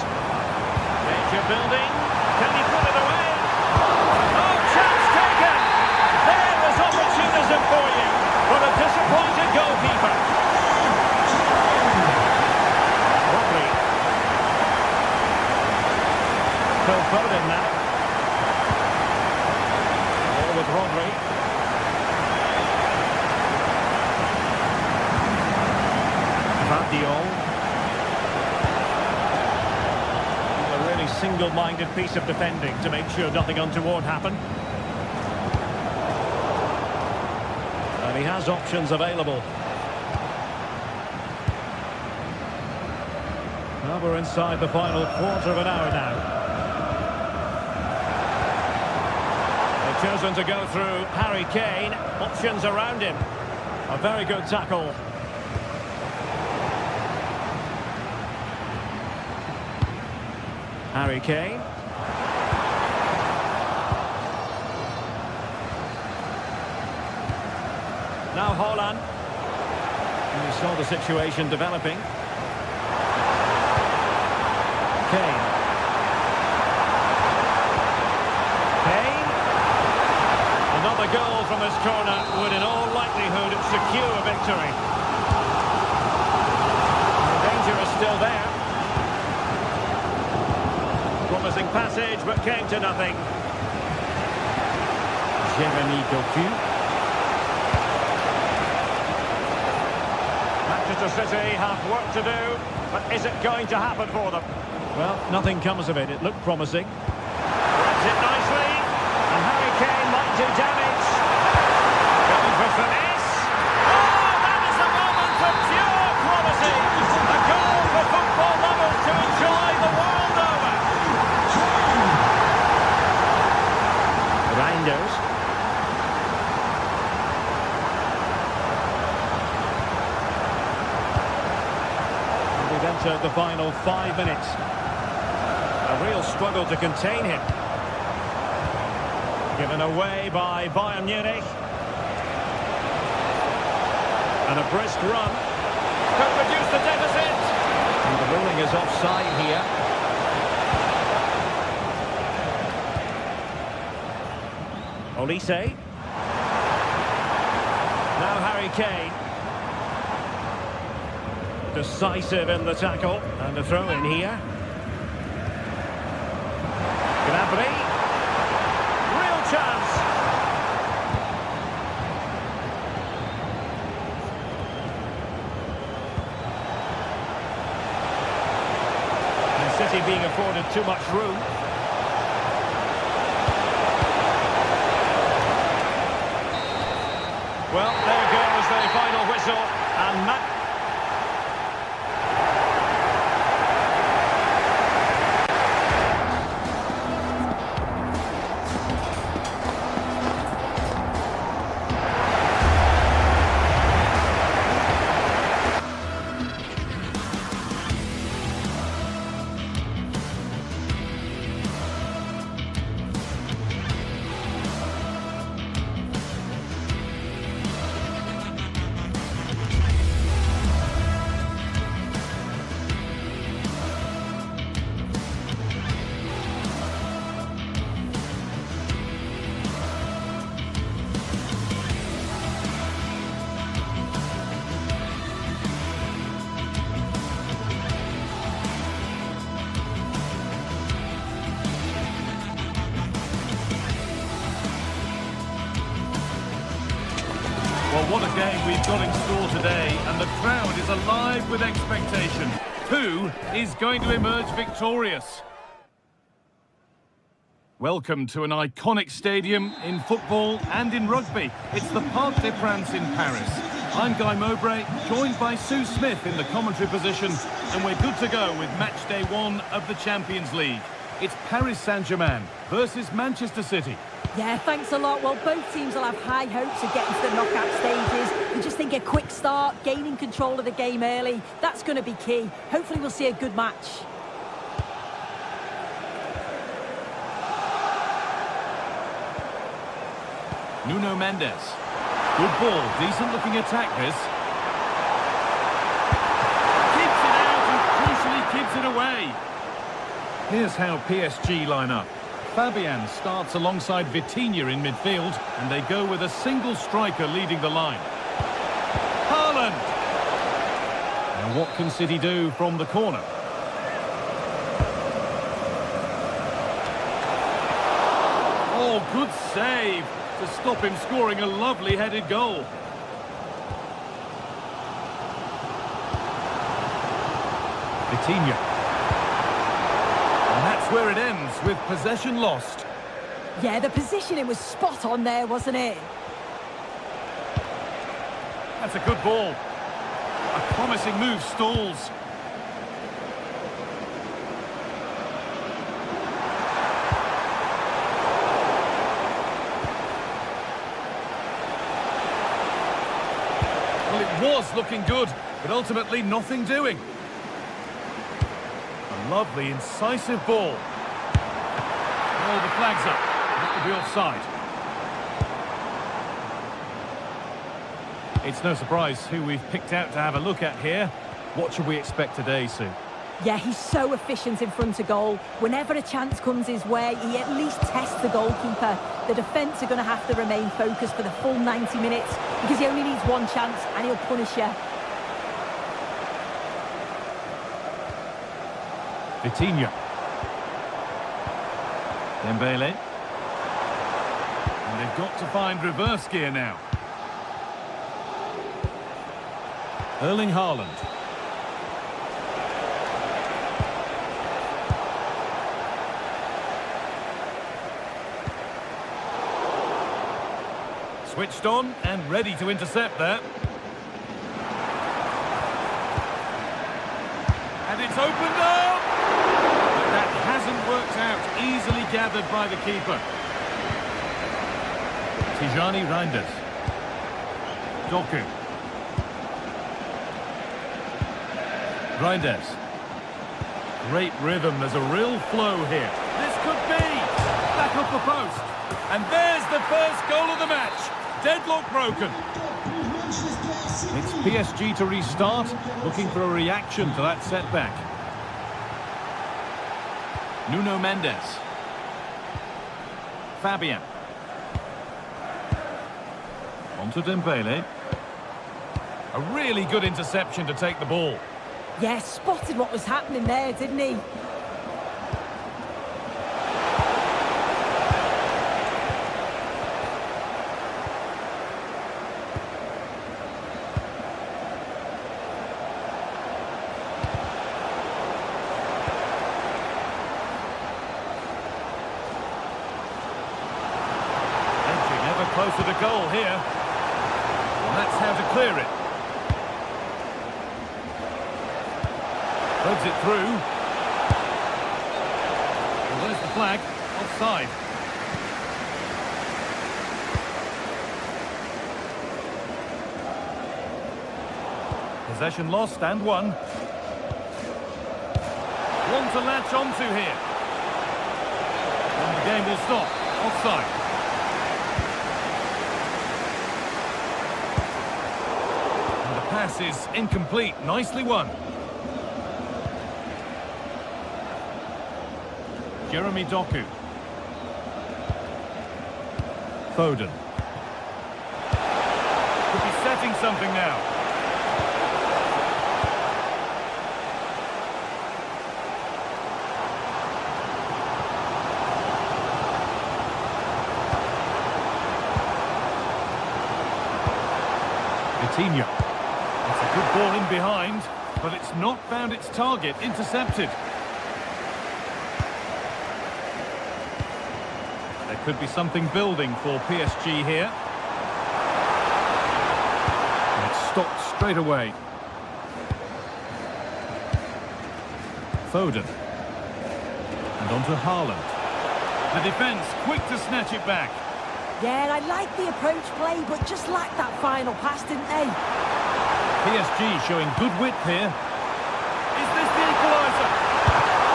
Danger building. Can he put it away? Oh, chance taken! There was opportunism for you, but a disappointed goalkeeper. Rodri. Phil Foden now. With Rodri. Vardiol. A really single-minded piece of defending to make sure nothing untoward happened. And he has options available. Now we're inside the final quarter of an hour now. Chosen to go through Harry Kane. Options around him. A very good tackle. Harry Kane. Now Haaland. We saw the situation developing. Kane. Another goal from this corner would in all likelihood secure a victory. The danger is still there. Promising passage, but came to nothing. Jeremy Doku. Manchester City have work to do, but is it going to happen for them? Well, nothing comes of it. It looked promising. Grabs it nicely. And Harry Kane might do damage. Going for finesse. Oh, that is a moment of pure quality. A goal for football lovers to enjoy the world over. Reinders. We've entered the final 5 minutes. A real struggle to contain him. Given away by Bayern Munich. And a brisk run. Could reduce the deficit. And the ruling is offside here. Olise. Now Harry Kane. Decisive in the tackle. And a throw in here. Gnabry. Real chance. And City being afforded too much room. Well, there goes the final whistle, and Matt. Well, what a game we've got in store today, and the crowd is alive with expectation. Who is going to emerge victorious? Welcome to an iconic stadium in football and in rugby. It's the Parc des Princes in Paris. I'm Guy Mowbray, joined by Sue Smith in the commentary position, and we're good to go with match day 1 of the Champions League. It's Paris Saint-Germain versus Manchester City. Yeah, thanks a lot. Well, both teams will have high hopes of getting to the knockout stages. We just think a quick start, gaining control of the game early, that's going to be key. Hopefully we'll see a good match. Nuno Mendes. Good ball, decent looking attack this. Keeps it out and crucially keeps it away. Here's how PSG line up. Fabian starts alongside Vitinha in midfield, and they go with a single striker leading the line. Haaland! Now what can City do from the corner? Oh, good save to stop him scoring a lovely headed goal. Vitinha. And that's where it ends, with possession lost. Yeah, the positioning was spot on there, wasn't it? That's a good ball. A promising move stalls. Well, it was looking good, but ultimately nothing doing. A lovely, incisive ball. Oh, the flag's up. That could be offside. It's no surprise who we've picked out to have a look at here. What should we expect today, Sue? Yeah, he's so efficient in front of goal. Whenever a chance comes his way, he at least tests the goalkeeper. The defence are going to have to remain focused for the full 90 minutes because he only needs one chance and he'll punish you. Vitinha. Dembele. And they've got to find reverse gear now. Erling Haaland. Switched on and ready to intercept there. And it's opened up! But that hasn't worked out. Easily gathered by the keeper. Tijani Reinders. Doku. Reinders. Great rhythm. There's a real flow here. This could be. Back up the post. And there's the first goal of the match. Deadlock broken. It's PSG to restart, looking for a reaction to that setback. Nuno Mendes. Fabian. On to Dembele. A really good interception to take the ball. Yeah, spotted what was happening there, didn't he? Closer to goal here. And that's how to clear it. Threads it through. Well, there's the flag. Offside. Possession lost and won. One to latch onto here. And the game will stop. Offside. Pass is incomplete. Nicely won. Jeremy Doku. Foden. Could be setting something now. Vitinha. It's a good ball in behind, but it's not found its target. Intercepted. There could be something building for PSG here. And it's stopped straight away. Foden. And onto Haaland. The defence quick to snatch it back. Yeah, I like the approach play, but just lacked that final pass, didn't they? PSG showing good width here. Is this the equaliser?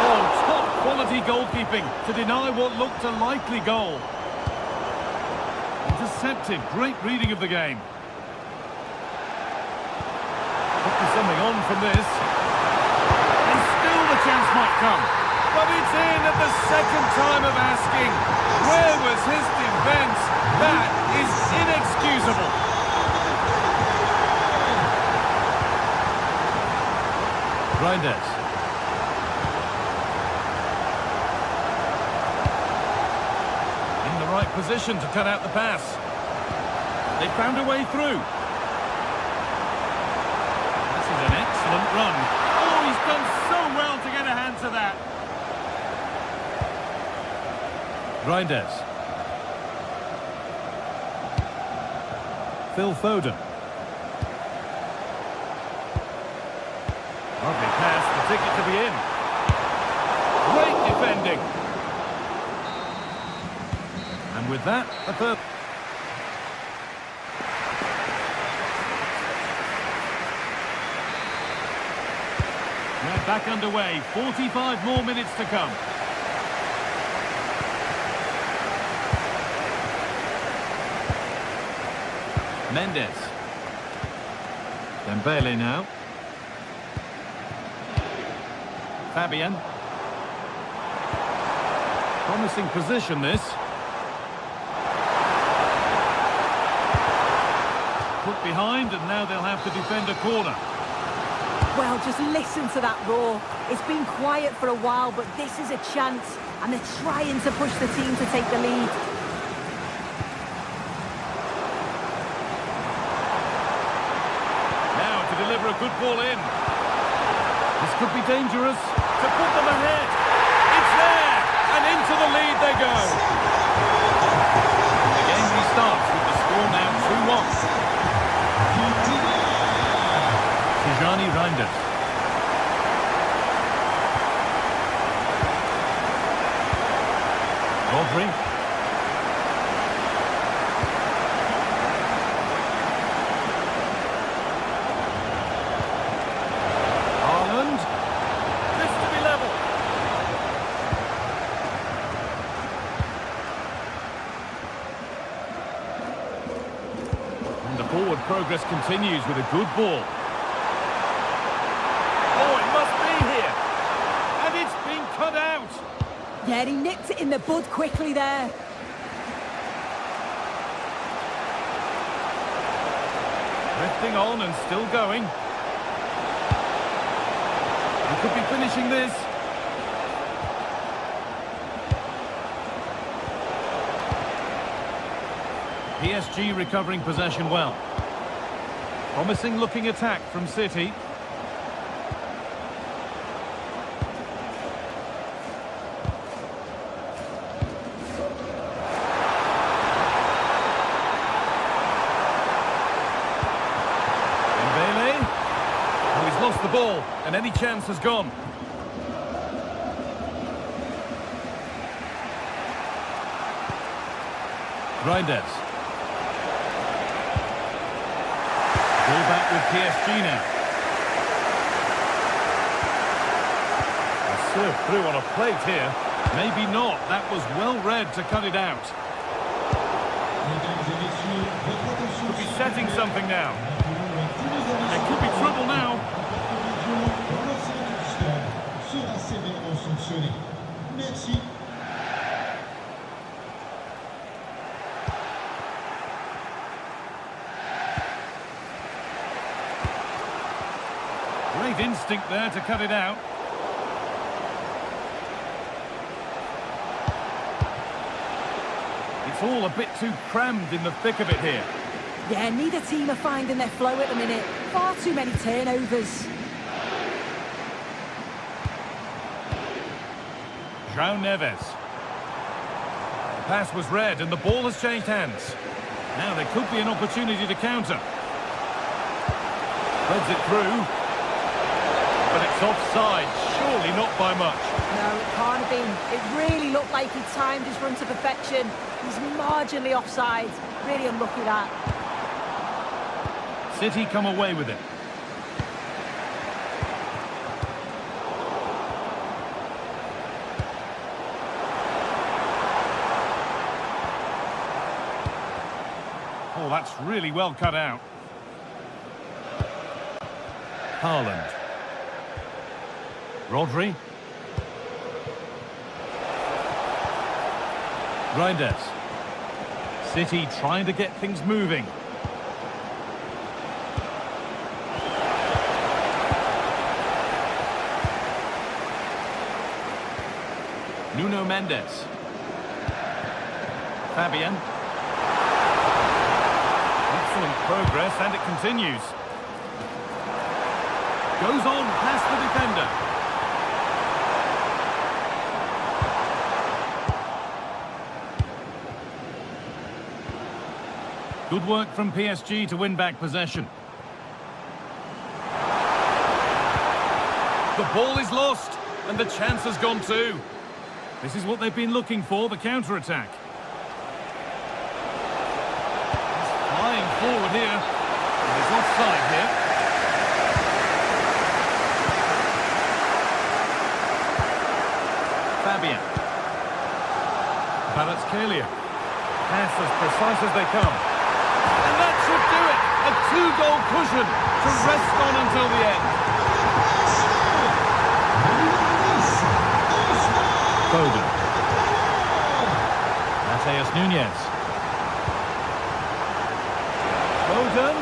Oh, top quality goalkeeping to deny what looked a likely goal. Intercepted, great reading of the game. Could be something on from this. And still the chance might come. But it's in at the second time of asking. Where was his defence? That is inexcusable. Reinders. In the right position to cut out the pass. They found a way through. This is an excellent run. Oh, he's done so well to get a hand to that. Reinders. Phil Foden. Lovely pass, the ticket to be in. Great defending. And with that, a third. We're back underway. 45 more minutes to come. Mendes. Dembele now. Fabian. Promising position, this. Put behind, and now they'll have to defend a corner. Well, just listen to that roar. It's been quiet for a while, but this is a chance, and they're trying to push the team to take the lead. Deliver a good ball in. This could be dangerous to put them ahead. It's there, and into the lead they go. The game restarts with the score now 2-1. Tijani Reinders. Rodri. Forward progress continues with a good ball. Oh, it must be here. And it's been cut out. Yeah, he nipped it in the bud quickly there. Drifting on and still going. He could be finishing this. PSG recovering possession well. Promising looking attack from City. Dembele. Oh, he's lost the ball, and any chance has gone. Reinders. Ball back with PSG now. A serve through on a plate here. Maybe not. That was well read to cut it out. Could be setting something now. There could be trouble now. Great instinct there to cut it out. It's all a bit too crammed in the thick of it here. Yeah, neither team are finding their flow at the minute. Far too many turnovers. João Neves. The pass was read and the ball has changed hands. Now there could be an opportunity to counter. Threads it through. But it's offside, surely not by much. No, it can't have been. It really looked like he timed his run to perfection. He's marginally offside. Really unlucky that. City come away with it. Oh, that's really well cut out. Haaland. Rodri. Reinders. City trying to get things moving. Nuno Mendes. Fabian. Excellent progress, and it continues. Goes on past the defender. Good work from PSG to win back possession. The ball is lost, and the chance has gone too. This is what they've been looking for, the counter-attack. He's flying forward here. And he's offside here. Fabian. Kvaratskhelia. Pass as precise as they come. And that should do it! A two-goal cushion to rest on until the end. Foden. Mateus Nunes. Foden.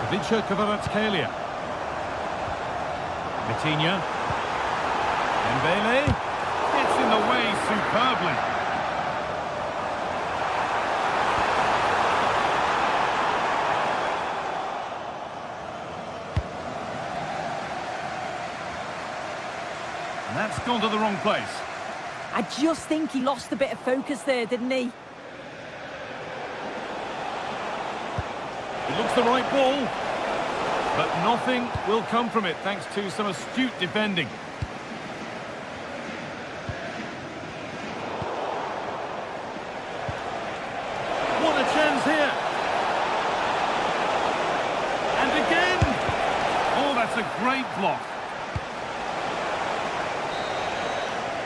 Vicha Kvaratskhelia. Vitinha. Dembele. Gets in the way superbly. And that's gone to the wrong place. I just think he lost a bit of focus there, didn't he? It looks the right ball, but nothing will come from it thanks to some astute defending. What a chance here! And again! Oh, that's a great block.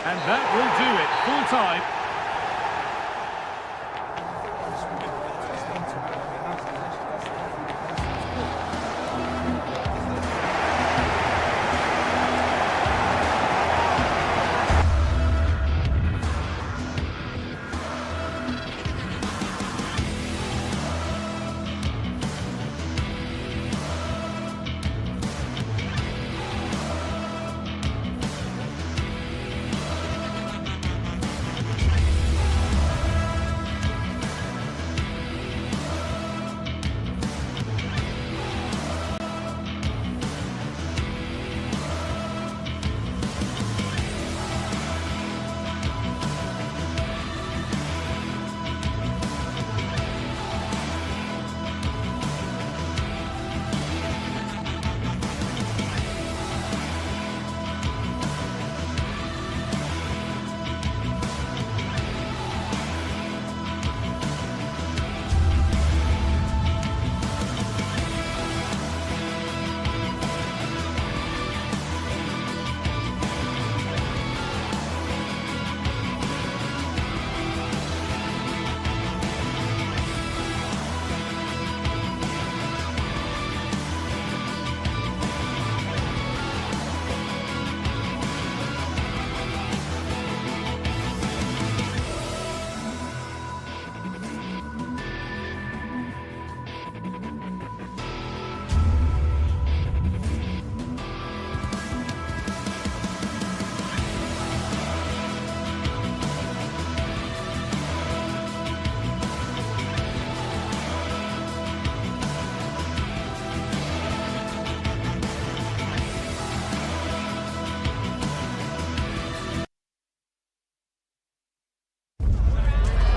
And that will do it, full time.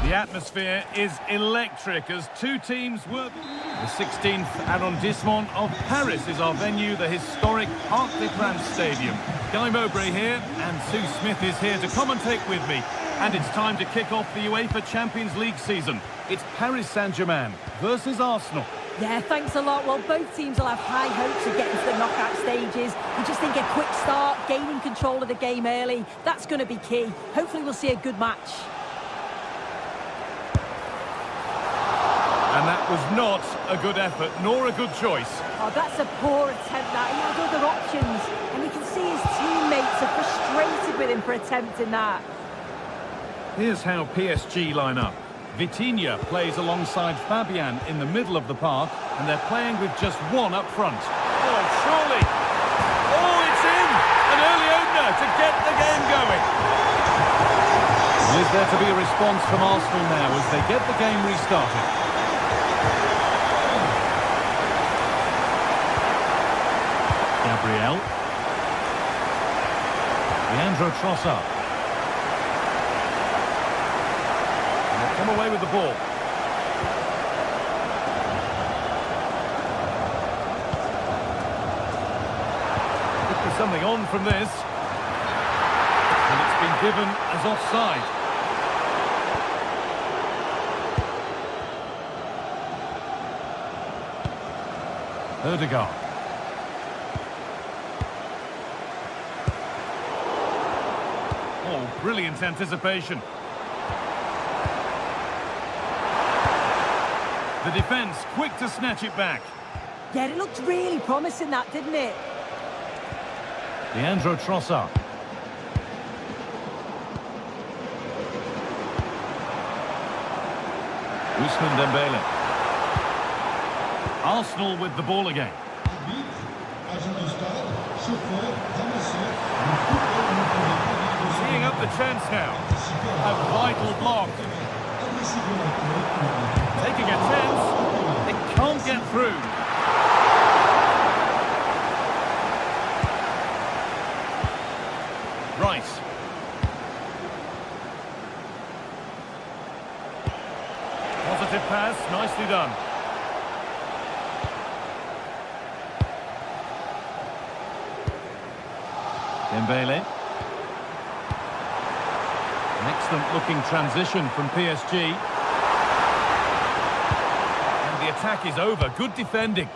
The atmosphere is electric as two teams work. The 16th arrondissement of Paris is our venue, the historic Parc des Princes Stadium. Guy Mowbray here, and Sue Smith is here to commentate with me. And it's time to kick off the UEFA Champions League season. It's Paris Saint-Germain versus Arsenal. Yeah, thanks a lot. Well, both teams will have high hopes of getting to the knockout stages. We just think a quick start, gaining control of the game early, that's going to be key. Hopefully we'll see a good match. And that was not a good effort, nor a good choice. Oh, that's a poor attempt, that. He had other options. And you can see his teammates are frustrated with him for attempting that. Here's how PSG line up. Vitinha plays alongside Fabian in the middle of the park, and they're playing with just one up front. Oh, surely! Oh, it's in! An early opener to get the game going. Is there to be a response from Arsenal now as they get the game restarted? Gabriel. Leandro Trossard. Come away with the ball. Could be something on from this. And it's been given as offside. Odegaard. Oh, brilliant anticipation. The defence quick to snatch it back. Yeah, it looked really promising, that, didn't it? Leandro Trossard. Ousmane Dembele. Arsenal with the ball again. Seeing up the chance now. A vital block. Taking a chance, it can't get through. Rice. Positive pass, nicely done. Dembele. An excellent looking transition from PSG. The attack is over. Good defending.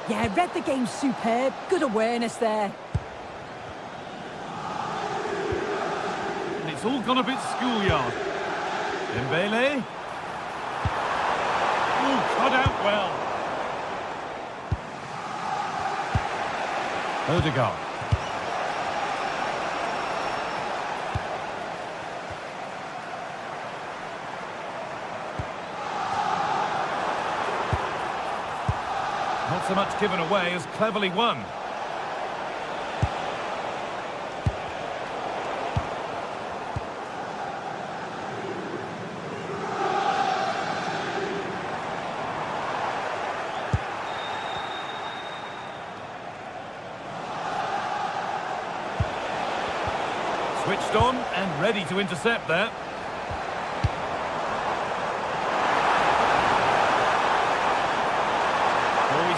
Yeah, read the game superb. Good awareness there. And it's all gone a bit schoolyard. Dembele. Ooh, cut out well. Odegaard. Not so much given away as cleverly won. Switched on and ready to intercept that.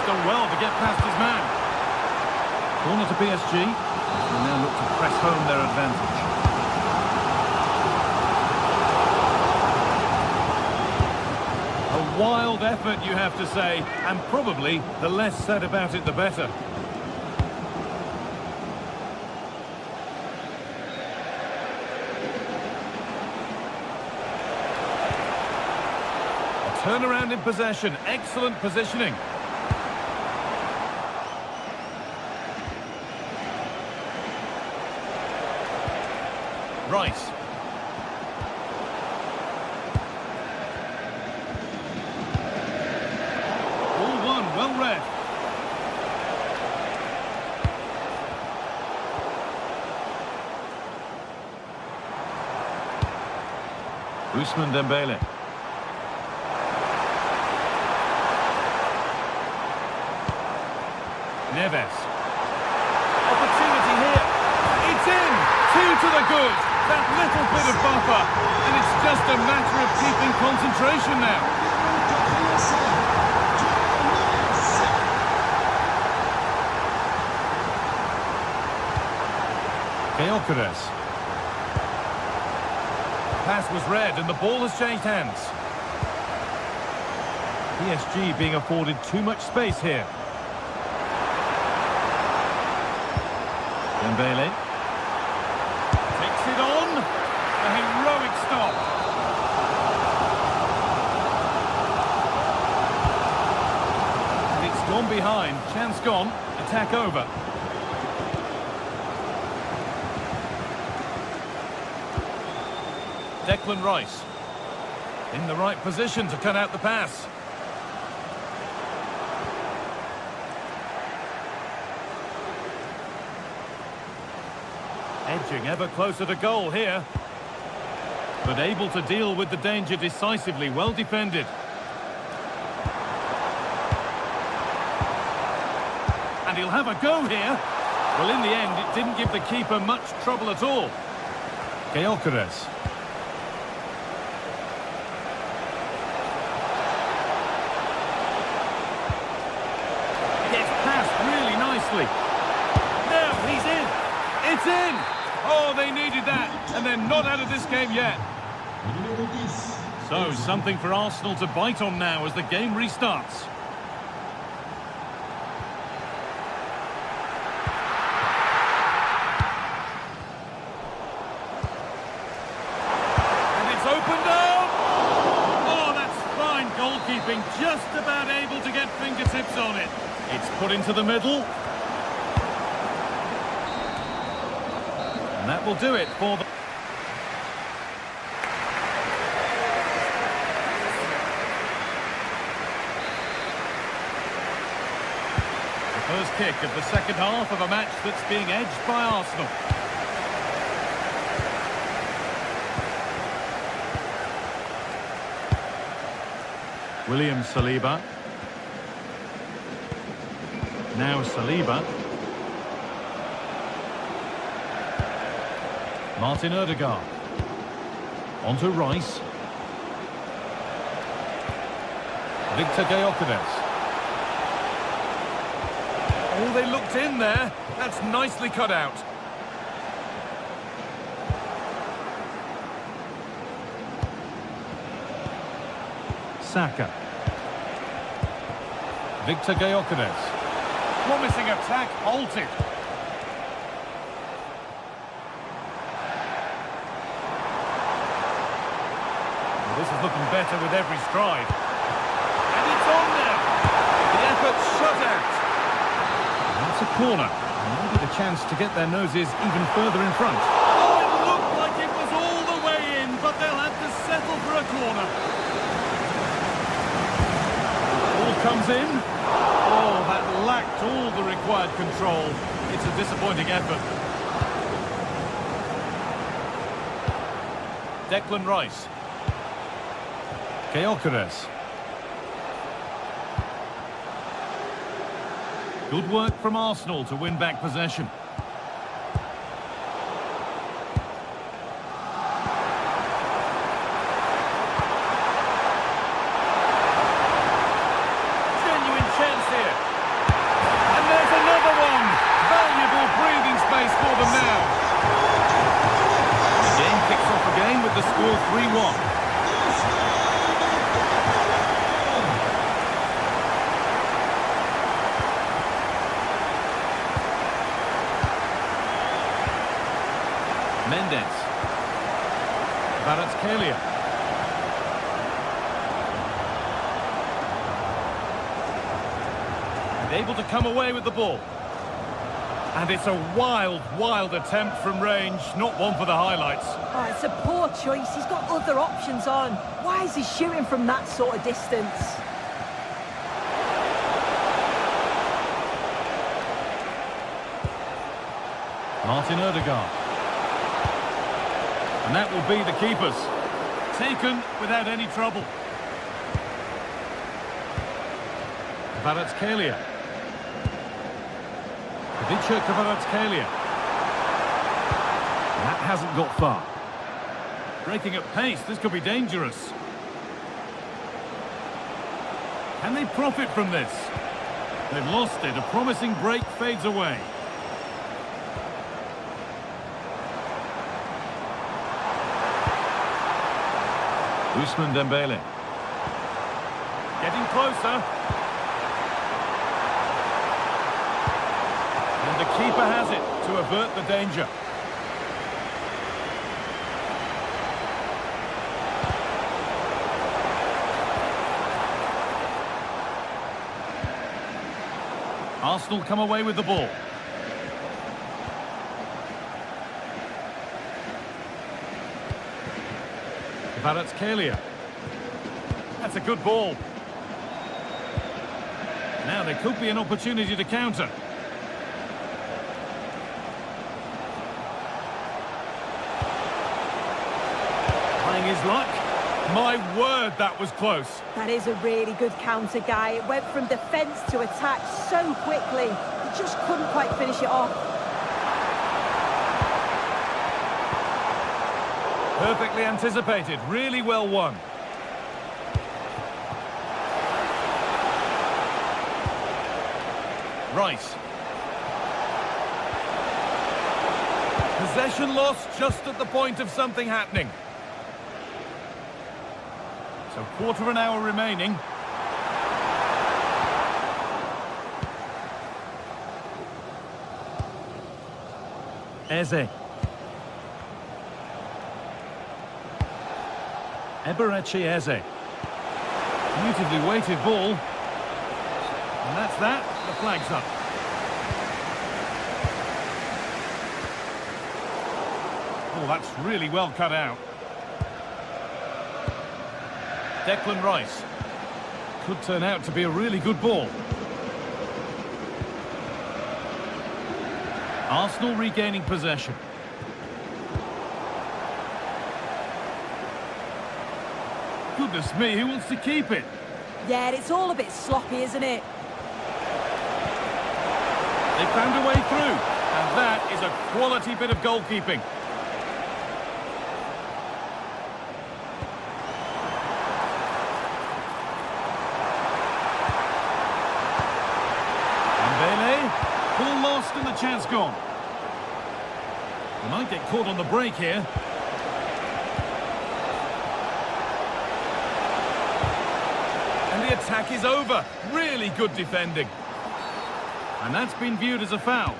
Done well to get past his man. Corner to PSG. They now look to press home their advantage. A wild effort, you have to say, and probably the less said about it, the better. A turnaround in possession, excellent positioning. Rice. All one, well read. Ousmane Dembele. Neves. Opportunity here. It's in. 2 to the good. That little bit of buffer. And it's just a matter of keeping concentration now. Gyökeres. Pass was read and the ball has changed hands. PSG being afforded too much space here. Dembele. Takes it on. A heroic stop. And it's gone behind. Chance gone. Attack over. Declan Rice. In the right position to cut out the pass. Edging ever closer to goal here. But able to deal with the danger decisively. Well defended. And he'll have a go here. Well, in the end, it didn't give the keeper much trouble at all. Gyökeres. Gets past really nicely. Now he's in. It's in. Oh, they needed that, and they're not out of this game yet. So, something for Arsenal to bite on now as the game restarts. And it's opened up! Oh, that's fine goalkeeping, just about able to get fingertips on it. It's put into the middle. And that will do it for the... The first kick of the second half of a match that's being edged by Arsenal. William Saliba. Now Saliba. Martin Ødegaard. On to Rice. Victor Gyökeres. Oh, they looked in there. That's nicely cut out. Saka. Victor Gyökeres. Promising attack halted. This is looking better with every stride. And it's on now. The effort's shut out. And that's a corner. Maybe the chance to get their noses even further in front. Oh, it looked like it was all the way in, but they'll have to settle for a corner. Ball comes in. Oh, that lacked all the required control. It's a disappointing effort. Declan Rice. Gyökeres. Good work from Arsenal to win back possession. Genuine chance here. And there's another one. Valuable breathing space for them now. The game kicks off again with the score 3-1. Mendes. Kvaratskhelia. And able to come away with the ball. And it's a wild, wild attempt from range, not one for the highlights. Oh, it's a poor choice. He's got other options on. Why is he shooting from that sort of distance? Martin Ødegaard. And that will be the keepers. Taken without any trouble. Kvaratskhelia. Victor Kvaratskhelia. That hasn't got far. Breaking at pace, this could be dangerous. Can they profit from this? They've lost it. A promising break fades away. Ousmane Dembele. Getting closer. And the keeper has it to avert the danger. Arsenal come away with the ball. Kvaratskhelia. That's a good ball. Now there could be an opportunity to counter. Trying his luck. My word, that was close. That is a really good counter, Guy. It went from defence to attack so quickly. He just couldn't quite finish it off. Perfectly anticipated. Really well won. Rice. Possession lost just at the point of something happening. So quarter of an hour remaining. Eze. Eberechi Eze. Beautifully weighted ball. And that's that. The flag's up. Oh, that's really well cut out. Declan Rice. Could turn out to be a really good ball. Arsenal regaining possession. Goodness me, who wants to keep it? Yeah, it's all a bit sloppy, isn't it? They found a way through, and that is a quality bit of goalkeeping. Ball lost and the chance gone. They might get caught on the break here. And the attack is over. Really good defending. And that's been viewed as a foul.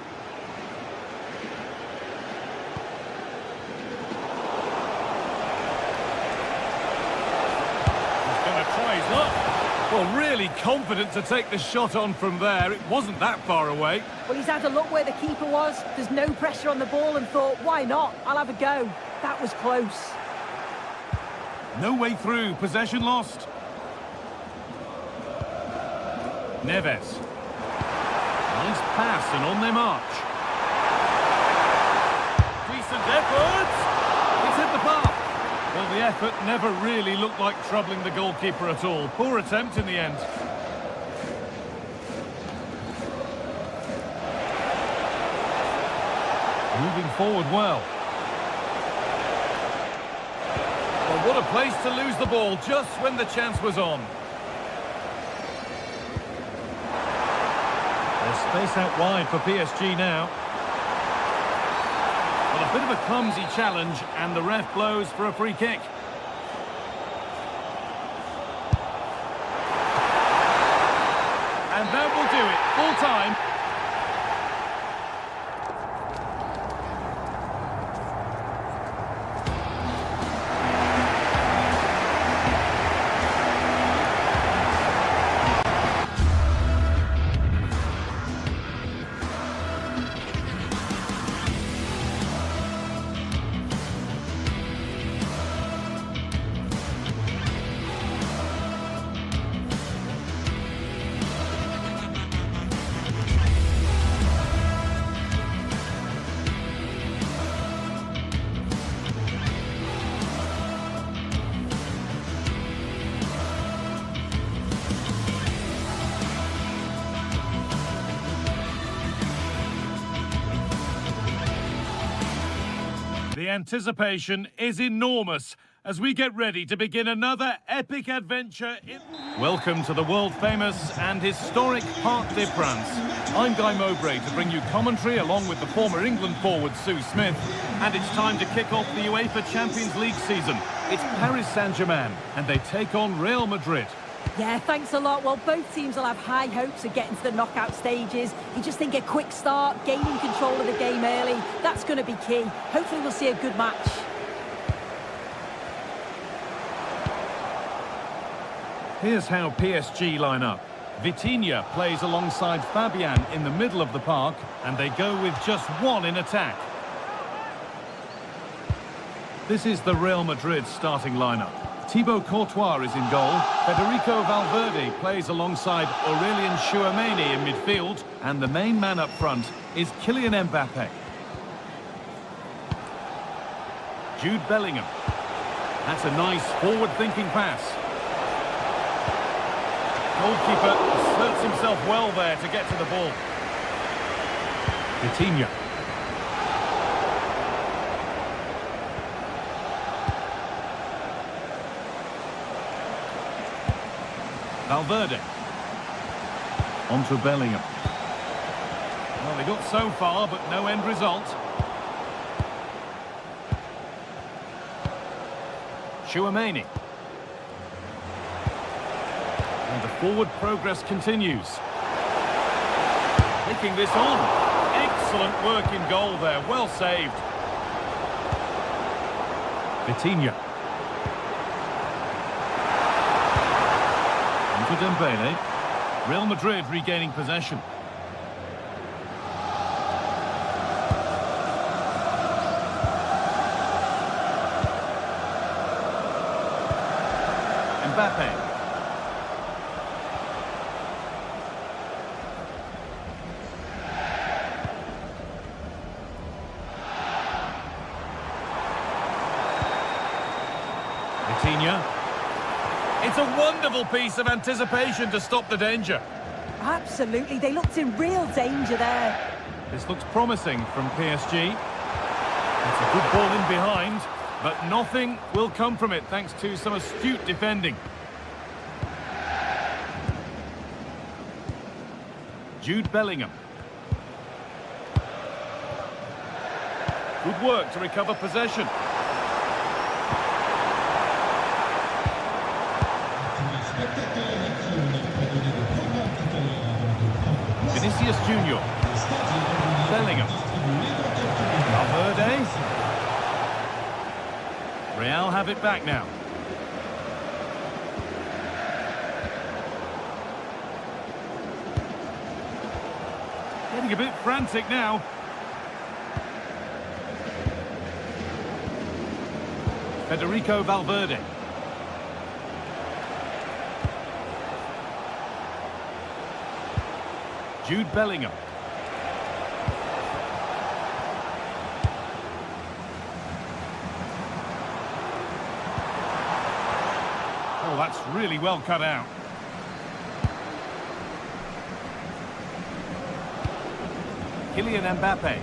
He's going to try his luck. Well, really confident to take the shot on from there. It wasn't that far away. Well, he's had a look where the keeper was. There's no pressure on the ball and thought, why not? I'll have a go. That was close. No way through. Possession lost. Neves. Nice pass and on their march. Decent effort. It's hit the path. Well, the effort never really looked like troubling the goalkeeper at all. Poor attempt in the end. Moving forward well. Well, what a place to lose the ball just when the chance was on. There's space out wide for PSG now. Well, a bit of a clumsy challenge, and the ref blows for a free kick. And that will do it. Full time. The anticipation is enormous, as we get ready to begin another epic adventure. Welcome to the world-famous and historic Parc des Princes. I'm Guy Mowbray to bring you commentary along with the former England forward Sue Smith. And it's time to kick off the UEFA Champions League season. It's Paris Saint-Germain and they take on Real Madrid. Yeah, thanks a lot. Well, both teams will have high hopes of getting to the knockout stages. You just think a quick start, gaining control of the game early, that's going to be key. Hopefully we'll see a good match. Here's how PSG line up. Vitinha plays alongside Fabian in the middle of the park, and they go with just one in attack. This is the Real Madrid starting lineup. Thibaut Courtois is in goal. Federico Valverde plays alongside Aurelien Tchouameni in midfield, and the main man up front is Kylian Mbappe. Jude Bellingham. That's a nice forward-thinking pass. Goalkeeper asserts himself well there to get to the ball. Vitinha. Valverde. On to Bellingham. Well, they got so far, but no end result. Tchouameni. And the forward progress continues. Taking this on. Excellent work in goal there. Well saved. Vitinha. To Dembele. Real Madrid regaining possession. Mbappe. Vitinha. It's a wonderful piece of anticipation to stop the danger. Absolutely, they looked in real danger there. This looks promising from PSG. It's a good ball in behind, but nothing will come from it thanks to some astute defending. Jude Bellingham. Good work to recover possession. Vinicius Junior. Bellingham. Valverde. Real have it back now. Getting a bit frantic now. Federico Valverde. Jude Bellingham. Oh, that's really well cut out. Kylian Mbappe.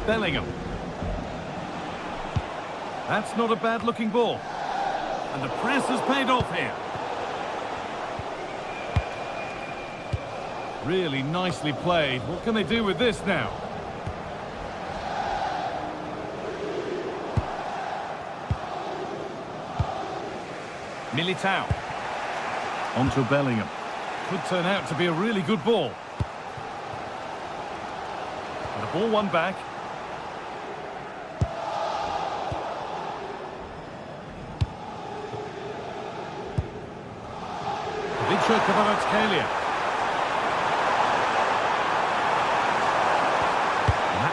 Bellingham. That's not a bad-looking ball. And the press has paid off here. Really nicely played. What can they do with this now? Militao. On to Bellingham. Could turn out to be a really good ball. And the ball won back. Victor Kvaratskhelia.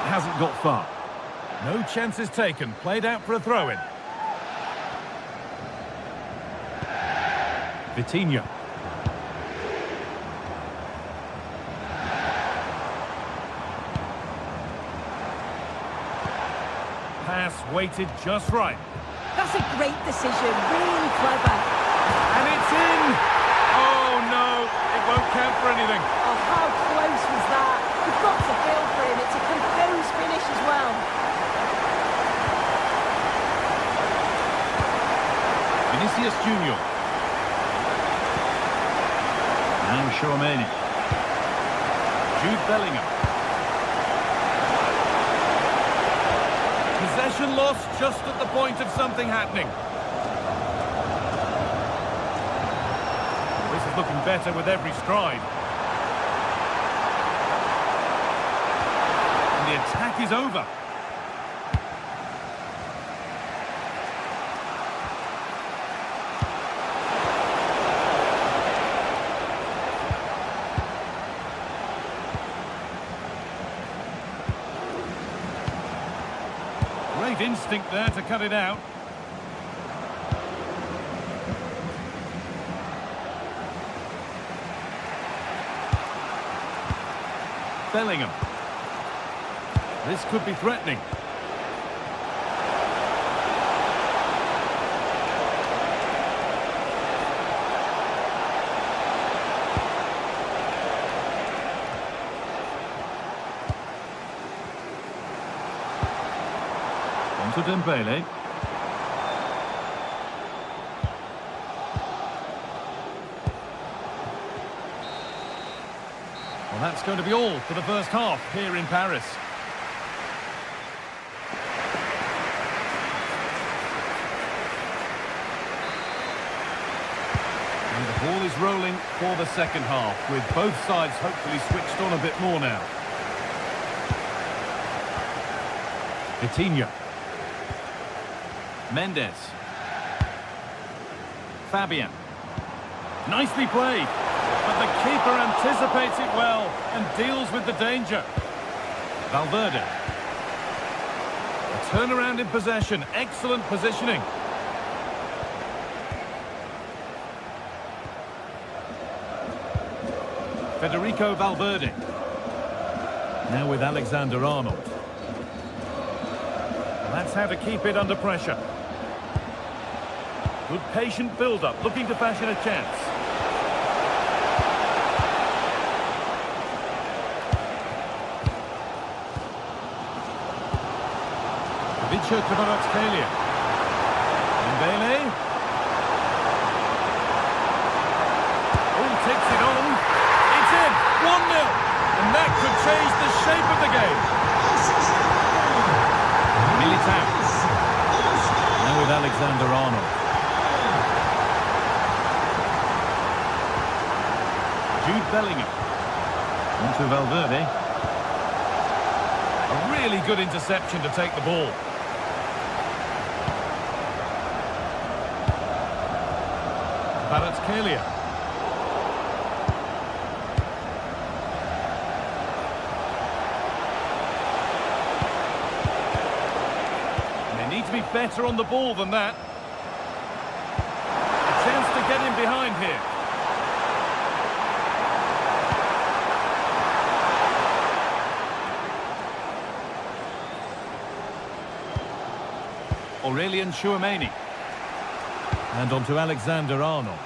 Hasn't got far. No chances taken. Played out for a throw-in. Vitinha. Pass weighted just right. That's a great decision. Really clever. And it's in! Oh no, it won't count for anything. Oh, how close was that? You've got to feel for him. It's a composed finish as well. Junior. Now Tchouaméni. Jude Bellingham. Possession lost just at the point of something happening. This is looking better with every stride. And the attack is over. Great instinct there to cut it out. Bellingham. This could be threatening. To Dembele. Well, that's going to be all for the first half here in Paris. And the ball is rolling for the second half, with both sides hopefully switched on a bit more now. Vitinha. Mendes. Fabian. Nicely played, but the keeper anticipates it well and deals with the danger. Valverde. A turnaround in possession, excellent positioning. Federico Valverde. Now with Alexander-Arnold. That's how to keep it under pressure. Good patient build-up, looking to fashion a chance. Vicha Kvaratskhelia. Dembele. Oh, takes it on. It's in. 1-0. And that could change the shape of the game. Militao. Now with Alexander-Arnold. Jude Bellingham. Onto Valverde. A really good interception to take the ball. Kvaratskhelia. They need to be better on the ball than that. A chance to get in behind here. Aurelien Tchouaméni. And on to Alexander-Arnold.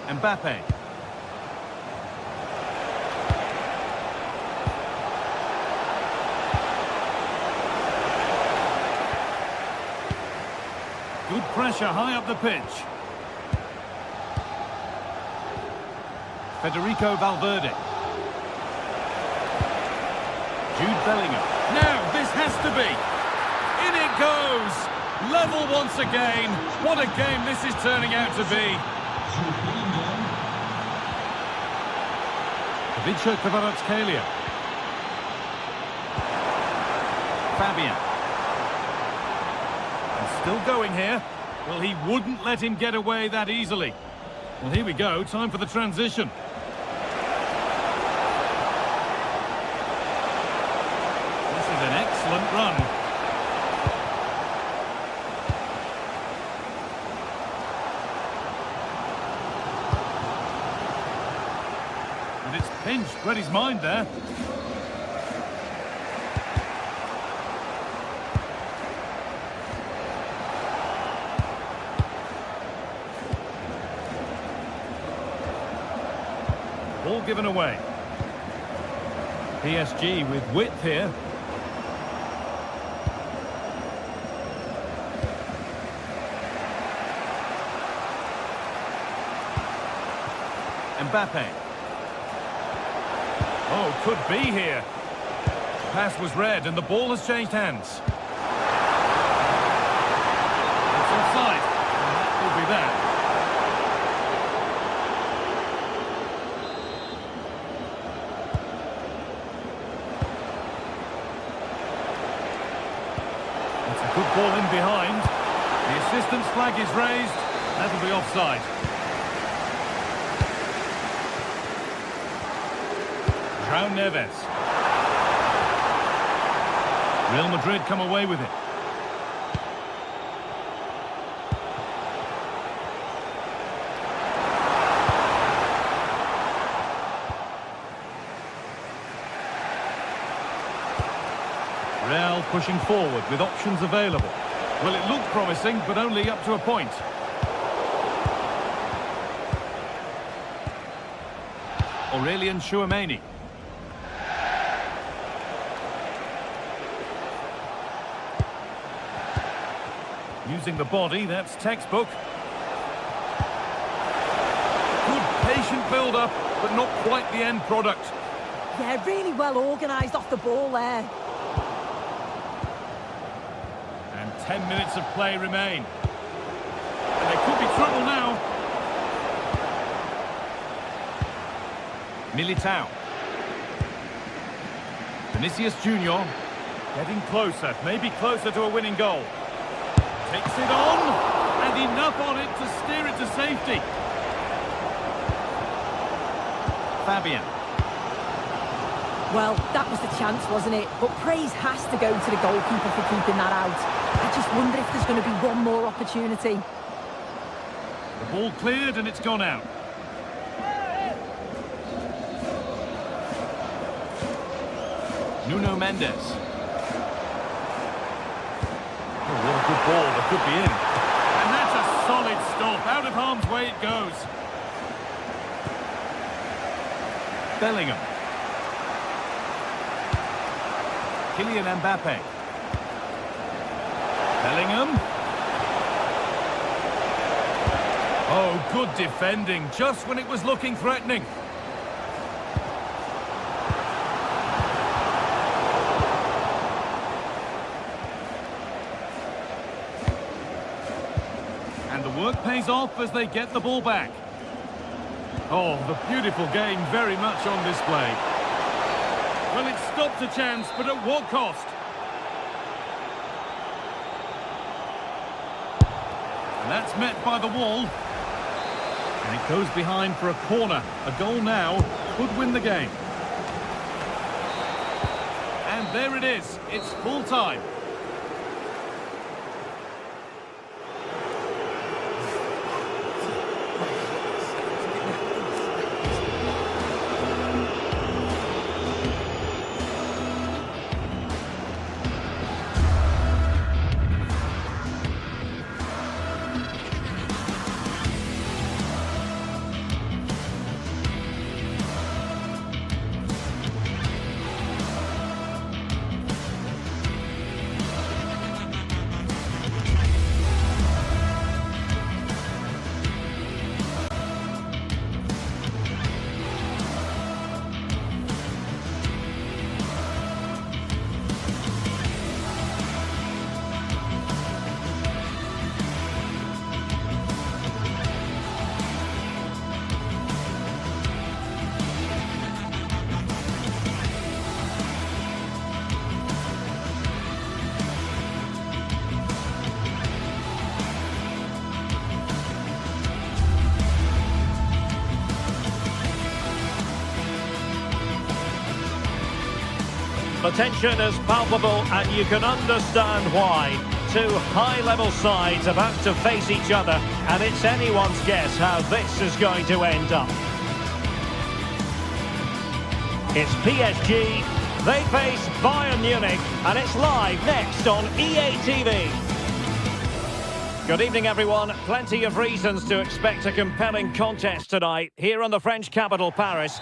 Mbappe. Good pressure high up the pitch. Federico Valverde. Jude Bellingham. Now, this has to be. In it goes. Level once again. What a game this is turning out to be. Vicha Kvaratskhelia. Fabian. And still going here. Well, he wouldn't let him get away that easily. Well, here we go. Time for the transition. This is an excellent run. Pinched, read his mind there. Ball given away. PSG with width here. Mbappe. Oh, could be here. Pass was read and the ball has changed hands. It's offside. That will be that. It's a good ball in behind. The assistant's flag is raised. That'll be offside. João Neves. Real Madrid come away with it. Real pushing forward with options available. Well, it looked promising, but only up to a point. Aurelien Tchouameni. Using the body, that's textbook. Good patient build-up, but not quite the end product. Yeah, really well organised off the ball there. And 10 minutes of play remain. And there could be trouble now. Militao. Vinicius Junior getting closer, maybe closer to a winning goal. Takes it on, and enough on it to steer it to safety. Fabian. Well, that was the chance, wasn't it? But praise has to go to the goalkeeper for keeping that out. I just wonder if there's going to be one more opportunity. The ball cleared and it's gone out. Nuno Mendes. Oh, what a good ball, that could be in. And that's a solid stop. Out of harm's way it goes. Bellingham. Kylian Mbappe. Bellingham. Oh, good defending, just when it was looking threatening. And the work pays off as they get the ball back. Oh, the beautiful game very much on display. Well, it stopped a chance, but at what cost? And that's met by the wall. And it goes behind for a corner. A goal now could win the game. And there it is. It's full time. The tension is palpable and you can understand why. Two high-level sides about to face each other, and it's anyone's guess how this is going to end up. It's PSG, they face Bayern Munich, and it's live next on EA TV. Good evening, everyone. Plenty of reasons to expect a compelling contest tonight here in the French capital, Paris.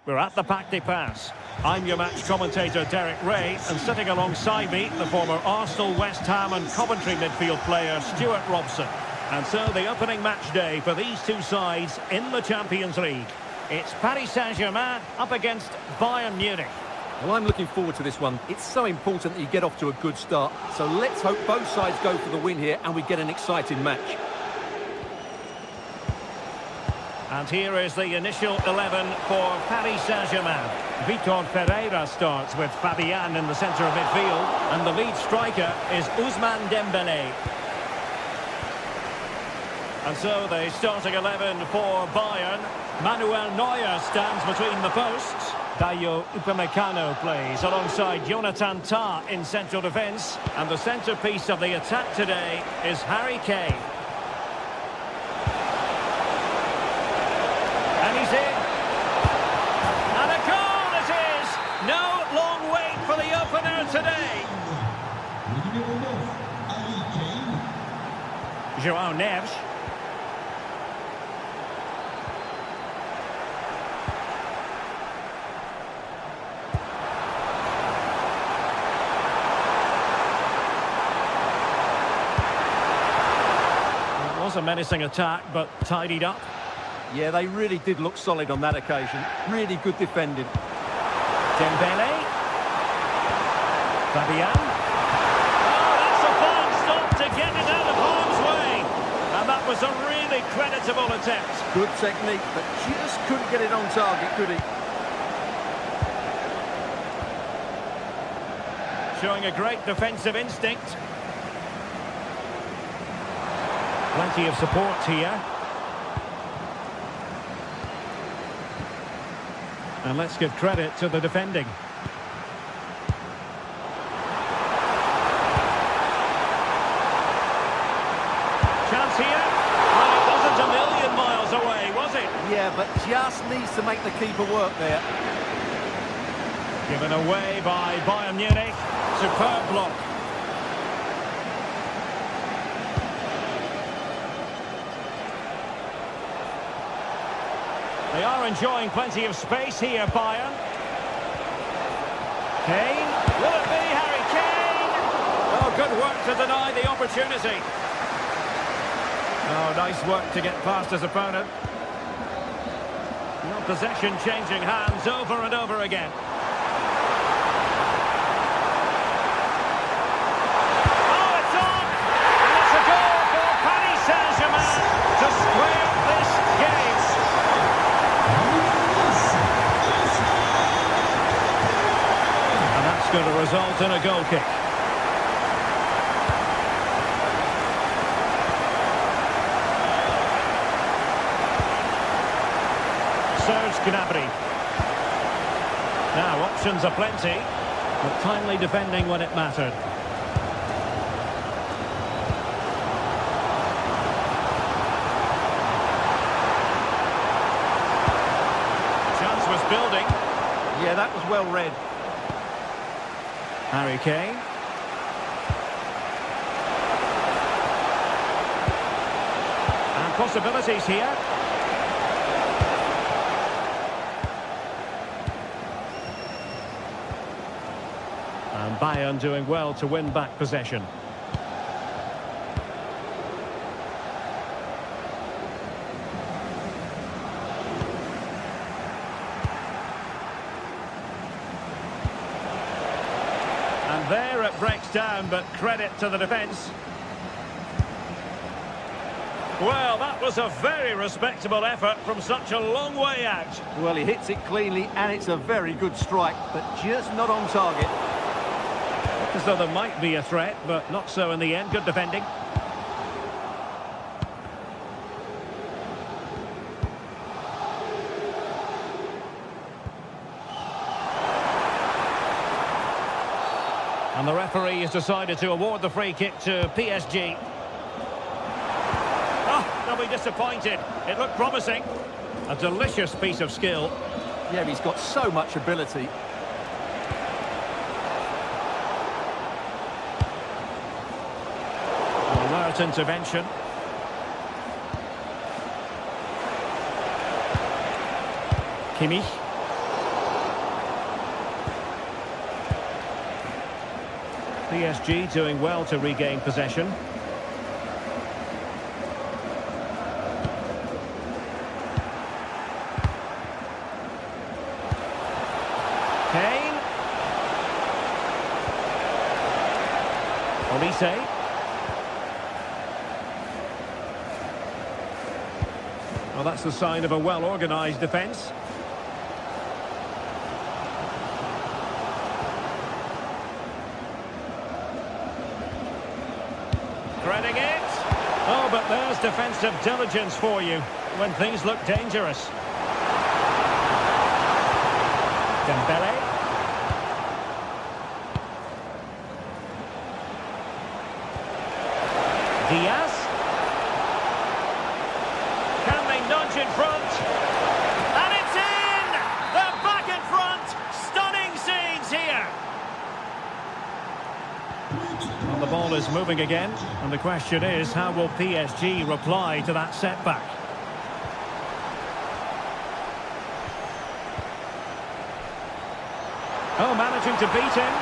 We're at the Parc des Princes. I'm your match commentator, Derek Ray, and sitting alongside me, the former Arsenal, West Ham and Coventry midfield player, Stuart Robson. And so the opening match day for these two sides in the Champions League. It's Paris Saint-Germain up against Bayern Munich. Well, I'm looking forward to this one. It's so important that you get off to a good start. So let's hope both sides go for the win here and we get an exciting match. And here is the initial 11 for Paris Saint-Germain. Vitor Ferreira starts with Fabian in the centre of midfield. And the lead striker is Ousmane Dembélé. And so the starting 11 for Bayern. Manuel Neuer stands between the posts. Dayo Upamecano plays alongside Jonathan Tah in central defence. And the centrepiece of the attack today is Harry Kane. And he's in. And a goal it is! No long wait for the opener today. Le numéro 9, Harry Kane. João Neves. It was a menacing attack, but tidied up. Yeah, they really did look solid on that occasion. Really good defending. Dembélé. Fabian. Oh, that's a fine stop to get it out of harm's way. And that was a really creditable attempt. Good technique, but just couldn't get it on target, could he? Showing a great defensive instinct. Plenty of support here. And let's give credit to the defending. Chance here. Well, it wasn't a million miles away, was it? Yeah, but just needs to make the keeper work there. Given away by Bayern Munich. Superb block. They are enjoying plenty of space here, Bayern. Kane. Will it be Harry Kane? Oh, good work to deny the opportunity. Oh, nice work to get past his opponent. Well, possession changing hands over and over again. Oh, it's on! And it's a goal for Paris Saint-Germain to square this game. And that's going to result in a goal kick. Serge Gnabry. Now, options are plenty, but timely defending when it mattered. Chance was building. Yeah, that was well read. Harry Kane. And possibilities here. And Bayern doing well to win back possession. And there it breaks down, but credit to the defence. Well, that was a very respectable effort from such a long way out. Well, he hits it cleanly and it's a very good strike, but just not on target. As though there might be a threat, but not so in the end. Good defending. And the referee has decided to award the free kick to PSG. Oh, they'll be disappointed. It looked promising. A delicious piece of skill. Yeah, he's got so much ability. Alert intervention. Kimmich. PSG doing well to regain possession. Kane. Olise. Well, that's the sign of a well-organised defence. Threading it. Oh, but there's defensive diligence for you when things look dangerous. Dembele. Diaz. Can they nudge in front? And it's in! They're back in front! Stunning scenes here! Well, the ball is moving again, and the question is, how will PSG reply to that setback? Oh, managing to beat him.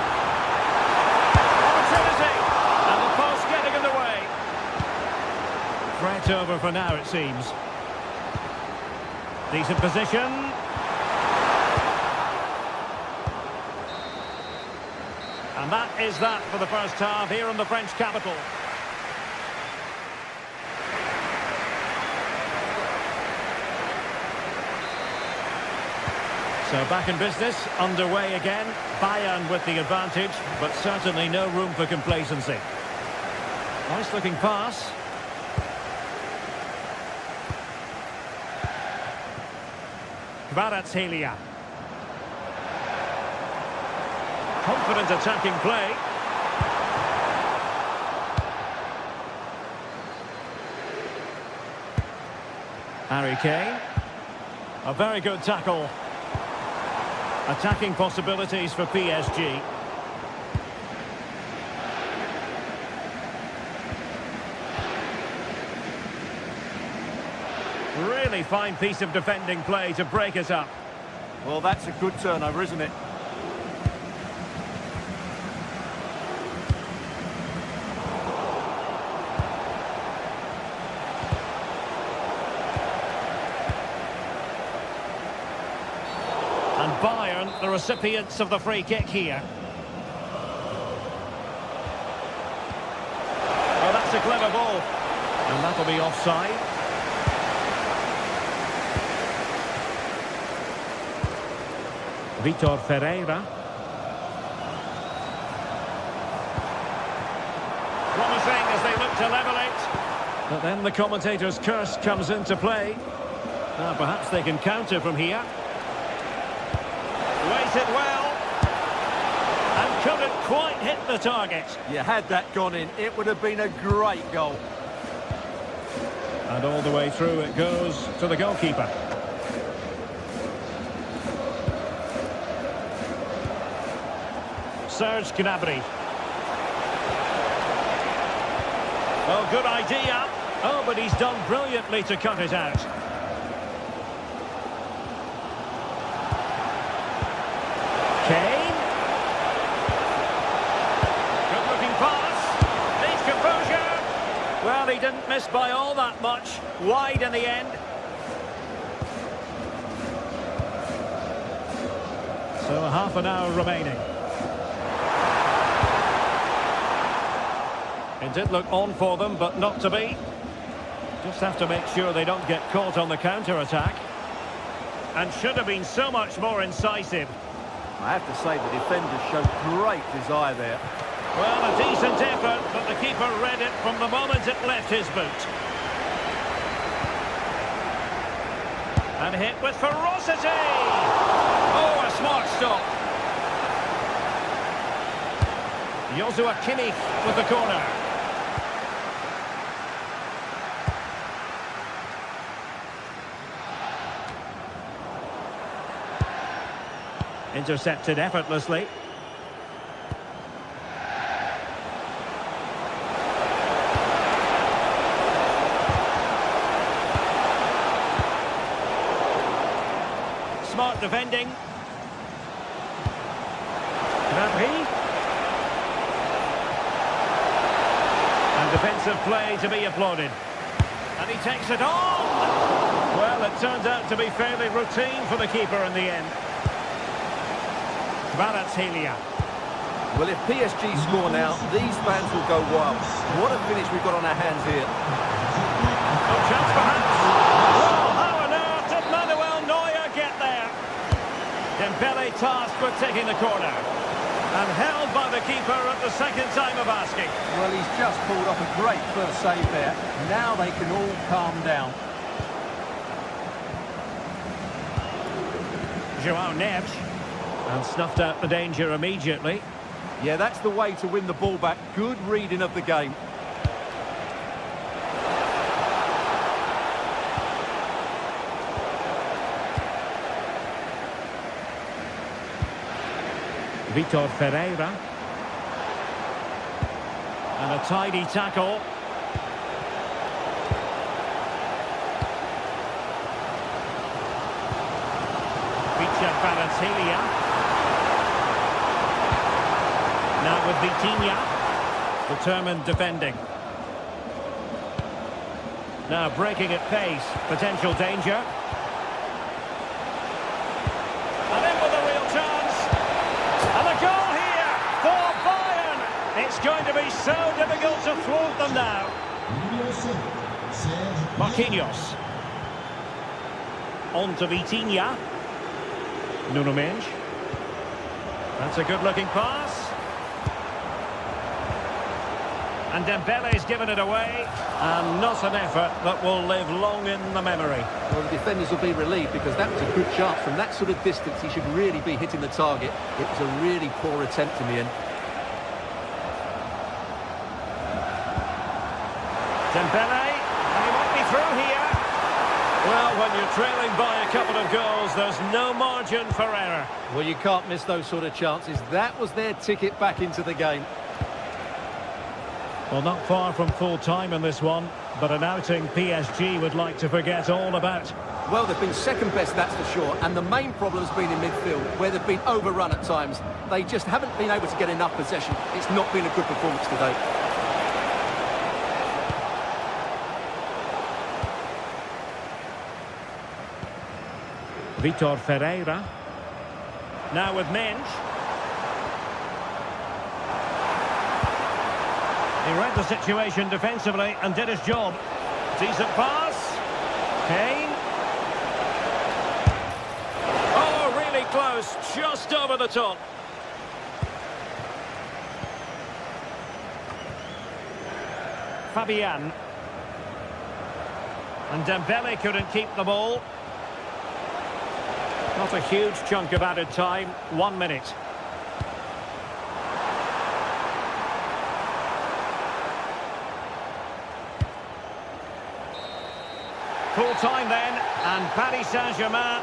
Opportunity! And the post getting in the way. Threat over for now, it seems. Decent position. And that is that for the first half here in the French capital. So back in business, underway again. Bayern with the advantage, but certainly no room for complacency. Nice looking pass. Kvaratskhelia. Confident attacking play. Harry Kane. A very good tackle. Attacking possibilities for PSG. Really fine piece of defending play to break it up. Well, that's a good turnover, isn't it? And Bayern, the recipients of the free kick here. Oh, that's a clever ball. And that'll be offside. Vitor Ferreira. Promising as they look to level it. But then the commentator's curse comes into play. Now perhaps they can counter from here. Waited well. And couldn't quite hit the target. You had that gone in, it would have been a great goal. And all the way through it goes to the goalkeeper. Serge Gnabry. Oh, good idea. Oh, but he's done brilliantly to cut it out. Kane. Good-looking pass. Needs composure. Well, he didn't miss by all that much. Wide in the end. So half an hour remaining. It did look on for them, but not to be. Just have to make sure they don't get caught on the counter-attack. And should have been so much more incisive. I have to say the defenders showed great desire there. Well, a decent effort, but the keeper read it from the moment it left his boot. And hit with ferocity! Oh, a smart stop. Joshua Kimmich with the corner. Intercepted effortlessly. Smart defending. Gnabry. And defensive play to be applauded. And he takes it on! Well, it turned out to be fairly routine for the keeper in the end. Kvaratskhelia. Well, if PSG score now, these fans will go wild. What a finish we've got on our hands here. No chance perhaps. Oh, how on earth did Manuel Neuer get there? Dembele tasked with taking the corner. And held by the keeper at the second time of asking. Well, he's just pulled off a great first save there. Now they can all calm down. Joao Neves. And snuffed out the danger immediately. Yeah, that's the way to win the ball back. Good reading of the game. Vitor Ferreira. And a tidy tackle. Kvaratskhelia. Now with Vitinha. Determined defending. Now breaking at pace. Potential danger. And in with a real chance. And a goal here for Bayern. It's going to be so difficult to thwart them now. Marquinhos. On to Vitinha. Nuno Mendes. That's a good-looking pass. And Dembele's given it away. And not an effort that will live long in the memory. Well, the defenders will be relieved because that was a good chance. From that sort of distance, he should really be hitting the target. It was a really poor attempt in the end. Dembele. And he might be through here. Well, when you're trailing by a couple of goals, there's no margin for error. Well, you can't miss those sort of chances. That was their ticket back into the game. Well, not far from full time in this one, but an outing PSG would like to forget all about. Well, they've been second best, that's for sure, and the main problem has been in midfield, where they've been overrun at times. They just haven't been able to get enough possession. It's not been a good performance today. Vitor Ferreira. Now with Mendes. He read the situation defensively and did his job. Decent pass. Kane. Oh, really close. Just over the top. Fabian. And Dembele couldn't keep the ball. Not a huge chunk of added time. 1 minute. Full time then, and Paris Saint-Germain.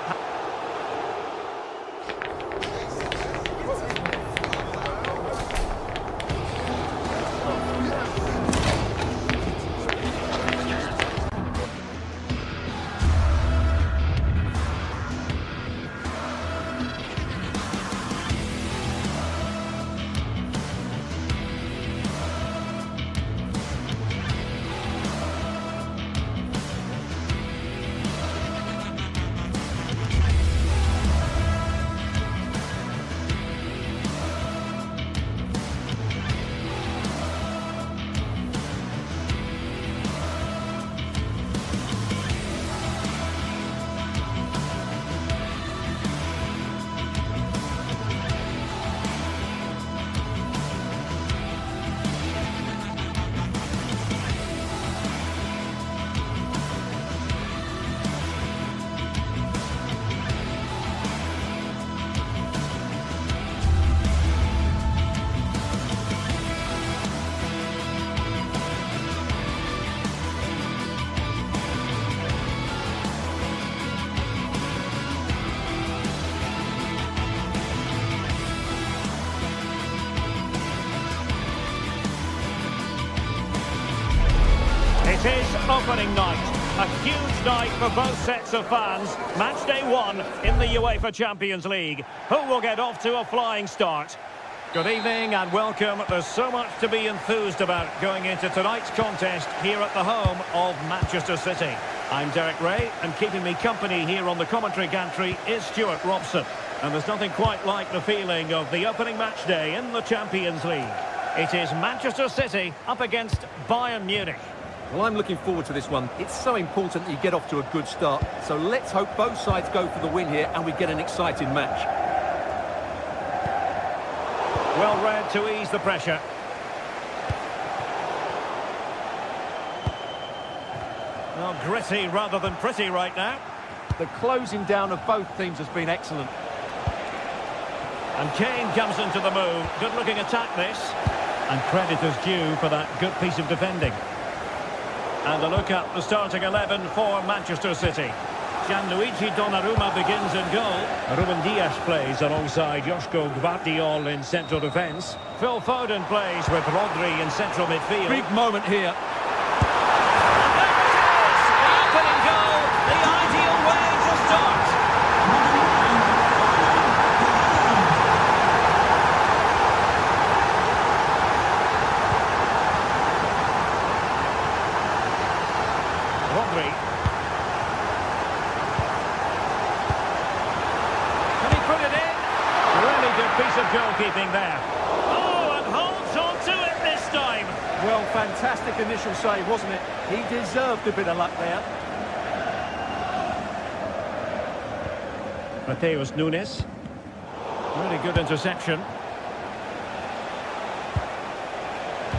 It is opening night. A huge night for both sets of fans. Match day 1 in the UEFA Champions League. Who will get off to a flying start? Good evening and welcome. There's so much to be enthused about going into tonight's contest here at the home of Manchester City. I'm Derek Ray, and keeping me company here on the commentary gantry is Stuart Robson. And there's nothing quite like the feeling of the opening match day in the Champions League. It is Manchester City up against Bayern Munich. Well, I'm looking forward to this one. It's so important that you get off to a good start. So let's hope both sides go for the win here and we get an exciting match. Well read to ease the pressure. Well, gritty rather than pretty right now. The closing down of both teams has been excellent. And Kane comes into the move. Good-looking attack, this. And credit is due for that good piece of defending. And a look at the starting 11 for Manchester City. Gianluigi Donnarumma begins in goal. Ruben Dias plays alongside Joško Gvardiol in central defence. Phil Foden plays with Rodri in central midfield. Big moment here. And there it is! The opening goal, the ideal way to start. Rodri. Can he put it in? Really good piece of goalkeeping there. Oh, and holds on to it this time. Well, fantastic initial save, wasn't it? He deserved a bit of luck there. Mateus Nunes. Really good interception.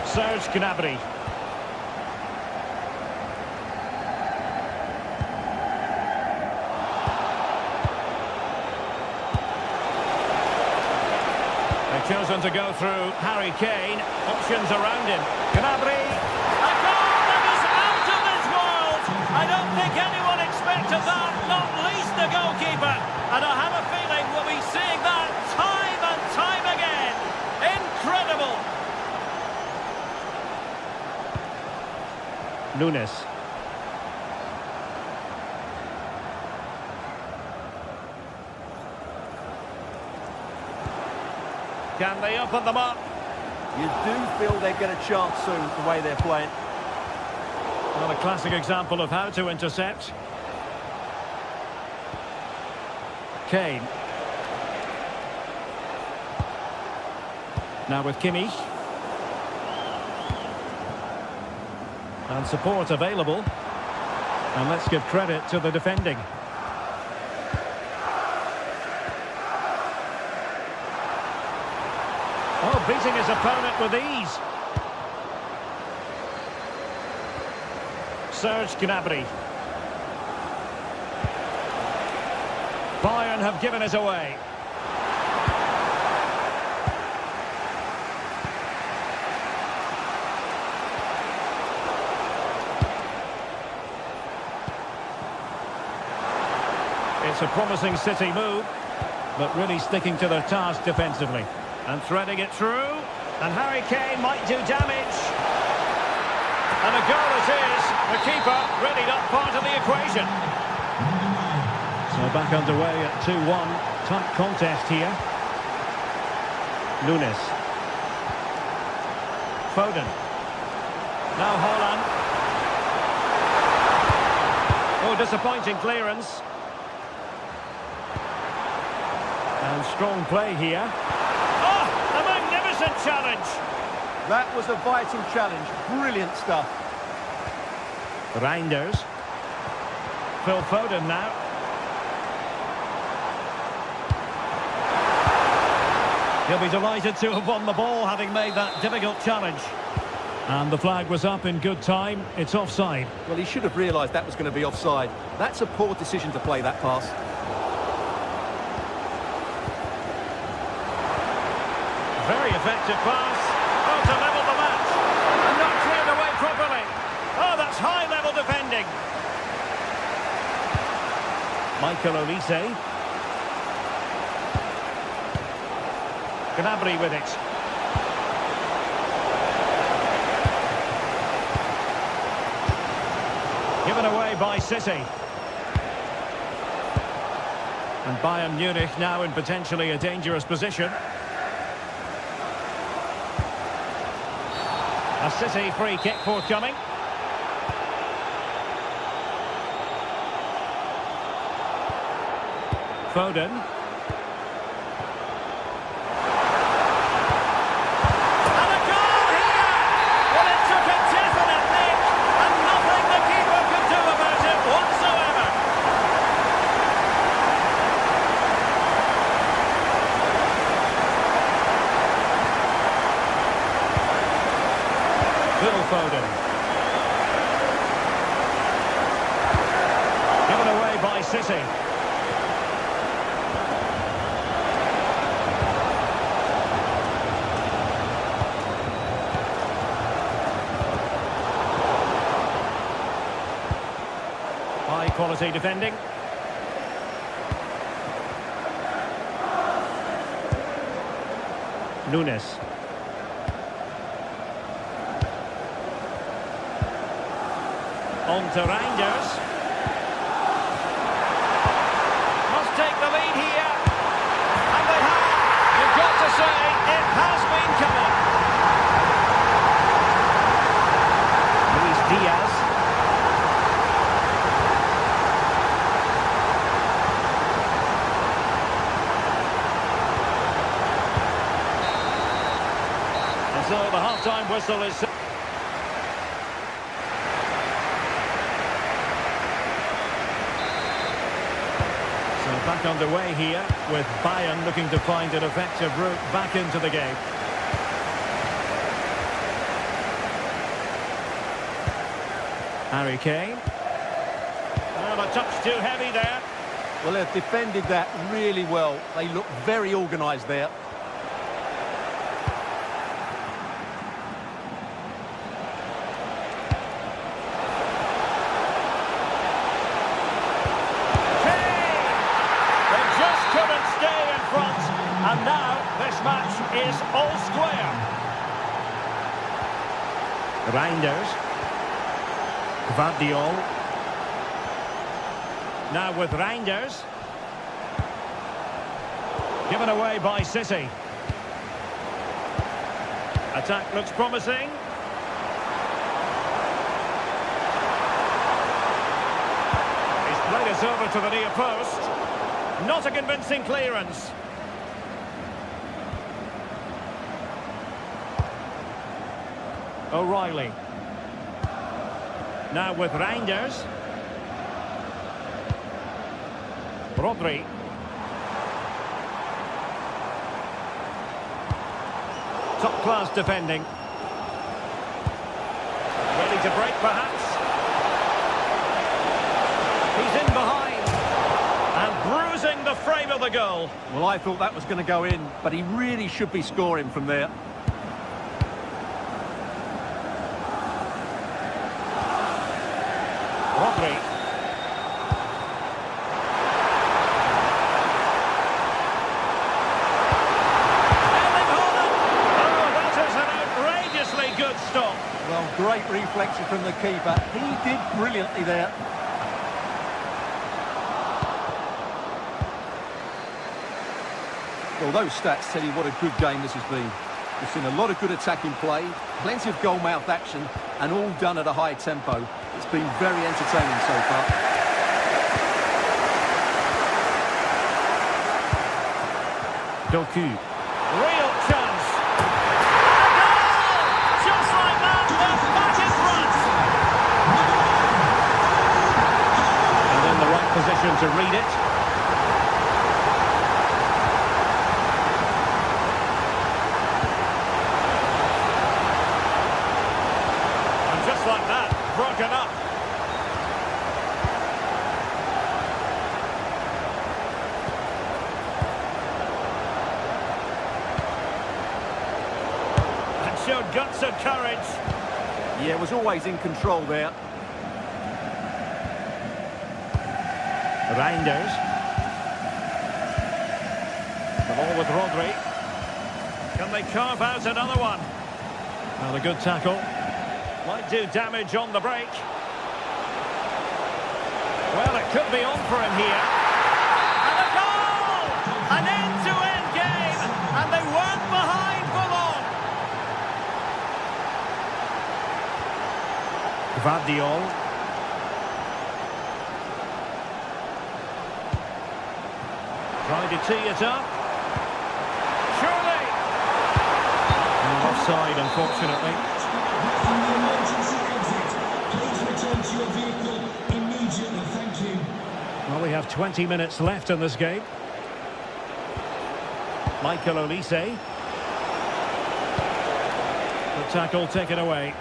Serge Gnabry. Chosen to go through Harry Kane. Options around him. Gnabry. A goal that is out of this world. I don't think anyone expected that, not least the goalkeeper. And I have a feeling we'll be seeing that time and time again. Incredible. Nunes. Can they open them up? You do feel they get a chance soon, the way they're playing. Well, a classic example of how to intercept. Kane. Now with Kimmich. And support available. And let's give credit to the defending. Oh, beating his opponent with ease. Serge Gnabry. Bayern have given it away. It's a promising City move, but really sticking to their task defensively. And threading it through, and Harry Kane might do damage. And a goal it is. The keeper really not part of the equation. So back underway at 2-1. Tight contest here. Nunes. Foden. Now Haaland. Oh, disappointing clearance. And strong play here. A magnificent challenge. That was a vital challenge. Brilliant stuff. Reinders. Phil Foden now. He'll be delighted to have won the ball, having made that difficult challenge. And the flag was up in good time. It's offside. Well, he should have realised that was going to be offside. That's a poor decision to play that pass. Very effective pass. Oh, to level the match. And not cleared away properly. Oh, that's high-level defending. Michael Olise. Gnabry with it. Given away by City. And Bayern Munich now in potentially a dangerous position. A City free kick forthcoming. Foden. Foden. Given away by City. High quality defending. Nunes. On to Reinders. Must take the lead here. And they have. You've got to say, it has been coming. Luis Diaz. And so the half-time whistle is... Back underway here with Bayern looking to find an effective route back into the game. Harry Kane. Well, a touch too heavy there. Well, they've defended that really well. They look very organised there. And now this match is all square. Reinders. Gvardiol. Now with Reinders. Given away by City. Attack looks promising. He's played it over to the near post. Not a convincing clearance. O'Reilly. Now with Reinders. Rodri. Top-class defending. Ready to break, perhaps. He's in behind. And bruising the frame of the goal. Well, I thought that was going to go in, but he really should be scoring from there. Rodri. Oh, that is an outrageously good stop. Well, great reflection from the keeper. He did brilliantly there. Well, those stats tell you what a good game this has been. We've seen a lot of good attacking play, plenty of goal-mouth action, and all done at a high tempo. It's been very entertaining so far. Doku. Real chance. A goal! Just like that, they're back in front. And in the right position to read it. Just like that, broken up. And showed guts and courage. Yeah, was always in control there. Reinders. The ball with Rodri. Can they carve out another one? Well, a good tackle. Might do damage on the break. Well, it could be on for him here. And a goal! An end-to-end game! And they weren't behind for long. Gvardiol. Trying to tee it up. Surely! And offside, unfortunately. Well, we have 20 minutes left in this game. Michael Olise. The tackle taken away.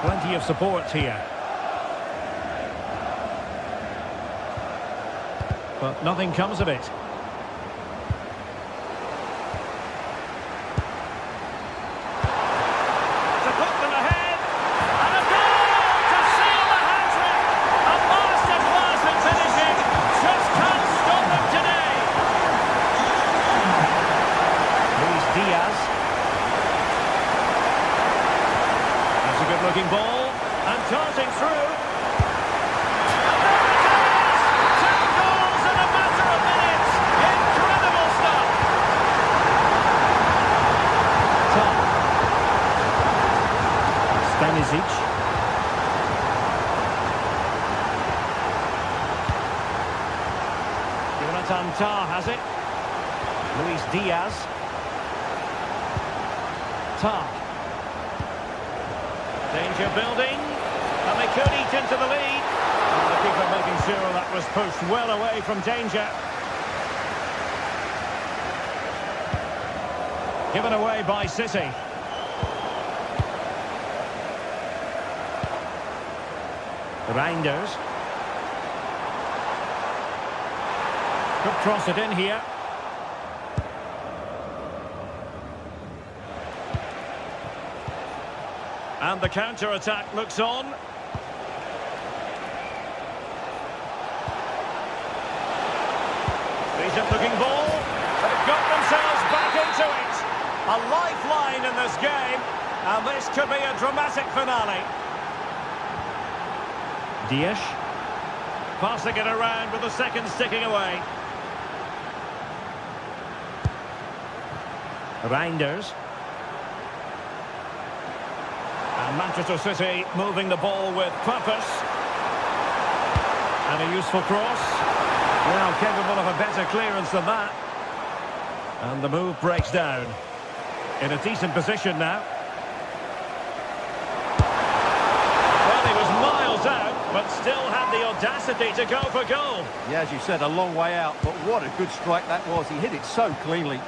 Plenty of support here. But nothing comes of it. To put them ahead. And a goal to seal the hat-trick. A masterclass in finishing. Just can't stop them today. Luis Diaz. That's a good-looking ball. And darting through. Jonathan Tah has it. Luis Diaz. Tah. Danger building. And they could eat into the lead. And the keeper making sure that was pushed well away from danger. Given away by City. Reinders. Could cross it in here. And the counter-attack looks on. Decent-looking ball. They've got themselves back into it. A lifeline in this game. And this could be a dramatic finale. Diaz. Passing it around with the second sticking away. Reinders. And Manchester City moving the ball with purpose. And a useful cross. Well, capable of a better clearance than that. And the move breaks down. In a decent position now. Well, he was miles out, but still had the audacity to go for goal. Yeah, as you said, a long way out, but what a good strike that was. He hit it so cleanly.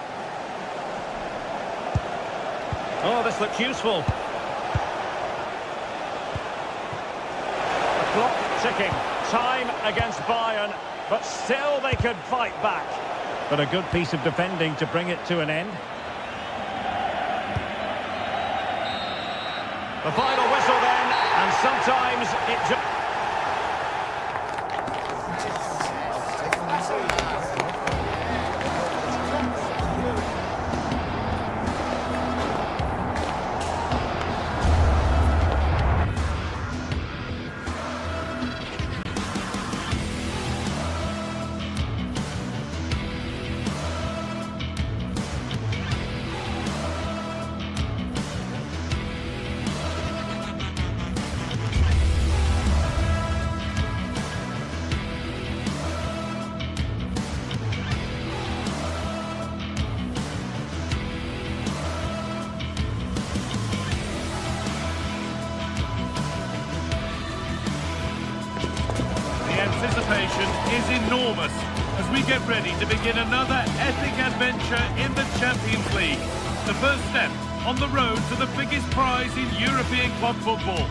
Oh, this looks useful. The clock ticking. Time against Bayern, but still they could fight back. But a good piece of defending to bring it to an end. The final whistle then, and sometimes it just... Anticipation is enormous as we get ready to begin another epic adventure in the Champions League. The first step on the road to the biggest prize in European club football.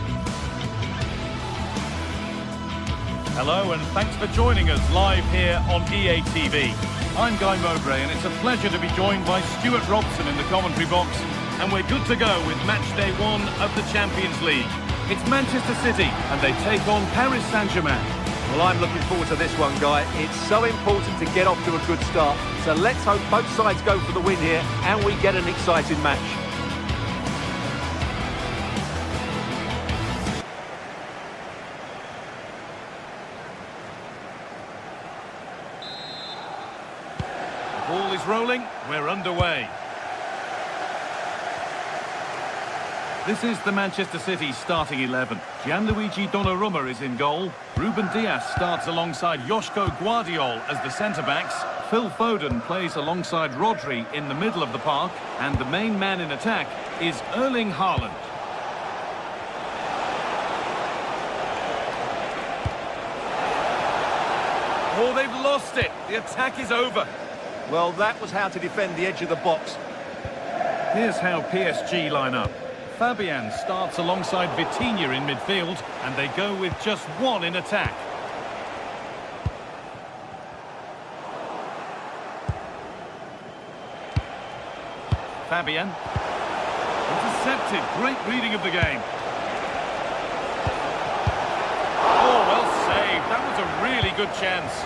Hello and thanks for joining us live here on EA TV. I'm Guy Mowbray and it's a pleasure to be joined by Stuart Robson in the commentary box, and we're good to go with match day 1 of the Champions League. It's Manchester City and they take on Paris Saint-Germain. Well, I'm looking forward to this one, Guy. It's so important to get off to a good start. So let's hope both sides go for the win here and we get an exciting match. The ball is rolling. We're underway. This is the Manchester City starting 11. Gianluigi Donnarumma is in goal. Ruben Dias starts alongside Joško Guardiol as the centre-backs. Phil Foden plays alongside Rodri in the middle of the park. And the main man in attack is Erling Haaland. Oh, they've lost it. The attack is over. Well, that was how to defend the edge of the box. Here's how PSG line up. Fabian starts alongside Vitinha in midfield, and they go with just one in attack. Fabian. Intercepted. Great reading of the game. Oh, well saved. That was a really good chance.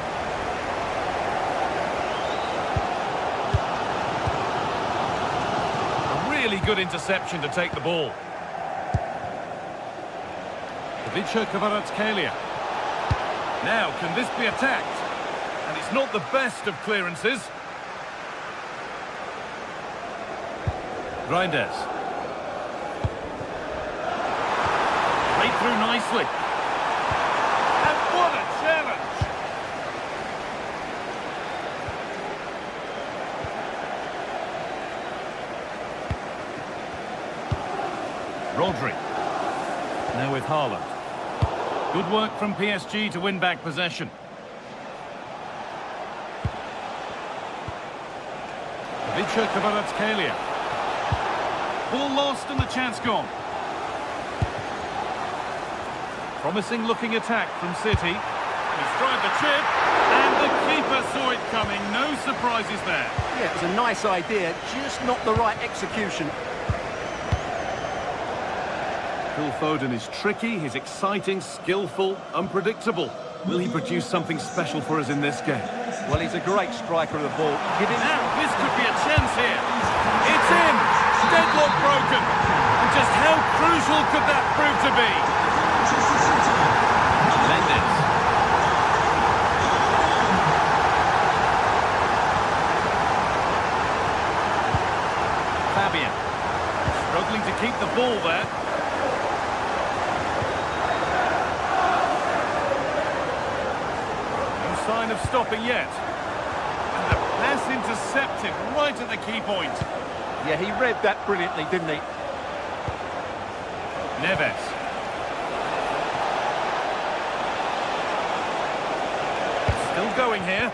A really good interception to take the ball. Kvaratskhelia. Now, can this be attacked? And it's not the best of clearances. Reinders. Played through nicely. And what a challenge! Rodri. Now with Haaland. Good work from PSG to win back possession. Kvaratskhelia. Ball lost and the chance gone. Promising looking attack from City. He's tried the chip, and the keeper saw it coming. No surprises there. Yeah, it was a nice idea, just not the right execution. Phil Foden is tricky, he's exciting, skillful, unpredictable. Will he produce something special for us in this game? Well, he's a great striker of the ball. Now, this could be a chance here. It's in! Deadlock broken. And just how crucial could that prove to be? Mendes. Fabian. Struggling to keep the ball there. No sign of stopping yet. And the pass intercepted right at the key point. Yeah, he read that brilliantly, didn't he? Neves. Still going here.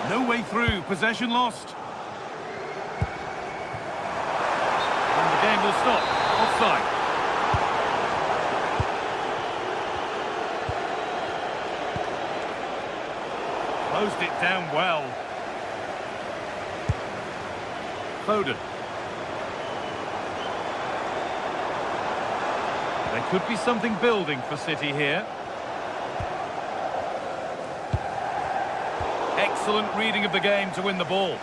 No way through. Possession lost. And the game will stop. Offside. Closed it down well. Foden. There could be something building for City here. Excellent reading of the game to win the ball.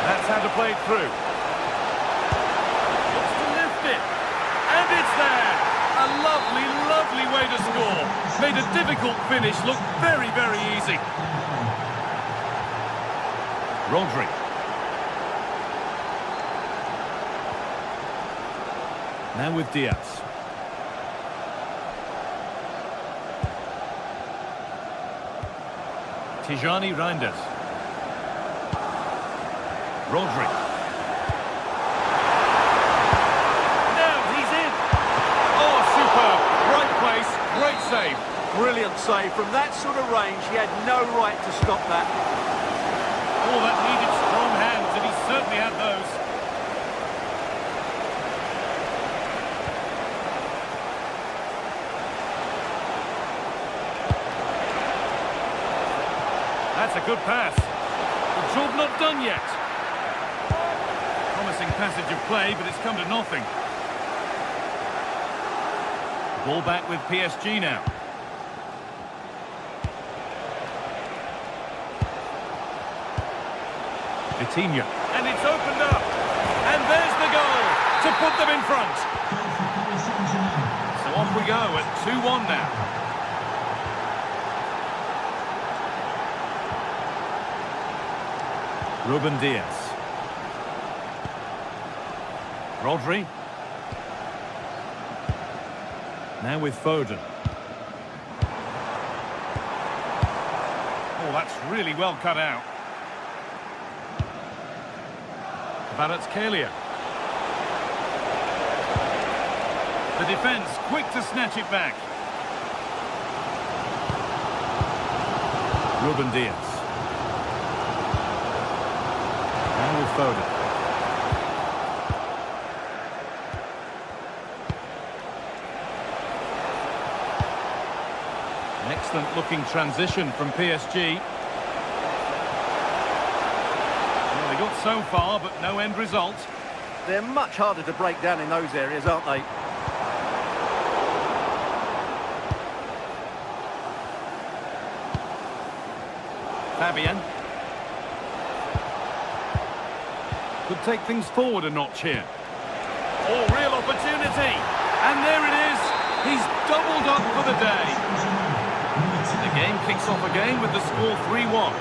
That's how to play it through. Looks to lift it. And it's there. A lovely, lovely way to score. Made a difficult finish look very, very easy. Rodri. Now with Diaz. Tijani Reinders. Rodri. Now he's in. Oh, superb. Right place, great save. Brilliant save. From that sort of range, he had no right to stop that. Oh, that needed strong hands, and he certainly had those. That's a good pass. The job not done yet. Promising passage of play, but it's come to nothing. Ball back with PSG now. Vitinha. And it's opened up. And there's the goal to put them in front. So off we go at 2-1 now. Ruben Diaz. Rodri. Now with Foden. Oh, that's really well cut out. Kvaratskhelia. The defence quick to snatch it back. Ruben Diaz. Now Now with Foden. An excellent looking transition from PSG. Well, they got so far, but no end result. They're much harder to break down in those areas, aren't they? Fabian. Could take things forward a notch here. Oh, real opportunity. And there it is. He's doubled up for the day. The game kicks off again with the score 3-1.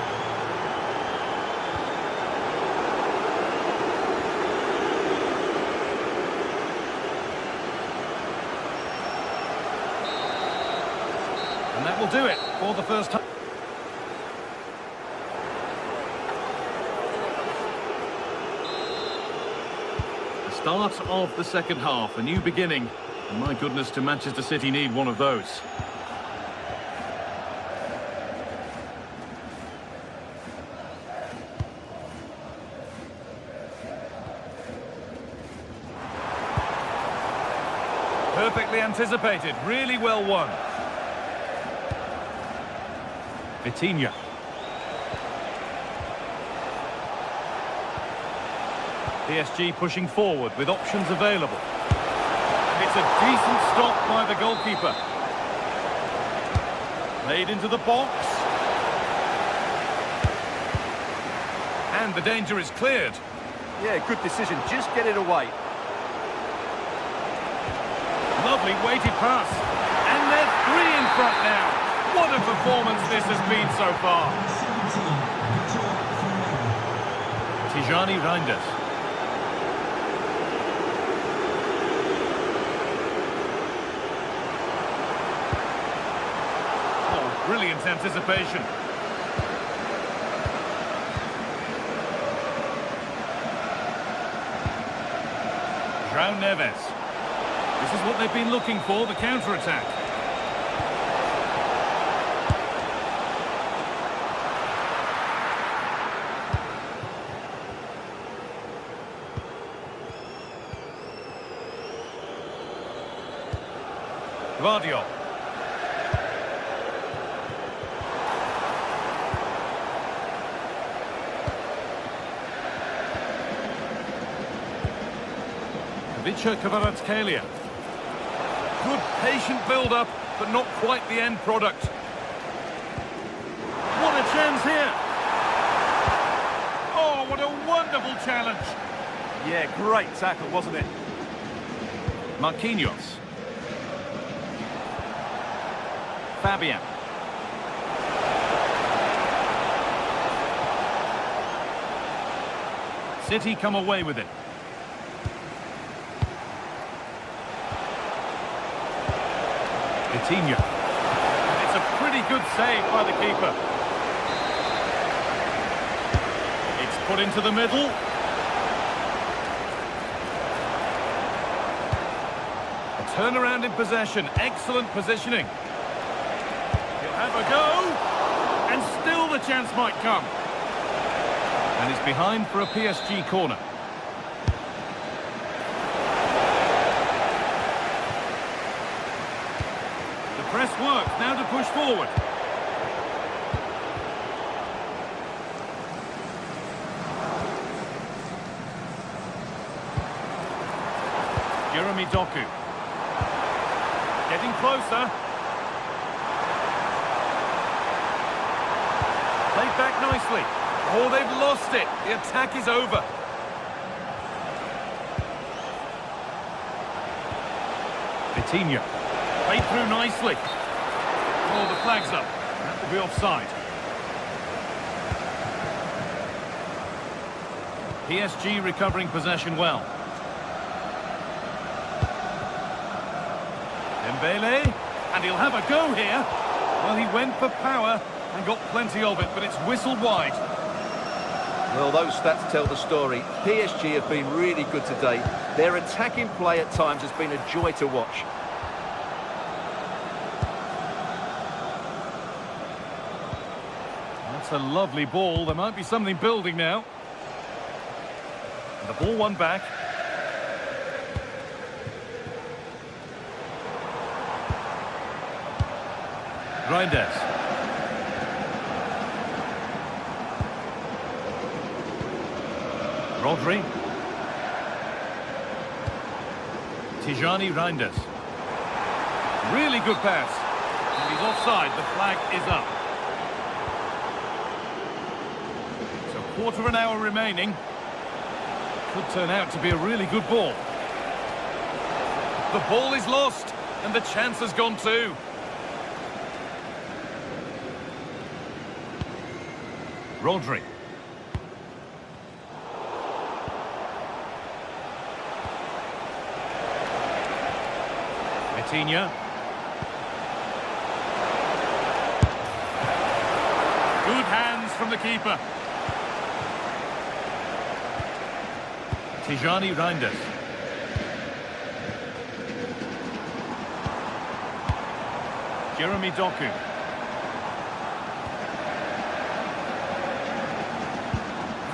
And that will do it for the first time. Start of the second half, a new beginning. And my goodness, do Manchester City need one of those. Perfectly anticipated, really well won. Vitinha. PSG pushing forward with options available. It's a decent stop by the goalkeeper. Played into the box. And the danger is cleared. Yeah, good decision. Just get it away. Lovely weighted pass. And they're 3 in front now. What a performance this has been so far. Tijani Reinders. Brilliant anticipation. João Neves. This is what they've been looking for, the counter-attack. Guardiola. Vicha Kvaratskhelia. Good patient build-up, but not quite the end product. What a chance here! Oh, what a wonderful challenge! Yeah, great tackle, wasn't it? Marquinhos. Fabian. City come away with it. Vitinha. It's a pretty good save by the keeper. It's put into the middle. A turnaround in possession. Excellent positioning. He'll have a go. And still the chance might come. And he's behind for a PSG corner. Press works, now to push forward. Jeremy Doku. Getting closer. Played back nicely. Oh, they've lost it. The attack is over. Vitinha. Played through nicely. Oh, the flag's up. That will be offside. PSG recovering possession well. Dembele. And he'll have a go here. Well, he went for power and got plenty of it, but it's whistled wide. Well, those stats tell the story. PSG have been really good today. Their attacking play at times has been a joy to watch. That's a lovely ball. There might be something building now. And the ball won back. Reinders. Rodri. Tijani Reinders. Really good pass. And he's offside. The flag is up. So quarter of an hour remaining. Could turn out to be a really good ball. The ball is lost. And the chance has gone too. Rodri. Vitinha. Good hands from the keeper. Tijani Reinders. Jeremy Doku.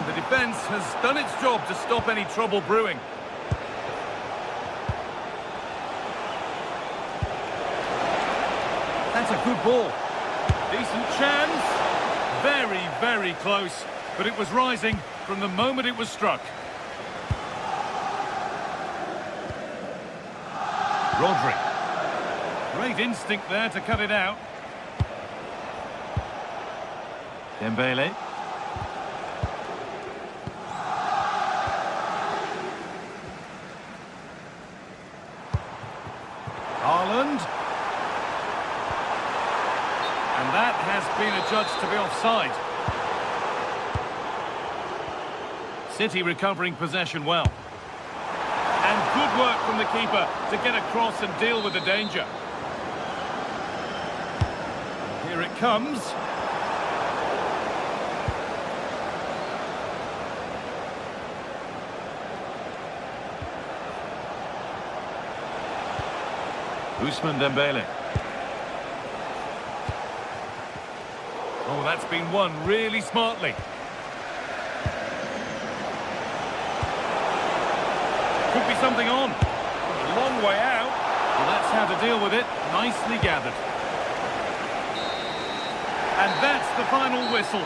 The defence has done its job to stop any trouble brewing. That's a good ball. Decent chance. Very, very close. But it was rising from the moment it was struck. Rodri. Great instinct there to cut it out. Dembele. Haaland. And that has been adjudged to be offside. City recovering possession well. And good work from the keeper to get across and deal with the danger. Here it comes. Ousmane Dembele. Oh, that's been won really smartly. Could be something on. A long way out. Well, that's how to deal with it. Nicely gathered. And that's the final whistle.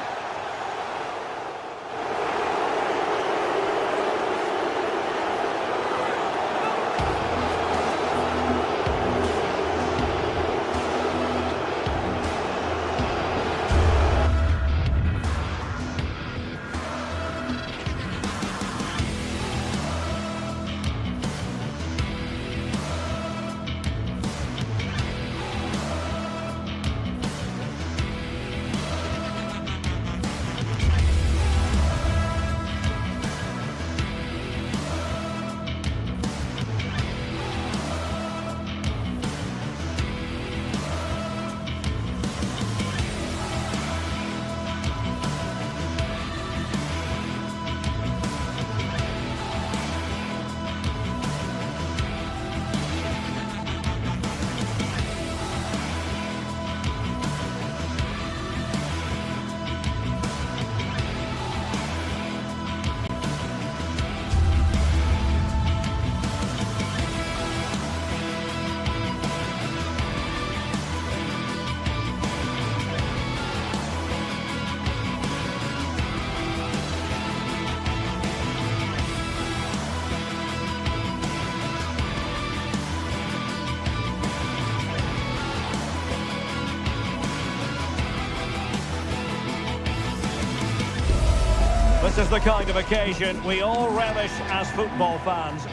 This is the kind of occasion we all relish as football fans.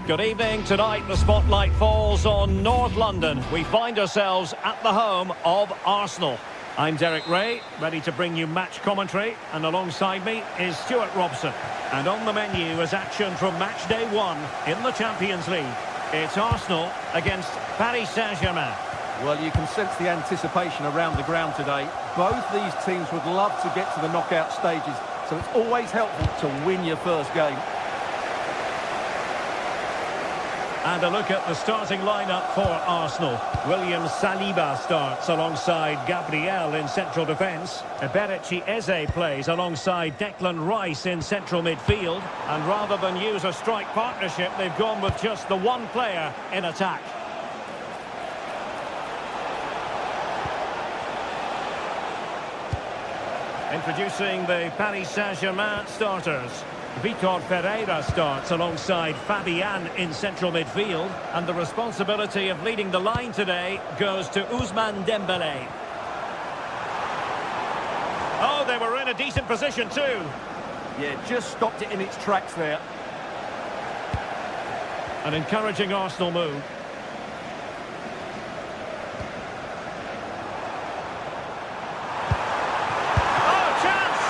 Good evening. Tonight the spotlight falls on North London. We find ourselves at the home of Arsenal. I'm Derek Ray, ready to bring you match commentary, and alongside me is Stuart Robson. And on the menu is action from match day 1 in the Champions League. It's Arsenal against Paris Saint-Germain. Well, you can sense the anticipation around the ground today. Both these teams would love to get to the knockout stages, so it's always helpful to win your first game. And a look at the starting lineup for Arsenal. William Saliba starts alongside Gabriel in central defence. Eberechi Eze plays alongside Declan Rice in central midfield. And rather than use a strike partnership, they've gone with just the one player in attack. Introducing the Paris Saint-Germain starters. Vitor Pereira starts alongside Fabian in central midfield, and the responsibility of leading the line today goes to Ousmane Dembélé. Oh, they were in a decent position too. Yeah, just stopped it in its tracks there. An encouraging Arsenal move. Oh, chance!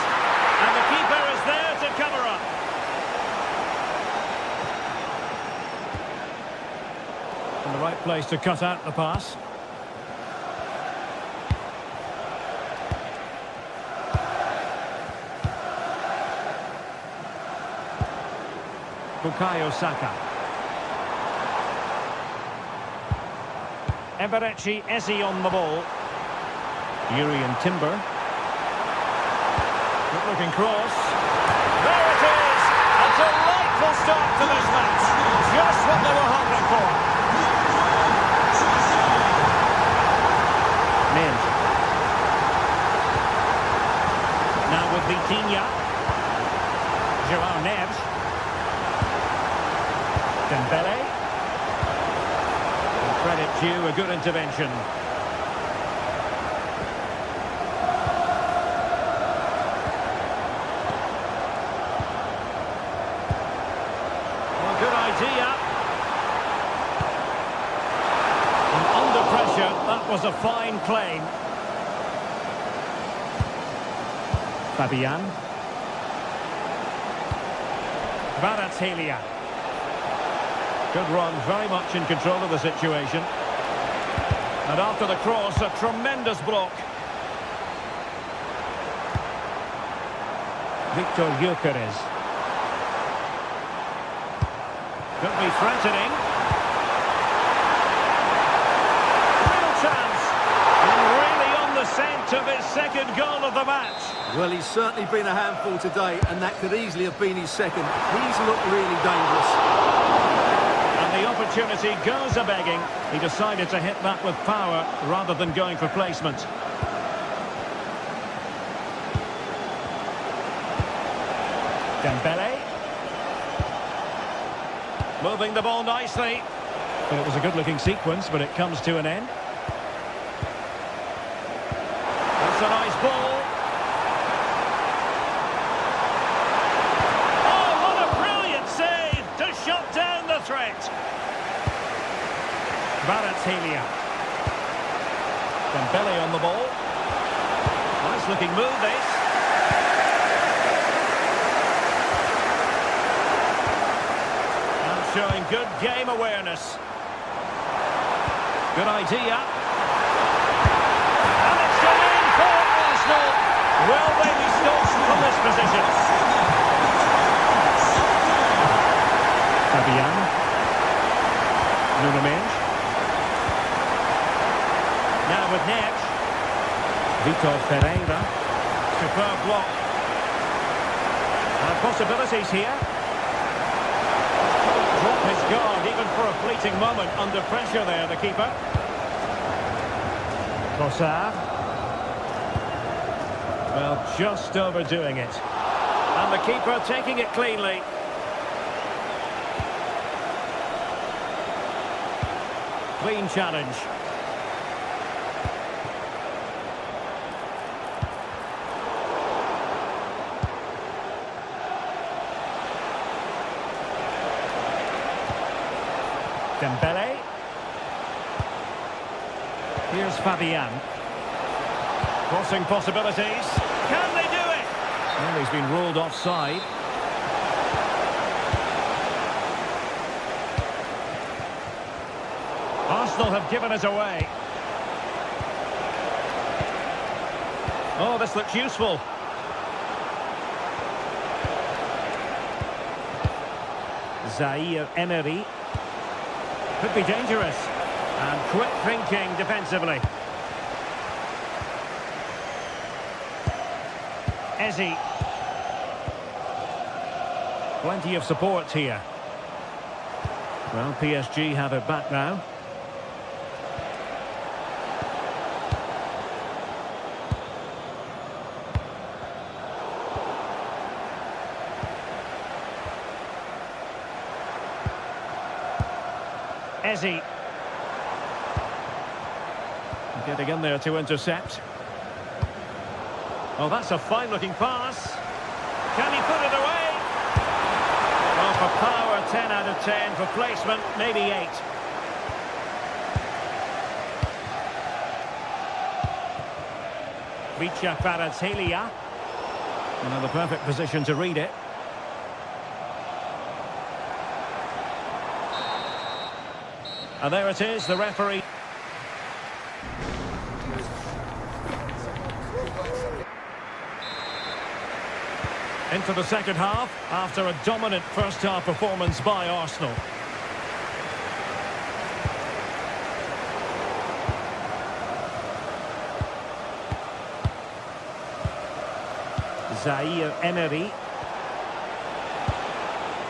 And the keeper is there to cover up. In the right place to cut out the pass. Bukayo Saka. Eberechi Eze on the ball. Urian Timber. Good looking cross. There it is! A delightful start to this match. Just what they were hungry for. Now with Vitinha. João Neves. Dembele. And credit due, a good intervention. Well, good idea. And under pressure, that was a fine claim. Fabian. Kvaratskhelia. Good run, very much in control of the situation. And after the cross, a tremendous block. Victor Gyökeres. Could be threatening. Real chance. And really on the scent of his second goal of the match. Well, he's certainly been a handful today, and that could easily have been his second. He's looked really dangerous. And the opportunity goes a-begging. He decided to hit that with power rather than going for placement. Dembele. Moving the ball nicely. But it was a good-looking sequence, but it comes to an end. That's a nice ball. Oh, what a brilliant save to shut down the threat. Kvaratskhelia. Dembele on the ball. Nice looking move this. And showing good game awareness. Good idea. And it's gone in for Arsenal. Will they be stopped from this position? Fabian. Nuno. Now with Neves. Vitor Pereira. Superb block. And possibilities here. Drop his guard even for a fleeting moment under pressure there, the keeper. Trossard. Well, just overdoing it. And the keeper taking it cleanly. Clean challenge. Dembele. Here's Fabian. Crossing possibilities. Can they do it? Well, he's been ruled offside. Arsenal have given it away. Oh, this looks useful. Zaire Emery. Could be dangerous. And quick thinking defensively. Eze. Plenty of support here. Well, PSG have it back now. Eze. Getting in there to intercept. Oh, that's a fine-looking pass. Can he put it away? Well, for power, 10 out of 10. For placement, maybe 8. Vicha Kvaratskhelia. Another perfect position to read it. And there it is, the referee. Into the second half, after a dominant first-half performance by Arsenal. Zaire Emery.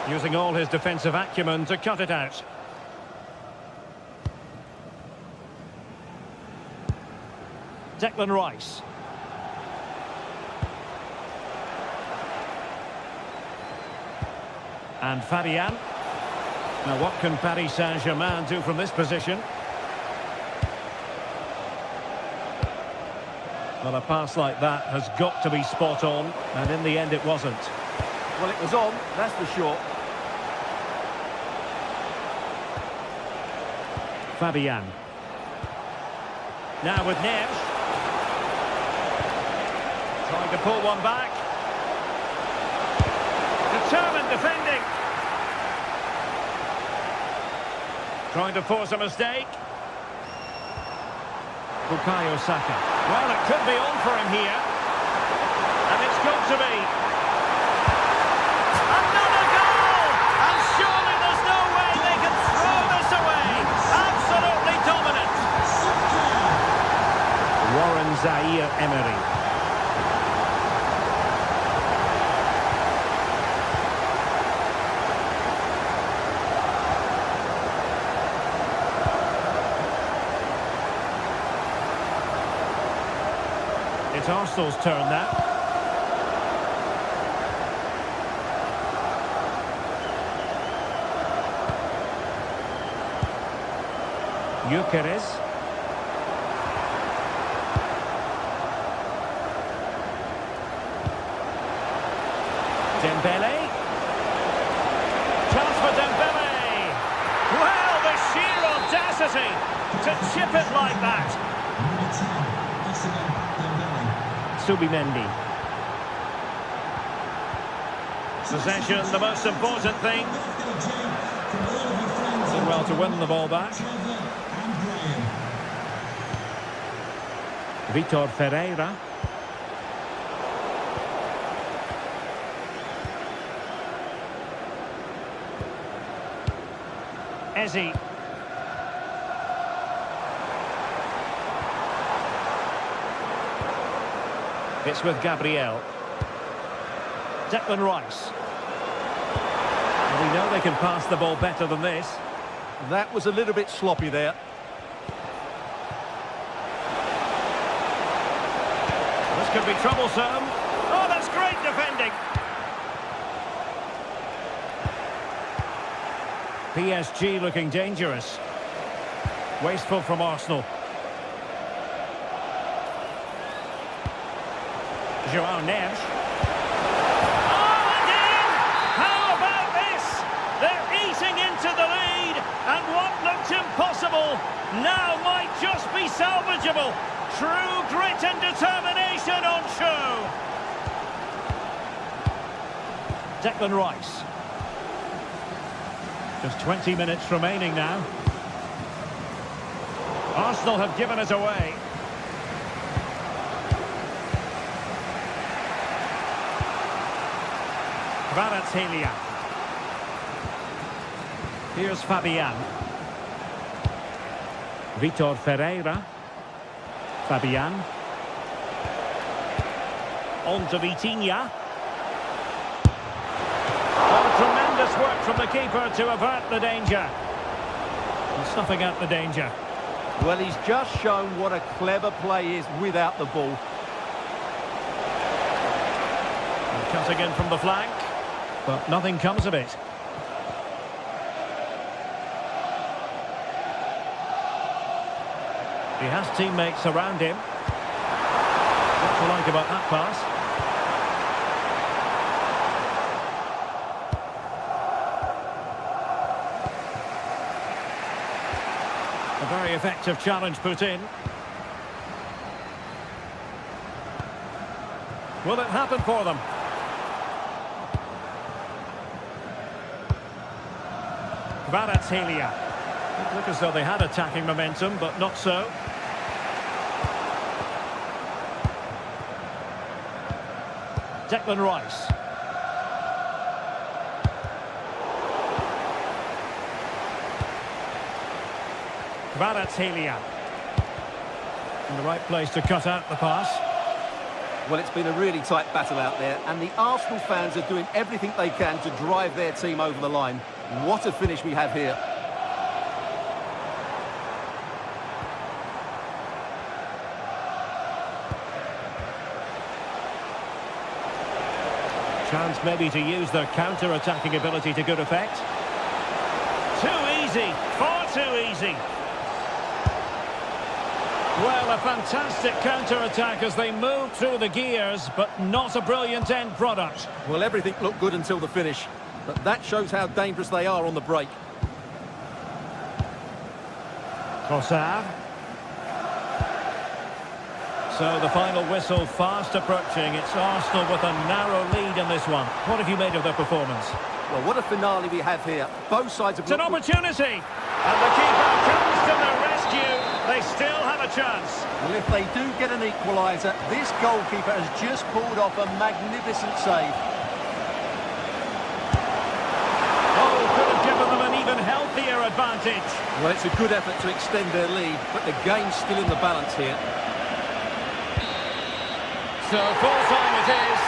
Using all his defensive acumen to cut it out. Declan Rice. And Fabian. Now what can Paris Saint-Germain do from this position? Well, a pass like that has got to be spot on, and in the end it wasn't. Well, it was on, that's for sure. Fabian. Now with Neves. Trying to pull one back. Determined defending. Trying to force a mistake. Bukayo Saka. Well, it could be on for him here. And it's got to be. Another goal! And surely there's no way they can throw this away. Absolutely dominant. Warren Zaire Emery. It's Arsenal's turn now. Gyökeres. Dembele. Chance for Dembele. Well, the sheer audacity to chip it like that. Subimendi. Possession, the most important thing. Did well to win the ball back. Vitor Ferreira. Eze. It's with Gabriel. Declan Rice. And we know they can pass the ball better than this. That was a little bit sloppy there. This could be troublesome. Oh, that's great defending. PSG looking dangerous. Wasteful from Arsenal. João Neves. Oh, and in! How about this? They're eating into the lead, and what looked impossible now might just be salvageable. True grit and determination on show. Declan Rice. Just 20 minutes remaining now. Arsenal have given it away. Kvaratskhelia. Here's Fabian. Vitor Ferreira. Fabian. On to Vitinha. Oh, tremendous work from the keeper to avert the danger. He's snuffing out the danger. Well, he's just shown what a clever play is without the ball. And cutting in from the flank, but nothing comes of it. He has teammates around him. What do you like about that pass? A very effective challenge put in. Will it happen for them? Kvaratskhelia. It looked as though they had attacking momentum, but not so. Declan Rice. Kvaratskhelia. In the right place to cut out the pass. Well, it's been a really tight battle out there, and the Arsenal fans are doing everything they can to drive their team over the line. What a finish we have here. Chance maybe to use their counter-attacking ability to good effect. Too easy, far too easy. Well, a fantastic counter-attack as they move through the gears, but not a brilliant end product. Well, everything looked good until the finish, but that shows how dangerous they are on the break. Trossard. So the final whistle fast approaching. It's Arsenal with a narrow lead in this one. What have you made of their performance? Well, what a finale we have here. Both sides have... It's an opportunity! And the keeper comes to the rescue. They still have a chance. Well, if they do get an equaliser, this goalkeeper has just pulled off a magnificent save. Oh, could have given them an even healthier advantage. Well, it's a good effort to extend their lead, but the game's still in the balance here. So full time it is.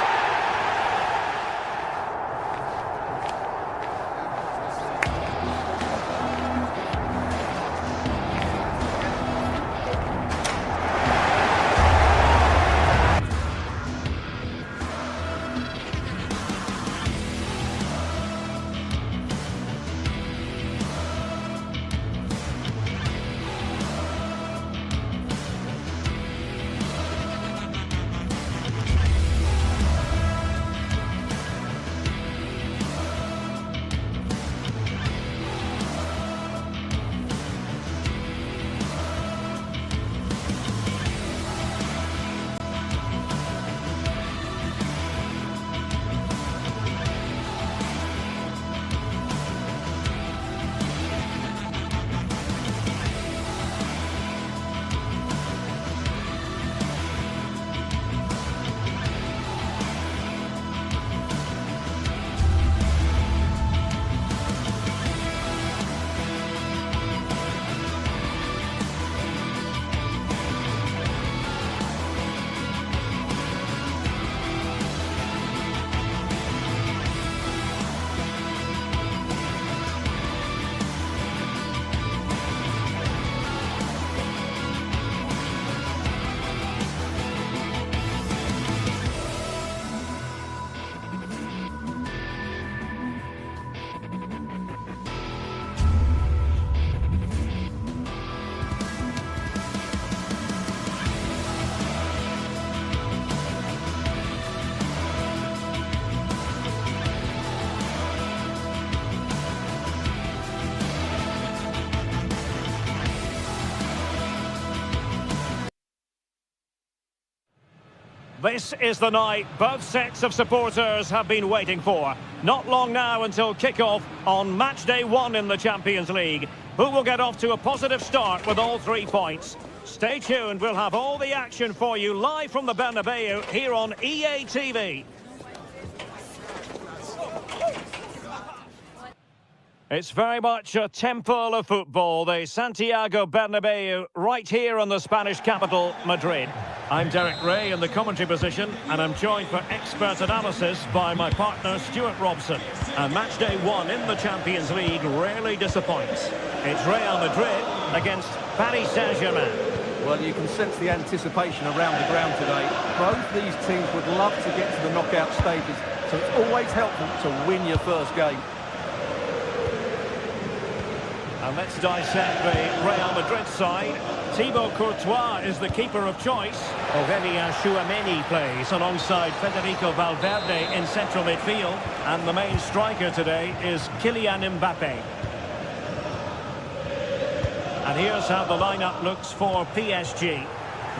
This is the night both sets of supporters have been waiting for. Not long now until kick-off on match day 1 in the Champions League. Who will get off to a positive start with all 3 points? Stay tuned, we'll have all the action for you live from the Bernabeu here on EA TV. It's very much a temple of football, the Santiago Bernabeu, right here in the Spanish capital, Madrid. I'm Derek Ray in the commentary position, and I'm joined for expert analysis by my partner, Stuart Robson. And match day 1 in the Champions League rarely disappoints. It's Real Madrid against Paris Saint-Germain. Well, you can sense the anticipation around the ground today. Both these teams would love to get to the knockout stages, so it's always helpful to win your first game. And let's dissect the Real Madrid side. Thibaut Courtois is the keeper of choice. Aurelien Tchouameni plays alongside Federico Valverde in central midfield. And the main striker today is Kylian Mbappe. And here's how the lineup looks for PSG.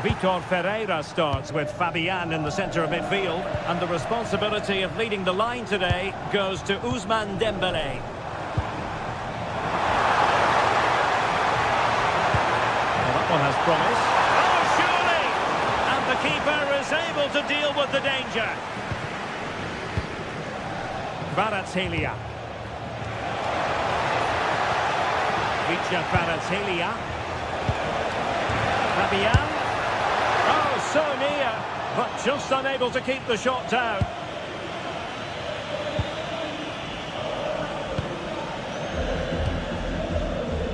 Vitor Ferreira starts with Fabian in the centre of midfield. And the responsibility of leading the line today goes to Ousmane Dembélé. One has promise. Oh, surely! And the keeper is able to deal with the danger. Kvaratskhelia. Kvaratskhelia. Fabian. Oh, so near, but just unable to keep the shot down.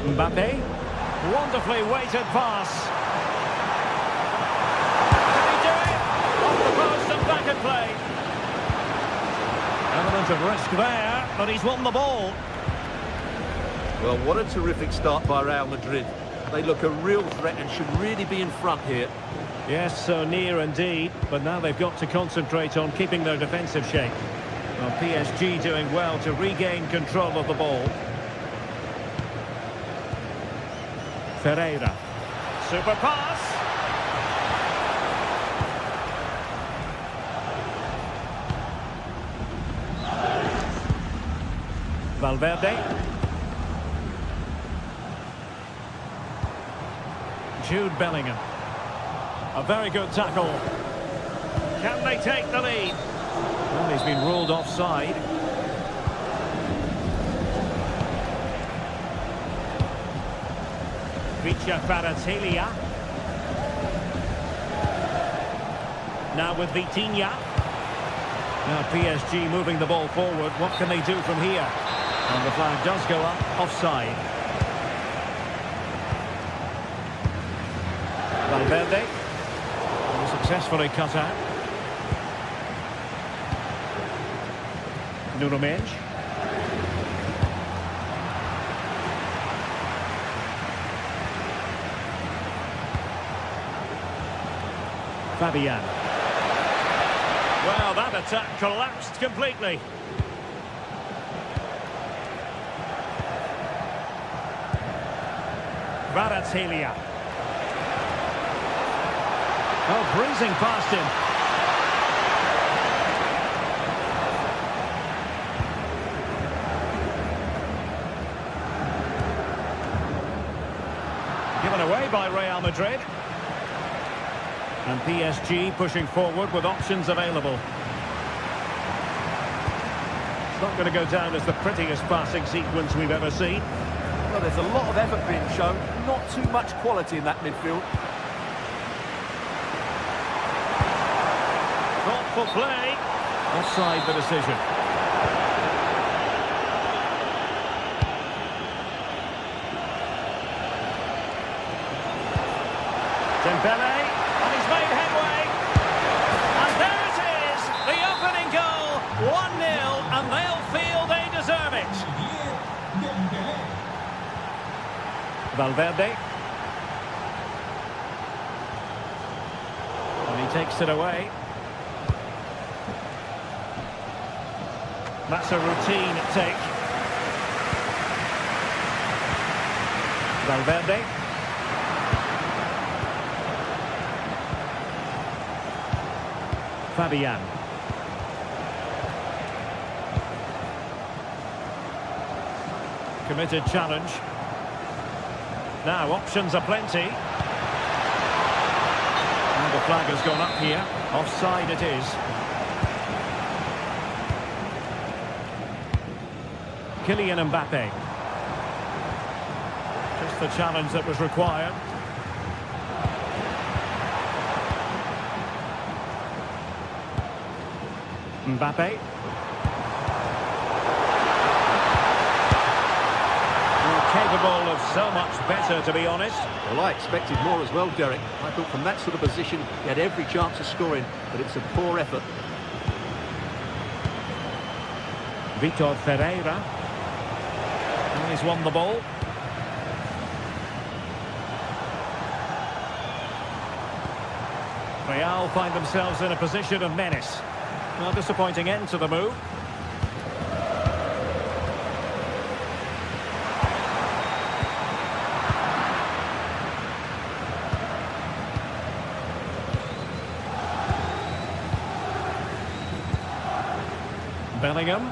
Mbappe. Wonderfully weighted pass. Can he do it? Off the post and back at play. Element of risk there, but he's won the ball. Well, what a terrific start by Real Madrid. They look a real threat and should really be in front here. Yes, so near indeed, but now they've got to concentrate on keeping their defensive shape. Well, PSG doing well to regain control of the ball. Ferreira. Super pass. Valverde. Jude Bellingham. A very good tackle. Can they take the lead? Well, he's been ruled offside. Kvaratskhelia. Now with Vitinha. Now PSG moving the ball forward. What can they do from here? And the flag does go up, offside. Valverde. Successfully cut out. Nuno Mendes. Fabian. Well, that attack collapsed completely. Kvaratskhelia. Oh, breezing past him. Given away by Real Madrid. And PSG pushing forward with options available. It's not going to go down as the prettiest passing sequence we've ever seen. Well, there's a lot of effort being shown, not too much quality in that midfield. Thoughtful play. Offside the decision. Dembélé. Made headway, and there it is, the opening goal, 1-0, and they'll feel they deserve it. Valverde, and he takes it away. That's a routine take. Valverde. Fabian. Committed challenge. Now options are plenty. And the flag has gone up here. Offside it is. Kylian Mbappe. just the challenge that was required. Mbappe. Capable of so much better, to be honest. Well, I expected more as well, Derek. I thought from that sort of position, he had every chance of scoring, but it's a poor effort. Vitor Ferreira. And he's won the ball. Real find themselves in a position of menace. Well, disappointing end to the move. Bellingham.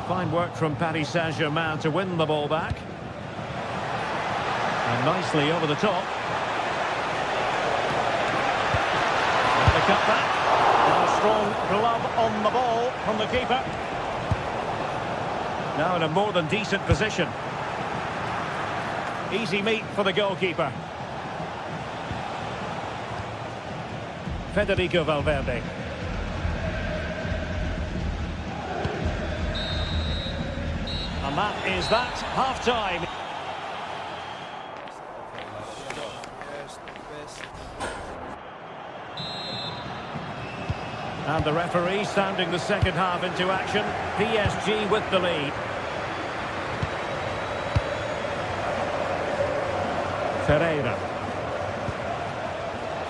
Fine work from Paris Saint-Germain to win the ball back. And nicely over the top. And the cutback. And a strong glove on the ball from the keeper. Now in a more than decent position. Easy meat for the goalkeeper. Federico Valverde. And that is that, half-time. And the referee sounding the second half into action. PSG with the lead. Ferreira.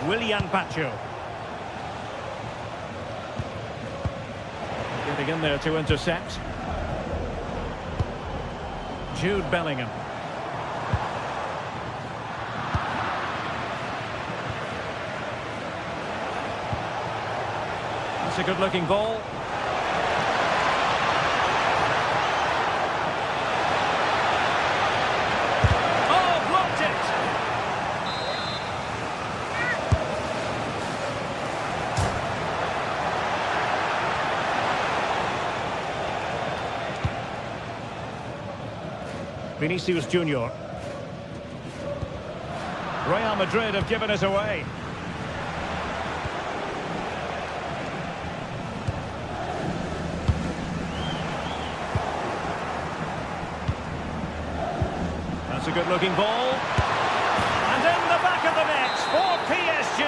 Willian Pacho. Getting in there to intercept. Jude Bellingham. That's a good-looking ball. Oh, blocked it! Vinicius Junior. Real Madrid have given us away. That's a good-looking ball. And in the back of the net for PSG.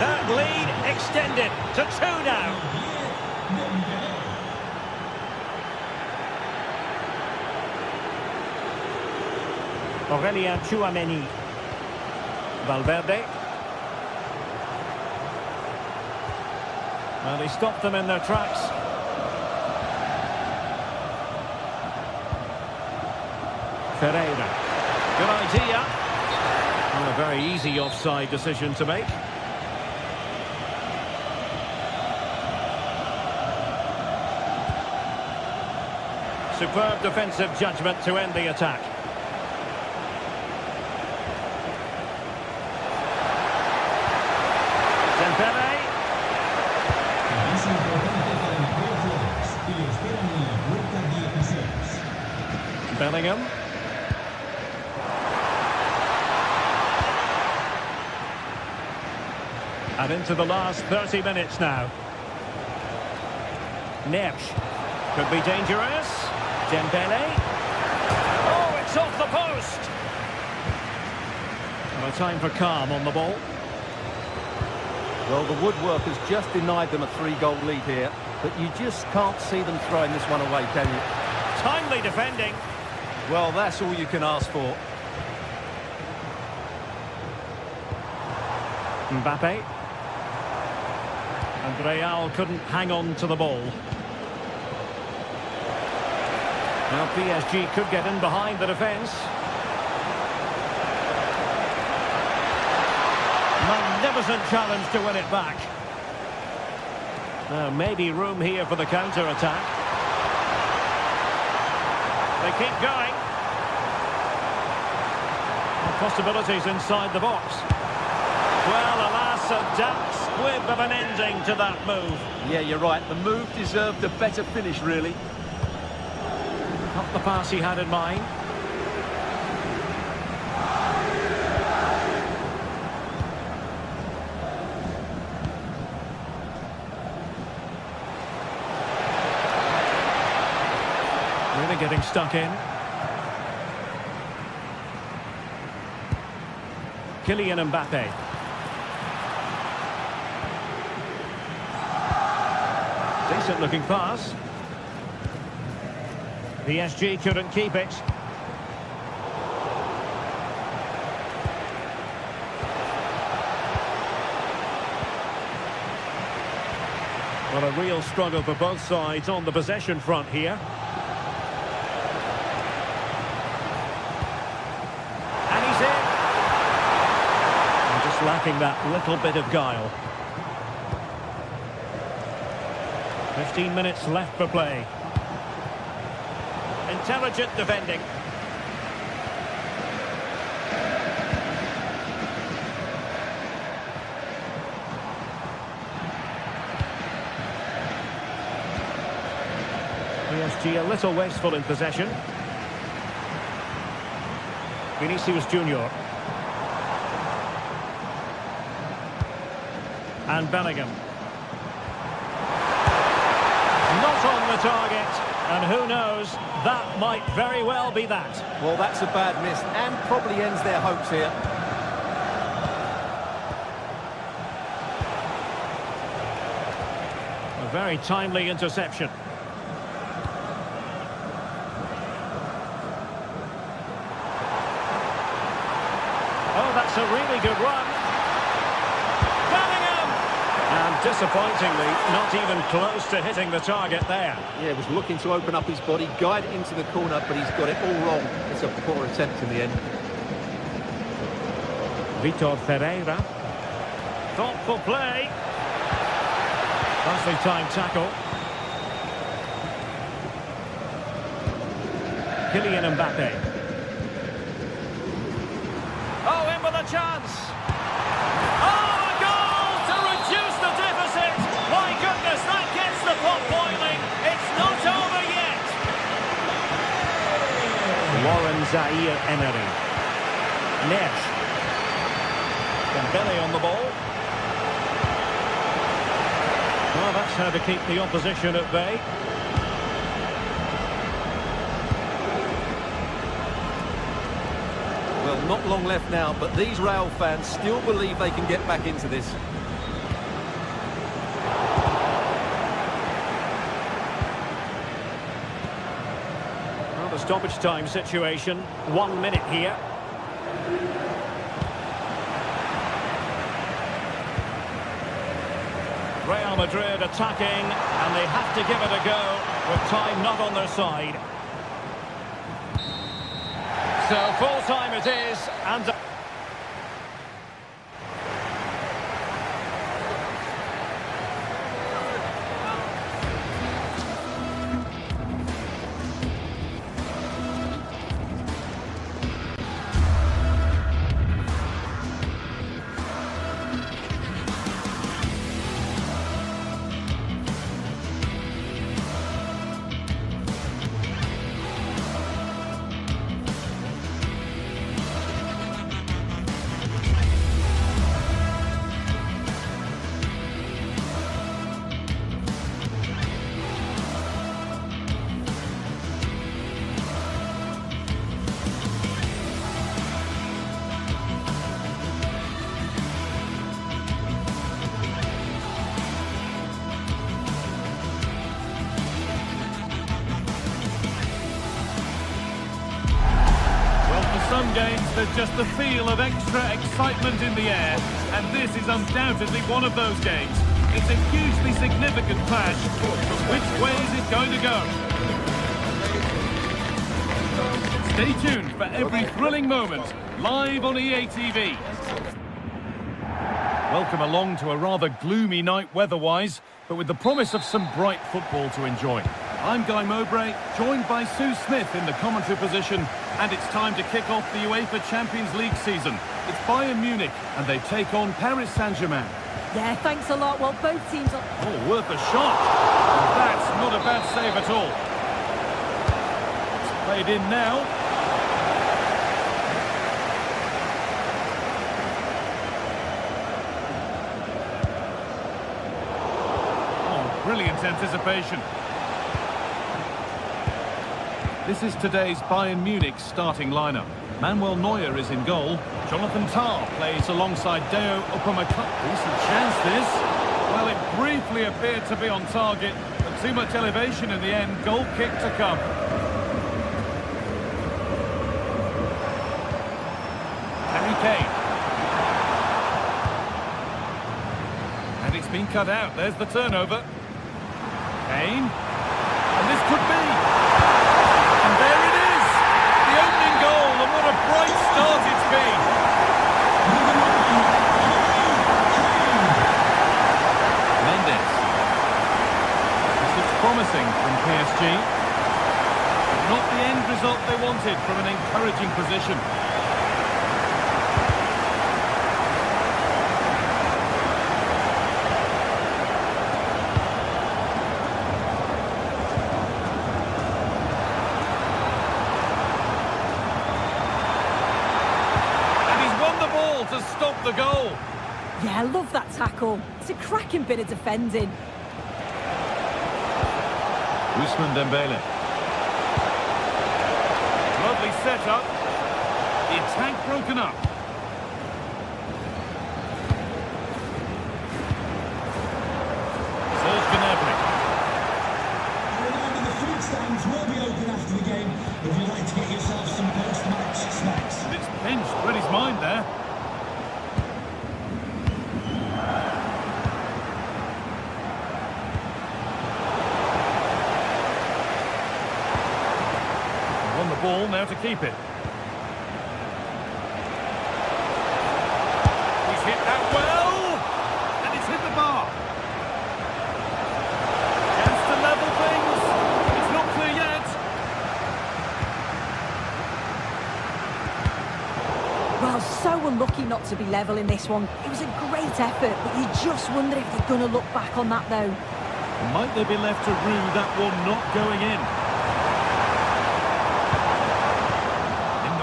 That lead extended to 2 now. Aurelien Tchouameni. Valverde. Well, he stopped them in their tracks. Ferreira. Good idea. Well, a very easy offside decision to make. Superb defensive judgment to end the attack. Bellingham. And into the last 30 minutes now. Neves. Could be dangerous. Dembele. Oh, it's off the post. Well, time for calm on the ball. Well, the woodwork has just denied them a 3-goal lead here, but you just can't see them throwing this one away, can you? Timely defending. Well, that's all you can ask for. Mbappe. And Real couldn't hang on to the ball. Now PSG could get in behind the defence. Magnificent challenge to win it back. Now maybe room here for the counter-attack. They keep going. Possibilities inside the box. Well, alas, a damp squib of an ending to that move. Yeah, you're right. The move deserved a better finish, really. Not the pass he had in mind. Really getting stuck in. Kylian Mbappe. Decent looking pass. PSG couldn't keep it. Well, a real struggle for both sides on the possession front here. And he's in. And just lacking that little bit of guile. 15 minutes left for play. Intelligent defending. PSG a little wasteful in possession. Vinicius Junior. And Bellingham. Not on the target. And who knows, that might very well be that. Well, that's a bad miss and probably ends their hopes here. A very timely interception. Oh, that's a really good run. Bellingham! And disappointingly, not even close to hitting the target there. Yeah, was looking to open up his body, guide it into the corner, but he's got it all wrong. It's a poor attempt in the end. Vitor Ferreira. Thoughtful play. Nicely timed tackle. Kylian Mbappe. Oh, in with a chance. Oh, a goal to reduce the deficit. My goodness, that gets the pot boiling. It's not over yet. Warren Zaire-Emery. Nesh. Dembele on the ball. Well, that's how to keep the opposition at bay. Well, not long left now, but these Real fans still believe they can get back into this. Well, the stoppage time situation, 1 minute here. Real Madrid attacking, and they have to give it a go with time not on their side. So full time it is, and some games, there's just the feel of extra excitement in the air, and this is undoubtedly one of those games. It's a hugely significant clash. Which way is it going to go? Stay tuned for every thrilling moment, live on EA TV. Welcome along to a rather gloomy night weather-wise, but with the promise of some bright football to enjoy. I'm Guy Mowbray, joined by Sue Smith in the commentary position, and it's time to kick off the UEFA Champions League season. It's Bayern Munich, and they take on Paris Saint-Germain. Yeah, thanks a lot. Well, both teams are... Oh, worth a shot. That's not a bad save at all. Played in now. Oh, brilliant anticipation. This is today's Bayern Munich starting lineup. Manuel Neuer is in goal. Jonathan Tah plays alongside Deo Upamecano. Decent chance this. Well, it briefly appeared to be on target, but too much elevation in the end. Goal kick to come. Harry Kane. And it's been cut out. There's the turnover. Kane. And this could be. And there it is. The opening goal, and what a bright start it's been. Mendes. This looks promising from PSG. Not the end result they wanted from an encouraging position. To stop the goal. Yeah, I love that tackle. It's a cracking bit of defending. Ousmane Dembele. Lovely setup. The attack broken up. Serge Gnabry. Remember, the food stands will be open after the game if you'd like to get yourself some post-match snacks. It's pinched, read his mind there. On the ball now to keep it. He's hit that well, and it's hit the bar. Chance to level things. It's not clear yet. Well, so unlucky not to be level in this one. It was a great effort, but you just wonder if they're going to look back on that, though. Might they be left to rue that one not going in?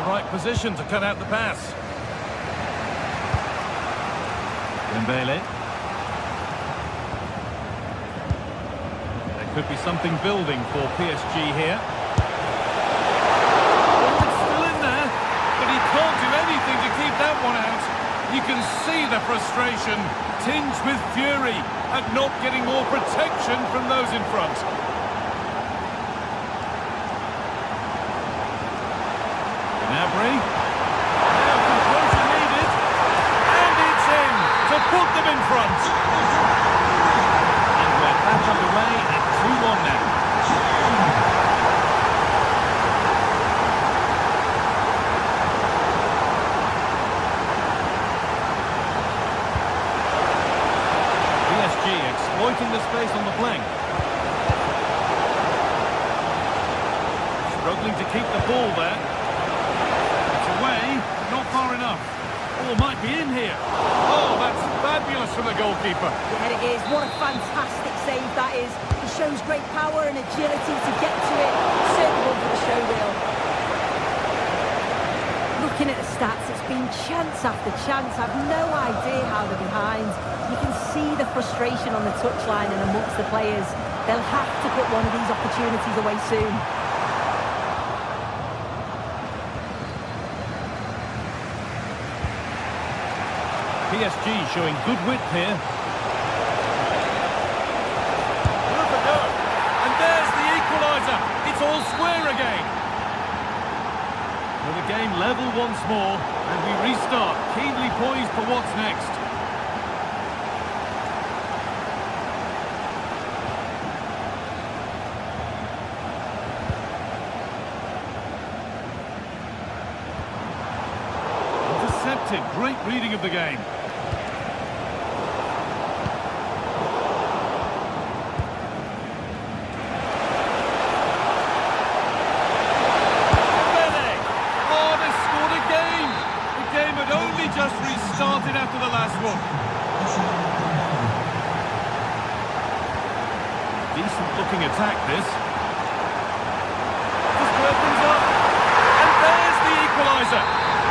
Right position to cut out the pass. Dembele. There could be something building for PSG here. Oh, it's still in there, but he can't do anything to keep that one out. You can see the frustration, tinged with fury at not getting more protection from those in front. Gnabry. Now composure needed. And it's in to put them in front. And we're back underway at 2-1 now. PSG exploiting the space on the flank. Struggling to keep the ball there. Away, not far enough. Oh, might be in here. Oh, that's fabulous from the goalkeeper. Yeah, it is. What a fantastic save that is. He shows great power and agility to get to it. Certainly one for the show reel. Looking at the stats, it's been chance after chance. I've no idea how they're behind. You can see the frustration on the touchline and amongst the players. They'll have to put one of these opportunities away soon. PSG showing good width here. Look at go. And there's the equaliser. It's all square again. Well, the game level once more, and we restart, keenly poised for what's next. Intercepted. Great reading of the game. Just restarted after the last one. Decent looking attack this. Just opens up. equaliser.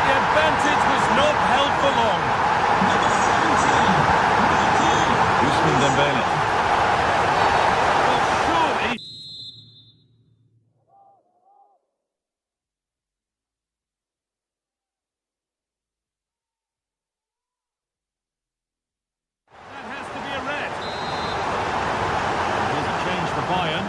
The advantage was not held for long. Number 17, Ousmane Dembele. Well, surely... That has to be a red. Here's a change for Bayern.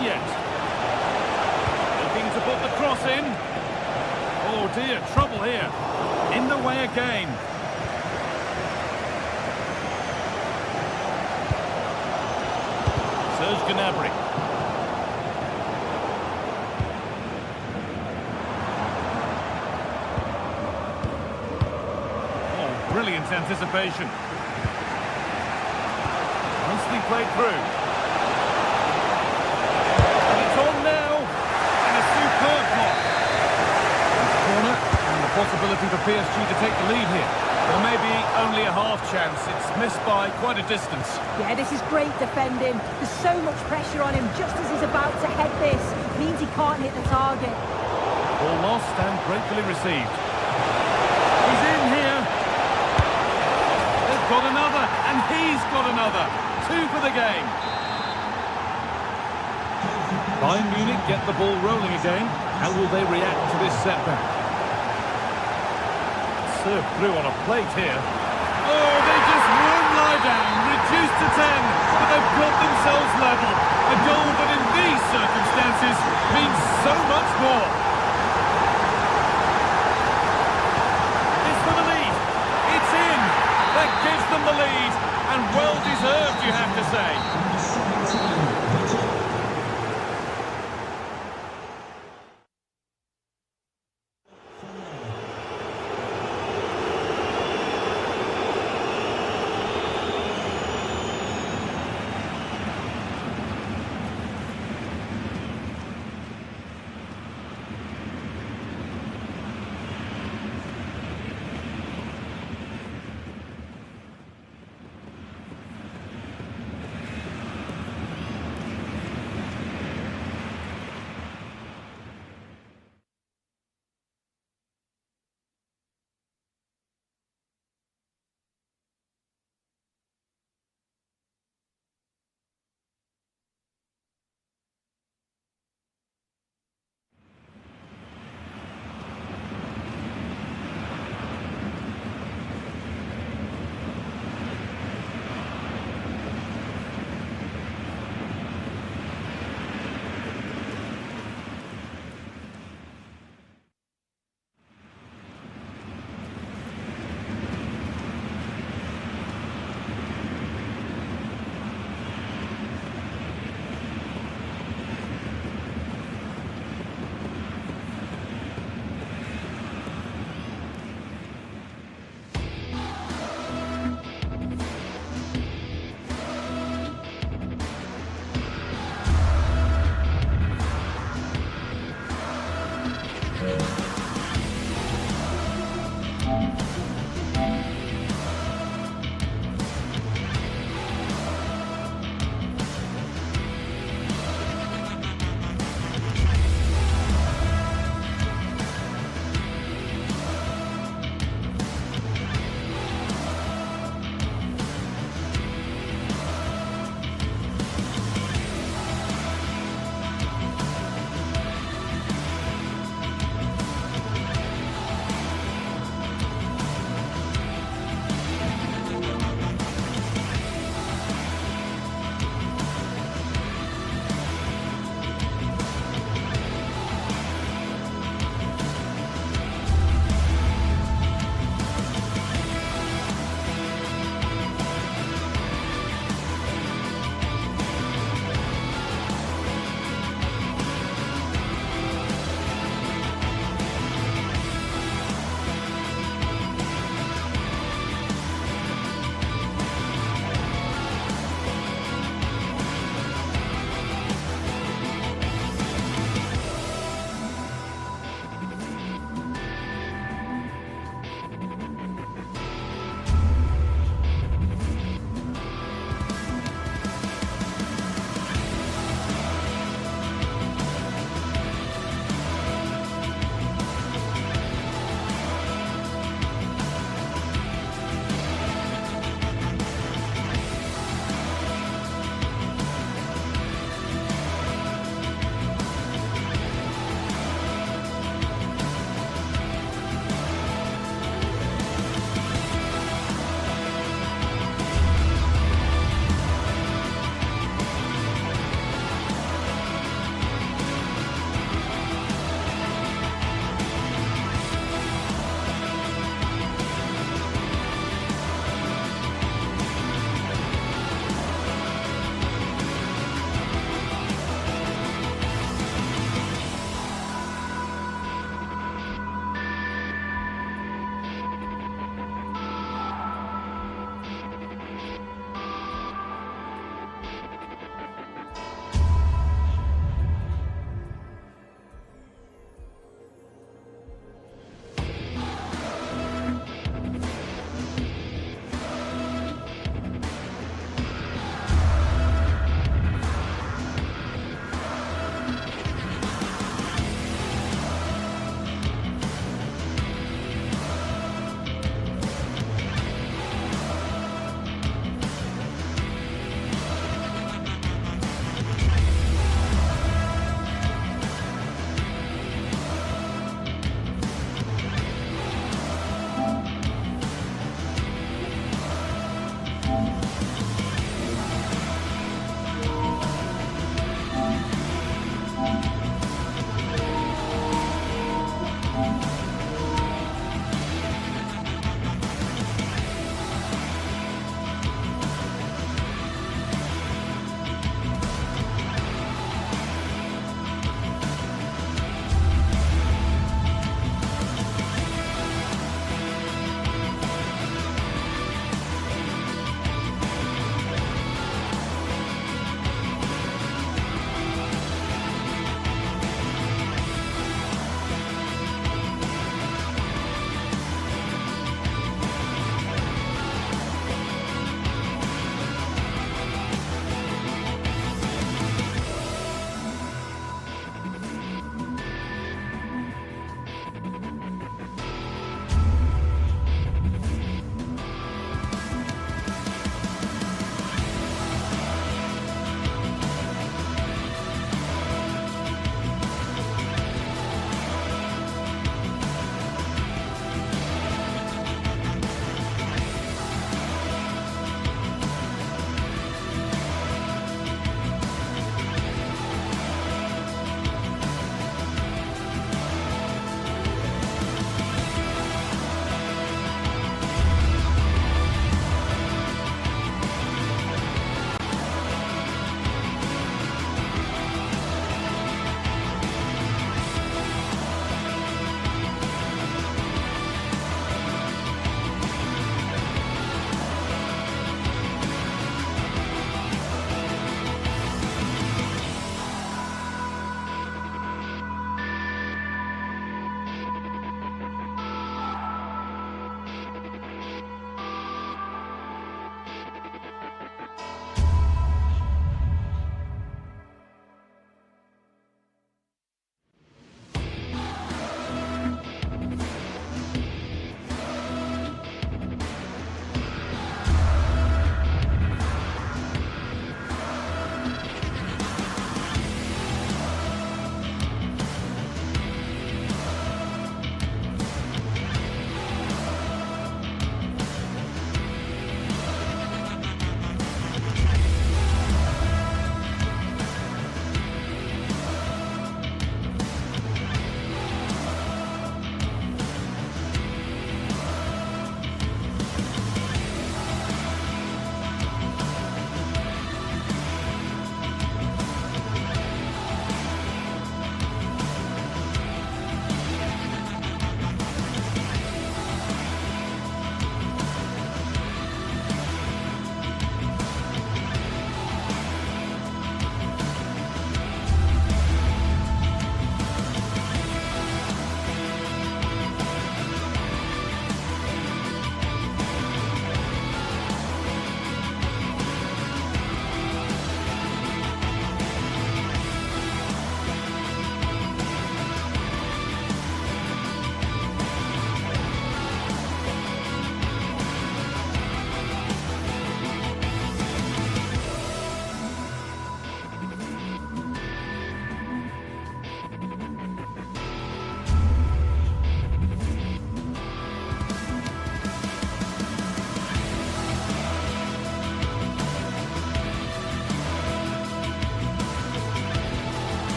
Yet. Looking to put the cross in. Oh dear, trouble here. In the way again. Serge Gnabry. Oh, brilliant anticipation. Nicely played through. Possibility for PSG to take the lead here. There may be only a half chance. It's missed by quite a distance. Yeah, this is great defending. There's so much pressure on him just as he's about to head this. Means he can't hit the target. Ball lost and gratefully received. He's in here. They've got another, and he's got another. 2 for the game. Bayern Munich get the ball rolling again. How will they react to this setback? Served through on a plate here. Oh, they just won't lie down, reduced to 10, but they've got themselves level. A goal that in these circumstances means so much more.